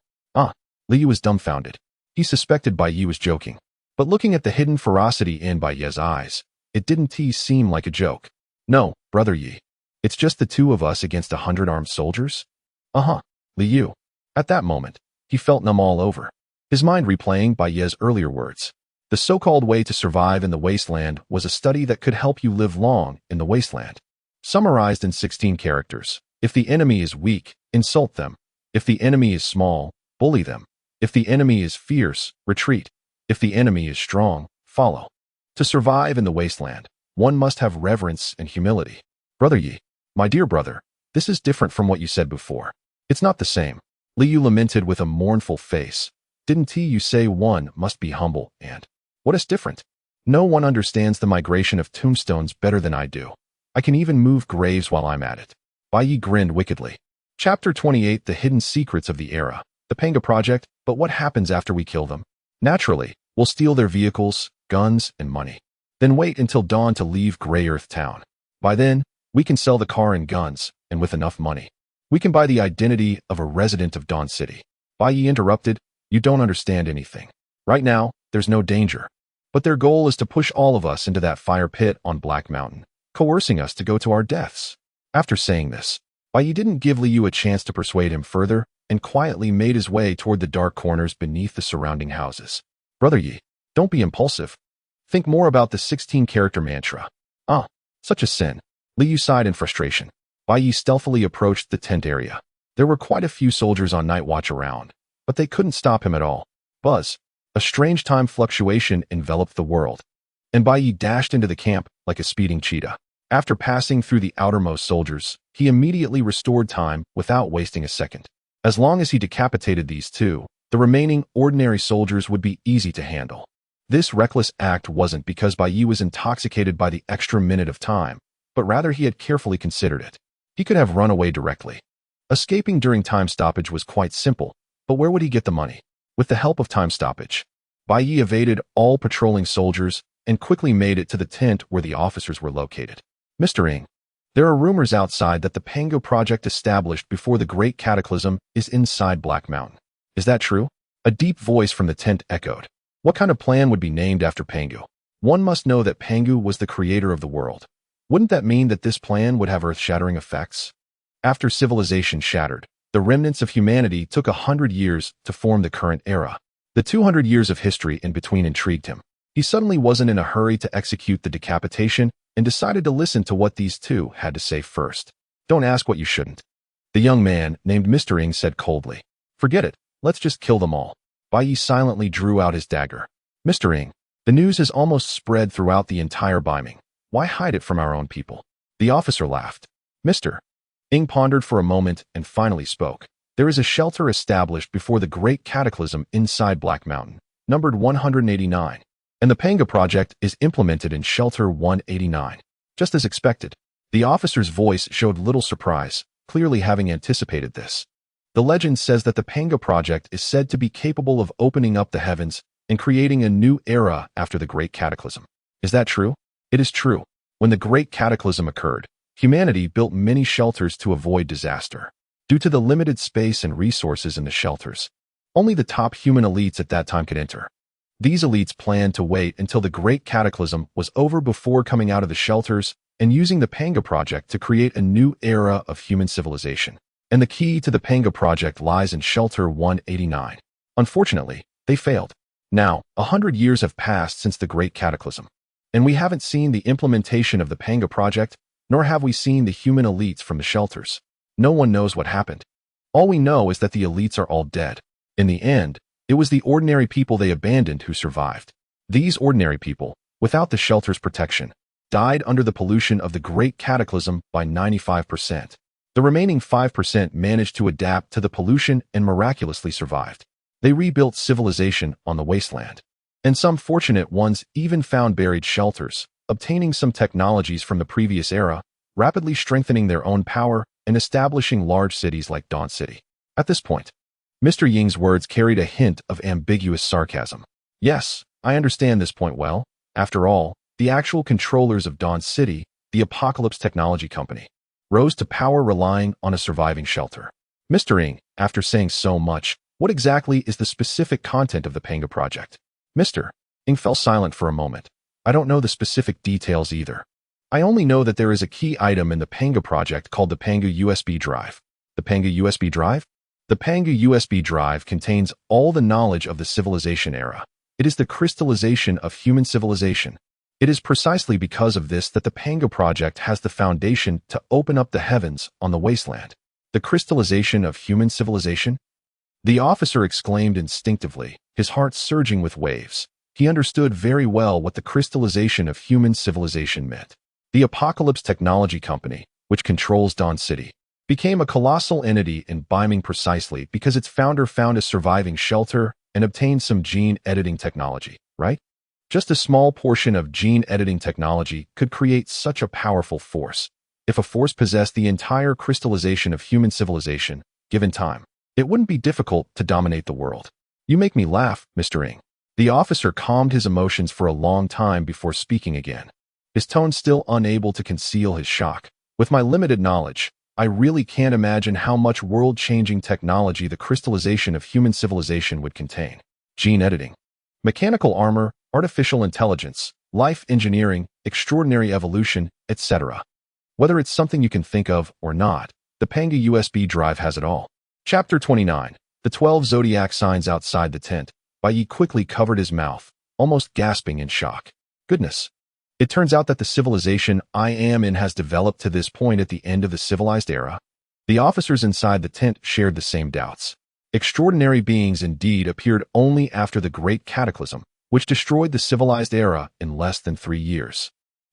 S1: Liu was dumbfounded. He suspected Bai Ye was joking. But looking at the hidden ferocity in Bai Ye's eyes, it didn't seem like a joke. No, Brother Ye. It's just the two of us against 100 armed soldiers? Uh-huh. Liu. At that moment, he felt numb all over, his mind replaying Bai Ye's earlier words. The so-called way to survive in the wasteland was a study that could help you live long in the wasteland. Summarized in 16 characters. If the enemy is weak, insult them. If the enemy is small, bully them. If the enemy is fierce, retreat. If the enemy is strong, follow. To survive in the wasteland, one must have reverence and humility. Brother Yi, my dear brother, this is different from what you said before. It's not the same. Liu lamented with a mournful face. Didn't you say one must be humble and... What is different? No one understands the migration of tombstones better than I do. I can even move graves while I'm at it. Bai Ye grinned wickedly. Chapter 28 The Hidden Secrets of the Era. The Panga Project, but what happens after we kill them? Naturally, we'll steal their vehicles, guns, and money. Then wait until dawn to leave Grey Earth Town. By then, we can sell the car and guns, and with enough money, we can buy the identity of a resident of Dawn City. Bai Ye interrupted, you don't understand anything. Right now, there's no danger. But their goal is to push all of us into that fire pit on Black Mountain, coercing us to go to our deaths. After saying this, Bai Ye didn't give Liu a chance to persuade him further and quietly made his way toward the dark corners beneath the surrounding houses. Brother Yi, don't be impulsive. Think more about the 16-character mantra. Such a sin. Liu sighed in frustration. Bai Ye stealthily approached the tent area. There were quite a few soldiers on night watch around, but they couldn't stop him at all. Buzz. A strange time fluctuation enveloped the world, and Bai Ye dashed into the camp like a speeding cheetah. After passing through the outermost soldiers, he immediately restored time without wasting a second. As long as he decapitated these two, the remaining ordinary soldiers would be easy to handle. This reckless act wasn't because Bai Ye was intoxicated by the extra minute of time, but rather he had carefully considered it. He could have run away directly. Escaping during time stoppage was quite simple, but where would he get the money? With the help of time stoppage, Bai Ye evaded all patrolling soldiers and quickly made it to the tent where the officers were located. Mr. Ng, there are rumors outside that the Pango project established before the Great Cataclysm is inside Black Mountain. Is that true? A deep voice from the tent echoed. What kind of plan would be named after Pangu? One must know that Pangu was the creator of the world. Wouldn't that mean that this plan would have earth-shattering effects? After civilization shattered, the remnants of humanity took 100 years to form the current era. The 200 years of history in between intrigued him. He suddenly wasn't in a hurry to execute the decapitation and decided to listen to what these two had to say first. Don't ask what you shouldn't. The young man, named Mr. Ng, said coldly. Forget it, let's just kill them all. Bai Ye silently drew out his dagger. Mr. Ng, the news has almost spread throughout the entire Baiming. Why hide it from our own people? The officer laughed. Mr. Ng pondered for a moment and finally spoke. There is a shelter established before the Great Cataclysm inside Black Mountain, numbered 189, and the Panga project is implemented in Shelter 189. Just as expected, the officer's voice showed little surprise, clearly having anticipated this. The legend says that the Panga project is said to be capable of opening up the heavens and creating a new era after the Great Cataclysm. Is that true? It is true. When the Great Cataclysm occurred, humanity built many shelters to avoid disaster. Due to the limited space and resources in the shelters, only the top human elites at that time could enter. These elites planned to wait until the Great Cataclysm was over before coming out of the shelters and using the Panga project to create a new era of human civilization. And the key to the Panga project lies in Shelter 189. Unfortunately, they failed. Now, 100 years have passed since the Great Cataclysm, and we haven't seen the implementation of the Panga project, nor have we seen the human elites from the shelters. No one knows what happened. All we know is that the elites are all dead. In the end, it was the ordinary people they abandoned who survived. These ordinary people, without the shelter's protection, died under the pollution of the Great Cataclysm by 95%. The remaining 5% managed to adapt to the pollution and miraculously survived. They rebuilt civilization on the wasteland. And some fortunate ones even found buried shelters, obtaining some technologies from the previous era, rapidly strengthening their own power and establishing large cities like Dawn City. At this point, Mr. Ying's words carried a hint of ambiguous sarcasm. Yes, I understand this point well. After all, the actual controllers of Dawn City, the Apocalypse Technology Company, rose to power relying on a surviving shelter. Mr. Ng, after saying so much, what exactly is the specific content of the Panga project? Mr. Ng fell silent for a moment. I don't know the specific details either. I only know that there is a key item in the Panga project called the Panga USB drive. The Panga USB drive? The Panga USB drive contains all the knowledge of the civilization era. It is the crystallization of human civilization. It is precisely because of this that the Panga project has the foundation to open up the heavens on the wasteland. The crystallization of human civilization? The officer exclaimed instinctively, his heart surging with waves. He understood very well what the crystallization of human civilization meant. The Apocalypse Technology Company, which controls Dawn City, became a colossal entity in Biming precisely because its founder found a surviving shelter and obtained some gene editing technology, right? Just a small portion of gene editing technology could create such a powerful force. If a force possessed the entire crystallization of human civilization, given time, it wouldn't be difficult to dominate the world. You make me laugh, Mr. Ng. The officer calmed his emotions for a long time before speaking again, his tone still unable to conceal his shock. With my limited knowledge, I really can't imagine how much world-changing technology the crystallization of human civilization would contain. Gene editing, mechanical armor, artificial intelligence, life engineering, extraordinary evolution, etc. Whether it's something you can think of or not, the Panga USB drive has it all. Chapter 29. The 12 Zodiac Signs Outside the Tent. Bai Ye quickly covered his mouth, almost gasping in shock. Goodness. It turns out that the civilization I am in has developed to this point at the end of the civilized era. The officers inside the tent shared the same doubts. Extraordinary beings indeed appeared only after the Great Cataclysm, which destroyed the civilized era in less than 3 years.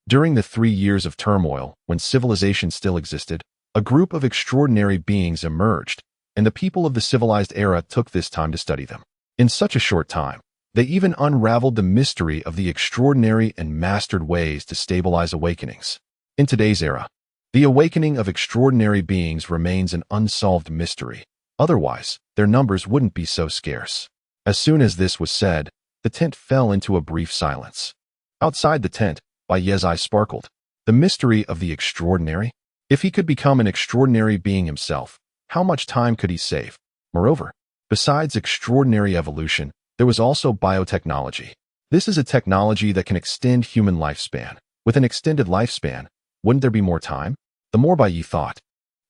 S1: During the 3 years of turmoil, when civilization still existed, a group of extraordinary beings emerged, and the people of the civilized era took this time to study them. In such a short time, they even unraveled the mystery of the extraordinary and mastered ways to stabilize awakenings. In today's era, the awakening of extraordinary beings remains an unsolved mystery. Otherwise, their numbers wouldn't be so scarce. As soon as this was said, the tent fell into a brief silence. Outside the tent, Bai Ye's eyes sparkled. The mystery of the extraordinary? If he could become an extraordinary being himself, how much time could he save? Moreover, besides extraordinary evolution, there was also biotechnology. This is a technology that can extend human lifespan. With an extended lifespan, wouldn't there be more time? The more Bai Ye thought,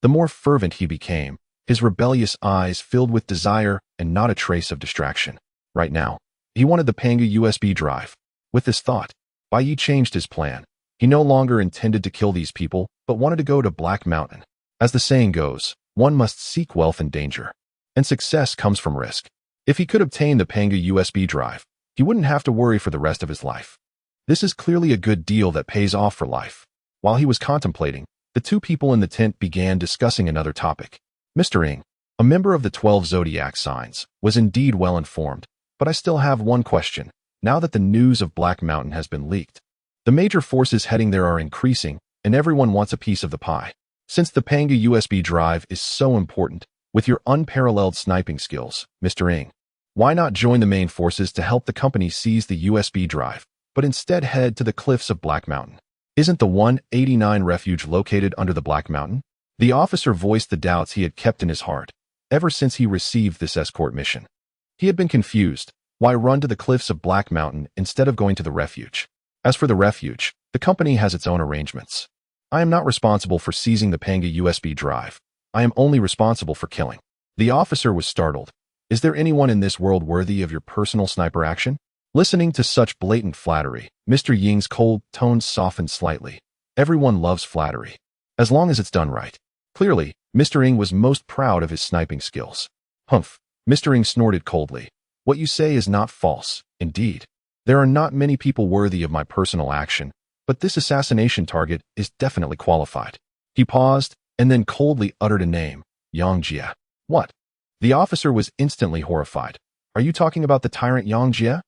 S1: the more fervent he became, his rebellious eyes filled with desire and not a trace of distraction. Right now, he wanted the Panga USB drive. With this thought, Bai Ye changed his plan. He no longer intended to kill these people, but wanted to go to Black Mountain. As the saying goes, one must seek wealth in danger. And success comes from risk. If he could obtain the Panga USB drive, he wouldn't have to worry for the rest of his life. This is clearly a good deal that pays off for life. While he was contemplating, the two people in the tent began discussing another topic. Mr. Ng, a member of the 12 Zodiac Signs, was indeed well informed, but I still have one question. Now that the news of Black Mountain has been leaked, the major forces heading there are increasing, and everyone wants a piece of the pie. Since the Panga USB drive is so important, with your unparalleled sniping skills, Mr. Ng, why not join the main forces to help the company seize the USB drive, but instead head to the cliffs of Black Mountain? Isn't the 189 refuge located under the Black Mountain? The officer voiced the doubts he had kept in his heart ever since he received this escort mission. He had been confused. Why run to the cliffs of Black Mountain instead of going to the refuge? As for the refuge, the company has its own arrangements. I am not responsible for seizing the Panga USB drive. I am only responsible for killing. The officer was startled. Is there anyone in this world worthy of your personal sniper action? Listening to such blatant flattery, Mr. Ying's cold tones softened slightly. Everyone loves flattery, as long as it's done right. Clearly, Mr. Ng was most proud of his sniping skills. Humph, Mr. Ng snorted coldly. What you say is not false, indeed. There are not many people worthy of my personal action, but this assassination target is definitely qualified. He paused, and then coldly uttered a name, Yang Jie. What? The officer was instantly horrified. Are you talking about the tyrant Yang Jie?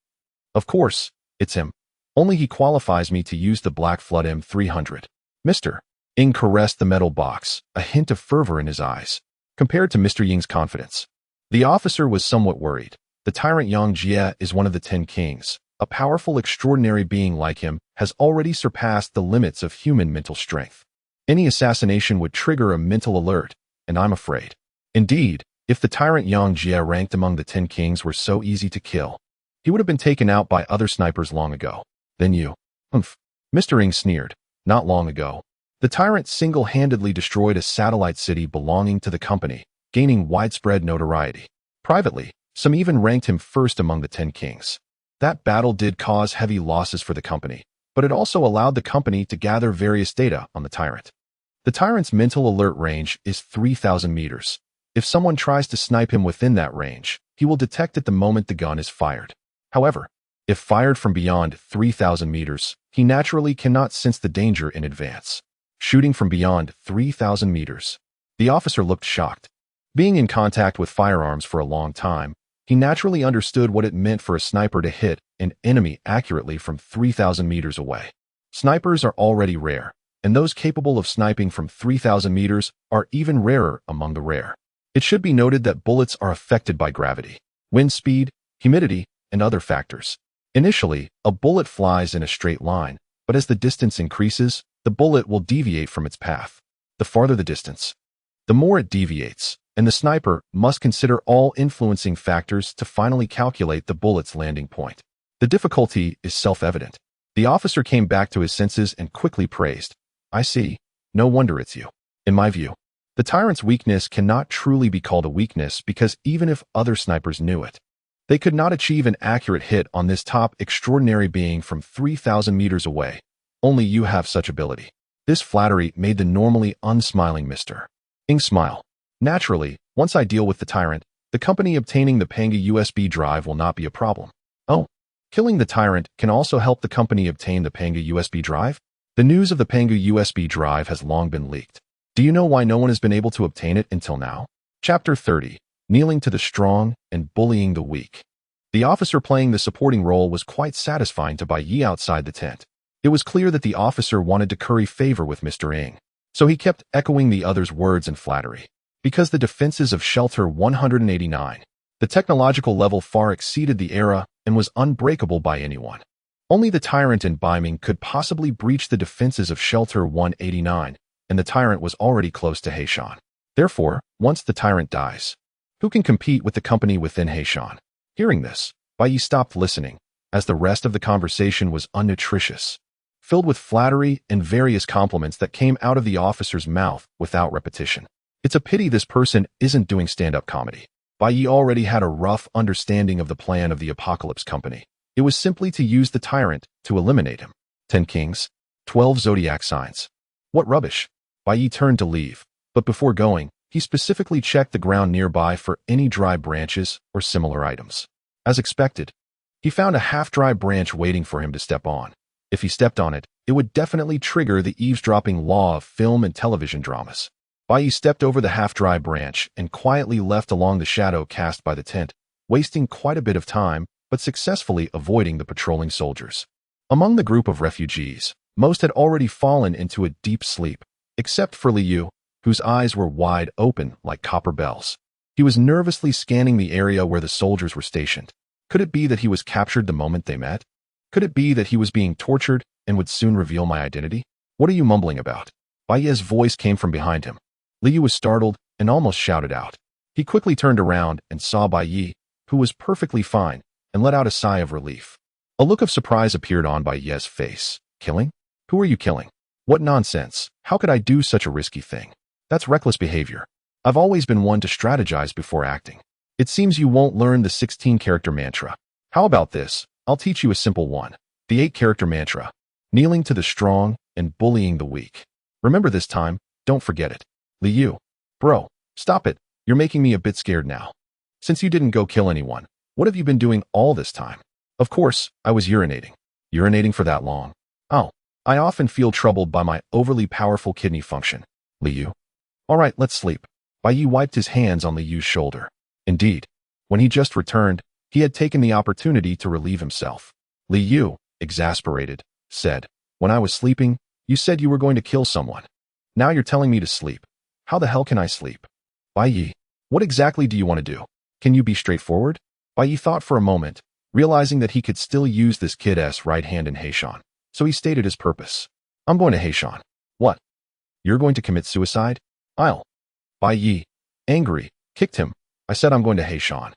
S1: Of course, it's him. Only he qualifies me to use the Black Flood M300. Mr. Ng caressed the metal box, a hint of fervor in his eyes, compared to Mr. Ying's confidence. The officer was somewhat worried. The tyrant Yang Jie is one of the 10 kings. A powerful, extraordinary being like him has already surpassed the limits of human mental strength. Any assassination would trigger a mental alert, and I'm afraid. Indeed, if the tyrant Yang Jie ranked among the 10 kings were so easy to kill, he would have been taken out by other snipers long ago. Then you. Humph. Mr. Ng sneered. Not long ago, the tyrant single-handedly destroyed a satellite city belonging to the company, gaining widespread notoriety. Privately, some even ranked him first among the 10 kings. That battle did cause heavy losses for the company, but it also allowed the company to gather various data on the tyrant. The tyrant's mental alert range is 3,000 meters. If someone tries to snipe him within that range, he will detect it the moment the gun is fired. However, if fired from beyond 3,000 meters, he naturally cannot sense the danger in advance. Shooting from beyond 3,000 meters. The officer looked shocked. Being in contact with firearms for a long time, he naturally understood what it meant for a sniper to hit an enemy accurately from 3,000 meters away. Snipers are already rare, and those capable of sniping from 3,000 meters are even rarer among the rare. It should be noted that bullets are affected by gravity, wind speed, humidity, and other factors. Initially, a bullet flies in a straight line, but as the distance increases, the bullet will deviate from its path. The farther the distance, the more it deviates, and the sniper must consider all influencing factors to finally calculate the bullet's landing point. The difficulty is self-evident. The officer came back to his senses and quickly praised, "I see. No wonder it's you." In my view, the tyrant's weakness cannot truly be called a weakness because even if other snipers knew it, they could not achieve an accurate hit on this top extraordinary being from 3,000 meters away. Only you have such ability. This flattery made the normally unsmiling Mr. Ing smile. Naturally, once I deal with the tyrant, the company obtaining the Panga USB drive will not be a problem. Oh, killing the tyrant can also help the company obtain the Panga USB drive? The news of the Panga USB drive has long been leaked. Do you know why no one has been able to obtain it until now? Chapter 30. Kneeling to the strong and bullying the weak. The officer playing the supporting role was quite satisfying to Bai Ye outside the tent. It was clear that the officer wanted to curry favor with Mr. Ing, so he kept echoing the other's words in flattery. Because the defenses of Shelter 189, the technological level far exceeded the era and was unbreakable by anyone. Only the tyrant and Bai Ming could possibly breach the defenses of Shelter 189, and the tyrant was already close to Heishan. Therefore, once the tyrant dies, who can compete with the company within Heishan? Hearing this, Bai Ye stopped listening, as the rest of the conversation was unnutritious, filled with flattery and various compliments that came out of the officer's mouth without repetition. It's a pity this person isn't doing stand-up comedy. Bai Ye already had a rough understanding of the plan of the Apocalypse Company. It was simply to use the tyrant to eliminate him. 10 kings, 12 zodiac signs. What rubbish. Bai Ye turned to leave, but before going, he specifically checked the ground nearby for any dry branches or similar items. As expected, he found a half-dry branch waiting for him to step on. If he stepped on it, it would definitely trigger the eavesdropping law of film and television dramas. Bai Ye stepped over the half-dry branch and quietly left along the shadow cast by the tent, wasting quite a bit of time, but successfully avoiding the patrolling soldiers. Among the group of refugees, most had already fallen into a deep sleep, except for Liu, whose eyes were wide open like copper bells. He was nervously scanning the area where the soldiers were stationed. Could it be that he was captured the moment they met? Could it be that he was being tortured and would soon reveal my identity? What are you mumbling about? Bai Ye's voice came from behind him. Liu was startled and almost shouted out. He quickly turned around and saw Bai Ye, who was perfectly fine, and let out a sigh of relief. A look of surprise appeared on Bai Ye's face. Killing? Who are you killing? What nonsense. How could I do such a risky thing? That's reckless behavior. I've always been one to strategize before acting. It seems you won't learn the 16-character mantra. How about this? I'll teach you a simple one. The 8-character mantra. Kneeling to the strong and bullying the weak. Remember this time, don't forget it. Liu. Bro, stop it. You're making me a bit scared now. Since you didn't go kill anyone, what have you been doing all this time? Of course, I was urinating. Urinating for that long. Oh, I often feel troubled by my overly powerful kidney function. Liu. All right, let's sleep. Bai Ye wiped his hands on Liu's shoulder. Indeed, when he just returned, he had taken the opportunity to relieve himself. Liu, exasperated, said, "When I was sleeping, you said you were going to kill someone. Now you're telling me to sleep. How the hell can I sleep?" Bai Ye, what exactly do you want to do? Can you be straightforward? Bai Ye thought for a moment, realizing that he could still use this kid's right hand in Heishan, so he stated his purpose. I'm going to Heishan. What? You're going to commit suicide? I'll. Bai Ye, angry, kicked him. I said I'm going to Heishan.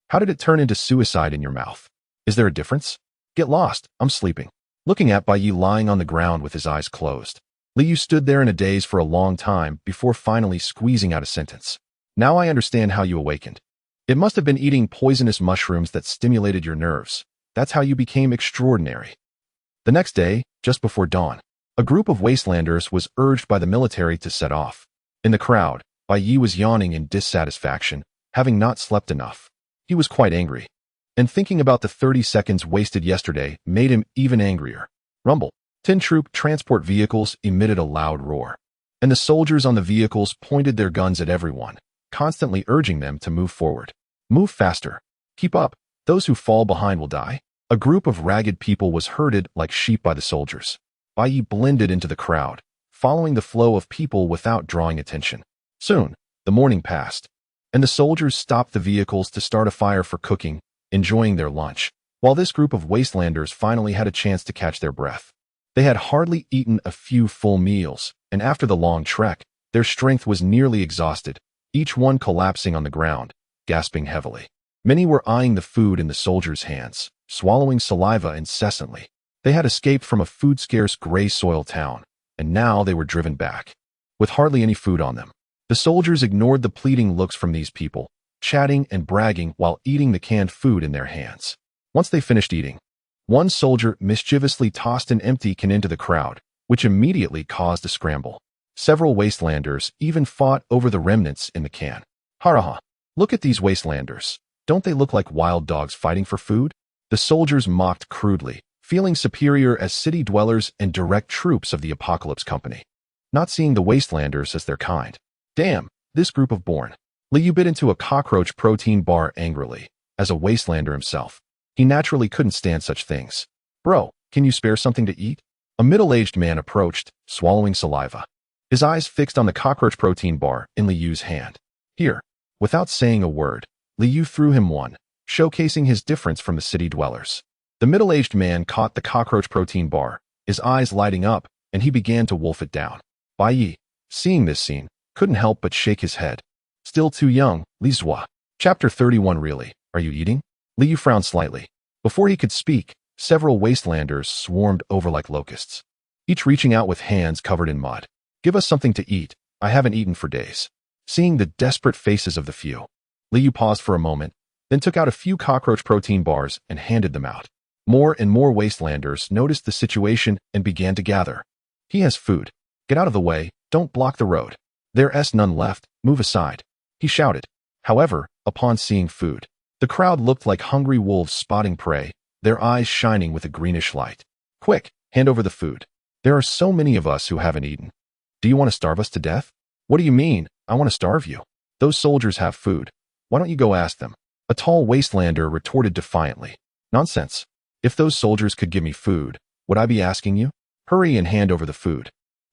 S1: How did it turn into suicide in your mouth? Is there a difference? Get lost, I'm sleeping. looking at Bai Ye lying on the ground with his eyes closed. Li Yu stood there in a daze for a long time before finally squeezing out a sentence. Now I understand how you awakened. It must have been eating poisonous mushrooms that stimulated your nerves. That's how you became extraordinary. The next day, just before dawn, a group of wastelanders was urged by the military to set off. In the crowd, Bai Ye was yawning in dissatisfaction, having not slept enough. He was quite angry. And thinking about the 30 seconds wasted yesterday made him even angrier. Rumble. 10 troop transport vehicles emitted a loud roar. And the soldiers on the vehicles pointed their guns at everyone, constantly urging them to move forward. Move faster. Keep up. Those who fall behind will die. A group of ragged people was herded like sheep by the soldiers. Bai Ye blended into the crowd, following the flow of people without drawing attention. Soon, the morning passed, and the soldiers stopped the vehicles to start a fire for cooking, enjoying their lunch, while this group of wastelanders finally had a chance to catch their breath. They had hardly eaten a few full meals, and after the long trek, their strength was nearly exhausted, each one collapsing on the ground, gasping heavily. Many were eyeing the food in the soldiers' hands, swallowing saliva incessantly. They had escaped from a food-scarce gray soil town, and now they were driven back, with hardly any food on them. The soldiers ignored the pleading looks from these people, chatting and bragging while eating the canned food in their hands. Once they finished eating, one soldier mischievously tossed an empty can into the crowd, which immediately caused a scramble. Several wastelanders even fought over the remnants in the can. Haraha! Look at these wastelanders. Don't they look like wild dogs fighting for food? The soldiers mocked crudely, feeling superior as city dwellers and direct troops of the Apocalypse Company, not seeing the wastelanders as their kind. Damn, this group of born. Li Yu bit into a cockroach protein bar angrily. As a wastelander himself, he naturally couldn't stand such things. Bro, can you spare something to eat? A middle-aged man approached, swallowing saliva. His eyes fixed on the cockroach protein bar in Li Yu's hand. Here. Without saying a word, Li Yu threw him one, showcasing his difference from the city dwellers. The middle-aged man caught the cockroach protein bar, his eyes lighting up, and he began to wolf it down. Bai Ye, seeing this scene, couldn't help but shake his head. Still too young, Li Zhua. Chapter 31. Really, are you eating? Li Yu frowned slightly. Before he could speak, several wastelanders swarmed over like locusts, each reaching out with hands covered in mud. Give us something to eat. I haven't eaten for days. Seeing the desperate faces of the few, Li Yu paused for a moment, then took out a few cockroach protein bars and handed them out. More and more wastelanders noticed the situation and began to gather. He has food. Get out of the way, don't block the road. There's none left, move aside, he shouted. However, upon seeing food, the crowd looked like hungry wolves spotting prey, their eyes shining with a greenish light. Quick, hand over the food. There are so many of us who haven't eaten. Do you want to starve us to death? What do you mean, I want to starve you? Those soldiers have food. Why don't you go ask them? A tall wastelander retorted defiantly. Nonsense. If those soldiers could give me food, would I be asking you? Hurry and hand over the food.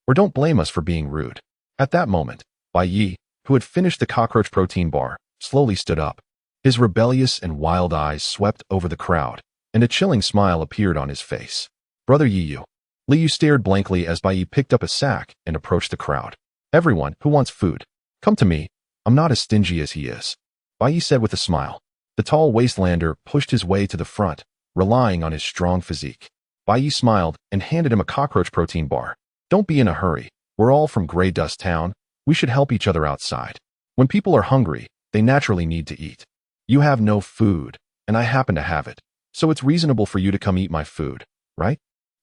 S1: Or don't blame us for being rude. At that moment, Bai Ye, who had finished the cockroach protein bar, slowly stood up. His rebellious and wild eyes swept over the crowd, and a chilling smile appeared on his face. Brother Yi Yu. Li Yu stared blankly as Bai Ye picked up a sack and approached the crowd. Everyone who wants food, come to me. I'm not as stingy as he is. Bai Ye said with a smile. The tall wastelander pushed his way to the front, relying on his strong physique. Bai Ye smiled and handed him a cockroach protein bar. Don't be in a hurry. We're all from Grey Dust Town. We should help each other outside. When people are hungry, they naturally need to eat. You have no food, and I happen to have it. So it's reasonable for you to come eat my food, right?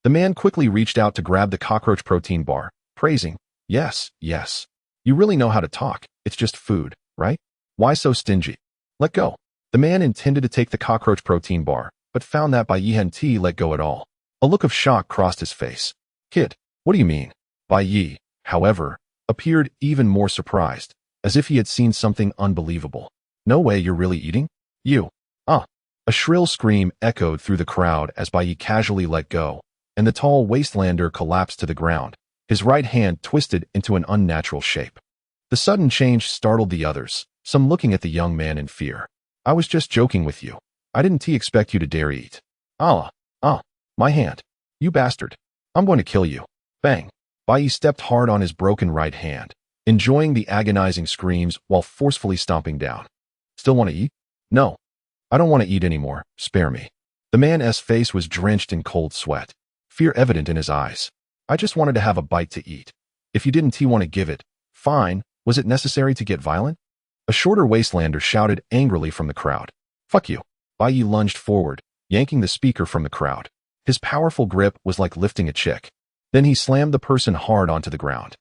S1: The man quickly reached out to grab the cockroach protein bar, praising, Yes, yes. You really know how to talk. It's just food, right? Why so stingy? Let go. The man intended to take the cockroach protein bar, but found that Bai Ye hadn't let go at all. A look of shock crossed his face. Kid, what do you mean? Bai Ye, however, appeared even more surprised, as if he had seen something unbelievable. No way you're really eating? You. A shrill scream echoed through the crowd as Bai Ye casually let go, and the tall wastelander collapsed to the ground, his right hand twisted into an unnatural shape. The sudden change startled the others, some looking at the young man in fear. I was just joking with you. I didn't expect you to dare eat. My hand. You bastard. I'm going to kill you. Bang. Bai Ye stepped hard on his broken right hand, enjoying the agonizing screams while forcefully stomping down. Still want to eat? No. I don't want to eat anymore. Spare me. The man's face was drenched in cold sweat. fear evident in his eyes. I just wanted to have a bite to eat. If you didn't want to give it, fine. Was it necessary to get violent? A shorter wastelander shouted angrily from the crowd. Fuck you. Bai Ye lunged forward, yanking the speaker from the crowd. His powerful grip was like lifting a chick. Then he slammed the person hard onto the ground.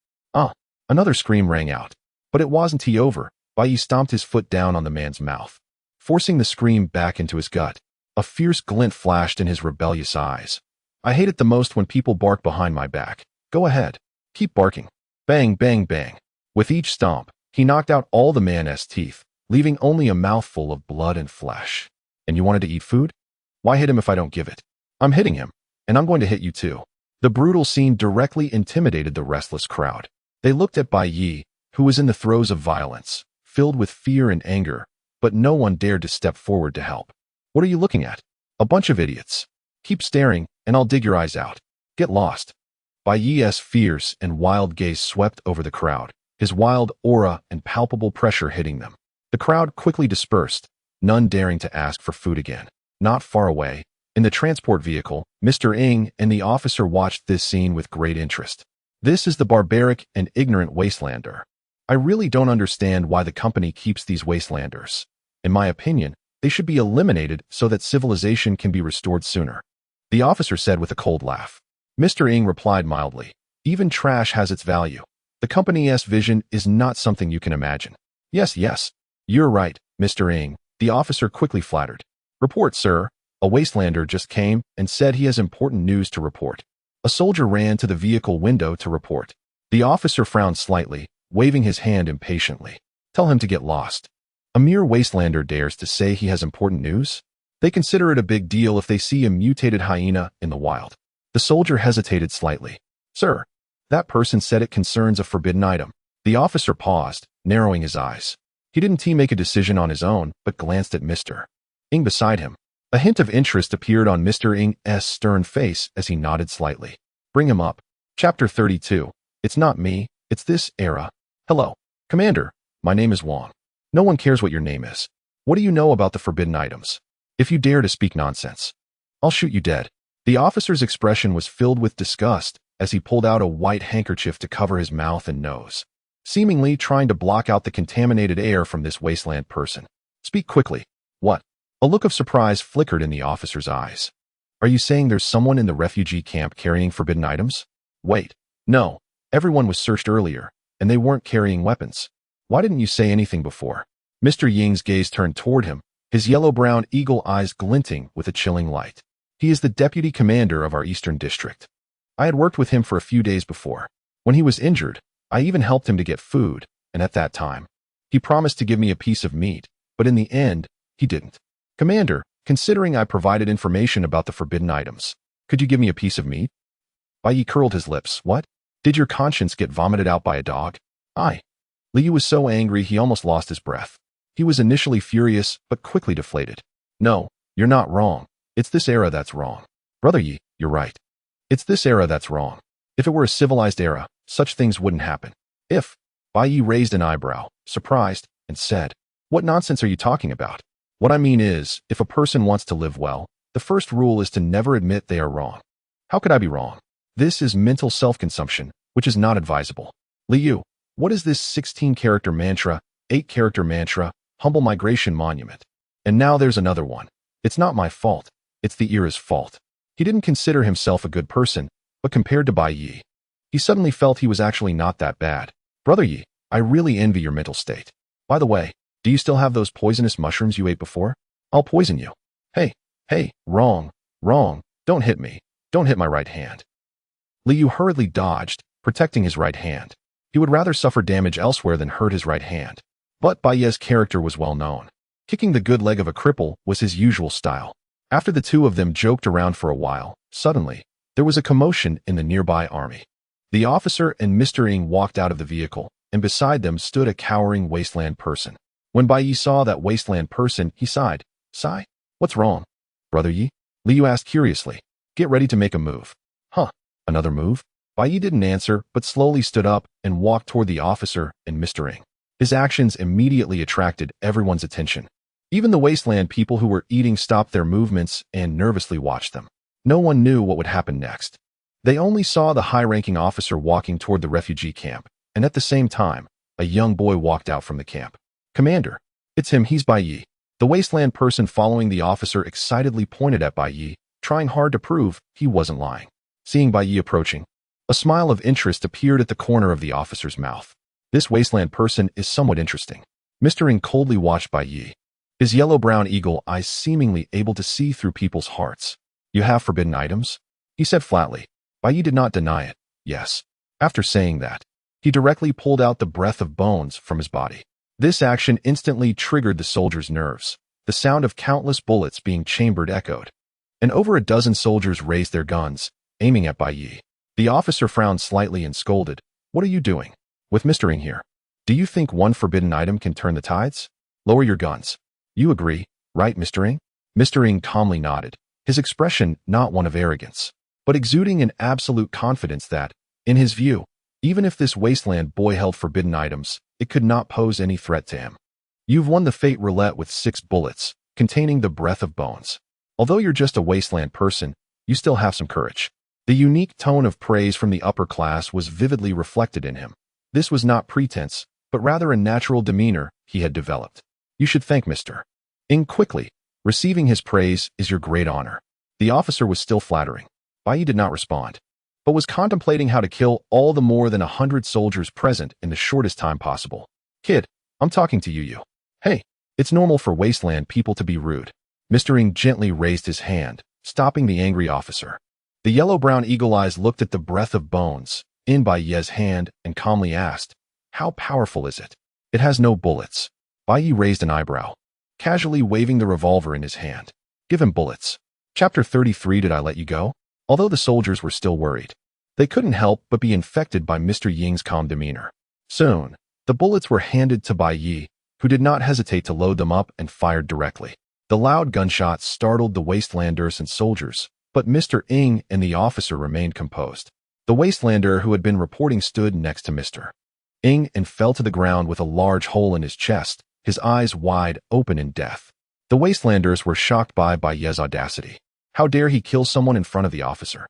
S1: Another scream rang out. But it wasn't over. Bai Ye stomped his foot down on the man's mouth, forcing the scream back into his gut. A fierce glint flashed in his rebellious eyes. I hate it the most when people bark behind my back. Go ahead. Keep barking. Bang, bang, bang. With each stomp, he knocked out all the man's teeth, leaving only a mouthful of blood and flesh. And you wanted to eat food? Why hit him if I don't give it? I'm hitting him, and I'm going to hit you too. The brutal scene directly intimidated the restless crowd. They looked at Bai Ye, who was in the throes of violence, filled with fear and anger, but no one dared to step forward to help. What are you looking at? A bunch of idiots. Keep staring, and I'll dig your eyes out. Get lost. Bai Ye's fierce and wild gaze swept over the crowd, his wild aura and palpable pressure hitting them. The crowd quickly dispersed, none daring to ask for food again. Not far away, in the transport vehicle, Mr. Ng and the officer watched this scene with great interest. This is the barbaric and ignorant wastelander. I really don't understand why the company keeps these wastelanders. In my opinion, they should be eliminated so that civilization can be restored sooner. The officer said with a cold laugh. Mr. Ng replied mildly, even trash has its value. The company's vision is not something you can imagine. Yes, you're right, Mr. Ng, the officer quickly flattered. Report, sir. A wastelander just came and said he has important news to report. A soldier ran to the vehicle window to report. The officer frowned slightly, waving his hand impatiently. Tell him to get lost. A mere wastelander dares to say he has important news? They consider it a big deal if they see a mutated hyena in the wild. The soldier hesitated slightly. Sir, that person said it concerns a forbidden item. The officer paused, narrowing his eyes. He didn't make a decision on his own, but glanced at Mr. Ng beside him. A hint of interest appeared on Mr. Ng's stern face as he nodded slightly. Bring him up. Chapter 32. It's not me, it's this era. Hello, Commander. My name is Wong. No one cares what your name is. What do you know about the forbidden items? If you dare to speak nonsense, I'll shoot you dead. The officer's expression was filled with disgust as he pulled out a white handkerchief to cover his mouth and nose, seemingly trying to block out the contaminated air from this wasteland person. Speak quickly. What? A look of surprise flickered in the officer's eyes. Are you saying there's someone in the refugee camp carrying forbidden items? Wait. No. Everyone was searched earlier, and they weren't carrying weapons. Why didn't you say anything before? Mr. Ying's gaze turned toward him, his yellow-brown eagle eyes glinting with a chilling light. He is the deputy commander of our eastern district. I had worked with him for a few days before. When he was injured, I even helped him to get food, and at that time, he promised to give me a piece of meat, but in the end, he didn't. Commander, considering I provided information about the forbidden items, could you give me a piece of meat? Bai Ye curled his lips. What? Did your conscience get vomited out by a dog? Liu was so angry he almost lost his breath. He was initially furious, but quickly deflated. No, you're not wrong. It's this era that's wrong. Brother Yi, you're right. It's this era that's wrong. If it were a civilized era, such things wouldn't happen. Bai Ye raised an eyebrow, surprised, and said, what nonsense are you talking about? What I mean is, if a person wants to live well, the first rule is to never admit they are wrong. How could I be wrong? This is mental self-consumption, which is not advisable. Liu, what is this 16-character mantra, 8-character mantra, humble migration monument? And now there's another one. It's not my fault. It's the era's fault. He didn't consider himself a good person, but compared to Bai Ye, he suddenly felt he was actually not that bad. Brother Yi, I really envy your mental state. By the way, do you still have those poisonous mushrooms you ate before? I'll poison you. Hey, wrong. Don't hit me. Don't hit my right hand. Liu hurriedly dodged, protecting his right hand. He would rather suffer damage elsewhere than hurt his right hand. But Bai Ye's character was well known. Kicking the good leg of a cripple was his usual style. After the two of them joked around for a while, suddenly, there was a commotion in the nearby army. The officer and Mr. Ng walked out of the vehicle, and beside them stood a cowering wasteland person. When Bai Ye saw that wasteland person, he sighed. Sigh? What's wrong? Brother Yi? Liu asked curiously. Get ready to make a move. Another move? Bai Ye didn't answer, but slowly stood up and walked toward the officer and Mr. Ng. His actions immediately attracted everyone's attention. Even the wasteland people who were eating stopped their movements and nervously watched them. No one knew what would happen next. They only saw the high-ranking officer walking toward the refugee camp, and at the same time, a young boy walked out from the camp. "Commander, it's him, he's Bai Ye." The wasteland person following the officer excitedly pointed at Bai Ye, trying hard to prove he wasn't lying. Seeing Bai Ye approaching, a smile of interest appeared at the corner of the officer's mouth. This wasteland person is somewhat interesting. Mr. Ng coldly watched Bai Ye, his yellow-brown eagle eyes seemingly able to see through people's hearts. "You have forbidden items?" he said flatly. Bai Ye did not deny it. Yes. After saying that, he directly pulled out the breath of bones from his body. This action instantly triggered the soldier's nerves. The sound of countless bullets being chambered echoed, and over a dozen soldiers raised their guns, aiming at Bai Ye. The officer frowned slightly and scolded, "What are you doing? With Mr. Ng here? Do you think one forbidden item can turn the tides? Lower your guns. You agree, right, Mr. Ng?" Mr. Ng calmly nodded, his expression not one of arrogance, but exuding an absolute confidence that, in his view, even if this wasteland boy held forbidden items, it could not pose any threat to him. "You've won the fate roulette with 6 bullets, containing the breath of bones. Although you're just a wasteland person, you still have some courage." The unique tone of praise from the upper class was vividly reflected in him. This was not pretense, but rather a natural demeanor he had developed. "You should thank Mr. Ng quickly. Receiving his praise is your great honor." The officer was still flattering. Bai Ye did not respond, but was contemplating how to kill all the more than 100 soldiers present in the shortest time possible. "Kid, I'm talking to you. Hey, it's normal for wasteland people to be rude." Mr. Ng gently raised his hand, stopping the angry officer. The yellow-brown eagle eyes looked at the breath of bones in Bai Ye's hand and calmly asked, "How powerful is it?" "It has no bullets." Bai Ye raised an eyebrow, casually waving the revolver in his hand. "Give him bullets." Chapter 33. Did I let you go? Although the soldiers were still worried, they couldn't help but be infected by Mr. Ying's calm demeanor. Soon, the bullets were handed to Bai Ye, who did not hesitate to load them up and fired directly. The loud gunshots startled the wastelanders and soldiers, but Mr. Ng and the officer remained composed. The wastelander who had been reporting stood next to Mr. Ng and fell to the ground with a large hole in his chest, his eyes wide open in death. The wastelanders were shocked by Bai Ye's audacity. How dare he kill someone in front of the officer?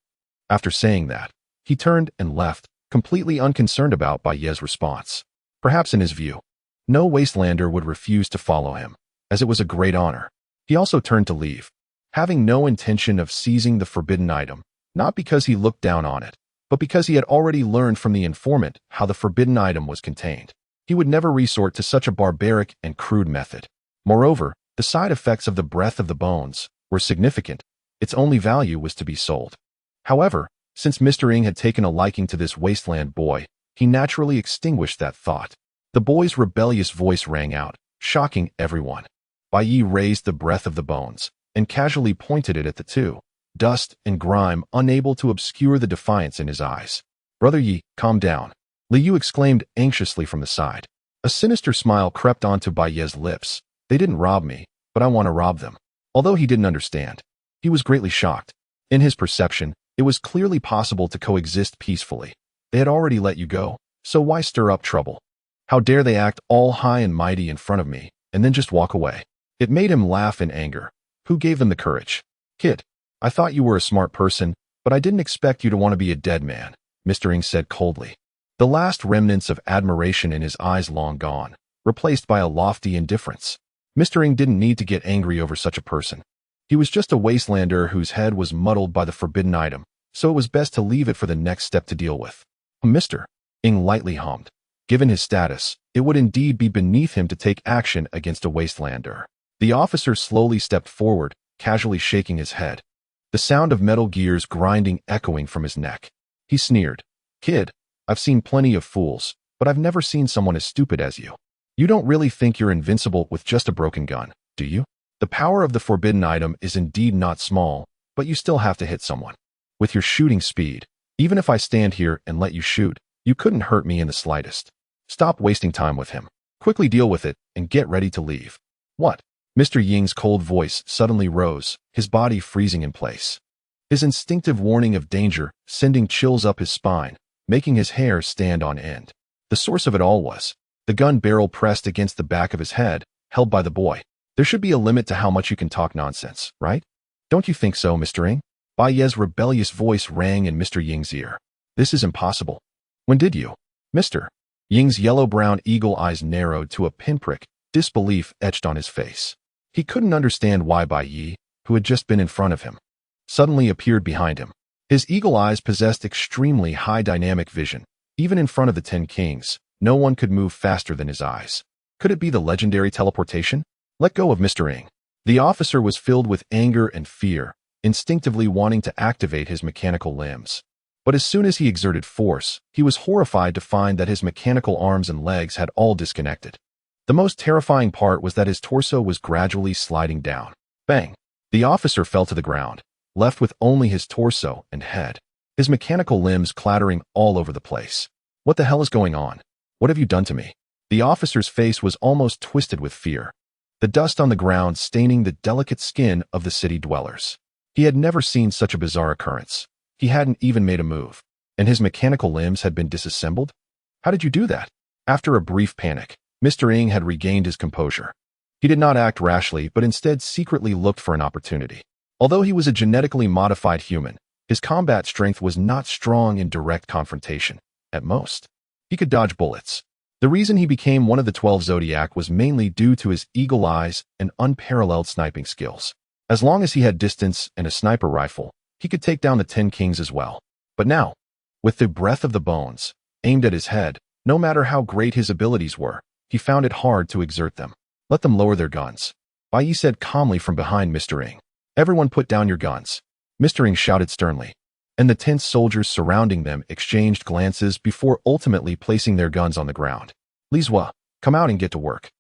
S1: After saying that, he turned and left, completely unconcerned about Bai Ye's response. Perhaps in his view, no wastelander would refuse to follow him, as it was a great honor. He also turned to leave, having no intention of seizing the forbidden item, not because he looked down on it, but because he had already learned from the informant how the forbidden item was contained. He would never resort to such a barbaric and crude method. Moreover, the side effects of the breath of the bones were significant. Its only value was to be sold. However, since Mr. Ng had taken a liking to this wasteland boy, he naturally extinguished that thought. The boy's rebellious voice rang out, shocking everyone. Bai Ye raised the breath of the bones and casually pointed it at the two, dust and grime unable to obscure the defiance in his eyes. "Brother Ye, calm down," Li Yu exclaimed anxiously from the side. A sinister smile crept onto Bai Ye's lips. "They didn't rob me, but I want to rob them." Although he didn't understand, he was greatly shocked. In his perception, it was clearly possible to coexist peacefully. They had already let you go, so why stir up trouble? How dare they act all high and mighty in front of me, and then just walk away? It made him laugh in anger. Who gave them the courage? "Kid, I thought you were a smart person, but I didn't expect you to want to be a dead man," Mr. Ng said coldly. The last remnants of admiration in his eyes long gone, replaced by a lofty indifference. Mr. Ng didn't need to get angry over such a person. He was just a wastelander whose head was muddled by the forbidden item, so it was best to leave it for the next step to deal with. Mr. Ng lightly hummed. Given his status, it would indeed be beneath him to take action against a wastelander. The officer slowly stepped forward, casually shaking his head, the sound of metal gears grinding echoing from his neck. He sneered. "Kid, I've seen plenty of fools, but I've never seen someone as stupid as you. You don't really think you're invincible with just a broken gun, do you? The power of the forbidden item is indeed not small, but you still have to hit someone. With your shooting speed, even if I stand here and let you shoot, you couldn't hurt me in the slightest. Stop wasting time with him. Quickly deal with it and get ready to leave." "What?" Mr. Ying's cold voice suddenly rose, his body freezing in place. His instinctive warning of danger sending chills up his spine, making his hair stand on end. The source of it all was the gun barrel pressed against the back of his head, held by the boy. There should be a limit to how much you can talk nonsense, right? Don't you think so, Mr. Ng? Bai Ye's rebellious voice rang in Mr. Ying's ear. This is impossible. When did you? Mr. Ying's yellow-brown eagle eyes narrowed to a pinprick, disbelief etched on his face. He couldn't understand why Bai Ye, who had just been in front of him, suddenly appeared behind him. His eagle eyes possessed extremely high dynamic vision. Even in front of the 10 kings, no one could move faster than his eyes. Could it be the legendary teleportation? Let go of Mr. Ying. The officer was filled with anger and fear, instinctively wanting to activate his mechanical limbs. But as soon as he exerted force, he was horrified to find that his mechanical arms and legs had all disconnected. The most terrifying part was that his torso was gradually sliding down. Bang! The officer fell to the ground, left with only his torso and head, his mechanical limbs clattering all over the place. What the hell is going on? What have you done to me? The officer's face was almost twisted with fear, the dust on the ground staining the delicate skin of the city dwellers. He had never seen such a bizarre occurrence. He hadn't even made a move, and his mechanical limbs had been disassembled? How did you do that? After a brief panic, Mr. Ying had regained his composure. He did not act rashly, but instead secretly looked for an opportunity. Although he was a genetically modified human, his combat strength was not strong in direct confrontation. At most, he could dodge bullets. The reason he became one of the 12 Zodiac was mainly due to his eagle eyes and unparalleled sniping skills. As long as he had distance and a sniper rifle, he could take down the 10 kings as well. But now, with the breath of the bones aimed at his head, no matter how great his abilities were, he found it hard to exert them. Let them lower their guns, Bai Ye said calmly from behind Mr. Ying. Everyone put down your guns, Mr. Ying shouted sternly, and the tense soldiers surrounding them exchanged glances before ultimately placing their guns on the ground. Li Zhua, come out and get to work.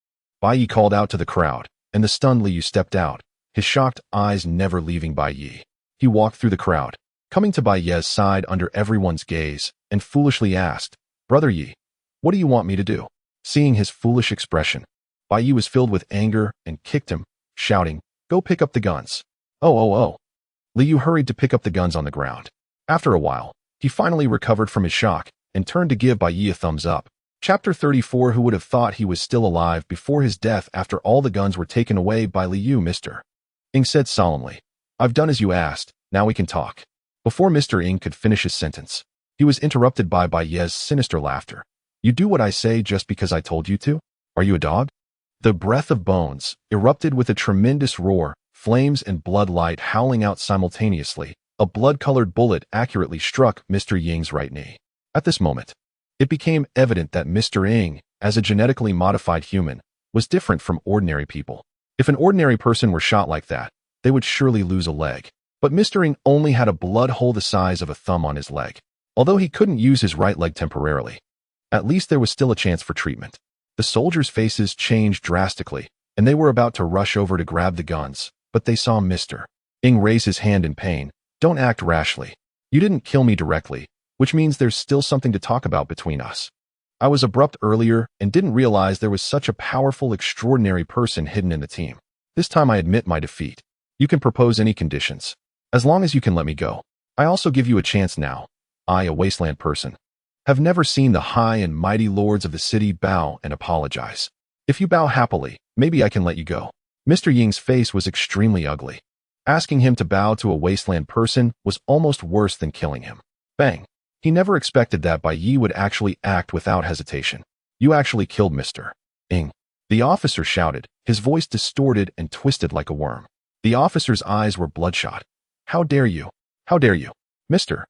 S1: Bai Ye called out to the crowd, and the stunned Li Yu stepped out, his shocked eyes never leaving Bai Ye. He walked through the crowd, coming to Bai Ye's side under everyone's gaze, and foolishly asked, Brother Ye, what do you want me to do? Seeing his foolish expression, Bai Ye was filled with anger and kicked him, shouting, Go pick up the guns. Oh. Li Yu hurried to pick up the guns on the ground. After a while, he finally recovered from his shock and turned to give Bai Ye a thumbs up. Chapter 34. Who would have thought he was still alive before his death after all the guns were taken away by Li Yu? Mr. Ying said solemnly, I've done as you asked, now we can talk. Before Mr. Ying could finish his sentence, he was interrupted by Bai Ye's sinister laughter. You do what I say just because I told you to? Are you a dog? The breath of bones erupted with a tremendous roar, flames and blood light howling out simultaneously. A blood-colored bullet accurately struck Mr. Ying's right knee. At this moment, it became evident that Mr. Ying, as a genetically modified human, was different from ordinary people. If an ordinary person were shot like that, they would surely lose a leg. But Mr. Ying only had a blood hole the size of a thumb on his leg. Although he couldn't use his right leg temporarily, at least there was still a chance for treatment. The soldiers' faces changed drastically, and they were about to rush over to grab the guns, but they saw Mr. Ying raise his hand in pain. Don't act rashly. You didn't kill me directly, which means there's still something to talk about between us. I was abrupt earlier and didn't realize there was such a powerful, extraordinary person hidden in the team. This time I admit my defeat. You can propose any conditions, as long as you can let me go. I also give you a chance now. I, a wasteland person, have never seen the high and mighty lords of the city bow and apologize. If you bow happily, maybe I can let you go. Mr. Ying's face was extremely ugly. Asking him to bow to a wasteland person was almost worse than killing him. Bang. He never expected that Bai Ye would actually act without hesitation. You actually killed Mr. Ying. The officer shouted, his voice distorted and twisted like a worm. The officer's eyes were bloodshot. How dare you? How dare you? Mr.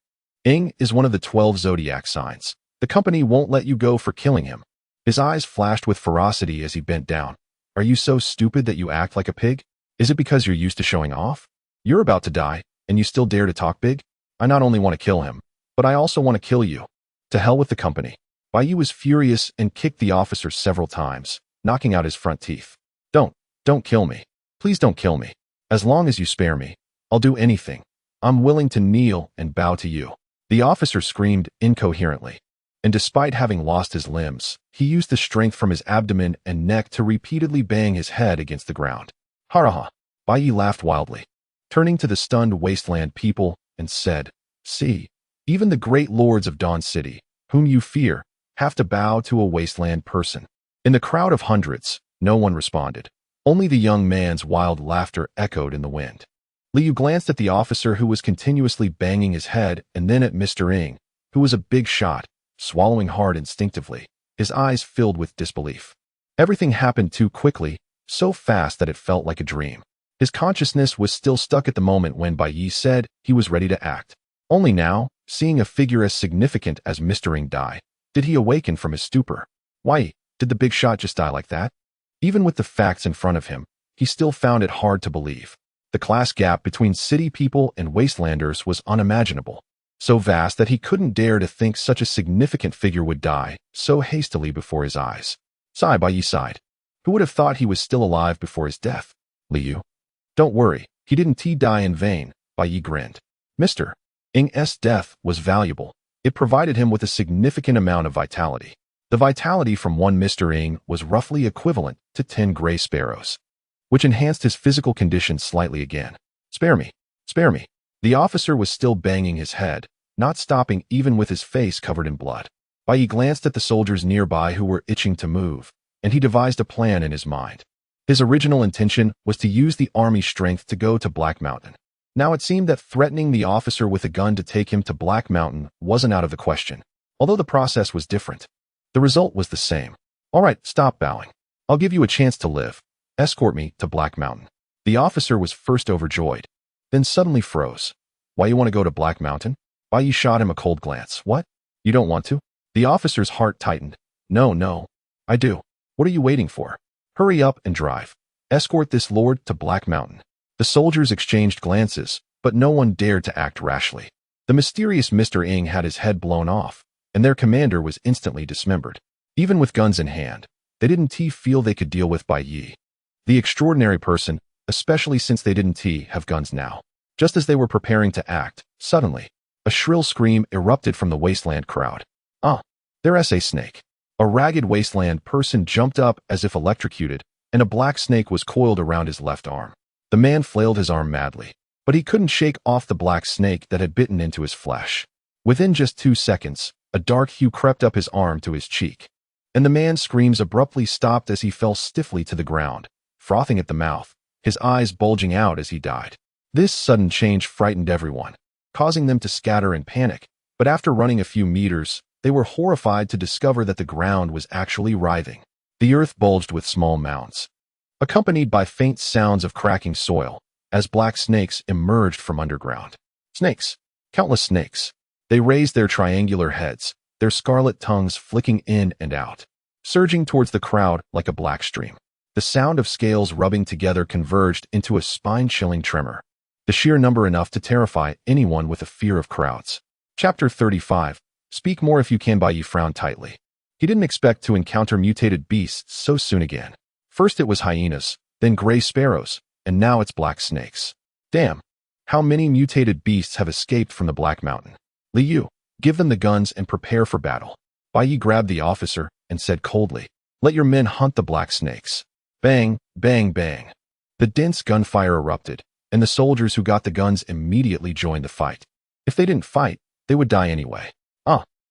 S1: Ying is one of the 12 zodiac signs. The company won't let you go for killing him. His eyes flashed with ferocity as he bent down. Are you so stupid that you act like a pig? Is it because you're used to showing off? You're about to die, and you still dare to talk big? I not only want to kill him, but I also want to kill you. To hell with the company. Bai Ye was furious and kicked the officer several times, knocking out his front teeth. Don't kill me. Please don't kill me. As long as you spare me, I'll do anything. I'm willing to kneel and bow to you. The officer screamed incoherently, and despite having lost his limbs, he used the strength from his abdomen and neck to repeatedly bang his head against the ground. Haraha! Bai Ye laughed wildly, turning to the stunned wasteland people, and said, See, even the great lords of Dawn City, whom you fear, have to bow to a wasteland person. In the crowd of hundreds, no one responded. Only the young man's wild laughter echoed in the wind. Liu glanced at the officer who was continuously banging his head and then at Mr. Ng, who was a big shot, swallowing hard instinctively, his eyes filled with disbelief. Everything happened too quickly, so fast that it felt like a dream. His consciousness was still stuck at the moment when Bai Ye said he was ready to act. Only now, seeing a figure as significant as Mr. Ng die, did he awaken from his stupor. Why, did the big shot just die like that? Even with the facts in front of him, he still found it hard to believe. The class gap between city people and wastelanders was unimaginable, so vast that he couldn't dare to think such a significant figure would die so hastily before his eyes. Sigh, Bai Ye sighed. Who would have thought he was still alive before his death? Liu. Don't worry, he didn't die in vain, Bai Ye grinned. Mr. Ng's death was valuable. It provided him with a significant amount of vitality. The vitality from one Mr. Ng was roughly equivalent to 10 gray sparrows, which enhanced his physical condition slightly again. Spare me, spare me. The officer was still banging his head, not stopping even with his face covered in blood. Bai Ye glanced at the soldiers nearby who were itching to move, and he devised a plan in his mind. His original intention was to use the army's strength to go to Black Mountain. Now it seemed that threatening the officer with a gun to take him to Black Mountain wasn't out of the question, although the process was different. The result was the same. All right, stop bowing. I'll give you a chance to live. Escort me to Black Mountain. The officer was first overjoyed, then suddenly froze. Why you want to go to Black Mountain? Bai Ye shot him a cold glance. What? You don't want to? The officer's heart tightened. No, I do. What are you waiting for? Hurry up and drive. Escort this lord to Black Mountain. The soldiers exchanged glances, but no one dared to act rashly. The mysterious Mr. Ng had his head blown off, and their commander was instantly dismembered. Even with guns in hand, they didn't feel they could deal with Bai Ye, the extraordinary person, especially since they didn't have guns now. Just as they were preparing to act, suddenly, a shrill scream erupted from the wasteland crowd. There's a snake. A ragged wasteland person jumped up as if electrocuted, and a black snake was coiled around his left arm. The man flailed his arm madly, but he couldn't shake off the black snake that had bitten into his flesh. Within just 2 seconds, a dark hue crept up his arm to his cheek, and the man's screams abruptly stopped as he fell stiffly to the ground, frothing at the mouth, his eyes bulging out as he died. This sudden change frightened everyone, causing them to scatter in panic, but after running a few meters, they were horrified to discover that the ground was actually writhing. The earth bulged with small mounds, accompanied by faint sounds of cracking soil, as black snakes emerged from underground. Snakes. Countless snakes. They raised their triangular heads, their scarlet tongues flicking in and out, surging towards the crowd like a black stream. The sound of scales rubbing together converged into a spine-chilling tremor, the sheer number enough to terrify anyone with a fear of crowds. Chapter 35. Speak more if you can. Bai Ye frowned tightly. He didn't expect to encounter mutated beasts so soon again. First it was hyenas, then gray sparrows, and now it's black snakes. Damn! How many mutated beasts have escaped from the Black Mountain? Liu, give them the guns and prepare for battle. Bai Ye grabbed the officer and said coldly, let your men hunt the black snakes. Bang, bang, bang. The dense gunfire erupted, and the soldiers who got the guns immediately joined the fight. If they didn't fight, they would die anyway.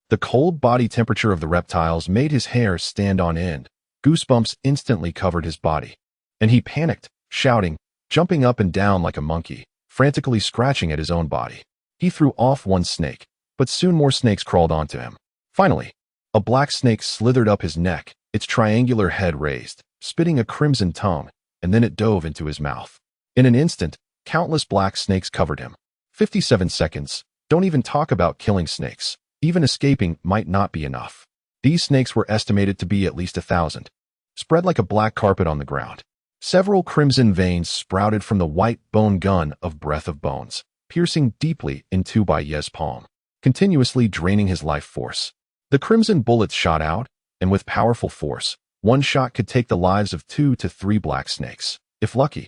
S1: The cold body temperature of the reptiles made his hair stand on end. Goosebumps instantly covered his body, and he panicked, shouting, jumping up and down like a monkey, frantically scratching at his own body. He threw off one snake, but soon more snakes crawled onto him. Finally, a black snake slithered up his neck, its triangular head raised, spitting a crimson tongue, and then it dove into his mouth. In an instant, countless black snakes covered him. 57 seconds. Don't even talk about killing snakes. Even escaping might not be enough. These snakes were estimated to be at least 1,000, spread like a black carpet on the ground. Several crimson veins sprouted from the white bone gun of breath of bones, piercing deeply into Bai Ye's palm, continuously draining his life force. The crimson bullets shot out, and with powerful force, one shot could take the lives of 2 to 3 black snakes, if lucky.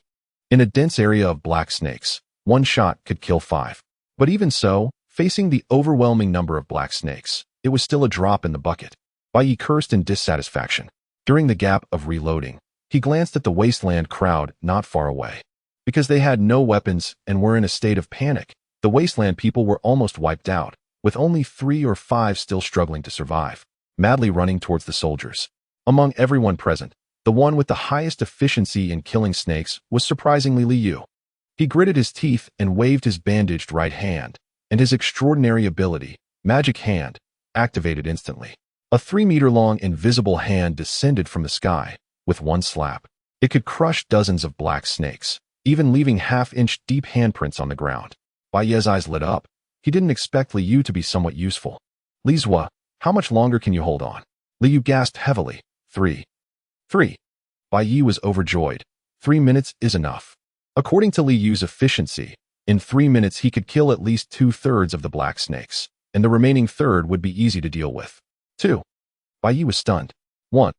S1: In a dense area of black snakes, one shot could kill 5. But even so, facing the overwhelming number of black snakes, it was still a drop in the bucket. Bai Ye cursed in dissatisfaction. During the gap of reloading, he glanced at the wasteland crowd not far away. Because they had no weapons and were in a state of panic, the wasteland people were almost wiped out, with only 3 or 5 still struggling to survive, madly running towards the soldiers. Among everyone present, the one with the highest efficiency in killing snakes was surprisingly Liu. He gritted his teeth and waved his bandaged right hand, and his extraordinary ability, Magic Hand, activated instantly. A 3-meter-long invisible hand descended from the sky. With one slap, it could crush dozens of black snakes, even leaving half-inch deep handprints on the ground. Bai Ye's eyes lit up. He didn't expect Li Yu to be somewhat useful. Li Zhua, how much longer can you hold on? Li Yu gasped heavily. 3. Bai Ye was overjoyed. 3 minutes is enough. According to Li Yu's efficiency, in 3 minutes he could kill at least 2/3 of the black snakes, and the remaining third would be easy to deal with. 2. Bai Ye was stunned. 1.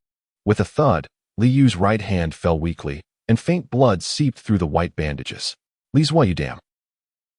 S1: With a thud, Li Yu's right hand fell weakly, and faint blood seeped through the white bandages. Li Zhua, you damn.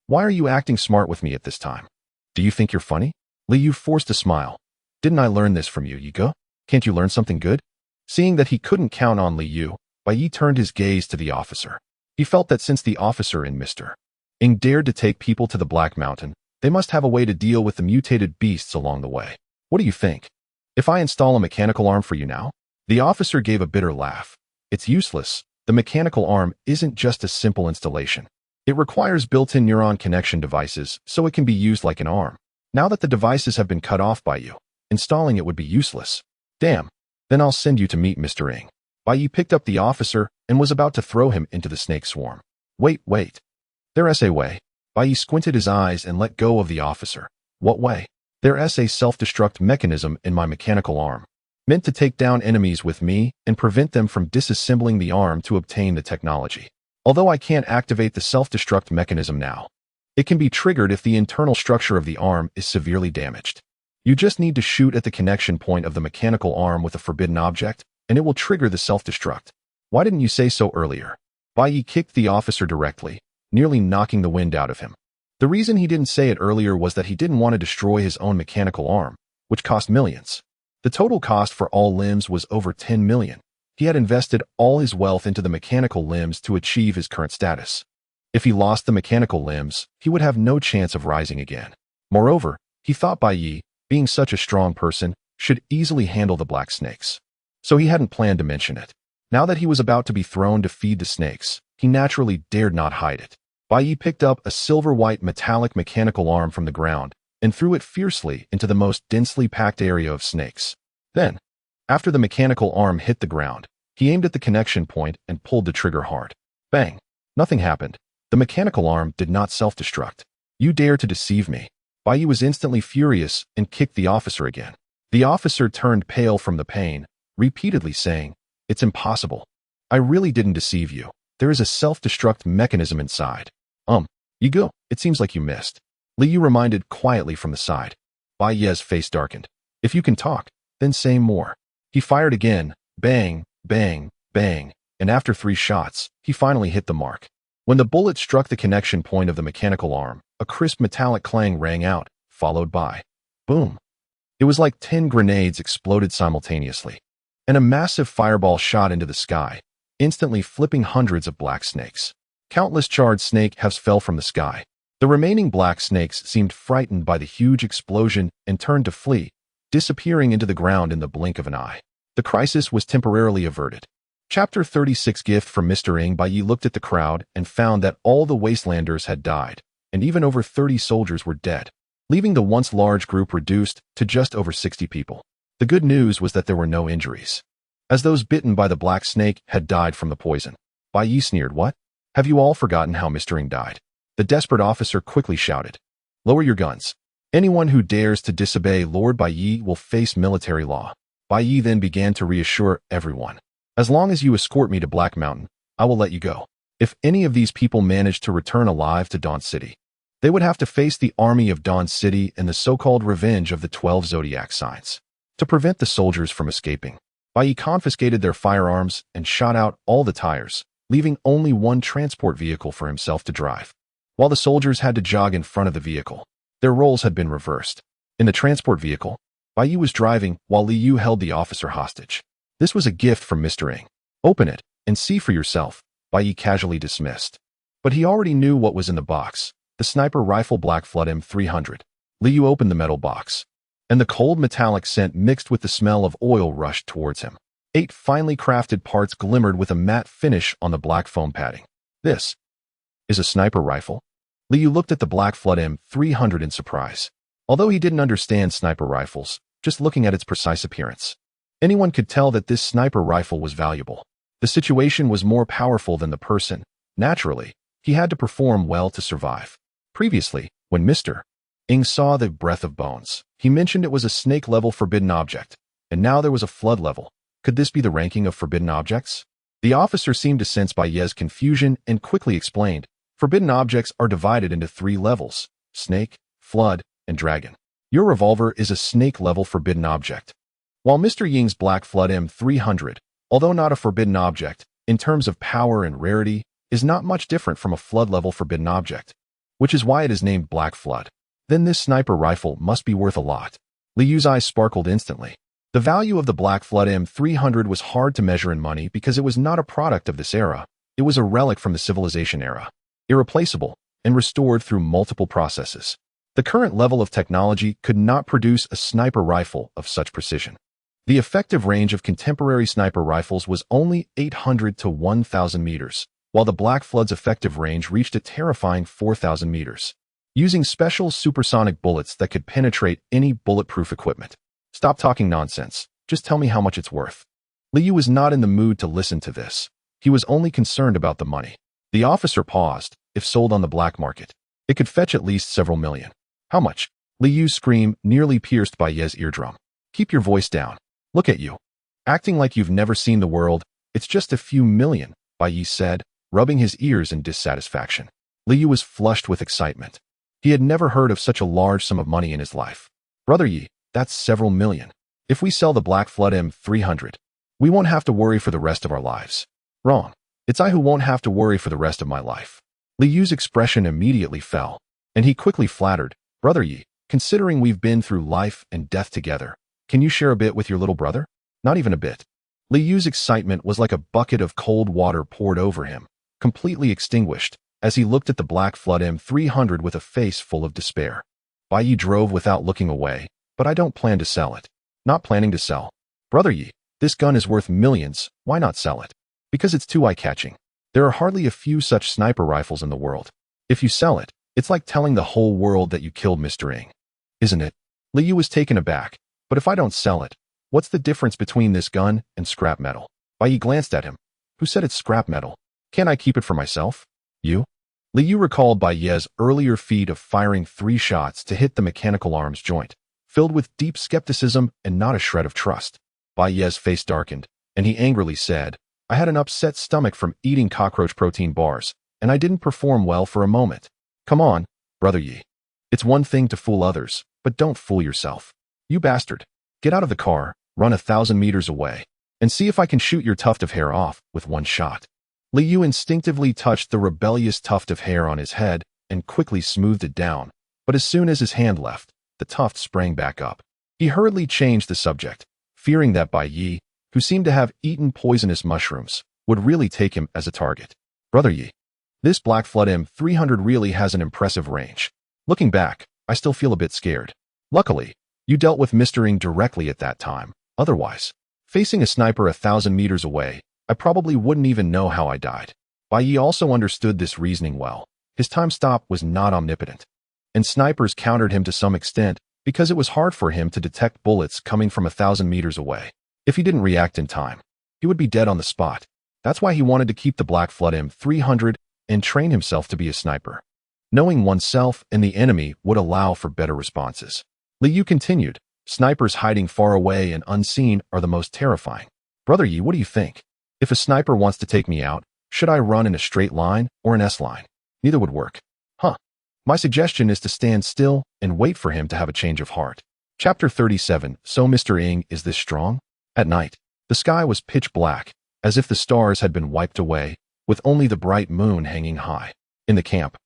S1: Why are you acting smart with me at this time? Do you think you're funny? Li Yu forced a smile. Didn't I learn this from you, Yigo? Can't you learn something good? Seeing that he couldn't count on Li Yu, Bai Ye turned his gaze to the officer. He felt that since the officer and Mr. Ing dared to take people to the Black Mountain, they must have a way to deal with the mutated beasts along the way. What do you think? If I install a mechanical arm for you now? The officer gave a bitter laugh. It's useless. The mechanical arm isn't just a simple installation. It requires built-in neuron connection devices, so it can be used like an arm. Now that the devices have been cut off by you, installing it would be useless. Damn. Then I'll send you to meet Mr. Ing. Bai Ye picked up the officer and was about to throw him into the snake swarm. Wait. There's a way. Bai Ye squinted his eyes and let go of the officer. What way? There's a self-destruct mechanism in my mechanical arm, meant to take down enemies with me and prevent them from disassembling the arm to obtain the technology. Although I can't activate the self-destruct mechanism now, it can be triggered if the internal structure of the arm is severely damaged. You just need to shoot at the connection point of the mechanical arm with a forbidden object, and it will trigger the self-destruct. Why didn't you say so earlier? Bai Ye kicked the officer directly, nearly knocking the wind out of him. The reason he didn't say it earlier was that he didn't want to destroy his own mechanical arm, which cost millions. The total cost for all limbs was over 10 million. He had invested all his wealth into the mechanical limbs to achieve his current status. If he lost the mechanical limbs, he would have no chance of rising again. Moreover, he thought Bai Ye, being such a strong person, should easily handle the black snakes. So he hadn't planned to mention it. Now that he was about to be thrown to feed the snakes, he naturally dared not hide it. Bai Ye picked up a silver-white metallic mechanical arm from the ground and threw it fiercely into the most densely packed area of snakes. Then, after the mechanical arm hit the ground, he aimed at the connection point and pulled the trigger hard. Bang! Nothing happened. The mechanical arm did not self-destruct. You dare to deceive me. Bai Ye was instantly furious and kicked the officer again. The officer turned pale from the pain, repeatedly saying, "It's impossible. I really didn't deceive you. There is a self-destruct mechanism inside." You go. It seems like you missed. Li Yu reminded quietly from the side. Bai Ye's face darkened. If you can talk, then say more. He fired again. Bang, bang, bang, and after 3 shots, he finally hit the mark. When the bullet struck the connection point of the mechanical arm, a crisp metallic clang rang out, followed by boom. It was like 10 grenades exploded simultaneously, and a massive fireball shot into the sky, instantly flipping hundreds of black snakes. Countless charred snake halves fell from the sky. The remaining black snakes seemed frightened by the huge explosion and turned to flee, disappearing into the ground in the blink of an eye. The crisis was temporarily averted. Chapter 36 Gift from Mr. Ing. Bai Ye looked at the crowd and found that all the wastelanders had died, and even over 30 soldiers were dead, leaving the once large group reduced to just over 60 people. The good news was that there were no injuries, as those bitten by the black snake had died from the poison. Bai Ye sneered, "What? Have you all forgotten how Mr. Ing died?" The desperate officer quickly shouted, "Lower your guns. Anyone who dares to disobey Lord Bai Ye will face military law." Bai Ye then began to reassure everyone, "As long as you escort me to Black Mountain, I will let you go. If any of these people manage to return alive to Dawn City, they would have to face the army of Dawn City and the so-called revenge of the 12 zodiac signs. To prevent the soldiers from escaping, Bai Ye confiscated their firearms and shot out all the tires, leaving only one transport vehicle for himself to drive. While the soldiers had to jog in front of the vehicle, their roles had been reversed. In the transport vehicle, Bai Ye was driving while Li Yu held the officer hostage. This was a gift from Mr. Ing. Open it and see for yourself, Bai Ye casually dismissed. But he already knew what was in the box, the sniper rifle Black Flood M300. Li Yu opened the metal box, and the cold metallic scent mixed with the smell of oil rushed towards him. 8 finely crafted parts glimmered with a matte finish on the black foam padding. This is a sniper rifle? Liu looked at the Black Flood M300 in surprise. Although he didn't understand sniper rifles, just looking at its precise appearance, anyone could tell that this sniper rifle was valuable. The situation was more powerful than the person. Naturally, he had to perform well to survive. Previously, when Mr. Ng saw the breath of bones, he mentioned it was a snake-level forbidden object, and now there was a flood level. Could this be the ranking of forbidden objects? The officer seemed to sense Bai Ye's confusion and quickly explained, forbidden objects are divided into 3 levels: snake, flood, and dragon. Your revolver is a snake-level forbidden object. While Mr. Ying's Black Flood M300, although not a forbidden object, in terms of power and rarity, is not much different from a flood-level forbidden object, which is why it is named Black Flood. Then this sniper rifle must be worth a lot. Liu's eyes sparkled instantly. The value of the Black Flood M300 was hard to measure in money because it was not a product of this era. It was a relic from the civilization era, irreplaceable, and restored through multiple processes. The current level of technology could not produce a sniper rifle of such precision. The effective range of contemporary sniper rifles was only 800 to 1,000 meters, while the Black Flood's effective range reached a terrifying 4,000 meters, using special supersonic bullets that could penetrate any bulletproof equipment. Stop talking nonsense. Just tell me how much it's worth. Liu was not in the mood to listen to this. He was only concerned about the money. The officer paused. If sold on the black market, it could fetch at least several million. How much? Liu's scream nearly pierced Bai Ye's eardrum. Keep your voice down. Look at you. Acting like you've never seen the world. It's just a few million, Bai Ye said, rubbing his ears in dissatisfaction. Liu was flushed with excitement. He had never heard of such a large sum of money in his life. Brother Ye, that's several million. If we sell the Black Flood M300, we won't have to worry for the rest of our lives. Wrong. It's I who won't have to worry for the rest of my life. Liu's expression immediately fell, and he quickly flattered, Brother Ye, considering we've been through life and death together, can you share a bit with your little brother? Not even a bit. Liu's excitement was like a bucket of cold water poured over him, completely extinguished, as he looked at the Black Flood M300 with a face full of despair. Bai Ye drove without looking away, but I don't plan to sell it. Not planning to sell. Brother Ye, this gun is worth millions, why not sell it? Because it's too eye-catching. There are hardly a few such sniper rifles in the world. If you sell it, it's like telling the whole world that you killed Mr. Ng. Isn't it? Liu was taken aback. But if I don't sell it, what's the difference between this gun and scrap metal? Bai Ye glanced at him. Who said it's scrap metal? Can't I keep it for myself? You? Liu recalled Bai Ye's earlier feat of firing 3 shots to hit the mechanical arms joint, filled with deep skepticism and not a shred of trust. Bai Ye's face darkened, and he angrily said, I had an upset stomach from eating cockroach protein bars, and I didn't perform well for a moment. Come on, Brother Ye. It's one thing to fool others, but don't fool yourself. You bastard. Get out of the car, run 1,000 meters away, and see if I can shoot your tuft of hair off with one shot. Liu instinctively touched the rebellious tuft of hair on his head and quickly smoothed it down, but as soon as his hand left, the tuft sprang back up. He hurriedly changed the subject, fearing that Bai Ye, who seemed to have eaten poisonous mushrooms, would really take him as a target. Brother Ye, this Black Flood M300 really has an impressive range. Looking back, I still feel a bit scared. Luckily, you dealt with Mr. Ng directly at that time. Otherwise, facing a sniper 1,000 meters away, I probably wouldn't even know how I died. Bai Ye also understood this reasoning well. His time stop was not omnipotent, and snipers countered him to some extent because it was hard for him to detect bullets coming from 1,000 meters away. If he didn't react in time, he would be dead on the spot. That's why he wanted to keep the Black Flood M300 and train himself to be a sniper. Knowing oneself and the enemy would allow for better responses. Liu continued, snipers hiding far away and unseen are the most terrifying. Brother Ye, what do you think? If a sniper wants to take me out, should I run in a straight line or an S line? Neither would work. Huh. My suggestion is to stand still and wait for him to have a change of heart. Chapter 37. So Mr. Ng is this strong? At night, the sky was pitch black, as if the stars had been wiped away, with only the bright moon hanging high. In the camp,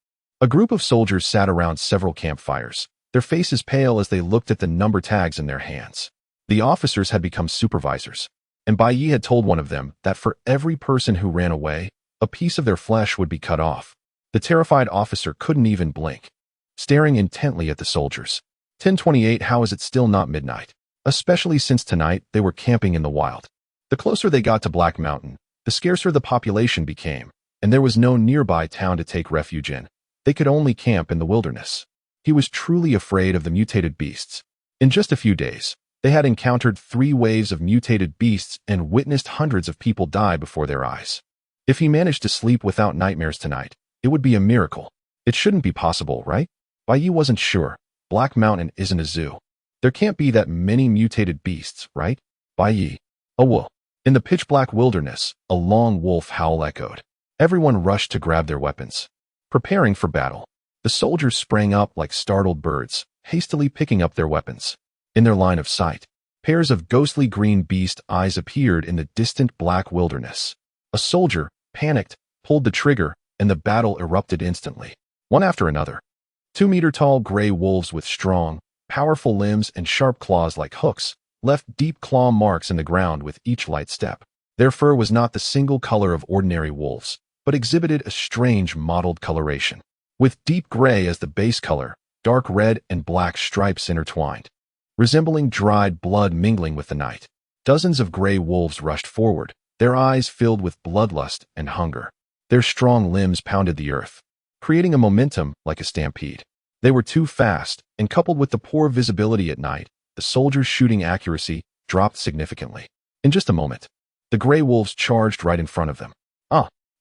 S1: a group of soldiers sat around several campfires, their faces pale as they looked at the number tags in their hands. The officers had become supervisors, and Bai Ye had told one of them that for every person who ran away, a piece of their flesh would be cut off. The terrified officer couldn't even blink, staring intently at the soldiers. 10:28. How is it still not midnight? Especially since tonight they were camping in the wild. The closer they got to Black Mountain, the scarcer the population became, and there was no nearby town to take refuge in. They could only camp in the wilderness. He was truly afraid of the mutated beasts. In just a few days, they had encountered 3 waves of mutated beasts and witnessed hundreds of people die before their eyes. If he managed to sleep without nightmares tonight, it would be a miracle. It shouldn't be possible, right? Bai Ye wasn't sure. Black Mountain isn't a zoo. There can't be that many mutated beasts, right? Bai Ye. A wolf. In the pitch-black wilderness, a long wolf howl echoed. Everyone rushed to grab their weapons. Preparing for battle, the soldiers sprang up like startled birds, hastily picking up their weapons. In their line of sight, pairs of ghostly green beast eyes appeared in the distant black wilderness. A soldier, panicked, pulled the trigger, and the battle erupted instantly. One after another. 2-meter-tall gray wolves with strong, powerful limbs and sharp claws like hooks left deep claw marks in the ground with each light step. Their fur was not the single color of ordinary wolves, but exhibited a strange mottled coloration. With deep gray as the base color, dark red and black stripes intertwined, resembling dried blood mingling with the night. Dozens of gray wolves rushed forward, their eyes filled with bloodlust and hunger. Their strong limbs pounded the earth, creating a momentum like a stampede. They were too fast, and coupled with the poor visibility at night, the soldiers' shooting accuracy dropped significantly. In just a moment, the gray wolves charged right in front of them.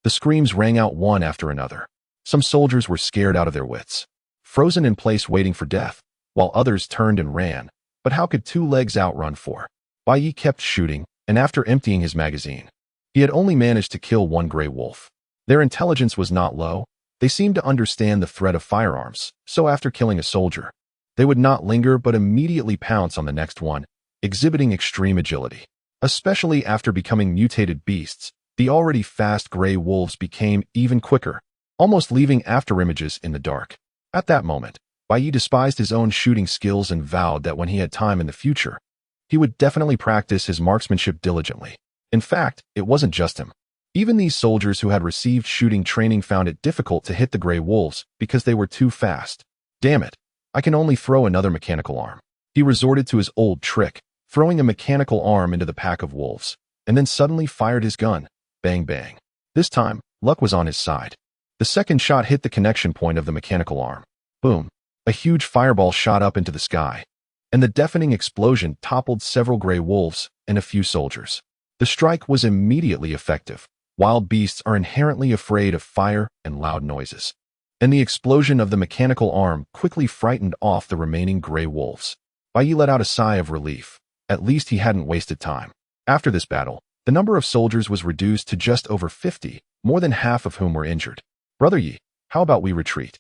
S1: The screams rang out one after another. Some soldiers were scared out of their wits, frozen in place waiting for death, while others turned and ran. But how could 2 legs outrun 4? Bai Ye kept shooting, and after emptying his magazine, he had only managed to kill 1 gray wolf. Their intelligence was not low. They seemed to understand the threat of firearms, so after killing a soldier, they would not linger but immediately pounce on the next one, exhibiting extreme agility. Especially after becoming mutated beasts, the already fast gray wolves became even quicker, almost leaving afterimages in the dark. At that moment, Bai Ye despised his own shooting skills and vowed that when he had time in the future, he would definitely practice his marksmanship diligently. In fact, it wasn't just him. Even these soldiers who had received shooting training found it difficult to hit the gray wolves because they were too fast. Damn it, I can only throw another mechanical arm. He resorted to his old trick, throwing a mechanical arm into the pack of wolves, and then suddenly fired his gun. Bang bang. This time, luck was on his side. The second shot hit the connection point of the mechanical arm. Boom. A huge fireball shot up into the sky, and the deafening explosion toppled several gray wolves and a few soldiers. The strike was immediately effective. Wild beasts are inherently afraid of fire and loud noises, and the explosion of the mechanical arm quickly frightened off the remaining gray wolves. Bai Ye let out a sigh of relief. At least he hadn't wasted time. After this battle, the number of soldiers was reduced to just over 50, more than half of whom were injured. Brother Ye, how about we retreat?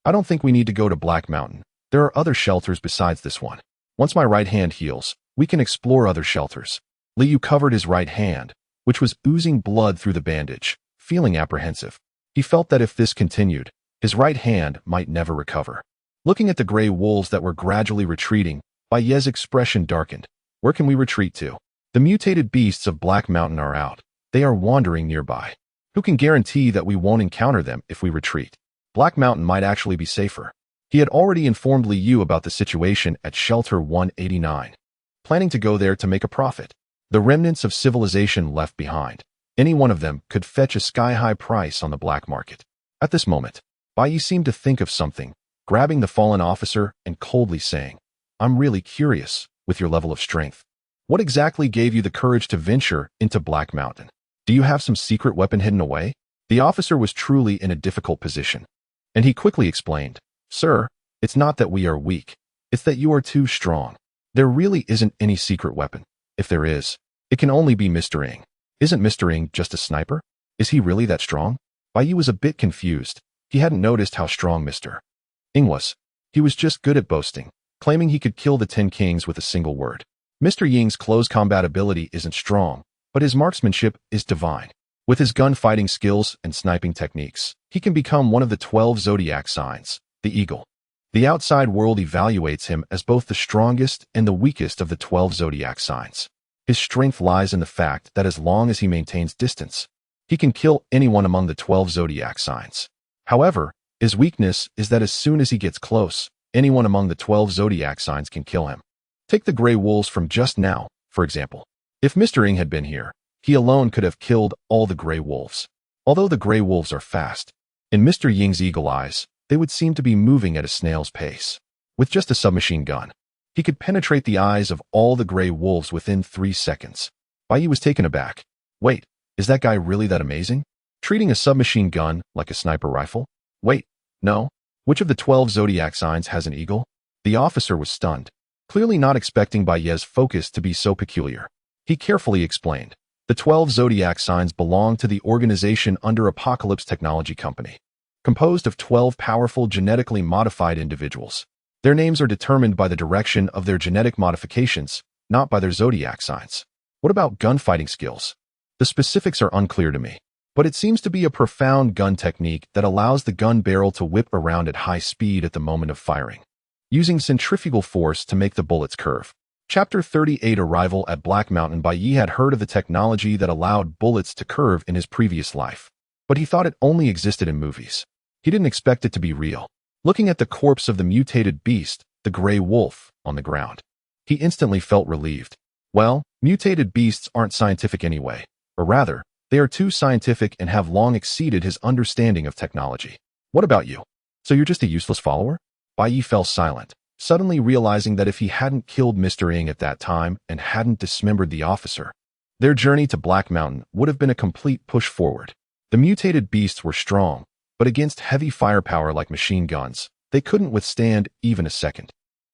S1: I don't think we need to go to Black Mountain. There are other shelters besides this one. Once my right hand heals, we can explore other shelters. Liu covered his right hand, which was oozing blood through the bandage, feeling apprehensive. He felt that if this continued, his right hand might never recover. Looking at the gray wolves that were gradually retreating, Bai Ye's expression darkened. Where can we retreat to? The mutated beasts of Black Mountain are out. They are wandering nearby. Who can guarantee that we won't encounter them if we retreat? Black Mountain might actually be safer. He had already informed Liu about the situation at Shelter 189, planning to go there to make a profit. The remnants of civilization left behind, any one of them could fetch a sky-high price on the black market. At this moment, Bai Ye seemed to think of something, grabbing the fallen officer and coldly saying, "I'm really curious, with your level of strength. What exactly gave you the courage to venture into Black Mountain? Do you have some secret weapon hidden away?" The officer was truly in a difficult position, and he quickly explained, "Sir, it's not that we are weak. It's that you are too strong. There really isn't any secret weapon. If there is, it can only be Mr. Ng. Isn't Mr. Ng just a sniper? Is he really that strong?" Bai Ye was a bit confused. He hadn't noticed how strong Mr. Ng was. He was just good at boasting, claiming he could kill the 10 kings with a single word. Mr. Ying's close combat ability isn't strong, but his marksmanship is divine. With his gunfighting skills and sniping techniques, he can become one of the 12 zodiac signs, the eagle. The outside world evaluates him as both the strongest and the weakest of the 12 zodiac signs. His strength lies in the fact that as long as he maintains distance, he can kill anyone among the 12 zodiac signs. However, his weakness is that as soon as he gets close, anyone among the 12 zodiac signs can kill him. Take the gray wolves from just now, for example. If Mr. Ng had been here, he alone could have killed all the gray wolves. Although the gray wolves are fast, in Mr. Ying's eagle eyes, they would seem to be moving at a snail's pace. With just a submachine gun, he could penetrate the eyes of all the gray wolves within 3 seconds. Bai Ye was taken aback. Wait, is that guy really that amazing? Treating a submachine gun like a sniper rifle? Wait, no. Which of the 12 zodiac signs has an eagle? The officer was stunned, clearly not expecting Bai Ye's focus to be so peculiar. He carefully explained. The 12 zodiac signs belong to the organization under Apocalypse Technology Company, composed of 12 powerful genetically modified individuals. Their names are determined by the direction of their genetic modifications, not by their zodiac signs. What about gunfighting skills? The specifics are unclear to me, but it seems to be a profound gun technique that allows the gun barrel to whip around at high speed at the moment of firing, using centrifugal force to make the bullets curve. Chapter 38 Arrival at Black Mountain. Bai Ye had heard of the technology that allowed bullets to curve in his previous life, but he thought it only existed in movies. He didn't expect it to be real. Looking at the corpse of the mutated beast, the gray wolf, on the ground, he instantly felt relieved. Well, mutated beasts aren't scientific anyway, or rather, they are too scientific and have long exceeded his understanding of technology. What about you? So you're just a useless follower? Bai Ye fell silent, suddenly realizing that if he hadn't killed Mr. Ying at that time and hadn't dismembered the officer, their journey to Black Mountain would have been a complete push forward. The mutated beasts were strong, but against heavy firepower like machine guns, they couldn't withstand even a second.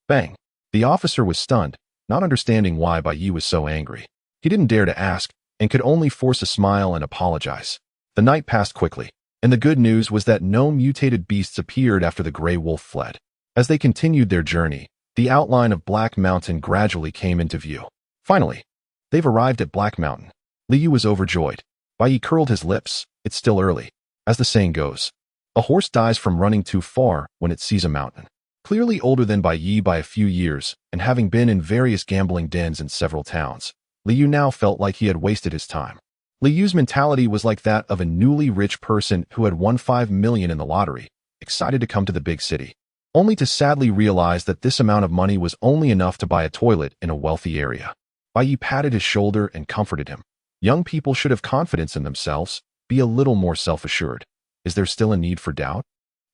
S1: Bang! The officer was stunned, not understanding why Bai Ye was so angry. He didn't dare to ask, and could only force a smile and apologize. The night passed quickly, and the good news was that no mutated beasts appeared after the gray wolf fled. As they continued their journey, the outline of Black Mountain gradually came into view. Finally, they've arrived at Black Mountain. Liu was overjoyed. Bai Ye curled his lips. It's still early. As the saying goes, a horse dies from running too far when it sees a mountain. Clearly older than Bai Ye by a few years, and having been in various gambling dens in several towns, Liu now felt like he had wasted his time. Liu's mentality was like that of a newly rich person who had won 5 million in the lottery, excited to come to the big city, only to sadly realize that this amount of money was only enough to buy a toilet in a wealthy area. Bai Ye patted his shoulder and comforted him. Young people should have confidence in themselves, be a little more self-assured. Is there still a need for doubt?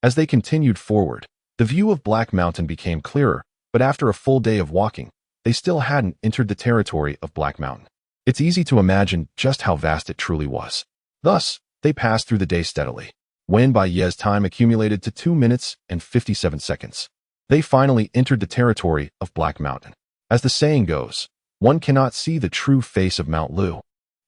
S1: As they continued forward, the view of Black Mountain became clearer, but after a full day of walking, they still hadn't entered the territory of Black Mountain. It's easy to imagine just how vast it truly was. Thus, they passed through the day steadily. When Bai Ye's time accumulated to 2 minutes and 57 seconds, they finally entered the territory of Black Mountain. As the saying goes, one cannot see the true face of Mount Lu,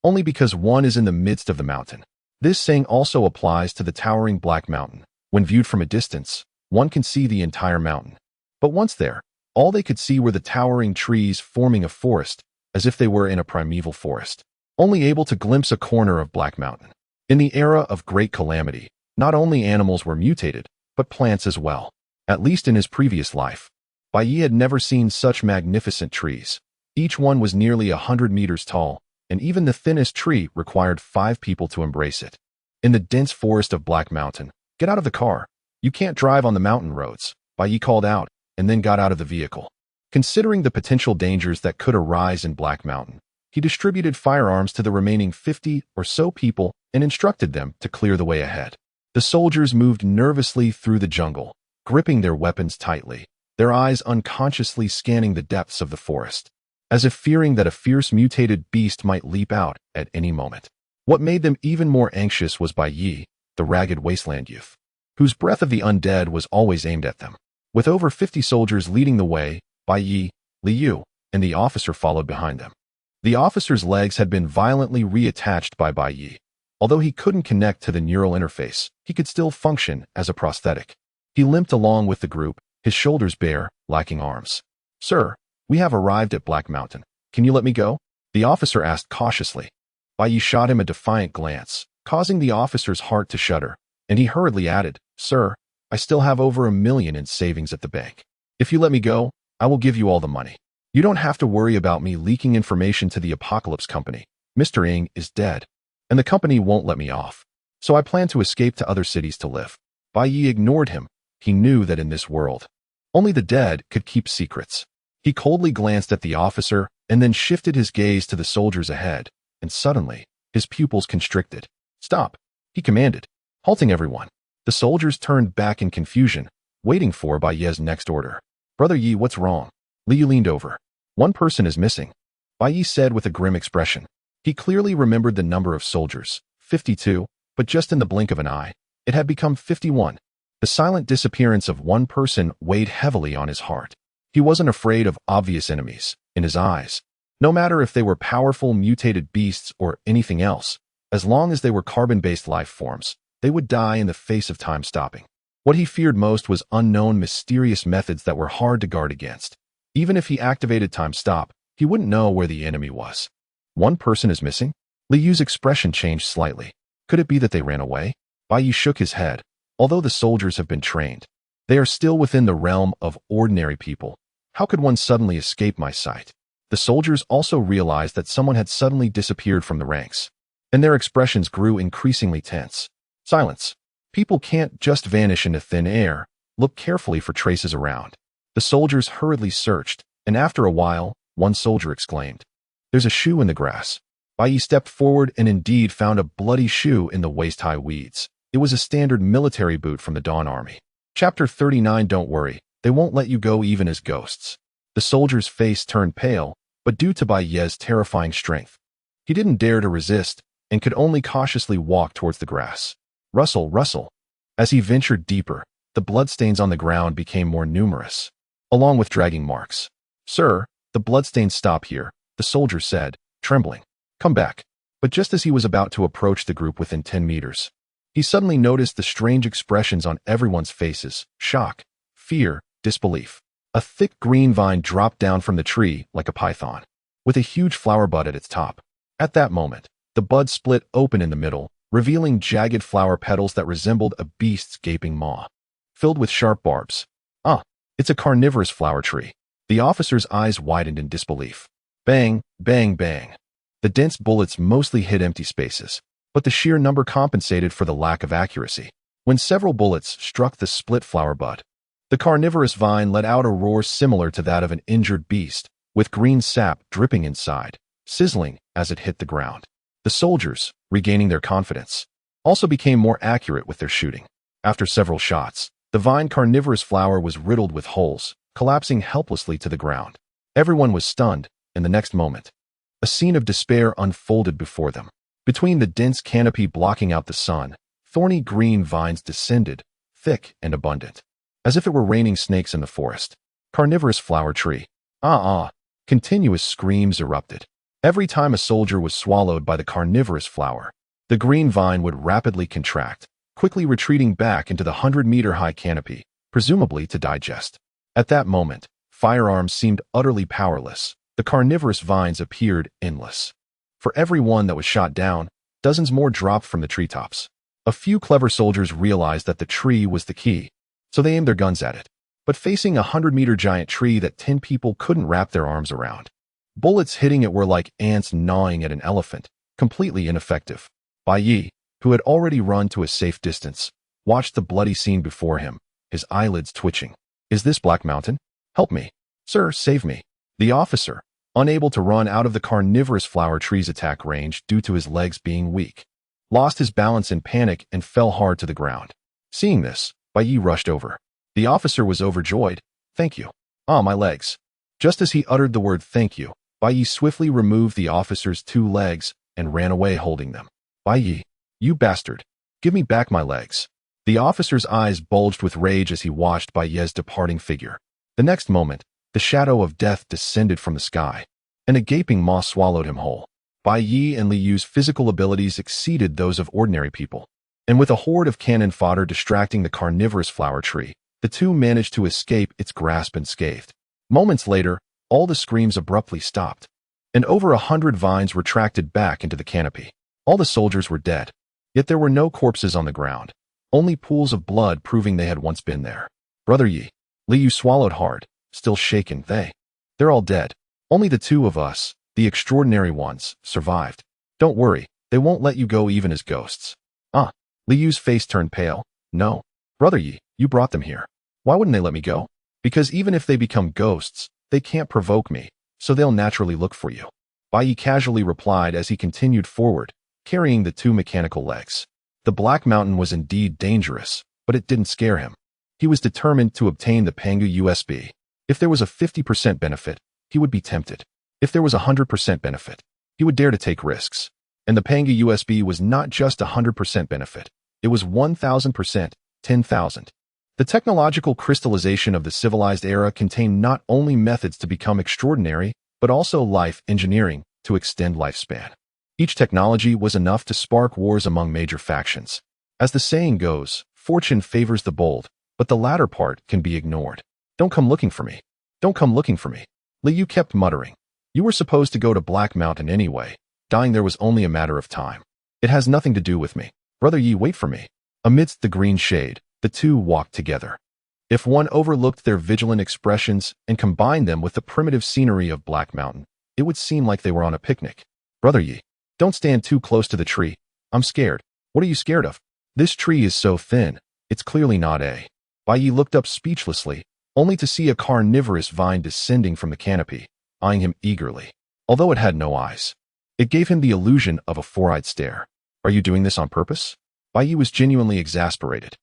S1: only because one is in the midst of the mountain. This saying also applies to the towering Black Mountain. When viewed from a distance, one can see the entire mountain. But once there, all they could see were the towering trees forming a forest, as if they were in a primeval forest, only able to glimpse a corner of Black Mountain. In the era of great calamity, not only animals were mutated, but plants as well. At least in his previous life, Bai Ye had never seen such magnificent trees. Each one was nearly 100 meters tall, and even the thinnest tree required 5 people to embrace it. In the dense forest of Black Mountain, get out of the car. You can't drive on the mountain roads, Bai Ye called out, and then got out of the vehicle. Considering the potential dangers that could arise in Black Mountain, he distributed firearms to the remaining 50 or so people and instructed them to clear the way ahead. The soldiers moved nervously through the jungle, gripping their weapons tightly, their eyes unconsciously scanning the depths of the forest, as if fearing that a fierce mutated beast might leap out at any moment. What made them even more anxious was Bai Ye, the ragged wasteland youth, whose breath of the undead was always aimed at them. With over 50 soldiers leading the way, Bai Ye, Liu, and the officer followed behind them. The officer's legs had been violently reattached by Bai Ye. Although he couldn't connect to the neural interface, he could still function as a prosthetic. He limped along with the group, his shoulders bare, lacking arms. Sir, we have arrived at Black Mountain. Can you let me go? The officer asked cautiously. Bai Ye shot him a defiant glance, causing the officer's heart to shudder, and he hurriedly added, Sir, I still have over 1 million in savings at the bank. If you let me go, I will give you all the money. You don't have to worry about me leaking information to the Apocalypse Company. Mr. Ying is dead, and the company won't let me off. So I plan to escape to other cities to live. Bai Ye ignored him. He knew that in this world, only the dead could keep secrets. He coldly glanced at the officer and then shifted his gaze to the soldiers ahead, and suddenly, his pupils constricted. Stop! he commanded, halting everyone. The soldiers turned back in confusion, waiting for Bai Ye's next order. Brother Yi, what's wrong? Liu leaned over. One person is missing, Bai Ye said with a grim expression. He clearly remembered the number of soldiers, 52, but just in the blink of an eye, it had become 51. The silent disappearance of one person weighed heavily on his heart. He wasn't afraid of obvious enemies, in his eyes. No matter if they were powerful mutated beasts or anything else, as long as they were carbon-based life forms, they would die in the face of time stopping. What he feared most was unknown mysterious methods that were hard to guard against. Even if he activated time stop, he wouldn't know where the enemy was. One person is missing? Liu's expression changed slightly. Could it be that they ran away? Bai Ye shook his head. Although the soldiers have been trained, they are still within the realm of ordinary people. How could one suddenly escape my sight? The soldiers also realized that someone had suddenly disappeared from the ranks, and their expressions grew increasingly tense. Silence. People can't just vanish into thin air. Look carefully for traces around. The soldiers hurriedly searched, and after a while, one soldier exclaimed, "There's a shoe in the grass." Bai Ye stepped forward and indeed found a bloody shoe in the waist-high weeds. It was a standard military boot from the Dawn Army. Chapter 39. Don't worry, they won't let you go even as ghosts. The soldier's face turned pale, but due to Bai Ye's terrifying strength, he didn't dare to resist and could only cautiously walk towards the grass. Rustle, rustle. As he ventured deeper, the bloodstains on the ground became more numerous, along with dragging marks. "Sir, the bloodstains stop here," the soldier said, trembling. "Come back." But just as he was about to approach the group within 10 meters, he suddenly noticed the strange expressions on everyone's faces: shock, fear, disbelief. A thick green vine dropped down from the tree like a python, with a huge flower bud at its top. At that moment, the bud split open in the middle, revealing jagged flower petals that resembled a beast's gaping maw, filled with sharp barbs. "Ah, it's a carnivorous flower tree." The officer's eyes widened in disbelief. Bang, bang, bang. The dense bullets mostly hit empty spaces, but the sheer number compensated for the lack of accuracy. When several bullets struck the split flower bud, the carnivorous vine let out a roar similar to that of an injured beast, with green sap dripping inside, sizzling as it hit the ground. The soldiers, regaining their confidence, also became more accurate with their shooting. After several shots, the vine carnivorous flower was riddled with holes, collapsing helplessly to the ground. Everyone was stunned, and the next moment, a scene of despair unfolded before them. Between the dense canopy blocking out the sun, thorny green vines descended, thick and abundant, as if it were raining snakes in the forest. Carnivorous flower tree. Ah, ah. Continuous screams erupted. Every time a soldier was swallowed by the carnivorous flower, the green vine would rapidly contract, quickly retreating back into the 100-meter-high canopy, presumably to digest. At that moment, firearms seemed utterly powerless. The carnivorous vines appeared endless. For every one that was shot down, dozens more dropped from the treetops. A few clever soldiers realized that the tree was the key, so they aimed their guns at it. But facing a 100-meter giant tree that 10 people couldn't wrap their arms around, bullets hitting it were like ants gnawing at an elephant, completely ineffective. Bai Ye, who had already run to a safe distance, watched the bloody scene before him, his eyelids twitching. "Is this Black Mountain? Help me. Sir, save me." The officer, unable to run out of the carnivorous flower tree's attack range due to his legs being weak, lost his balance in panic and fell hard to the ground. Seeing this, Bai Ye rushed over. The officer was overjoyed. "Thank you." "Ah, my legs." Just as he uttered the word "thank you," Bai Ye swiftly removed the officer's 2 legs and ran away holding them. "Bai Ye, you bastard. Give me back my legs." The officer's eyes bulged with rage as he watched Bai Ye's departing figure. The next moment, the shadow of death descended from the sky, and a gaping maw swallowed him whole. Bai Ye and Liu's physical abilities exceeded those of ordinary people, and with a horde of cannon fodder distracting the carnivorous flower tree, the two managed to escape its grasp unscathed. Moments later, all the screams abruptly stopped, and over 100 vines retracted back into the canopy. All the soldiers were dead, yet there were no corpses on the ground, only pools of blood proving they had once been there. "Brother Yi," Liu swallowed hard, still shaken. They're all dead. Only the 2 of us, the extraordinary ones, survived. Don't worry, they won't let you go even as ghosts." "Ah." Liu's face turned pale. "No. Brother Yi, you brought them here. Why wouldn't they let me go?" "Because even if they become ghosts, they can't provoke me, so they'll naturally look for you," Bai Ye casually replied as he continued forward, carrying the 2 mechanical legs. The Black Mountain was indeed dangerous, but it didn't scare him. He was determined to obtain the Pangu USB. If there was a 50% benefit, he would be tempted. If there was a 100% benefit, he would dare to take risks. And the Pangu USB was not just a 100% benefit. It was 1,000%, 10,000. The technological crystallization of the civilized era contained not only methods to become extraordinary, but also life engineering to extend lifespan. Each technology was enough to spark wars among major factions. As the saying goes, fortune favors the bold, but the latter part can be ignored. Don't come looking for me. Don't come looking for me. Liu kept muttering. You were supposed to go to Black Mountain anyway. Dying there was only a matter of time. It has nothing to do with me. Brother Yi, wait for me. Amidst the green shade, the two walked together. If one overlooked their vigilant expressions and combined them with the primitive scenery of Black Mountain, it would seem like they were on a picnic. Brother Yi, don't stand too close to the tree. I'm scared. What are you scared of? This tree is so thin. It's clearly not a. Bai Ye looked up speechlessly, only to see a carnivorous vine descending from the canopy, eyeing him eagerly. Although it had no eyes, it gave him the illusion of a four-eyed stare. Are you doing this on purpose? Bai Ye was genuinely exasperated.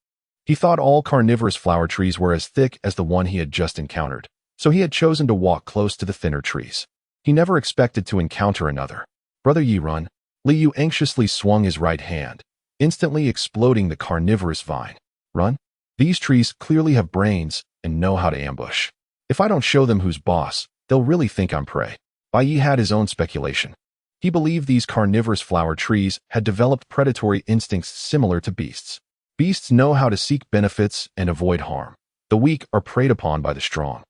S1: He thought all carnivorous flower trees were as thick as the one he had just encountered, so he had chosen to walk close to the thinner trees. He never expected to encounter another. Brother Yi, run. Liu anxiously swung his right hand, instantly exploding the carnivorous vine. Run? These trees clearly have brains and know how to ambush. If I don't show them who's boss, they'll really think I'm prey. Bai Ye had his own speculation. He believed these carnivorous flower trees had developed predatory instincts similar to beasts. Beasts know how to seek benefits and avoid harm. The weak are preyed upon by the strong.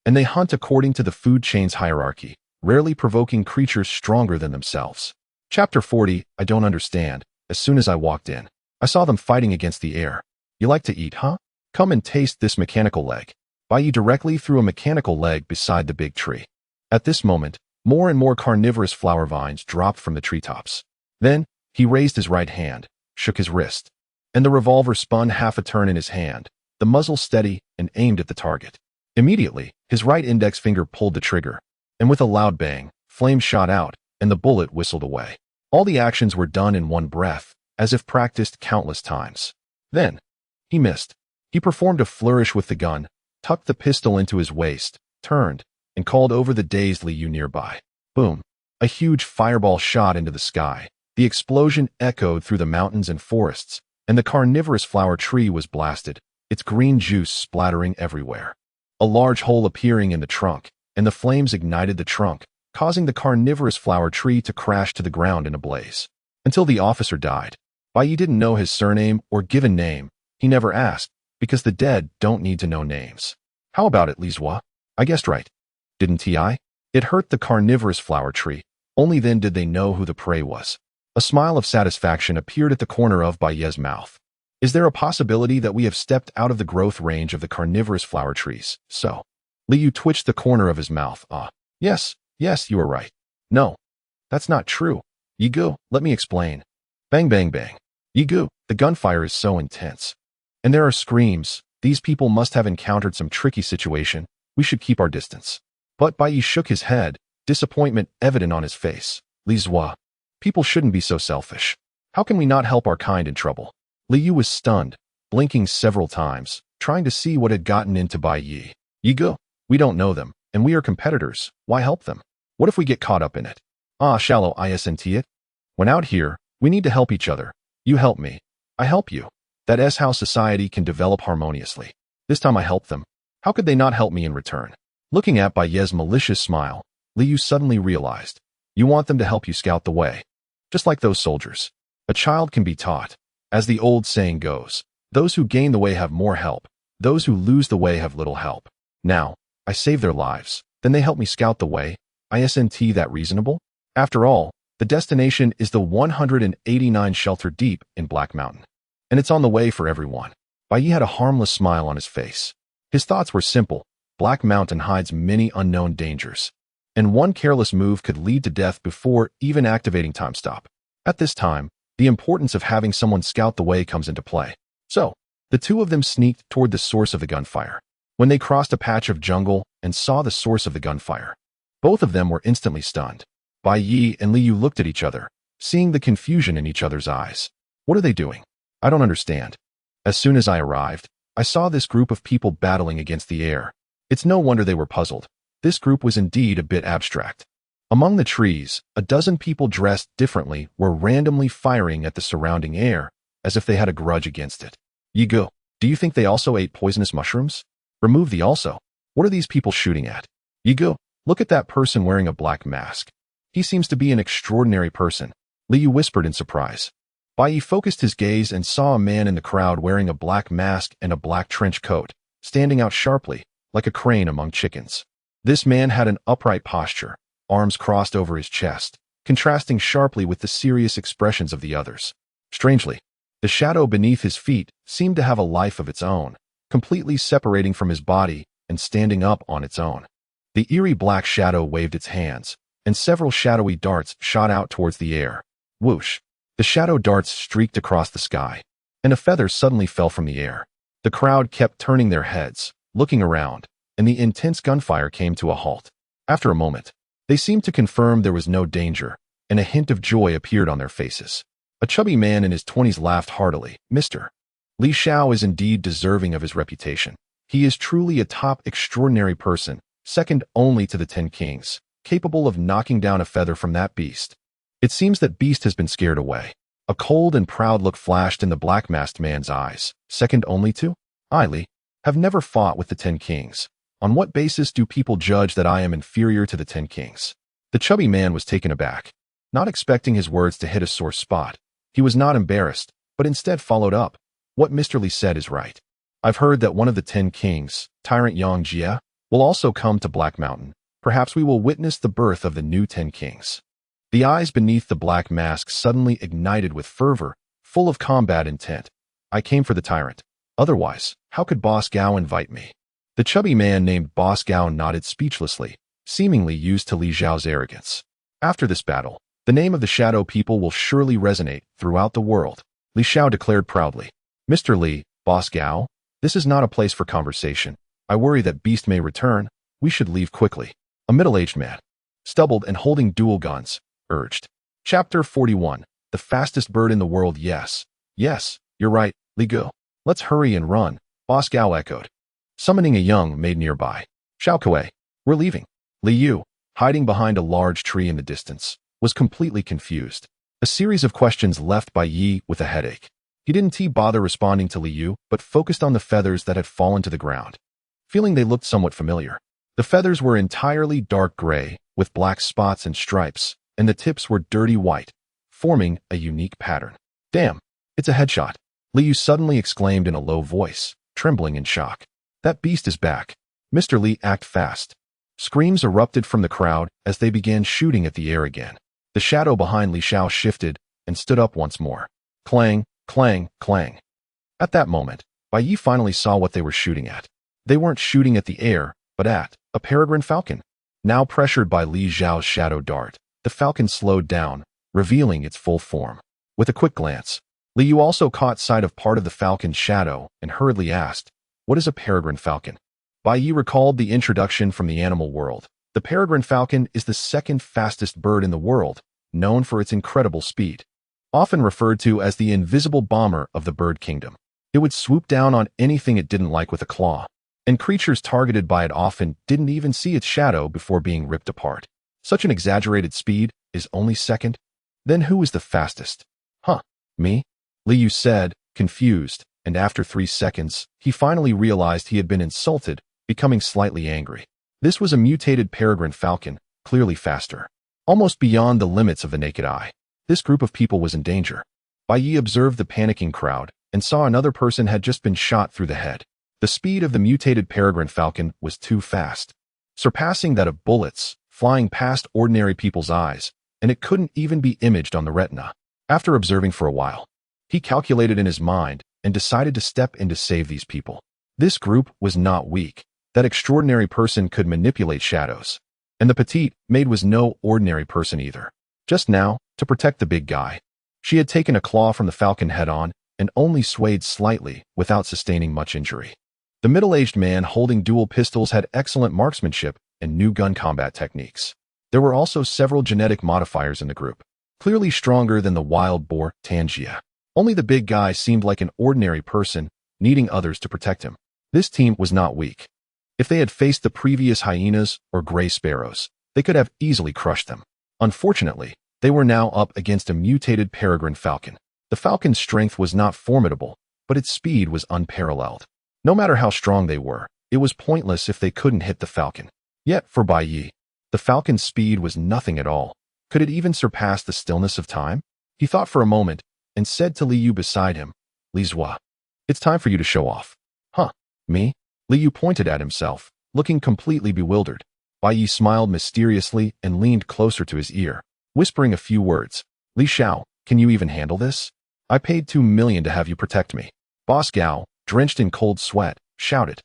S1: And they hunt according to the food chain's hierarchy, rarely provoking creatures stronger than themselves. Chapter 40, I don't understand. As soon as I walked in, I saw them fighting against the air. You like to eat, huh? Come and taste this mechanical leg. Bai Ye directly threw a mechanical leg beside the big tree. At this moment, more and more carnivorous flower vines dropped from the treetops. Then, he raised his right hand, shook his wrist, and the revolver spun half a turn in his hand, the muzzle steady and aimed at the target. Immediately, his right index finger pulled the trigger, and with a loud bang, flame shot out, and the bullet whistled away. All the actions were done in one breath, as if practiced countless times. Then, he missed. He performed a flourish with the gun, tucked the pistol into his waist, turned, and called over the dazed Liu nearby. Boom! A huge fireball shot into the sky. The explosion echoed through the mountains and forests, and the carnivorous flower tree was blasted, its green juice splattering everywhere. A large hole appearing in the trunk, and the flames ignited the trunk, causing the carnivorous flower tree to crash to the ground in a blaze. Until the officer died. Bai Ye didn't know his surname or given name. He never asked, because the dead don't need to know names. How about it, Lizua? I guessed right. Didn't I? It hurt the carnivorous flower tree. Only then did they know who the prey was. A smile of satisfaction appeared at the corner of Bai Ye's mouth. Is there a possibility that we have stepped out of the growth range of the carnivorous flower trees? So, Liu twitched the corner of his mouth. Yes, you are right. No, that's not true. Yigu, let me explain. Bang, bang, bang. Yigu, the gunfire is so intense. And there are screams. These people must have encountered some tricky situation. We should keep our distance. But Bai Ye shook his head, disappointment evident on his face. Lizua, people shouldn't be so selfish. How can we not help our kind in trouble? Liu was stunned, blinking several times, trying to see what had gotten into Bai Ye. Yigu, we don't know them, and we are competitors. Why help them? What if we get caught up in it? Shallow isn't it? When out here, we need to help each other. You help me. I help you. That is how society can develop harmoniously. This time I help them. How could they not help me in return? Looking at Bai Ye's malicious smile, Liu suddenly realized. You want them to help you scout the way. Just like those soldiers. A child can be taught. As the old saying goes, those who gain the way have more help. Those who lose the way have little help. Now, I save their lives. Then they help me scout the way. Isn't that reasonable? After all, the destination is the 189 shelter deep in Black Mountain. And it's on the way for everyone. Bai Ye had a harmless smile on his face. His thoughts were simple. Black Mountain hides many unknown dangers. And one careless move could lead to death before even activating time stop. At this time, the importance of having someone scout the way comes into play. So, the two of them sneaked toward the source of the gunfire. When they crossed a patch of jungle and saw the source of the gunfire, both of them were instantly stunned. Bai Ye and Liu looked at each other, seeing the confusion in each other's eyes. What are they doing? I don't understand. As soon as I arrived, I saw this group of people battling against the air. It's no wonder they were puzzled. This group was indeed a bit abstract. Among the trees, a dozen people dressed differently were randomly firing at the surrounding air, as if they had a grudge against it. Yigo, do you think they also ate poisonous mushrooms? Remove the also. What are these people shooting at? Yigo, look at that person wearing a black mask. He seems to be an extraordinary person. Liu whispered in surprise. Bai Ye focused his gaze and saw a man in the crowd wearing a black mask and a black trench coat, standing out sharply, like a crane among chickens. This man had an upright posture, arms crossed over his chest, contrasting sharply with the serious expressions of the others. Strangely, the shadow beneath his feet seemed to have a life of its own, completely separating from his body and standing up on its own. The eerie black shadow waved its hands, and several shadowy darts shot out towards the air. Whoosh! The shadow darts streaked across the sky, and a feather suddenly fell from the air. The crowd kept turning their heads, looking around, and the intense gunfire came to a halt. After a moment, they seemed to confirm there was no danger, and a hint of joy appeared on their faces. A chubby man in his 20s laughed heartily. Mr. Li Xiao is indeed deserving of his reputation. He is truly a top extraordinary person, second only to the 10 kings, capable of knocking down a feather from that beast. It seems that beast has been scared away. A cold and proud look flashed in the black-masked man's eyes, second only to? I, Li, have never fought with the 10 kings. On what basis do people judge that I am inferior to the 10 kings? The chubby man was taken aback, not expecting his words to hit a sore spot. He was not embarrassed, but instead followed up. What Mr. Li said is right. I've heard that one of the 10 kings, Tyrant Yang Jie, will also come to Black Mountain. Perhaps we will witness the birth of the new 10 kings. The eyes beneath the black mask suddenly ignited with fervor, full of combat intent. I came for the tyrant. Otherwise, how could Boss Gao invite me? The chubby man named Boss Gao nodded speechlessly, seemingly used to Li Xiao's arrogance. After this battle, the name of the shadow people will surely resonate throughout the world, Li Xiao declared proudly. Mr. Li, Boss Gao, this is not a place for conversation. I worry that beast may return. We should leave quickly. A middle-aged man, stubbled and holding dual guns, urged. Chapter 41. The fastest bird in the world. Yes, you're right, Li Gu. Let's hurry and run, Boss Gao echoed, summoning a young maid nearby. Xiao Kuei, we're leaving. Li Yu, hiding behind a large tree in the distance, was completely confused. A series of questions left Bai Ye with a headache. He didn't bother responding to Li Yu, but focused on the feathers that had fallen to the ground. Feeling they looked somewhat familiar. The feathers were entirely dark gray, with black spots and stripes, and the tips were dirty white, forming a unique pattern. Damn, it's a headshot, Li Yu suddenly exclaimed in a low voice, trembling in shock. That beast is back. Mr. Li, act fast. Screams erupted from the crowd as they began shooting at the air again. The shadow behind Li Xiao shifted and stood up once more. Clang, clang, clang. At that moment, Bai Ye finally saw what they were shooting at. They weren't shooting at the air, but at a peregrine falcon. Now pressured by Li Xiao's shadow dart, the falcon slowed down, revealing its full form. With a quick glance, Li Yu also caught sight of part of the falcon's shadow and hurriedly asked, "What is a peregrine falcon?" Bai Ye recalled the introduction from the animal world. The peregrine falcon is the second fastest bird in the world, known for its incredible speed. Often referred to as the invisible bomber of the bird kingdom. It would swoop down on anything it didn't like with a claw, and creatures targeted by it often didn't even see its shadow before being ripped apart. Such an exaggerated speed is only second? Then who is the fastest? Huh, me? Li Yu said, confused, and after 3 seconds, he finally realized he had been insulted, becoming slightly angry. This was a mutated peregrine falcon, clearly faster, almost beyond the limits of the naked eye. This group of people was in danger. Bai Ye observed the panicking crowd and saw another person had just been shot through the head. The speed of the mutated peregrine falcon was too fast, surpassing that of bullets, flying past ordinary people's eyes, and it couldn't even be imaged on the retina. After observing for a while, he calculated in his mind and decided to step in to save these people. This group was not weak. That extraordinary person could manipulate shadows. And the petite maid was no ordinary person either. Just now, to protect the big guy, she had taken a claw from the falcon head-on and only swayed slightly without sustaining much injury. The middle-aged man holding dual pistols had excellent marksmanship and new gun combat techniques. There were also several genetic modifiers in the group, clearly stronger than the wild boar Tangia. Only the big guy seemed like an ordinary person, needing others to protect him. This team was not weak. If they had faced the previous hyenas or gray sparrows, they could have easily crushed them. Unfortunately, they were now up against a mutated peregrine falcon. The falcon's strength was not formidable, but its speed was unparalleled. No matter how strong they were, it was pointless if they couldn't hit the falcon. Yet, for Bai Ye, the falcon's speed was nothing at all. Could it even surpass the stillness of time? He thought for a moment, and said to Liu beside him, "Li Zhua, it's time for you to show off." "Huh? Me?" Liu pointed at himself, looking completely bewildered. Bai Ye smiled mysteriously and leaned closer to his ear, whispering a few words. "Li Xiao, can you even handle this? I paid 2 million to have you protect me." Boss Gao, drenched in cold sweat, shouted.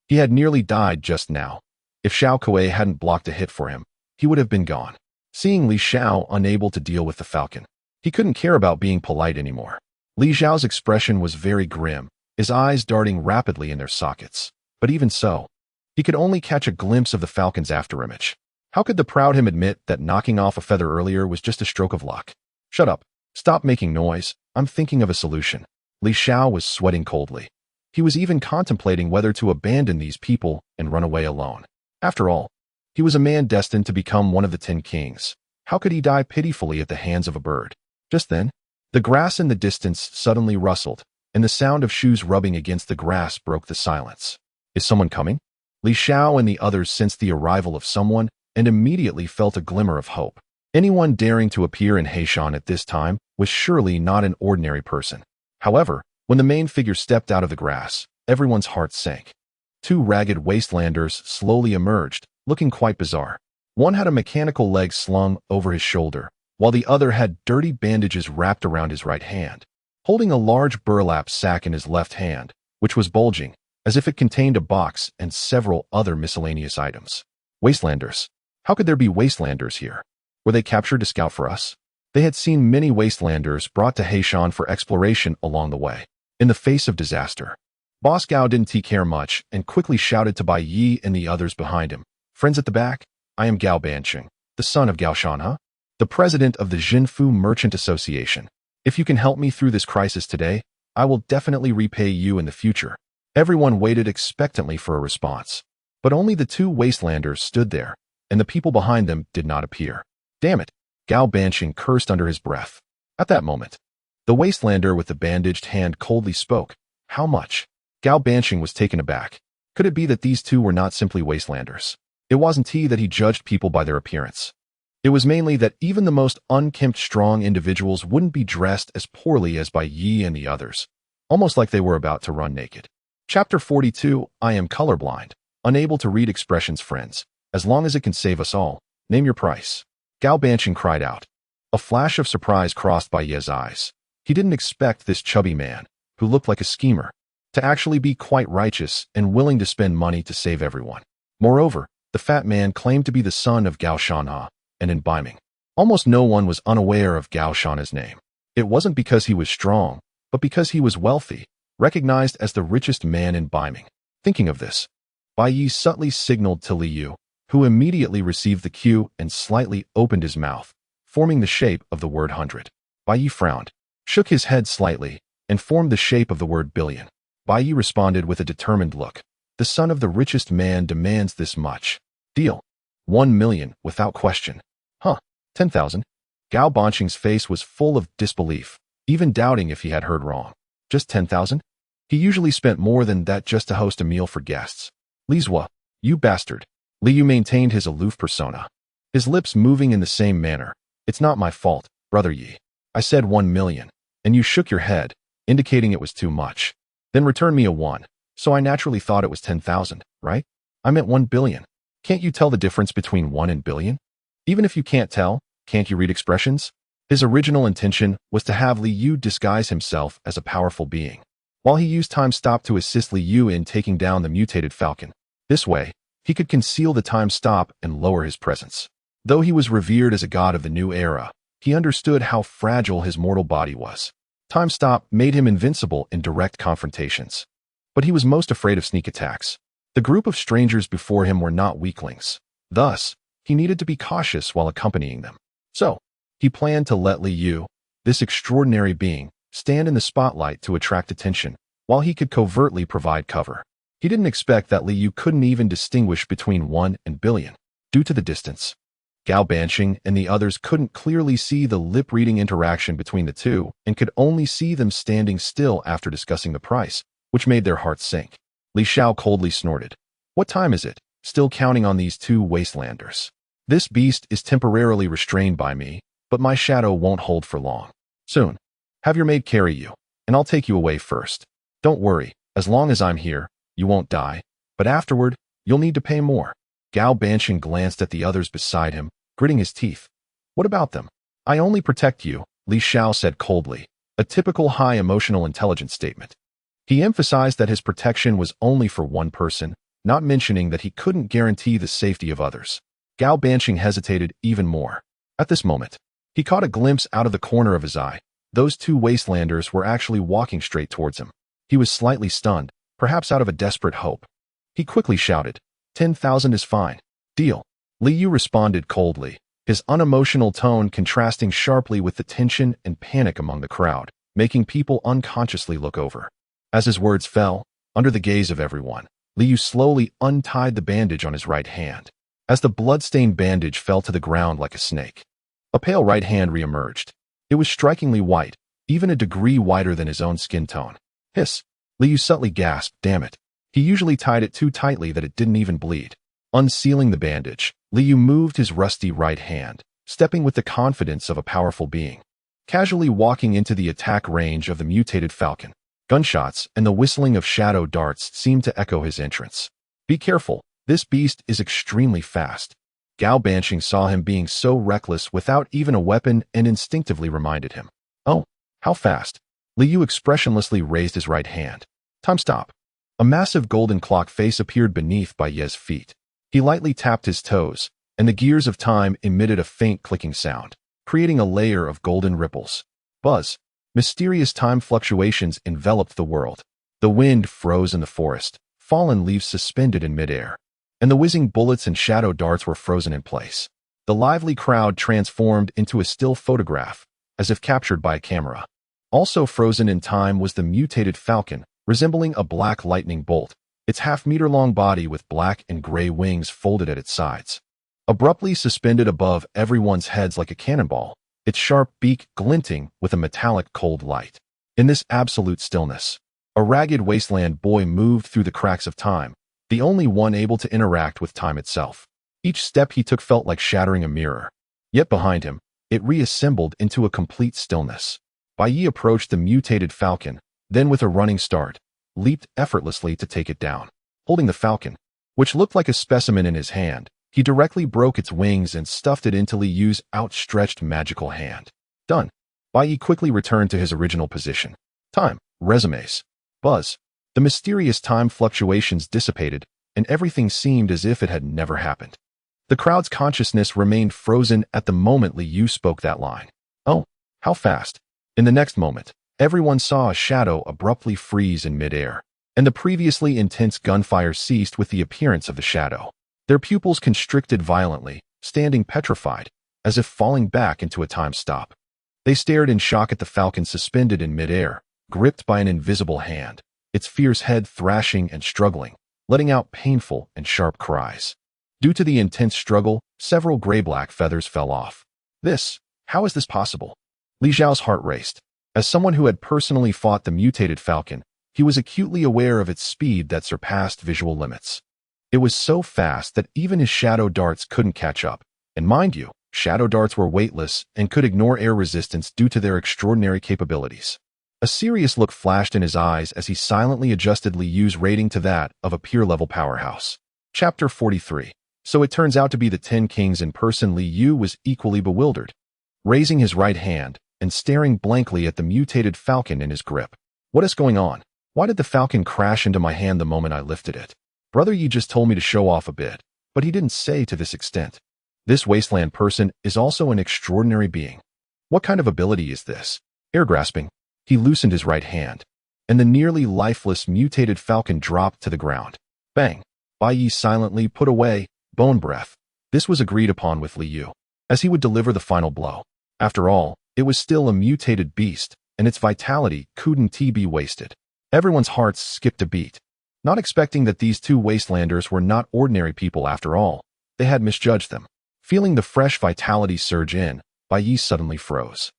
S1: He had nearly died just now. If Xiao Kuei hadn't blocked a hit for him, he would have been gone. Seeing Li Xiao unable to deal with the falcon, he couldn't care about being polite anymore. Li Xiao's expression was very grim, his eyes darting rapidly in their sockets. But even so, he could only catch a glimpse of the falcon's afterimage. How could the proud him admit that knocking off a feather earlier was just a stroke of luck? "Shut up. Stop making noise. I'm thinking of a solution." Li Xiao was sweating coldly. He was even contemplating whether to abandon these people and run away alone. After all, he was a man destined to become one of the 10 kings. How could he die pitifully at the hands of a bird? Just then, the grass in the distance suddenly rustled, and the sound of shoes rubbing against the grass broke the silence. Is someone coming? Li Xiao and the others sensed the arrival of someone and immediately felt a glimmer of hope. Anyone daring to appear in Heishan at this time was surely not an ordinary person. However, when the main figure stepped out of the grass, everyone's heart sank. 2 ragged wastelanders slowly emerged, looking quite bizarre. One had a mechanical leg slung over his shoulder, while the other had dirty bandages wrapped around his right hand, holding a large burlap sack in his left hand, which was bulging, as if it contained a box and several other miscellaneous items. Wastelanders. How could there be wastelanders here? Were they captured to scout for us? They had seen many wastelanders brought to Heishan for exploration along the way. In the face of disaster, Boss Gao didn't care much and quickly shouted to Bai Ye and the others behind him. "Friends at the back, I am Gao Banqing, the son of Gao Shanhe, the president of the Jinfu Merchant Association. If you can help me through this crisis today, I will definitely repay you in the future." Everyone waited expectantly for a response, but only the 2 wastelanders stood there, and the people behind them did not appear. "Damn it," Gao Banqing cursed under his breath. At that moment, the wastelander with the bandaged hand coldly spoke. "How much?" Gao Banqing was taken aback. Could it be that these 2 were not simply wastelanders? It wasn't that he judged people by their appearance. It was mainly that even the most unkempt strong individuals wouldn't be dressed as poorly as Bai Ye and the others, almost like they were about to run naked. Chapter 42, I am colorblind, unable to read expressions, friends. As long as it can save us all, name your price. Gao Banqing cried out. A flash of surprise crossed Bai Ye's eyes. He didn't expect this chubby man, who looked like a schemer, to actually be quite righteous and willing to spend money to save everyone. Moreover, the fat man claimed to be the son of Gao Shanhe, and in Baiming, almost no one was unaware of Gao Shanhe's name. It wasn't because he was strong, but because he was wealthy, recognized as the richest man in Baiming. Thinking of this, Bai Ye subtly signaled to Liu, who immediately received the cue and slightly opened his mouth, forming the shape of the word 100. Bai Ye frowned, shook his head slightly, and formed the shape of the word billion. Bai Ye responded with a determined look. The son of the richest man demands this much. Deal. 1 million, without question. Huh, 10,000? Gao Banqing's face was full of disbelief, even doubting if he had heard wrong. Just 10,000? He usually spent more than that just to host a meal for guests. Li Zhua, you bastard. Liu maintained his aloof persona, his lips moving in the same manner. It's not my fault, brother Yi. I said 1 million, and you shook your head, indicating it was too much. Then return me a 1, so I naturally thought it was 10,000, right? I meant 1 billion. Can't you tell the difference between 1 and billion? Even if you can't tell, can't you read expressions? His original intention was to have Liu disguise himself as a powerful being, while he used time stop to assist Liu in taking down the mutated falcon. This way, he could conceal the time stop and lower his presence. Though he was revered as a god of the new era, he understood how fragile his mortal body was. Time stop made him invincible in direct confrontations. But he was most afraid of sneak attacks. The group of strangers before him were not weaklings. Thus, he needed to be cautious while accompanying them. So, he planned to let Liu, this extraordinary being, stand in the spotlight to attract attention, while he could covertly provide cover. He didn't expect that Li Yu couldn't even distinguish between 1 and billion, due to the distance. Gao Banqing and the others couldn't clearly see the lip-reading interaction between the two and could only see them standing still after discussing the price, which made their hearts sink. Li Xiao coldly snorted. What time is it? Still counting on these two wastelanders. This beast is temporarily restrained by me, but my shadow won't hold for long. Soon. Have your maid carry you, and I'll take you away first. Don't worry, as long as I'm here, you won't die, but afterward, you'll need to pay more. Gao Banqing glanced at the others beside him, gritting his teeth. What about them? I only protect you, Li Xiao said coldly, a typical high emotional intelligence statement. He emphasized that his protection was only for one person, not mentioning that he couldn't guarantee the safety of others. Gao Banqing hesitated even more. At this moment, he caught a glimpse out of the corner of his eye. Those two wastelanders were actually walking straight towards him. He was slightly stunned, perhaps out of a desperate hope. He quickly shouted, 10,000 is fine. Deal. Li Yu responded coldly, his unemotional tone contrasting sharply with the tension and panic among the crowd, making people unconsciously look over. As his words fell, under the gaze of everyone, Li Yu slowly untied the bandage on his right hand. As the blood-stained bandage fell to the ground like a snake, a pale right hand reemerged. It was strikingly white, even a degree whiter than his own skin tone. Hiss! Li Yu subtly gasped, damn it. He usually tied it too tightly that it didn't even bleed. Unsealing the bandage, Li Yu moved his rusty right hand, stepping with the confidence of a powerful being. Casually walking into the attack range of the mutated falcon. Gunshots and the whistling of shadow darts seemed to echo his entrance. Be careful, this beast is extremely fast. Gao Banqing saw him being so reckless without even a weapon and instinctively reminded him. Oh, how fast? Li Yu expressionlessly raised his right hand. Time stop. A massive golden clock face appeared beneath Bai Ye's feet. He lightly tapped his toes, and the gears of time emitted a faint clicking sound, creating a layer of golden ripples. Buzz. Mysterious time fluctuations enveloped the world. The wind froze in the forest, fallen leaves suspended in midair, and the whizzing bullets and shadow darts were frozen in place. The lively crowd transformed into a still photograph, as if captured by a camera. Also frozen in time was the mutated falcon, resembling a black lightning bolt, its half-meter-long body with black and gray wings folded at its sides. Abruptly suspended above everyone's heads like a cannonball, its sharp beak glinting with a metallic cold light. In this absolute stillness, a ragged wasteland boy moved through the cracks of time, the only one able to interact with time itself. Each step he took felt like shattering a mirror. Yet behind him, it reassembled into a complete stillness. Bai Ye approached the mutated falcon, then with a running start, leaped effortlessly to take it down. Holding the falcon, which looked like a specimen in his hand, he directly broke its wings and stuffed it into Li Yu's outstretched magical hand. Done. Bai Ye quickly returned to his original position. Time. Resumes. Buzz. The mysterious time fluctuations dissipated, and everything seemed as if it had never happened. The crowd's consciousness remained frozen at the moment Li Yu spoke that line. Oh, how fast. In the next moment, everyone saw a shadow abruptly freeze in midair, and the previously intense gunfire ceased with the appearance of the shadow. Their pupils constricted violently, standing petrified, as if falling back into a time stop. They stared in shock at the falcon suspended in midair, gripped by an invisible hand, its fierce head thrashing and struggling, letting out painful and sharp cries. Due to the intense struggle, several gray-black feathers fell off. How is this possible? Li Xiao's heart raced. As someone who had personally fought the mutated falcon, he was acutely aware of its speed that surpassed visual limits. It was so fast that even his shadow darts couldn't catch up. And mind you, shadow darts were weightless and could ignore air resistance due to their extraordinary capabilities. A serious look flashed in his eyes as he silently adjusted Li Yu's rating to that of a peer-level powerhouse. Chapter 43. So it turns out to be the 10 kings in person. Li Yu was equally bewildered, raising his right hand and staring blankly at the mutated falcon in his grip. What is going on? Why did the falcon crash into my hand the moment I lifted it? Brother Yi just told me to show off a bit, but he didn't say to this extent. This wasteland person is also an extraordinary being. What kind of ability is this? Air grasping. He loosened his right hand, and the nearly lifeless mutated falcon dropped to the ground. Bang! Bai Ye silently put away bone breath. This was agreed upon with Li Yu, as he would deliver the final blow. After all, it was still a mutated beast, and its vitality couldn't be wasted. Everyone's hearts skipped a beat, not expecting that these two wastelanders were not ordinary people after all. They had misjudged them. Feeling the fresh vitality surge in, Bai Ye suddenly froze.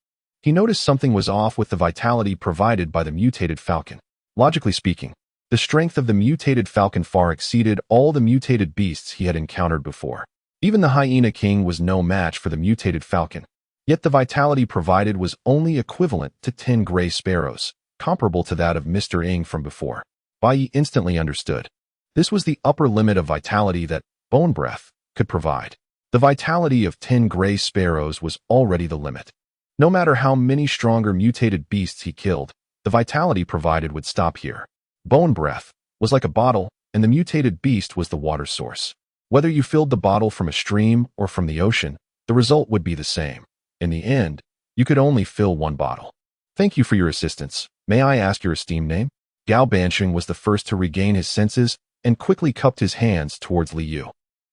S1: He noticed something was off with the vitality provided by the mutated falcon. Logically speaking, the strength of the mutated falcon far exceeded all the mutated beasts he had encountered before. Even the hyena king was no match for the mutated falcon. Yet the vitality provided was only equivalent to 10 gray sparrows, comparable to that of Mr. Ing from before. Bai Ye instantly understood. This was the upper limit of vitality that bone breath could provide. The vitality of 10 gray sparrows was already the limit. No matter how many stronger mutated beasts he killed, the vitality provided would stop here. Bone breath was like a bottle, and the mutated beast was the water source. Whether you filled the bottle from a stream or from the ocean, the result would be the same. In the end, you could only fill one bottle. Thank you for your assistance. May I ask your esteemed name? Gao Bansheng was the first to regain his senses and quickly cupped his hands towards Li Yu.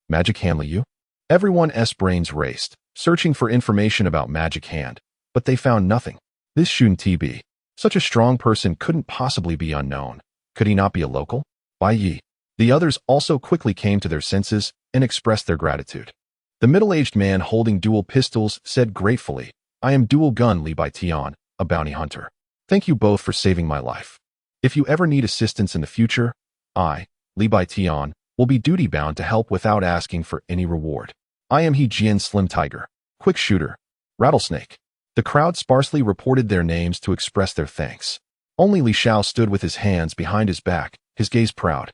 S1: Magic Hand Li Yu? Everyone's brains raced, searching for information about Magic Hand, but they found nothing. This shouldn't be. Such a strong person couldn't possibly be unknown. Could he not be a local? Bai Ye. The others also quickly came to their senses and expressed their gratitude. The middle-aged man holding dual pistols said gratefully, I am Dual Gun Li Bai Tian, a bounty hunter. Thank you both for saving my life. If you ever need assistance in the future, I, Li Bai Tian, will be duty-bound to help without asking for any reward. I am He Jian Slim Tiger, Quick Shooter, Rattlesnake. The crowd sparsely reported their names to express their thanks. Only Li Xiao stood with his hands behind his back, his gaze proud.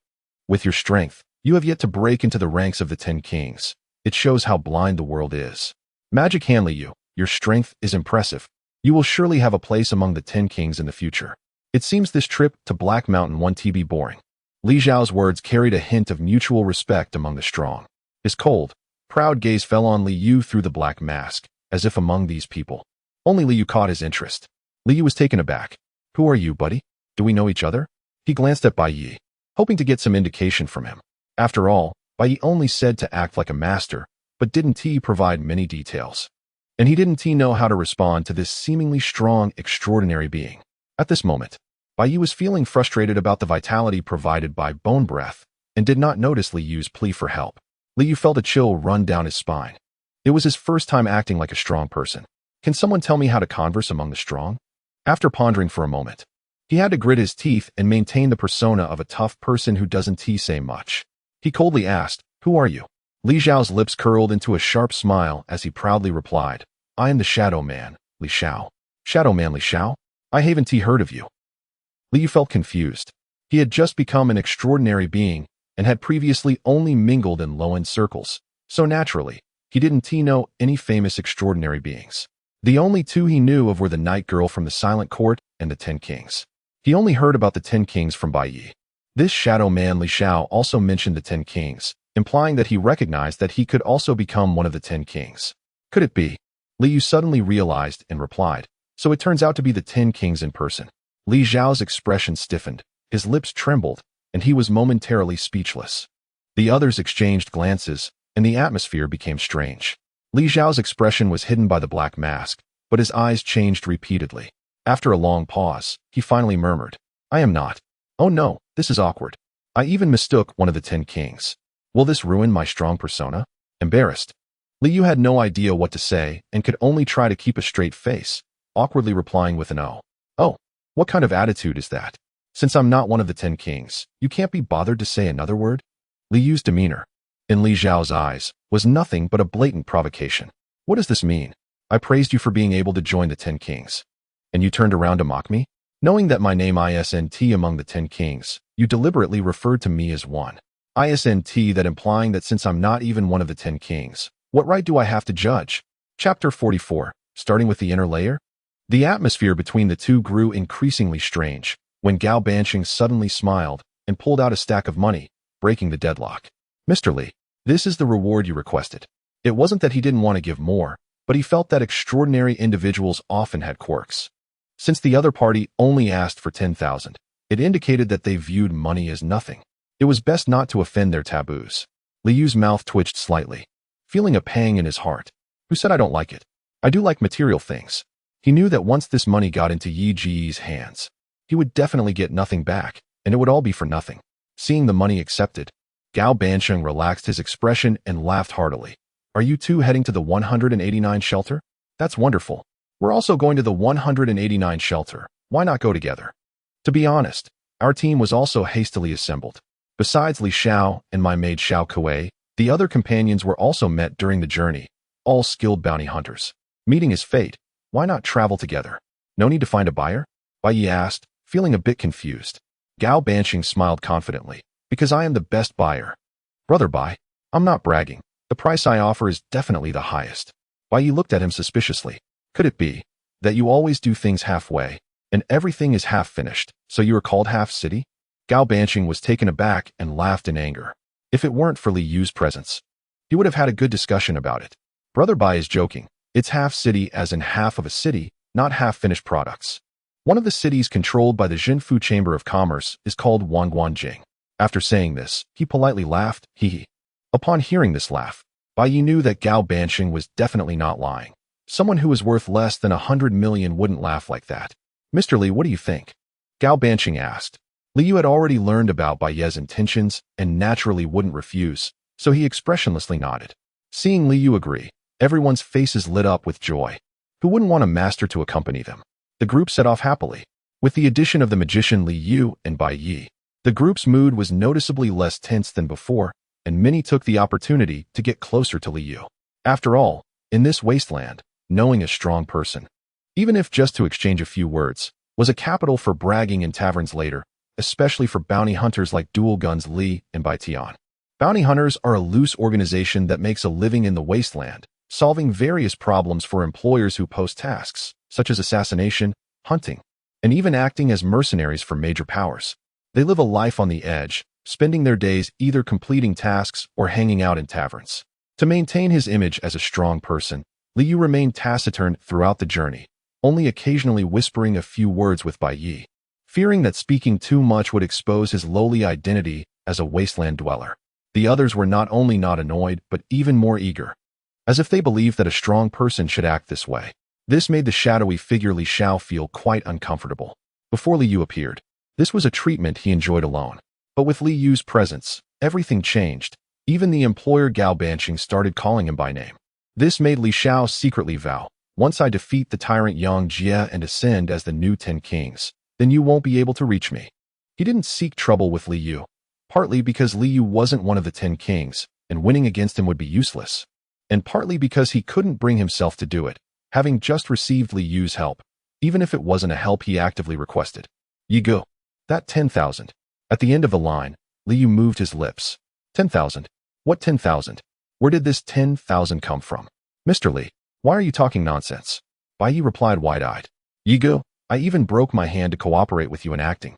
S1: With your strength, you have yet to break into the ranks of the 10 kings. It shows how blind the world is. Magic Hand Li Yu, your strength is impressive. You will surely have a place among the 10 kings in the future. It seems this trip to Black Mountain won't be boring. Li Xiao's words carried a hint of mutual respect among the strong. His cold, proud gaze fell on Li Yu through the black mask, as if among these people. Only Li Yu caught his interest. Li Yu was taken aback. Who are you, buddy? Do we know each other? He glanced at Bai Ye, hoping to get some indication from him. After all, Bai Ye only said to act like a master, but didn't he provide many details? And he didn't know how to respond to this seemingly strong, extraordinary being. At this moment, Bai Ye was feeling frustrated about the vitality provided by bone breath and did not notice Li Yu's plea for help. Li Yu felt a chill run down his spine. It was his first time acting like a strong person. Can someone tell me how to converse among the strong? After pondering for a moment, he had to grit his teeth and maintain the persona of a tough person who doesn't say much. He coldly asked, Who are you? Li Xiao's lips curled into a sharp smile as he proudly replied, I am the Shadow Man, Li Xiao. Shadow Man Li Xiao? I haven't heard of you. Li Yu felt confused. He had just become an extraordinary being and had previously only mingled in low-end circles, so naturally, he didn't know any famous extraordinary beings. The only two he knew of were the Night Girl from the Silent Court and the 10 Kings. He only heard about the 10 Kings from Bai Ye. This Shadow Man Li Xiao also mentioned the 10 Kings, implying that he recognized that he could also become one of the 10 Kings. Could it be? Li Yu suddenly realized and replied, So it turns out to be the 10 Kings in person. Li Xiao's expression stiffened, his lips trembled, and he was momentarily speechless. The others exchanged glances, and the atmosphere became strange. Li Xiao's expression was hidden by the black mask, but his eyes changed repeatedly. After a long pause, he finally murmured, I am not. Oh no, this is awkward. I even mistook one of the 10 Kings. Will this ruin my strong persona? Embarrassed, Li Yu had no idea what to say and could only try to keep a straight face, awkwardly replying with an oh. Oh, what kind of attitude is that? Since I'm not one of the 10 Kings, you can't be bothered to say another word? Li Yu's demeanor, in Li Xiao's eyes, was nothing but a blatant provocation. What does this mean? I praised you for being able to join the 10 Kings. And you turned around to mock me? Knowing that my name isn't among the 10 Kings, you deliberately referred to me as one. Isn't that implying that since I'm not even one of the 10 Kings, what right do I have to judge? Chapter 44, starting with the inner layer? The atmosphere between the two grew increasingly strange, when Gao Bansheng suddenly smiled and pulled out a stack of money, breaking the deadlock. Mr. Li, this is the reward you requested. It wasn't that he didn't want to give more, but he felt that extraordinary individuals often had quirks. Since the other party only asked for 10,000, it indicated that they viewed money as nothing. It was best not to offend their taboos. Li Yu's mouth twitched slightly, feeling a pang in his heart. Who said I don't like it? I do like material things. He knew that once this money got into Yi Ji's hands, he would definitely get nothing back, and it would all be for nothing. Seeing the money accepted, Gao Bansheng relaxed his expression and laughed heartily. Are you two heading to the 189 shelter? That's wonderful. We're also going to the 189 shelter. Why not go together? To be honest, our team was also hastily assembled. Besides Li Xiao and my maid Xiao Kuei, the other companions were also met during the journey, all skilled bounty hunters. Meeting is fate. Why not travel together? No need to find a buyer? Bai Ye asked, feeling a bit confused. Gao Bansheng smiled confidently. Because I am the best buyer. Brother Bai, I'm not bragging. The price I offer is definitely the highest. Bai Ye looked at him suspiciously. Could it be that you always do things halfway, and everything is half finished, so you are called half city? Gao Bansheng was taken aback and laughed in anger. If it weren't for Li Yu's presence, he would have had a good discussion about it. Brother Bai is joking. It's half city as in half of a city, not half finished products. One of the cities controlled by the Jinfu Chamber of Commerce is called Wangguanjing. After saying this, he politely laughed, hee hee. Upon hearing this laugh, Bai Ye knew that Gao Bansheng was definitely not lying. Someone who is worth less than 100 million wouldn't laugh like that. Mr. Li, what do you think? Gao Bansheng asked. Li Yu had already learned about Bai Ye's intentions and naturally wouldn't refuse, so he expressionlessly nodded. Seeing Li Yu agree, everyone's faces lit up with joy. Who wouldn't want a master to accompany them? The group set off happily. With the addition of the magician Li Yu and Bai Ye, the group's mood was noticeably less tense than before, and many took the opportunity to get closer to Li Yu. After all, in this wasteland, knowing a strong person, even if just to exchange a few words, was a capital for bragging in taverns later, especially for bounty hunters like Dual Guns Li and Bai Tian. Bounty hunters are a loose organization that makes a living in the wasteland, solving various problems for employers who post tasks, such as assassination, hunting, and even acting as mercenaries for major powers. They live a life on the edge, spending their days either completing tasks or hanging out in taverns. To maintain his image as a strong person, Li Yu remained taciturn throughout the journey, only occasionally whispering a few words with Bai Ye, fearing that speaking too much would expose his lowly identity as a wasteland dweller. The others were not only not annoyed, but even more eager, as if they believed that a strong person should act this way. This made the shadowy figure Li Xiao feel quite uncomfortable. Before Li Yu appeared, this was a treatment he enjoyed alone. But with Li Yu's presence, everything changed. Even the employer Gao Bansheng started calling him by name. This made Li Xiao secretly vow, once I defeat the tyrant Yang Jie and ascend as the new 10 kings, then you won't be able to reach me. He didn't seek trouble with Li Yu, partly because Li Yu wasn't one of the 10 kings, and winning against him would be useless, and partly because he couldn't bring himself to do it, having just received Li Yu's help, even if it wasn't a help he actively requested. Ye go. That 10,000. At the end of the line, Li Yu moved his lips. 10,000? What 10,000? Where did this 10,000 come from? Mr. Li, why are you talking nonsense? Bai Ye replied wide-eyed. Ye go, I even broke my hand to cooperate with you in acting.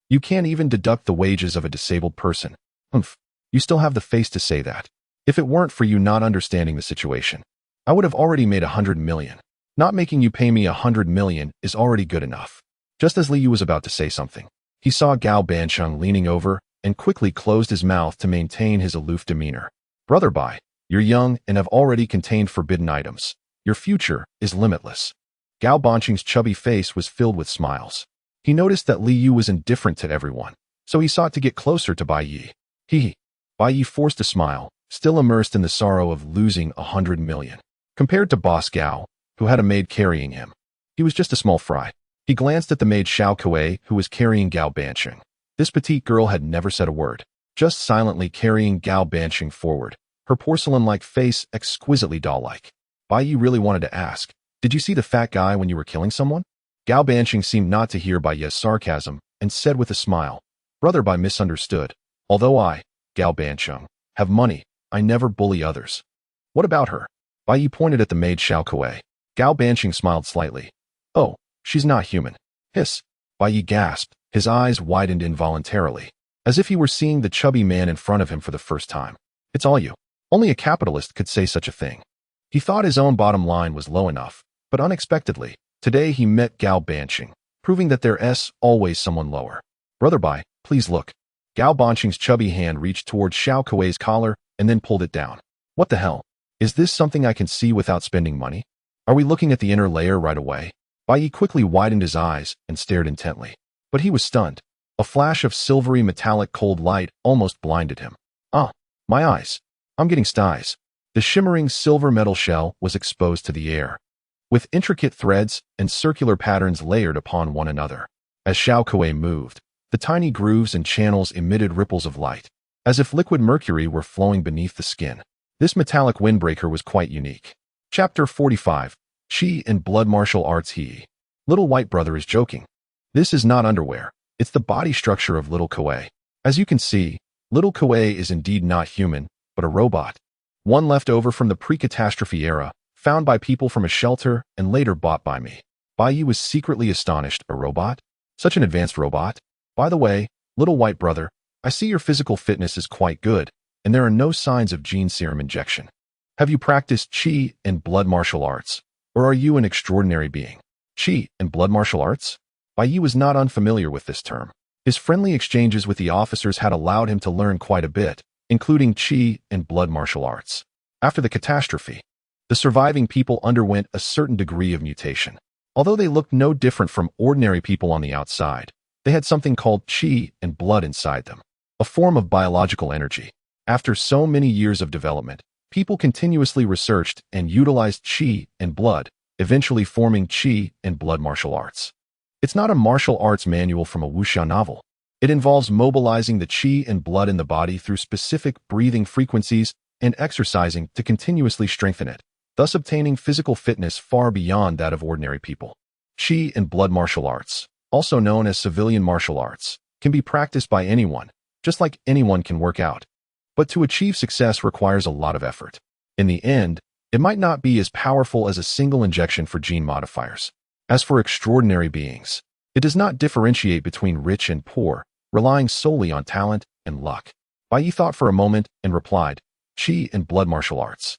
S1: You can't even deduct the wages of a disabled person. Humph. You still have the face to say that. If it weren't for you not understanding the situation, I would have already made 100 million. Not making you pay me 100 million is already good enough. Just as Li Yu was about to say something, he saw Gao Bansheng leaning over and quickly closed his mouth to maintain his aloof demeanor. Brother Bai, you're young and have already contained forbidden items. Your future is limitless. Gao Bansheng's chubby face was filled with smiles. He noticed that Li Yu was indifferent to everyone, so he sought to get closer to Bai Ye. Hee. Bai Ye forced a smile, still immersed in the sorrow of losing 100 million. Compared to Boss Gao, who had a maid carrying him, he was just a small fry. He glanced at the maid Xiao Kuei, who was carrying Gao Bansheng. This petite girl had never said a word, just silently carrying Gao Bansheng forward, her porcelain-like face exquisitely doll-like. Bai Ye really wanted to ask, did you see the fat guy when you were killing someone? Gao Bansheng seemed not to hear Bai Ye's sarcasm and said with a smile, Brother Bai misunderstood. Although I, Gao Bansheng, have money, I never bully others. What about her? Bai Ye pointed at the maid Xiao Kuei. Gao Bansheng smiled slightly. Oh, she's not human. Hiss. Bai Ye gasped, his eyes widened involuntarily, as if he were seeing the chubby man in front of him for the first time. It's all you. Only a capitalist could say such a thing. He thought his own bottom line was low enough, but unexpectedly, today he met Gao Bansheng, proving that there's always someone lower. Brother Bai, please look. Gao Bansheng's chubby hand reached towards Xiao Kuei's collar and then pulled it down. What the hell? Is this something I can see without spending money? Are we looking at the inner layer right away? Bai Ye quickly widened his eyes and stared intently. But he was stunned. A flash of silvery metallic cold light almost blinded him. Ah, my eyes. I'm getting styes. The shimmering silver metal shell was exposed to the air, with intricate threads and circular patterns layered upon one another. As Xiao Kuei moved, the tiny grooves and channels emitted ripples of light, as if liquid mercury were flowing beneath the skin. This metallic windbreaker was quite unique. Chapter 45. Qi and Blood Martial Arts. He. Little White Brother is joking. This is not underwear. It's the body structure of Little Kuei. As you can see, Little Kuei is indeed not human, but a robot. One left over from the pre-catastrophe era, found by people from a shelter and later bought by me. Bai Ye was secretly astonished. A robot? Such an advanced robot? By the way, Little White Brother, I see your physical fitness is quite good, and there are no signs of gene serum injection. Have you practiced Qi and Blood Martial Arts? Or are you an extraordinary being? Qi and Blood Martial Arts? Bai Ye was not unfamiliar with this term. His friendly exchanges with the officers had allowed him to learn quite a bit, including Qi and Blood Martial Arts. After the catastrophe, the surviving people underwent a certain degree of mutation. Although they looked no different from ordinary people on the outside, they had something called Qi and blood inside them, a form of biological energy. After so many years of development, people continuously researched and utilized Qi and blood, eventually forming Qi and Blood Martial Arts. It's not a martial arts manual from a wuxia novel. It involves mobilizing the Qi and blood in the body through specific breathing frequencies and exercising to continuously strengthen it, thus obtaining physical fitness far beyond that of ordinary people. Qi and Blood Martial Arts, also known as civilian martial arts, can be practiced by anyone, just like anyone can work out. But to achieve success requires a lot of effort. In the end, it might not be as powerful as a single injection for gene modifiers. As for extraordinary beings, it does not differentiate between rich and poor, relying solely on talent and luck. Bai Ye thought for a moment and replied, Qi and Blood Martial Arts.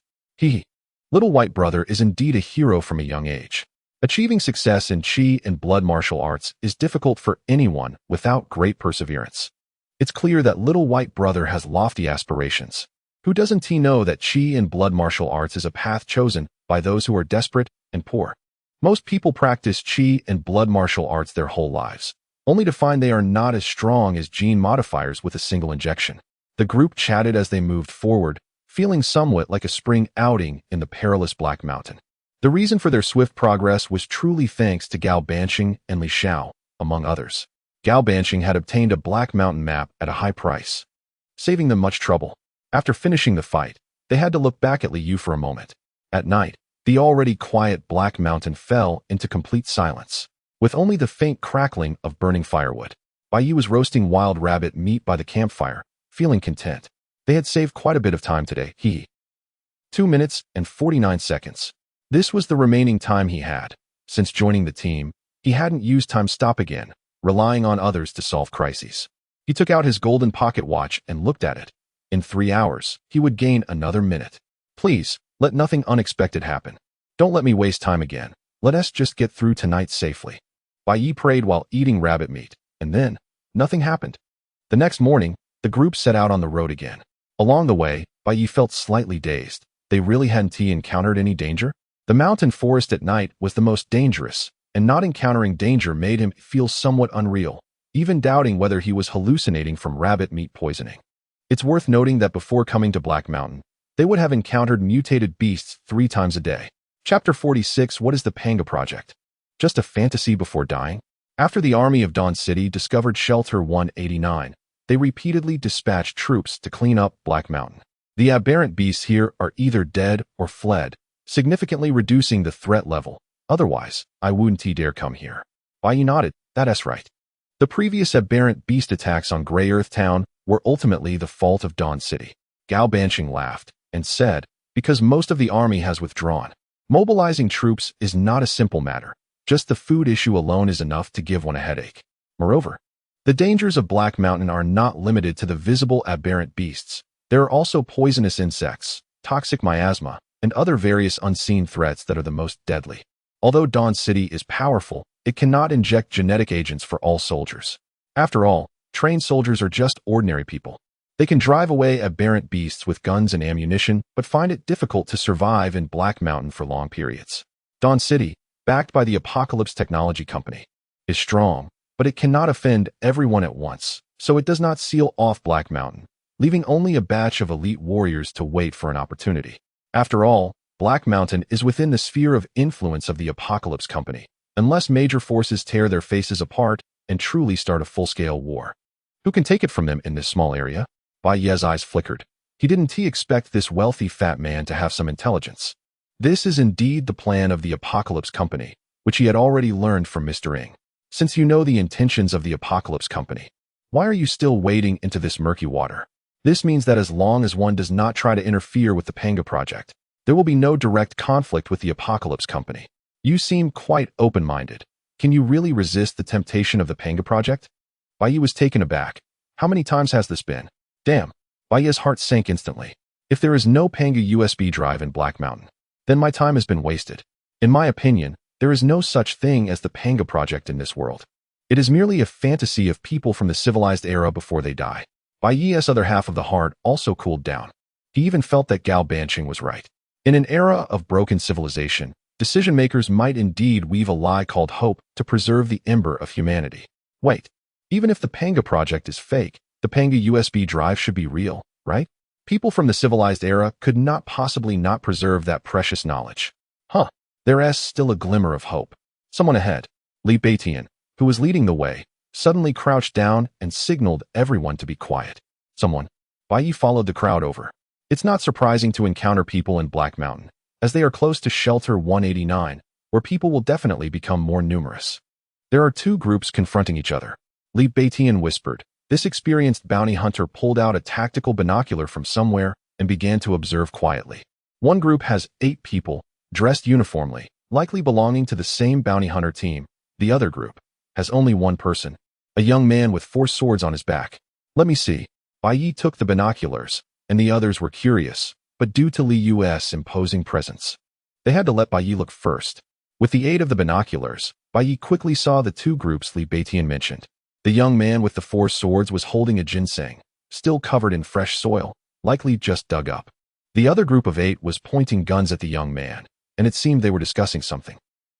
S1: Little White Brother is indeed a hero from a young age. Achieving success in Qi and Blood Martial Arts is difficult for anyone without great perseverance. It's clear that Little White Brother has lofty aspirations. Who doesn't he know that Qi and Blood Martial Arts is a path chosen by those who are desperate and poor? Most people practice Qi and Blood Martial Arts their whole lives, only to find they are not as strong as gene modifiers with a single injection. The group chatted as they moved forward, feeling somewhat like a spring outing in the perilous Black Mountain. The reason for their swift progress was truly thanks to Gao Banqing and Li Xiao, among others. Gao Banqing had obtained a Black Mountain map at a high price, saving them much trouble. After finishing the fight, they had to look back at Li Yu for a moment. At night, the already quiet Black Mountain fell into complete silence, with only the faint crackling of burning firewood. Bai Ye was roasting wild rabbit meat by the campfire, feeling content. They had saved quite a bit of time today. 2 minutes and 49 seconds. This was the remaining time he had. Since joining the team, he hadn't used time stop again, relying on others to solve crises. He took out his golden pocket watch and looked at it. In 3 hours, he would gain another minute. Please, let nothing unexpected happen. Don't let me waste time again. Let us just get through tonight safely. Bai Ye prayed while eating rabbit meat, and then, nothing happened. The next morning, the group set out on the road again. Along the way, Bai Ye felt slightly dazed. They really hadn't encountered any danger? The mountain forest at night was the most dangerous, and not encountering danger made him feel somewhat unreal, even doubting whether he was hallucinating from rabbit meat poisoning. It's worth noting that before coming to Black Mountain, they would have encountered mutated beasts 3 times a day. Chapter 46. What is the Panga Project? Just a fantasy before dying? After the army of Dawn City discovered Shelter 189, they repeatedly dispatched troops to clean up Black Mountain. The aberrant beasts here are either dead or fled, significantly reducing the threat level. Otherwise, I wouldn't dare come here. Bai Ye nodded. That's right. The previous aberrant beast attacks on Grey Earth Town were ultimately the fault of Dawn City. Gao Banqing laughed and said, because most of the army has withdrawn. Mobilizing troops is not a simple matter. Just the food issue alone is enough to give one a headache. Moreover, the dangers of Black Mountain are not limited to the visible aberrant beasts. There are also poisonous insects, toxic miasma, and other various unseen threats that are the most deadly. Although Dawn City is powerful, it cannot inject genetic agents for all soldiers. After all, trained soldiers are just ordinary people. They can drive away aberrant beasts with guns and ammunition, but find it difficult to survive in Black Mountain for long periods. Dawn City, backed by the Apocalypse Technology Company, is strong, but it cannot offend everyone at once, so it does not seal off Black Mountain, leaving only a batch of elite warriors to wait for an opportunity. After all, Black Mountain is within the sphere of influence of the Apocalypse Company, unless major forces tear their faces apart and truly start a full-scale war. Who can take it from them in this small area? Bai Ye's eyes flickered. He didn't expect this wealthy fat man to have some intelligence. This is indeed the plan of the Apocalypse Company, which he had already learned from Mr. Ng. Since you know the intentions of the Apocalypse Company, why are you still wading into this murky water? This means that as long as one does not try to interfere with the Panga project, there will be no direct conflict with the Apocalypse Company. You seem quite open-minded. Can you really resist the temptation of the Panga project? Bai Ye was taken aback. How many times has this been? Damn. Bai Ye's heart sank instantly. If there is no Panga USB drive in Black Mountain, then my time has been wasted. In my opinion, there is no such thing as the Panga project in this world. It is merely a fantasy of people from the civilized era before they die. Bai Ye's other half of the heart also cooled down. He even felt that Gao Banqing was right. In an era of broken civilization, decision-makers might indeed weave a lie called hope to preserve the ember of humanity. Wait, even if the Panga project is fake, the Panga USB drive should be real, right? People from the civilized era could not possibly not preserve that precious knowledge. Huh, there's still a glimmer of hope. Someone ahead, Li Beitian, who was leading the way, suddenly crouched down and signaled everyone to be quiet. Someone. Bai Ye followed the crowd over. It's not surprising to encounter people in Black Mountain, as they are close to Shelter 189, where people will definitely become more numerous. There are two groups confronting each other. Li Beitian whispered. This experienced bounty hunter pulled out a tactical binocular from somewhere and began to observe quietly. One group has 8 people, dressed uniformly, likely belonging to the same bounty hunter team. The other group has only one person, a young man with 4 swords on his back. Let me see. Bai Ye took the binoculars, and the others were curious, but due to Li Yu's imposing presence, they had to let Bai Ye look first. With the aid of the binoculars, Bai Ye quickly saw the two groups Li Beitian mentioned. The young man with the 4 swords was holding a ginseng, still covered in fresh soil, likely just dug up. The other group of 8 was pointing guns at the young man, and it seemed they were discussing something.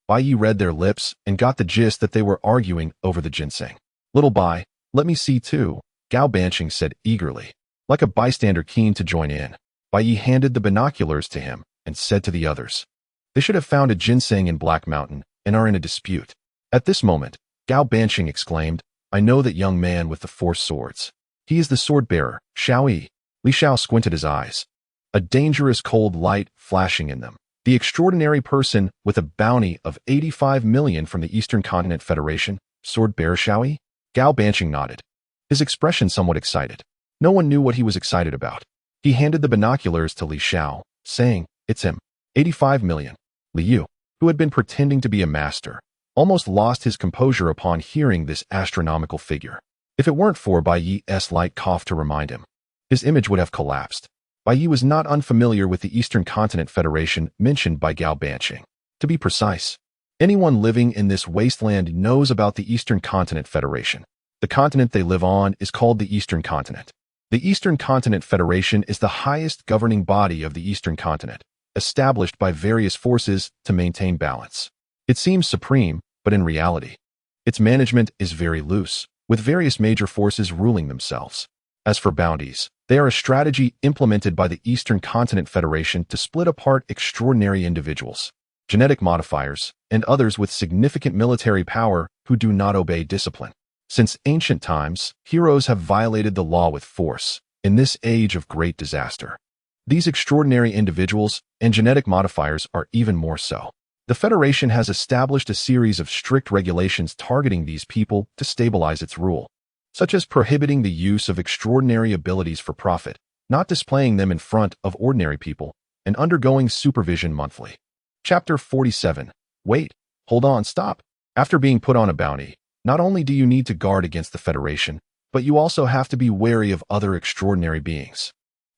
S1: Bai Ye read their lips and got the gist that they were arguing over the ginseng. Little Bai, let me see too, Gao Banqing said eagerly. Like a bystander keen to join in, Bai Ye handed the binoculars to him and said to the others, they should have found a ginseng in Black Mountain and are in a dispute. At this moment, Gao Banqing exclaimed, I know that young man with the 4 swords. He is the sword-bearer, Xiao Yi. Li Xiao squinted his eyes, a dangerous cold light flashing in them. The extraordinary person with a bounty of 85 million from the Eastern Continent Federation, sword-bearer Xiao Yi? Gao Banqing nodded, his expression somewhat excited. No one knew what he was excited about. He handed the binoculars to Li Xiao, saying, it's him. 85 million. Li Yu, who had been pretending to be a master, almost lost his composure upon hearing this astronomical figure. If it weren't for Bai Ye's light cough to remind him, his image would have collapsed. Bai Ye was not unfamiliar with the Eastern Continent Federation mentioned by Gao Banqing. To be precise, anyone living in this wasteland knows about the Eastern Continent Federation. The continent they live on is called the Eastern Continent. The Eastern Continent Federation is the highest governing body of the Eastern Continent, established by various forces to maintain balance. It seems supreme, but in reality, its management is very loose, with various major forces ruling themselves. As for bounties, they are a strategy implemented by the Eastern Continent Federation to split apart extraordinary individuals, genetic modifiers, and others with significant military power who do not obey discipline. Since ancient times, heroes have violated the law with force, in this age of great disaster. These extraordinary individuals and genetic modifiers are even more so. The Federation has established a series of strict regulations targeting these people to stabilize its rule, such as prohibiting the use of extraordinary abilities for profit, not displaying them in front of ordinary people, and undergoing supervision monthly. Chapter 47. Wait, hold on, stop. After being put on a bounty, not only do you need to guard against the Federation, but you also have to be wary of other extraordinary beings.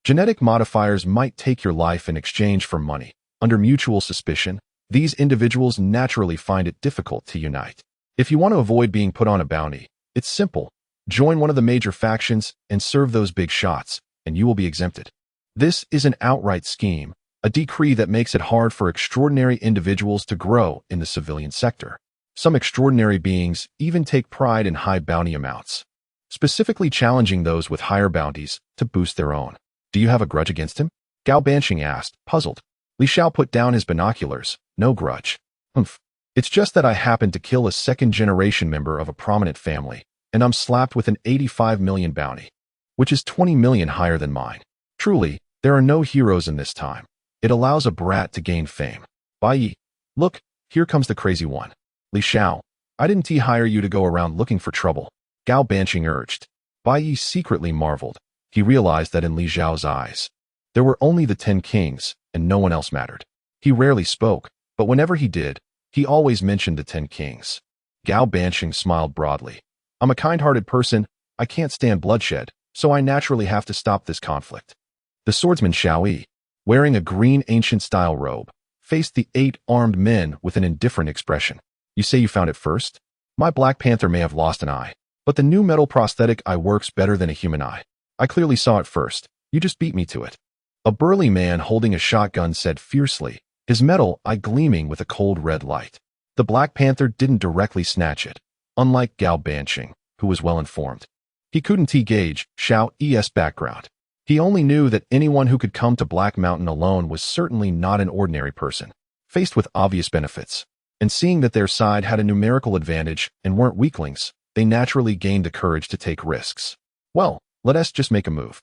S1: Genetic modifiers might take your life in exchange for money. Under mutual suspicion, these individuals naturally find it difficult to unite. If you want to avoid being put on a bounty, it's simple. Join one of the major factions and serve those big shots, and you will be exempted. This is an outright scheme, a decree that makes it hard for extraordinary individuals to grow in the civilian sector. Some extraordinary beings even take pride in high bounty amounts, specifically challenging those with higher bounties to boost their own. Do you have a grudge against him? Gao Banqing asked, puzzled. Li Xiao put down his binoculars. No grudge. Humph. It's just that I happened to kill a second-generation member of a prominent family, and I'm slapped with an 85 million bounty, which is 20 million higher than mine. Truly, there are no heroes in this time. It allows a brat to gain fame. Bai Ye. Look, here comes the crazy one. Li Xiao, I didn't hire you to go around looking for trouble, Gao Banqing urged. Bai Ye secretly marveled. He realized that in Li Xiao's eyes, there were only the 10 kings, and no one else mattered. He rarely spoke, but whenever he did, he always mentioned the 10 kings. Gao Banqing smiled broadly. I'm a kind-hearted person, I can't stand bloodshed, so I naturally have to stop this conflict. The swordsman Xiao Yi, wearing a green ancient-style robe, faced the 8 armed men with an indifferent expression. You say you found it first? My Black Panther may have lost an eye, but the new metal prosthetic eye works better than a human eye. I clearly saw it first. You just beat me to it. A burly man holding a shotgun said fiercely, his metal eye gleaming with a cold red light. The Black Panther didn't directly snatch it, unlike Gao Banqing, who was well informed. He couldn't gauge Xiao Yi's background. He only knew that anyone who could come to Black Mountain alone was certainly not an ordinary person. Faced with obvious benefits, and seeing that their side had a numerical advantage and weren't weaklings, they naturally gained the courage to take risks. Well, let us just make a move.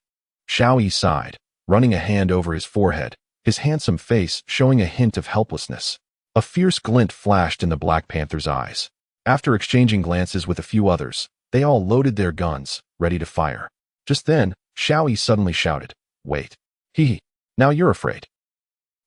S1: Xiao Yi sighed, running a hand over his forehead, his handsome face showing a hint of helplessness. A fierce glint flashed in the Black Panther's eyes. After exchanging glances with a few others, they all loaded their guns, ready to fire. Just then, Xiao Yi suddenly shouted, Wait. Hee. Now you're afraid.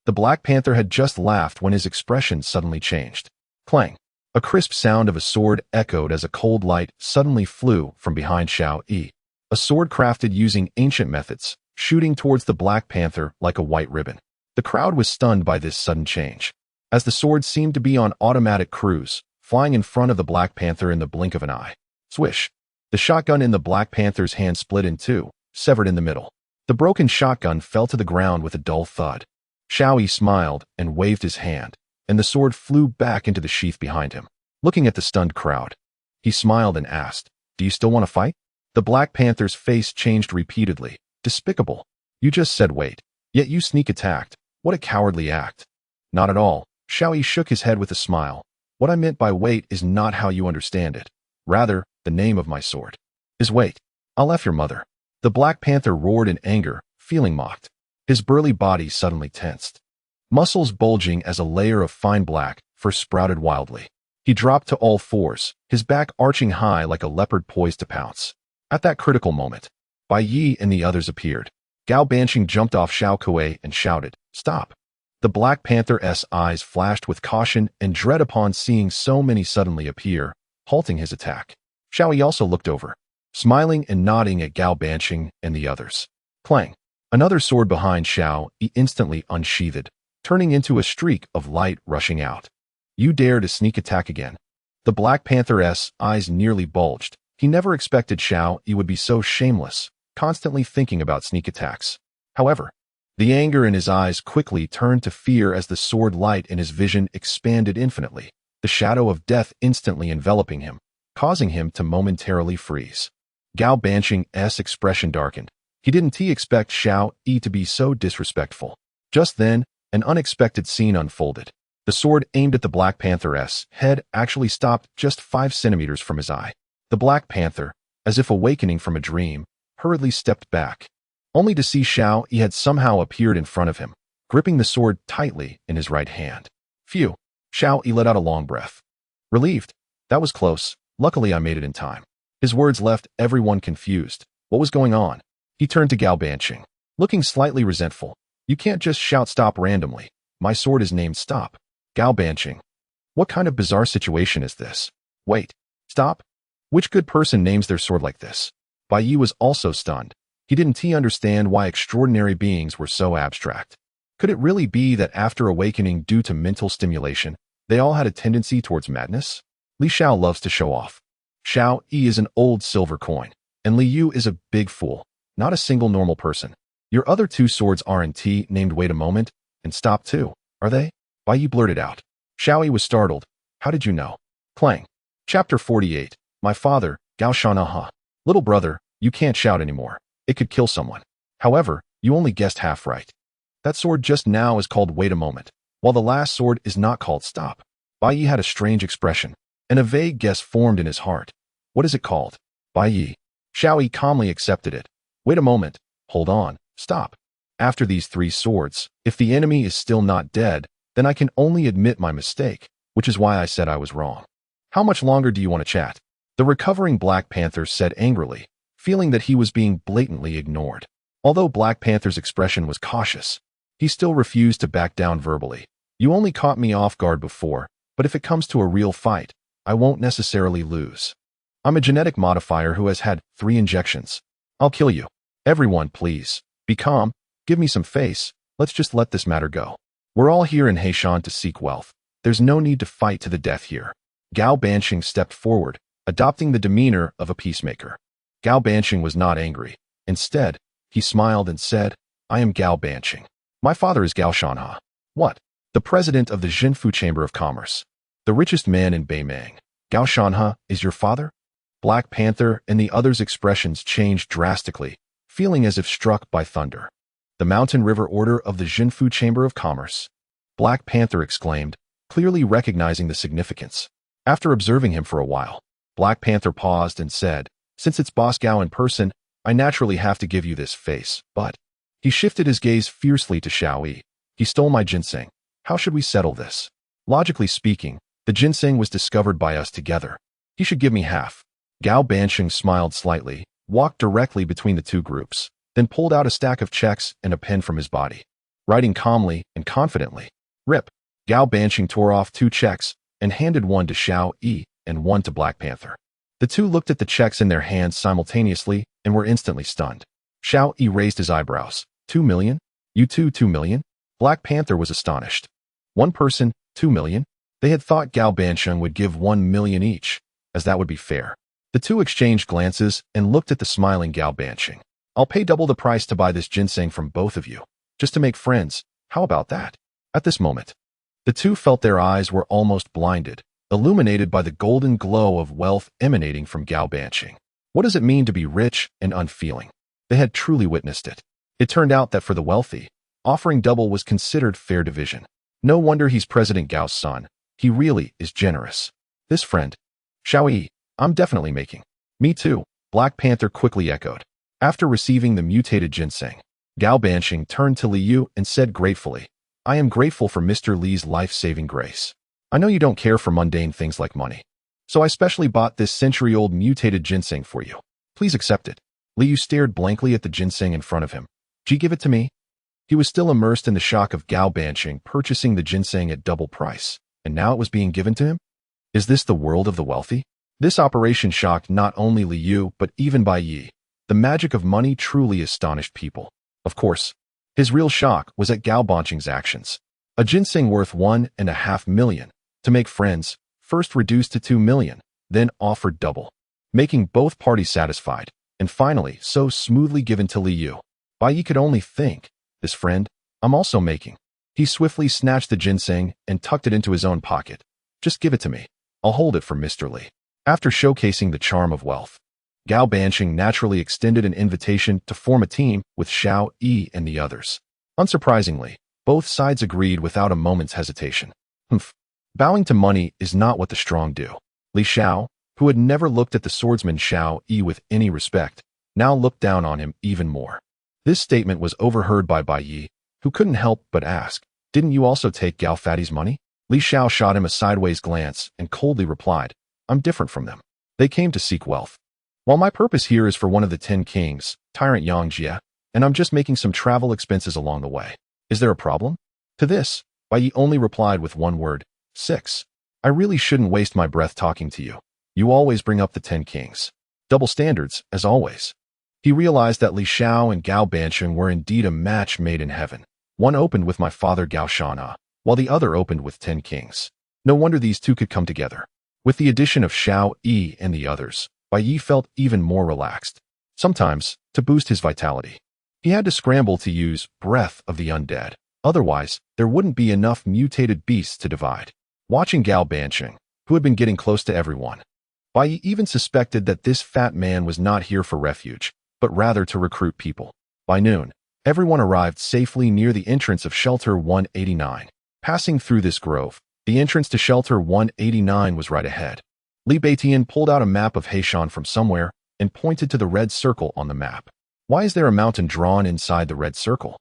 S1: The Black Panther had just laughed when his expression suddenly changed. Clang. A crisp sound of a sword echoed as a cold light suddenly flew from behind Xiao Yi. A sword crafted using ancient methods, shooting towards the Black Panther like a white ribbon. The crowd was stunned by this sudden change, as the sword seemed to be on automatic cruise, flying in front of the Black Panther in the blink of an eye. Swish. The shotgun in the Black Panther's hand split in two, severed in the middle. The broken shotgun fell to the ground with a dull thud. Xiao Yi smiled and waved his hand, and the sword flew back into the sheath behind him. Looking at the stunned crowd, he smiled and asked, Do you still want to fight? The Black Panther's face changed repeatedly. Despicable. You just said wait, yet you sneak attacked. What a cowardly act. Not at all. Xiao Yi shook his head with a smile. What I meant by wait is not how you understand it. Rather, the name of my sword is wait. I'll F your mother. The Black Panther roared in anger, feeling mocked. His burly body suddenly tensed. Muscles bulging as a layer of fine black fur sprouted wildly. He dropped to all fours, his back arching high like a leopard poised to pounce. At that critical moment, Bai Ye and the others appeared. Gao Banqing jumped off Xiao Kuei and shouted, Stop. The Black Panther's eyes flashed with caution and dread upon seeing so many suddenly appear, halting his attack. Xiao Yi also looked over, smiling and nodding at Gao Banqing and the others. Clang. Another sword behind Xiao Yi instantly unsheathed, turning into a streak of light rushing out. You dare to sneak attack again. The Black Panther's eyes nearly bulged. He never expected Xiao Yi would be so shameless, constantly thinking about sneak attacks. However, the anger in his eyes quickly turned to fear as the sword light in his vision expanded infinitely, the shadow of death instantly enveloping him, causing him to momentarily freeze. Gao Banqing's expression darkened. He didn't expect Xiao Yi to be so disrespectful. Just then, an unexpected scene unfolded. The sword aimed at the Black Panther's head actually stopped just 5 centimeters from his eye. The Black Panther, as if awakening from a dream, hurriedly stepped back, only to see Xiao Yi had somehow appeared in front of him, gripping the sword tightly in his right hand. Phew! Xiao Yi let out a long breath. Relieved. That was close. Luckily I made it in time. His words left everyone confused. What was going on? He turned to Gao Banqing, looking slightly resentful. You can't just shout stop randomly. My sword is named Stop. Gao Banqing. What kind of bizarre situation is this? Wait. Stop? Which good person names their sword like this? Bai Ye was also stunned. He didn't understand why extraordinary beings were so abstract. Could it really be that after awakening due to mental stimulation, they all had a tendency towards madness? Li Xiao loves to show off. Xiao Yi is an old silver coin, and Li Yu is a big fool, not a single normal person. Your other 2 swords aren't named wait a moment, And stop too, are they? Bai Ye blurted out. Xiao Yi was startled. How did you know? Clang. Chapter 48. My father, Gao Shanaha. Little brother, you can't shout anymore. It could kill someone. However, you only guessed half right. That sword just now is called wait a moment, while the last sword is not called stop. Bai Ye had a strange expression, and a vague guess formed in his heart. What is it called? Bai Ye. Xiao Yi calmly accepted it. Wait a moment. Hold on. Stop. After these 3 swords, if the enemy is still not dead, then I can only admit my mistake, which is why I said I was wrong. How much longer do you want to chat? The recovering Black Panther said angrily, feeling that he was being blatantly ignored. Although Black Panther's expression was cautious, he still refused to back down verbally. You only caught me off guard before, but if it comes to a real fight, I won't necessarily lose. I'm a genetic modifier who has had 3 injections. I'll kill you. Everyone, please. Be calm. Give me some face. Let's just let this matter go. We're all here in Heishan to seek wealth. There's no need to fight to the death here. Gao Banqing stepped forward, adopting the demeanor of a peacemaker. Gao Banqing was not angry. Instead, he smiled and said, I am Gao Banqing. My father is Gao Shanha. What? The president of the Jinfu Chamber of Commerce. The richest man in Beimang. Gao Shanha is your father? Black Panther and the others' expressions changed drastically, feeling as if struck by thunder. The Mountain River Order of the Jinfu Chamber of Commerce. Black Panther exclaimed, clearly recognizing the significance. After observing him for a while, Black Panther paused and said, since it's Boss Gao in person, I naturally have to give you this face, but... He shifted his gaze fiercely to Xiao Yi. He stole my ginseng. How should we settle this? Logically speaking, the ginseng was discovered by us together. He should give me half. Gao Banqing smiled slightly, walked directly between the 2 groups, then pulled out a stack of checks and a pen from his body. Writing calmly and confidently, Rip. Gao Banqing tore off 2 checks and handed one to Xiao Yi and one to Black Panther. The 2 looked at the checks in their hands simultaneously and were instantly stunned. Xiao Yi raised his eyebrows. 2 million? You too, 2 million? Black Panther was astonished. One person, 2 million? They had thought Gao Banqing would give 1 million each, as that would be fair. The 2 exchanged glances and looked at the smiling Gao Banqing. I'll pay double the price to buy this ginseng from both of you, just to make friends. How about that? At this moment, the 2 felt their eyes were almost blinded, illuminated by the golden glow of wealth emanating from Gao Banqing. What does it mean to be rich and unfeeling? They had truly witnessed it. It turned out that for the wealthy, offering double was considered fair division. No wonder he's President Gao's son. He really is generous. This friend, Xiao Yi, I'm definitely making. Me too, Black Panther quickly echoed. After receiving the mutated ginseng, Gao Banqing turned to Li Yu and said gratefully, I am grateful for Mr. Li's life-saving grace. I know you don't care for mundane things like money, so I specially bought this century-old mutated ginseng for you. Please accept it. Li Yu stared blankly at the ginseng in front of him. Give it to me? He was still immersed in the shock of Gao Banqing purchasing the ginseng at double price, and now it was being given to him? Is this the world of the wealthy? This operation shocked not only Li Yu, but even Bai Ye. The magic of money truly astonished people. Of course, his real shock was at Gao Banqing's actions. A ginseng worth 1.5 million, to make friends, first reduced to 2 million, then offered double, making both parties satisfied, and finally so smoothly given to Li Yu. Bai Ye could only think, this friend, I'm also making. He swiftly snatched the ginseng and tucked it into his own pocket. Just give it to me. I'll hold it for Mr. Li. After showcasing the charm of wealth, Gao Banqing naturally extended an invitation to form a team with Xiao Yi and the others. Unsurprisingly, both sides agreed without a moment's hesitation. Bowing to money is not what the strong do. Li Xiao, who had never looked at the swordsman Xiao Yi with any respect, now looked down on him even more. This statement was overheard by Bai Ye, who couldn't help but ask, didn't you also take Gao Fatty's money? Li Xiao shot him a sideways glance and coldly replied, I'm different from them. They came to seek wealth. While my purpose here is for one of the 10 kings, Tyrant Yang Jie, and I'm just making some travel expenses along the way. Is there a problem? To this, Bai Ye only replied with one word, 6. I really shouldn't waste my breath talking to you. You always bring up the 10 kings. Double standards, as always. He realized that Li Xiao and Gao Banqing were indeed a match made in heaven. One opened with my father Gao Shana, while the other opened with 10 kings. No wonder these 2 could come together. With the addition of Xiao Yi and the others, Bai Ye felt even more relaxed. Sometimes, to boost his vitality, he had to scramble to use Breath of the Undead, Otherwise, there wouldn't be enough mutated beasts to divide. Watching Gao Banqing, who had been getting close to everyone, Bai Ye even suspected that this fat man was not here for refuge, but rather to recruit people. By noon, everyone arrived safely near the entrance of Shelter 189. Passing through this grove, the entrance to Shelter 189 was right ahead. Li Beitian pulled out a map of Heishan from somewhere and pointed to the red circle on the map. Why is there a mountain drawn inside the red circle?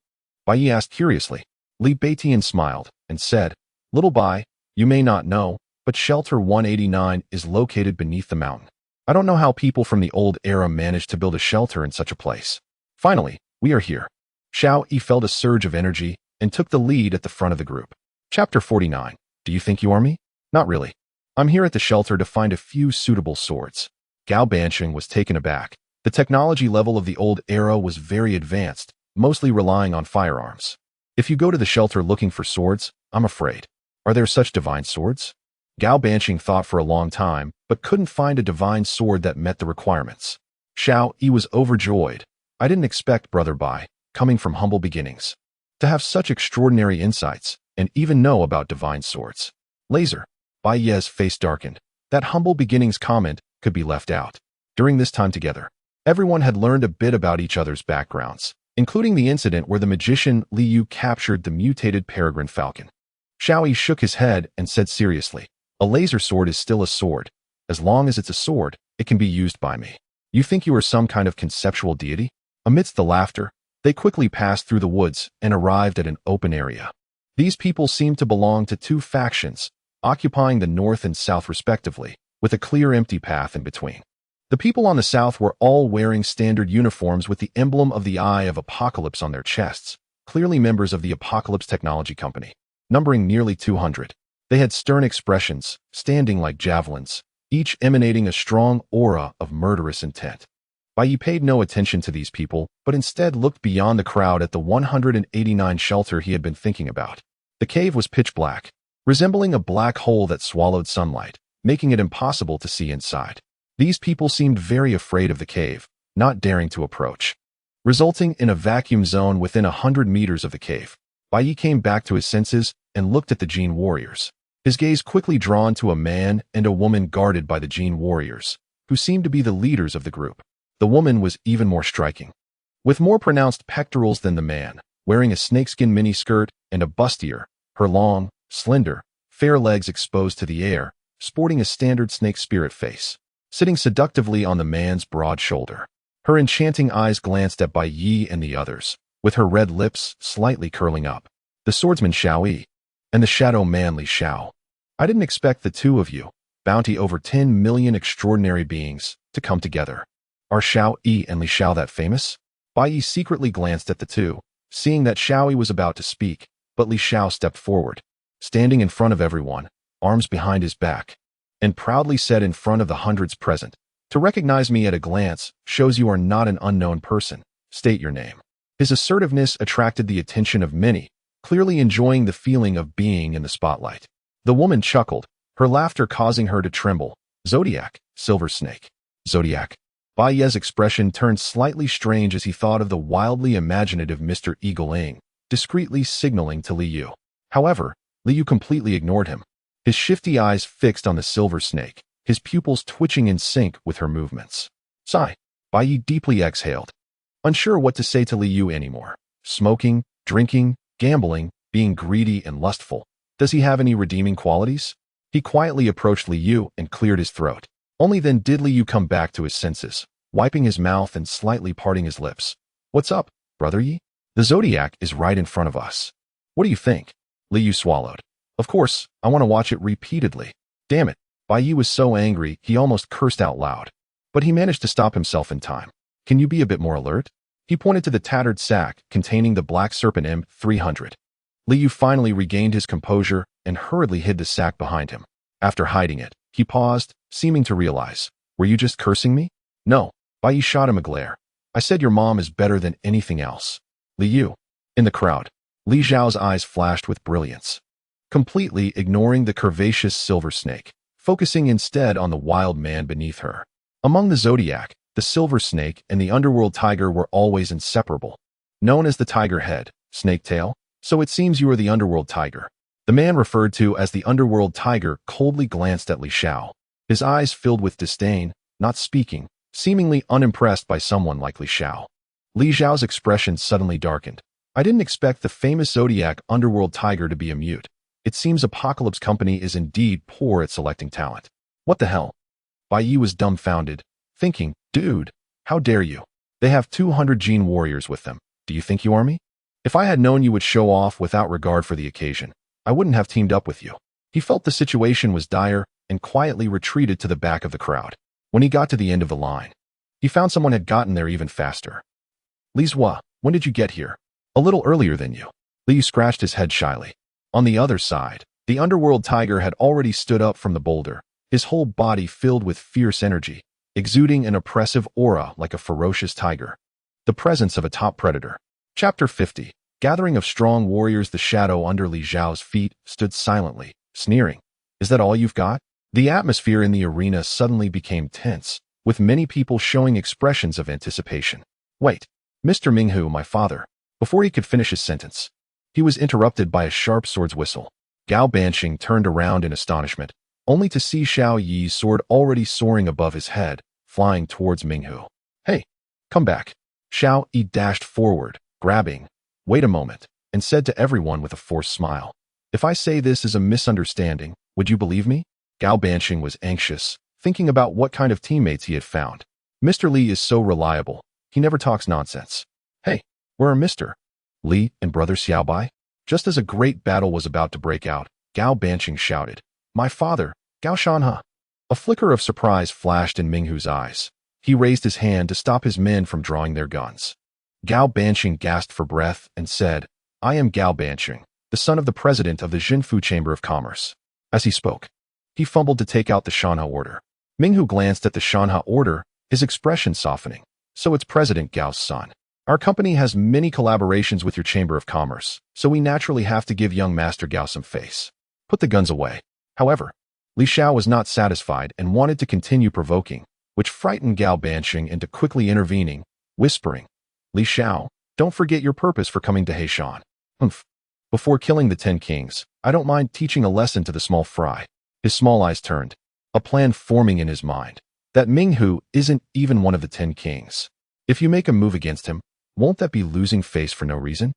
S1: Bai Ye asked curiously. Li Beitian smiled and said, Little Bai, you may not know, but Shelter 189 is located beneath the mountain. I don't know how people from the old era managed to build a shelter in such a place. Finally, we are here. Xiao Yi felt a surge of energy and took the lead at the front of the group. Chapter 49. Do you think you are me? Not really. I'm here at the shelter to find a few suitable swords. Gao Banqing was taken aback. The technology level of the old era was very advanced, mostly relying on firearms. If you go to the shelter looking for swords, I'm afraid. Are there such divine swords? Gao Banqing thought for a long time, but couldn't find a divine sword that met the requirements. Xiao Yi was overjoyed. I didn't expect Brother Bai, coming from humble beginnings, to have such extraordinary insights and even know about divine swords. Laser. Bai Ye's face darkened. That humble beginnings comment could be left out. During this time together, everyone had learned a bit about each other's backgrounds, including the incident where the magician Li Yu captured the mutated peregrine falcon. Xiao Yi shook his head and said seriously, a laser sword is still a sword. As long as it's a sword, it can be used by me. You think you are some kind of conceptual deity? Amidst the laughter, they quickly passed through the woods and arrived at an open area. These people seemed to belong to two factions, occupying the north and south respectively, with a clear empty path in between. The people on the south were all wearing standard uniforms with the emblem of the Eye of Apocalypse on their chests, clearly members of the Apocalypse Technology Company, numbering nearly 200. They had stern expressions, standing like javelins, each emanating a strong aura of murderous intent. Bai Ye paid no attention to these people, but instead looked beyond the crowd at the 189 shelter he had been thinking about. The cave was pitch black, resembling a black hole that swallowed sunlight, making it impossible to see inside. These people seemed very afraid of the cave, not daring to approach, resulting in a vacuum zone within 100 meters of the cave. Bai Ye came back to his senses and looked at the Jin warriors. His gaze quickly drawn to a man and a woman guarded by the Jin warriors, who seemed to be the leaders of the group. The woman was even more striking, with more pronounced pectorals than the man, wearing a snakeskin miniskirt and a bustier, her long, slender, fair legs exposed to the air, sporting a standard snake spirit face, sitting seductively on the man's broad shoulder. Her enchanting eyes glanced at Bai Ye and the others, with her red lips slightly curling up. The swordsman Xiao Yi and the shadow man Li Xiao. I didn't expect the two of you, bounty over 10 million extraordinary beings, to come together. Are Xiao Yi and Li Xiao that famous? Bai Ye secretly glanced at the two, seeing that Xiao Yi was about to speak, but Li Xiao stepped forward, standing in front of everyone, arms behind his back, and proudly said in front of the hundreds present, to recognize me at a glance shows you are not an unknown person. State your name. His assertiveness attracted the attention of many, clearly enjoying the feeling of being in the spotlight. The woman chuckled, her laughter causing her to tremble. Zodiac, Silver Snake. Zodiac. Bai Ye's expression turned slightly strange as he thought of the wildly imaginative Mr. Eagle Ing, discreetly signaling to Li Yu. However, Li Yu completely ignored him, his shifty eyes fixed on the Silver Snake, his pupils twitching in sync with her movements. Sigh. Bai Ye deeply exhaled, unsure what to say to Li Yu anymore. Smoking, drinking, gambling, being greedy and lustful. Does he have any redeeming qualities? He quietly approached Li Yu and cleared his throat. Only then did Li Yu come back to his senses, wiping his mouth and slightly parting his lips. What's up, Brother Yi? The Zodiac is right in front of us. What do you think? Li Yu swallowed. Of course, I want to watch it repeatedly. Damn it. Bai Ye was so angry he almost cursed out loud. But he managed to stop himself in time. Can you be a bit more alert? He pointed to the tattered sack containing the Black Serpent M300. Li Yu finally regained his composure and hurriedly hid the sack behind him. After hiding it, he paused, seeming to realize. Were you just cursing me? No. Bai Ye shot him a glare. I said your mom is better than anything else. Li Yu. In the crowd, Li Zhao's eyes flashed with brilliance, completely ignoring the curvaceous Silver Snake, focusing instead on the wild man beneath her. Among the Zodiac, the Silver Snake and the underworld tiger were always inseparable. Known as the tiger head, snake tail, So it seems you are the underworld tiger. The man referred to as the underworld tiger coldly glanced at Li Xiao. His eyes filled with disdain, not speaking, seemingly unimpressed by someone like Li Xiao. Li Xiao's expression suddenly darkened. I didn't expect the famous Zodiac underworld tiger to be a mute. It seems Apocalypse Company is indeed poor at selecting talent. What the hell? Bai Ye was dumbfounded, thinking, dude, how dare you? They have 200 gene warriors with them. Do you think you are me? If I had known you would show off without regard for the occasion, I wouldn't have teamed up with you. He felt the situation was dire and quietly retreated to the back of the crowd. When he got to the end of the line, he found someone had gotten there even faster. Li Zhua, when did you get here? A little earlier than you. Li scratched his head shyly. On the other side, the underworld tiger had already stood up from the boulder, his whole body filled with fierce energy, exuding an oppressive aura like a ferocious tiger. The presence of a top predator. Chapter 50. Gathering of strong warriors. The shadow under Li Xiao's feet stood silently, sneering. Is that all you've got? The atmosphere in the arena suddenly became tense, with many people showing expressions of anticipation. Wait, Mr. Minghu, my father. Before he could finish his sentence, he was interrupted by a sharp sword's whistle. Gao Banqing turned around in astonishment, only to see Xiao Yi's sword already soaring above his head, flying towards Minghu. Hey, come back. Xiao Yi dashed forward, grabbing. Wait a moment, and said to everyone with a forced smile. If I say this is a misunderstanding, would you believe me? Gao Banqing was anxious, thinking about what kind of teammates he had found. Mr. Li is so reliable. He never talks nonsense. Hey, where are Mr. Li and brother Xiaobai? Just as a great battle was about to break out, Gao Banqing shouted, My father, Gao Shanhe. A flicker of surprise flashed in Minghu's eyes. He raised his hand to stop his men from drawing their guns. Gao Banqing gasped for breath and said, I am Gao Banqing, the son of the president of the Jinfu Chamber of Commerce. As he spoke, he fumbled to take out the Shanhe order. Minghu glanced at the Shanhe order, his expression softening. So it's President Gao's son. Our company has many collaborations with your Chamber of Commerce, so we naturally have to give young Master Gao some face. Put the guns away. However, Li Xiao was not satisfied and wanted to continue provoking, which frightened Gao Banqing into quickly intervening, whispering, Li Xiao, don't forget your purpose for coming to Heishan. Before killing the 10 kings, I don't mind teaching a lesson to the small fry. His small eyes turned, a plan forming in his mind. That Minghu isn't even one of the 10 kings. If you make a move against him, won't that be losing face for no reason?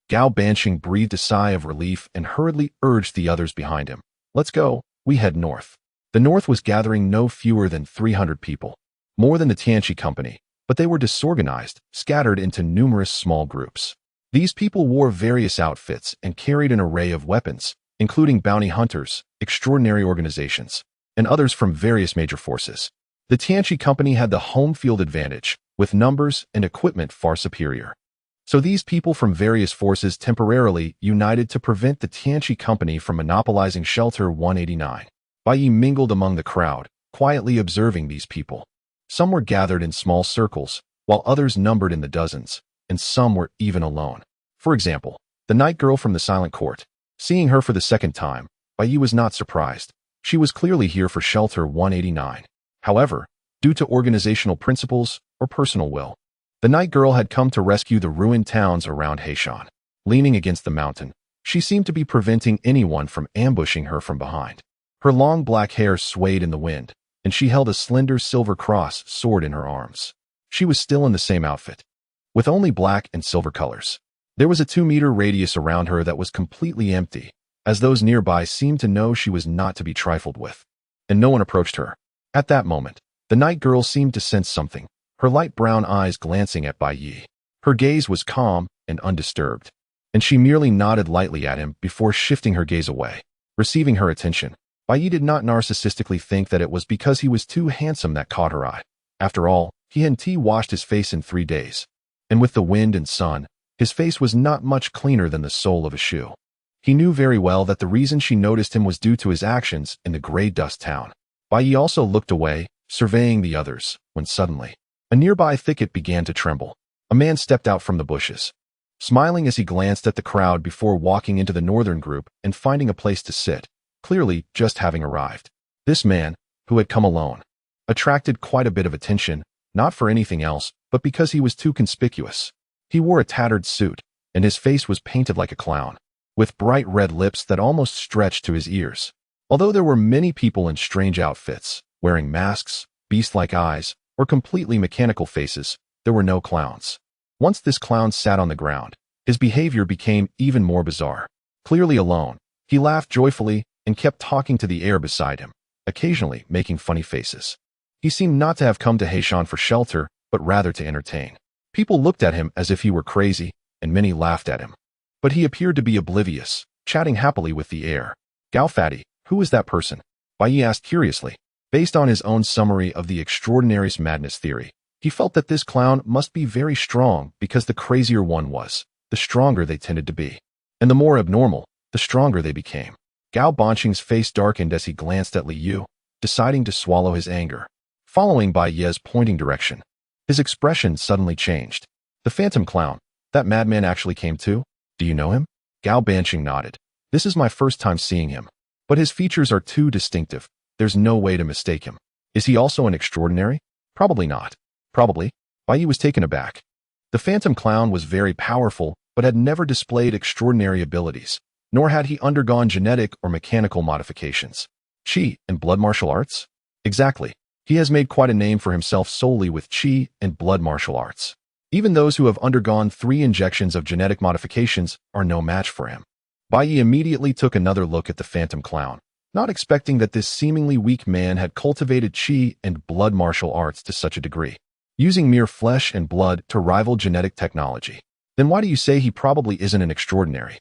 S1: Gao Banqing breathed a sigh of relief and hurriedly urged the others behind him. Let's go, we head north. The north was gathering no fewer than 300 people, more than the Tianqi company, but they were disorganized, scattered into numerous small groups. These people wore various outfits and carried an array of weapons, including bounty hunters, extraordinary organizations, and others from various major forces. The Tianqi company had the home field advantage, with numbers and equipment far superior. So these people from various forces temporarily united to prevent the Tianqi company from monopolizing Shelter 189. Bai Ye mingled among the crowd, quietly observing these people. Some were gathered in small circles, while others numbered in the dozens, and some were even alone. For example, the night girl from the Silent Court. Seeing her for the second time, Bai Ye was not surprised. She was clearly here for Shelter 189. However, due to organizational principles or personal will, the night girl had come to rescue the ruined towns around Heishan. Leaning against the mountain, she seemed to be preventing anyone from ambushing her from behind. Her long black hair swayed in the wind, and she held a slender silver cross sword in her arms. She was still in the same outfit, with only black and silver colors. There was a 2-meter radius around her that was completely empty, as those nearby seemed to know she was not to be trifled with. And no one approached her. At that moment, the night girl seemed to sense something, her light brown eyes glancing at Bai Ye. Her gaze was calm and undisturbed, and she merely nodded lightly at him before shifting her gaze away. Receiving her attention, Bai Ye did not narcissistically think that it was because he was too handsome that caught her eye. After all, he hadn't washed his face in 3 days, and with the wind and sun, his face was not much cleaner than the sole of a shoe. He knew very well that the reason she noticed him was due to his actions in the gray dust town. Bai Ye also looked away, surveying the others, when suddenly, a nearby thicket began to tremble. A man stepped out from the bushes, smiling as he glanced at the crowd before walking into the northern group and finding a place to sit, clearly just having arrived. This man, who had come alone, attracted quite a bit of attention, not for anything else, but because he was too conspicuous. He wore a tattered suit, and his face was painted like a clown, with bright red lips that almost stretched to his ears. Although there were many people in strange outfits, wearing masks, beast-like eyes, or completely mechanical faces, there were no clowns. Once this clown sat on the ground, his behavior became even more bizarre. Clearly alone, he laughed joyfully and kept talking to the air beside him, occasionally making funny faces. He seemed not to have come to Heishan for shelter, but rather to entertain. People looked at him as if he were crazy, and many laughed at him. But he appeared to be oblivious, chatting happily with the air. "Gao Fatty, who is that person?" Bai Ye asked curiously. Based on his own summary of the extraordinary's madness theory, he felt that this clown must be very strong because the crazier one was, the stronger they tended to be. And the more abnormal, the stronger they became. Gao Banqing's face darkened as he glanced at Li Yu, deciding to swallow his anger. Following Bai Ye's pointing direction, his expression suddenly changed. "The phantom clown, that madman actually came too? Do you know him?" Gao Banqing nodded. "This is my first time seeing him, but his features are too distinctive. There's no way to mistake him. Is he also an extraordinary?" "Probably not." "Probably." Bai Ye was taken aback. The phantom clown was very powerful, but had never displayed extraordinary abilities, nor had he undergone genetic or mechanical modifications. Qi and blood martial arts? Exactly. He has made quite a name for himself solely with Qi and blood martial arts. Even those who have undergone 3 injections of genetic modifications are no match for him. Bai Ye immediately took another look at the phantom clown, not expecting that this seemingly weak man had cultivated Qi and blood martial arts to such a degree, using mere flesh and blood to rival genetic technology. "Then why do you say he probably isn't an extraordinary?"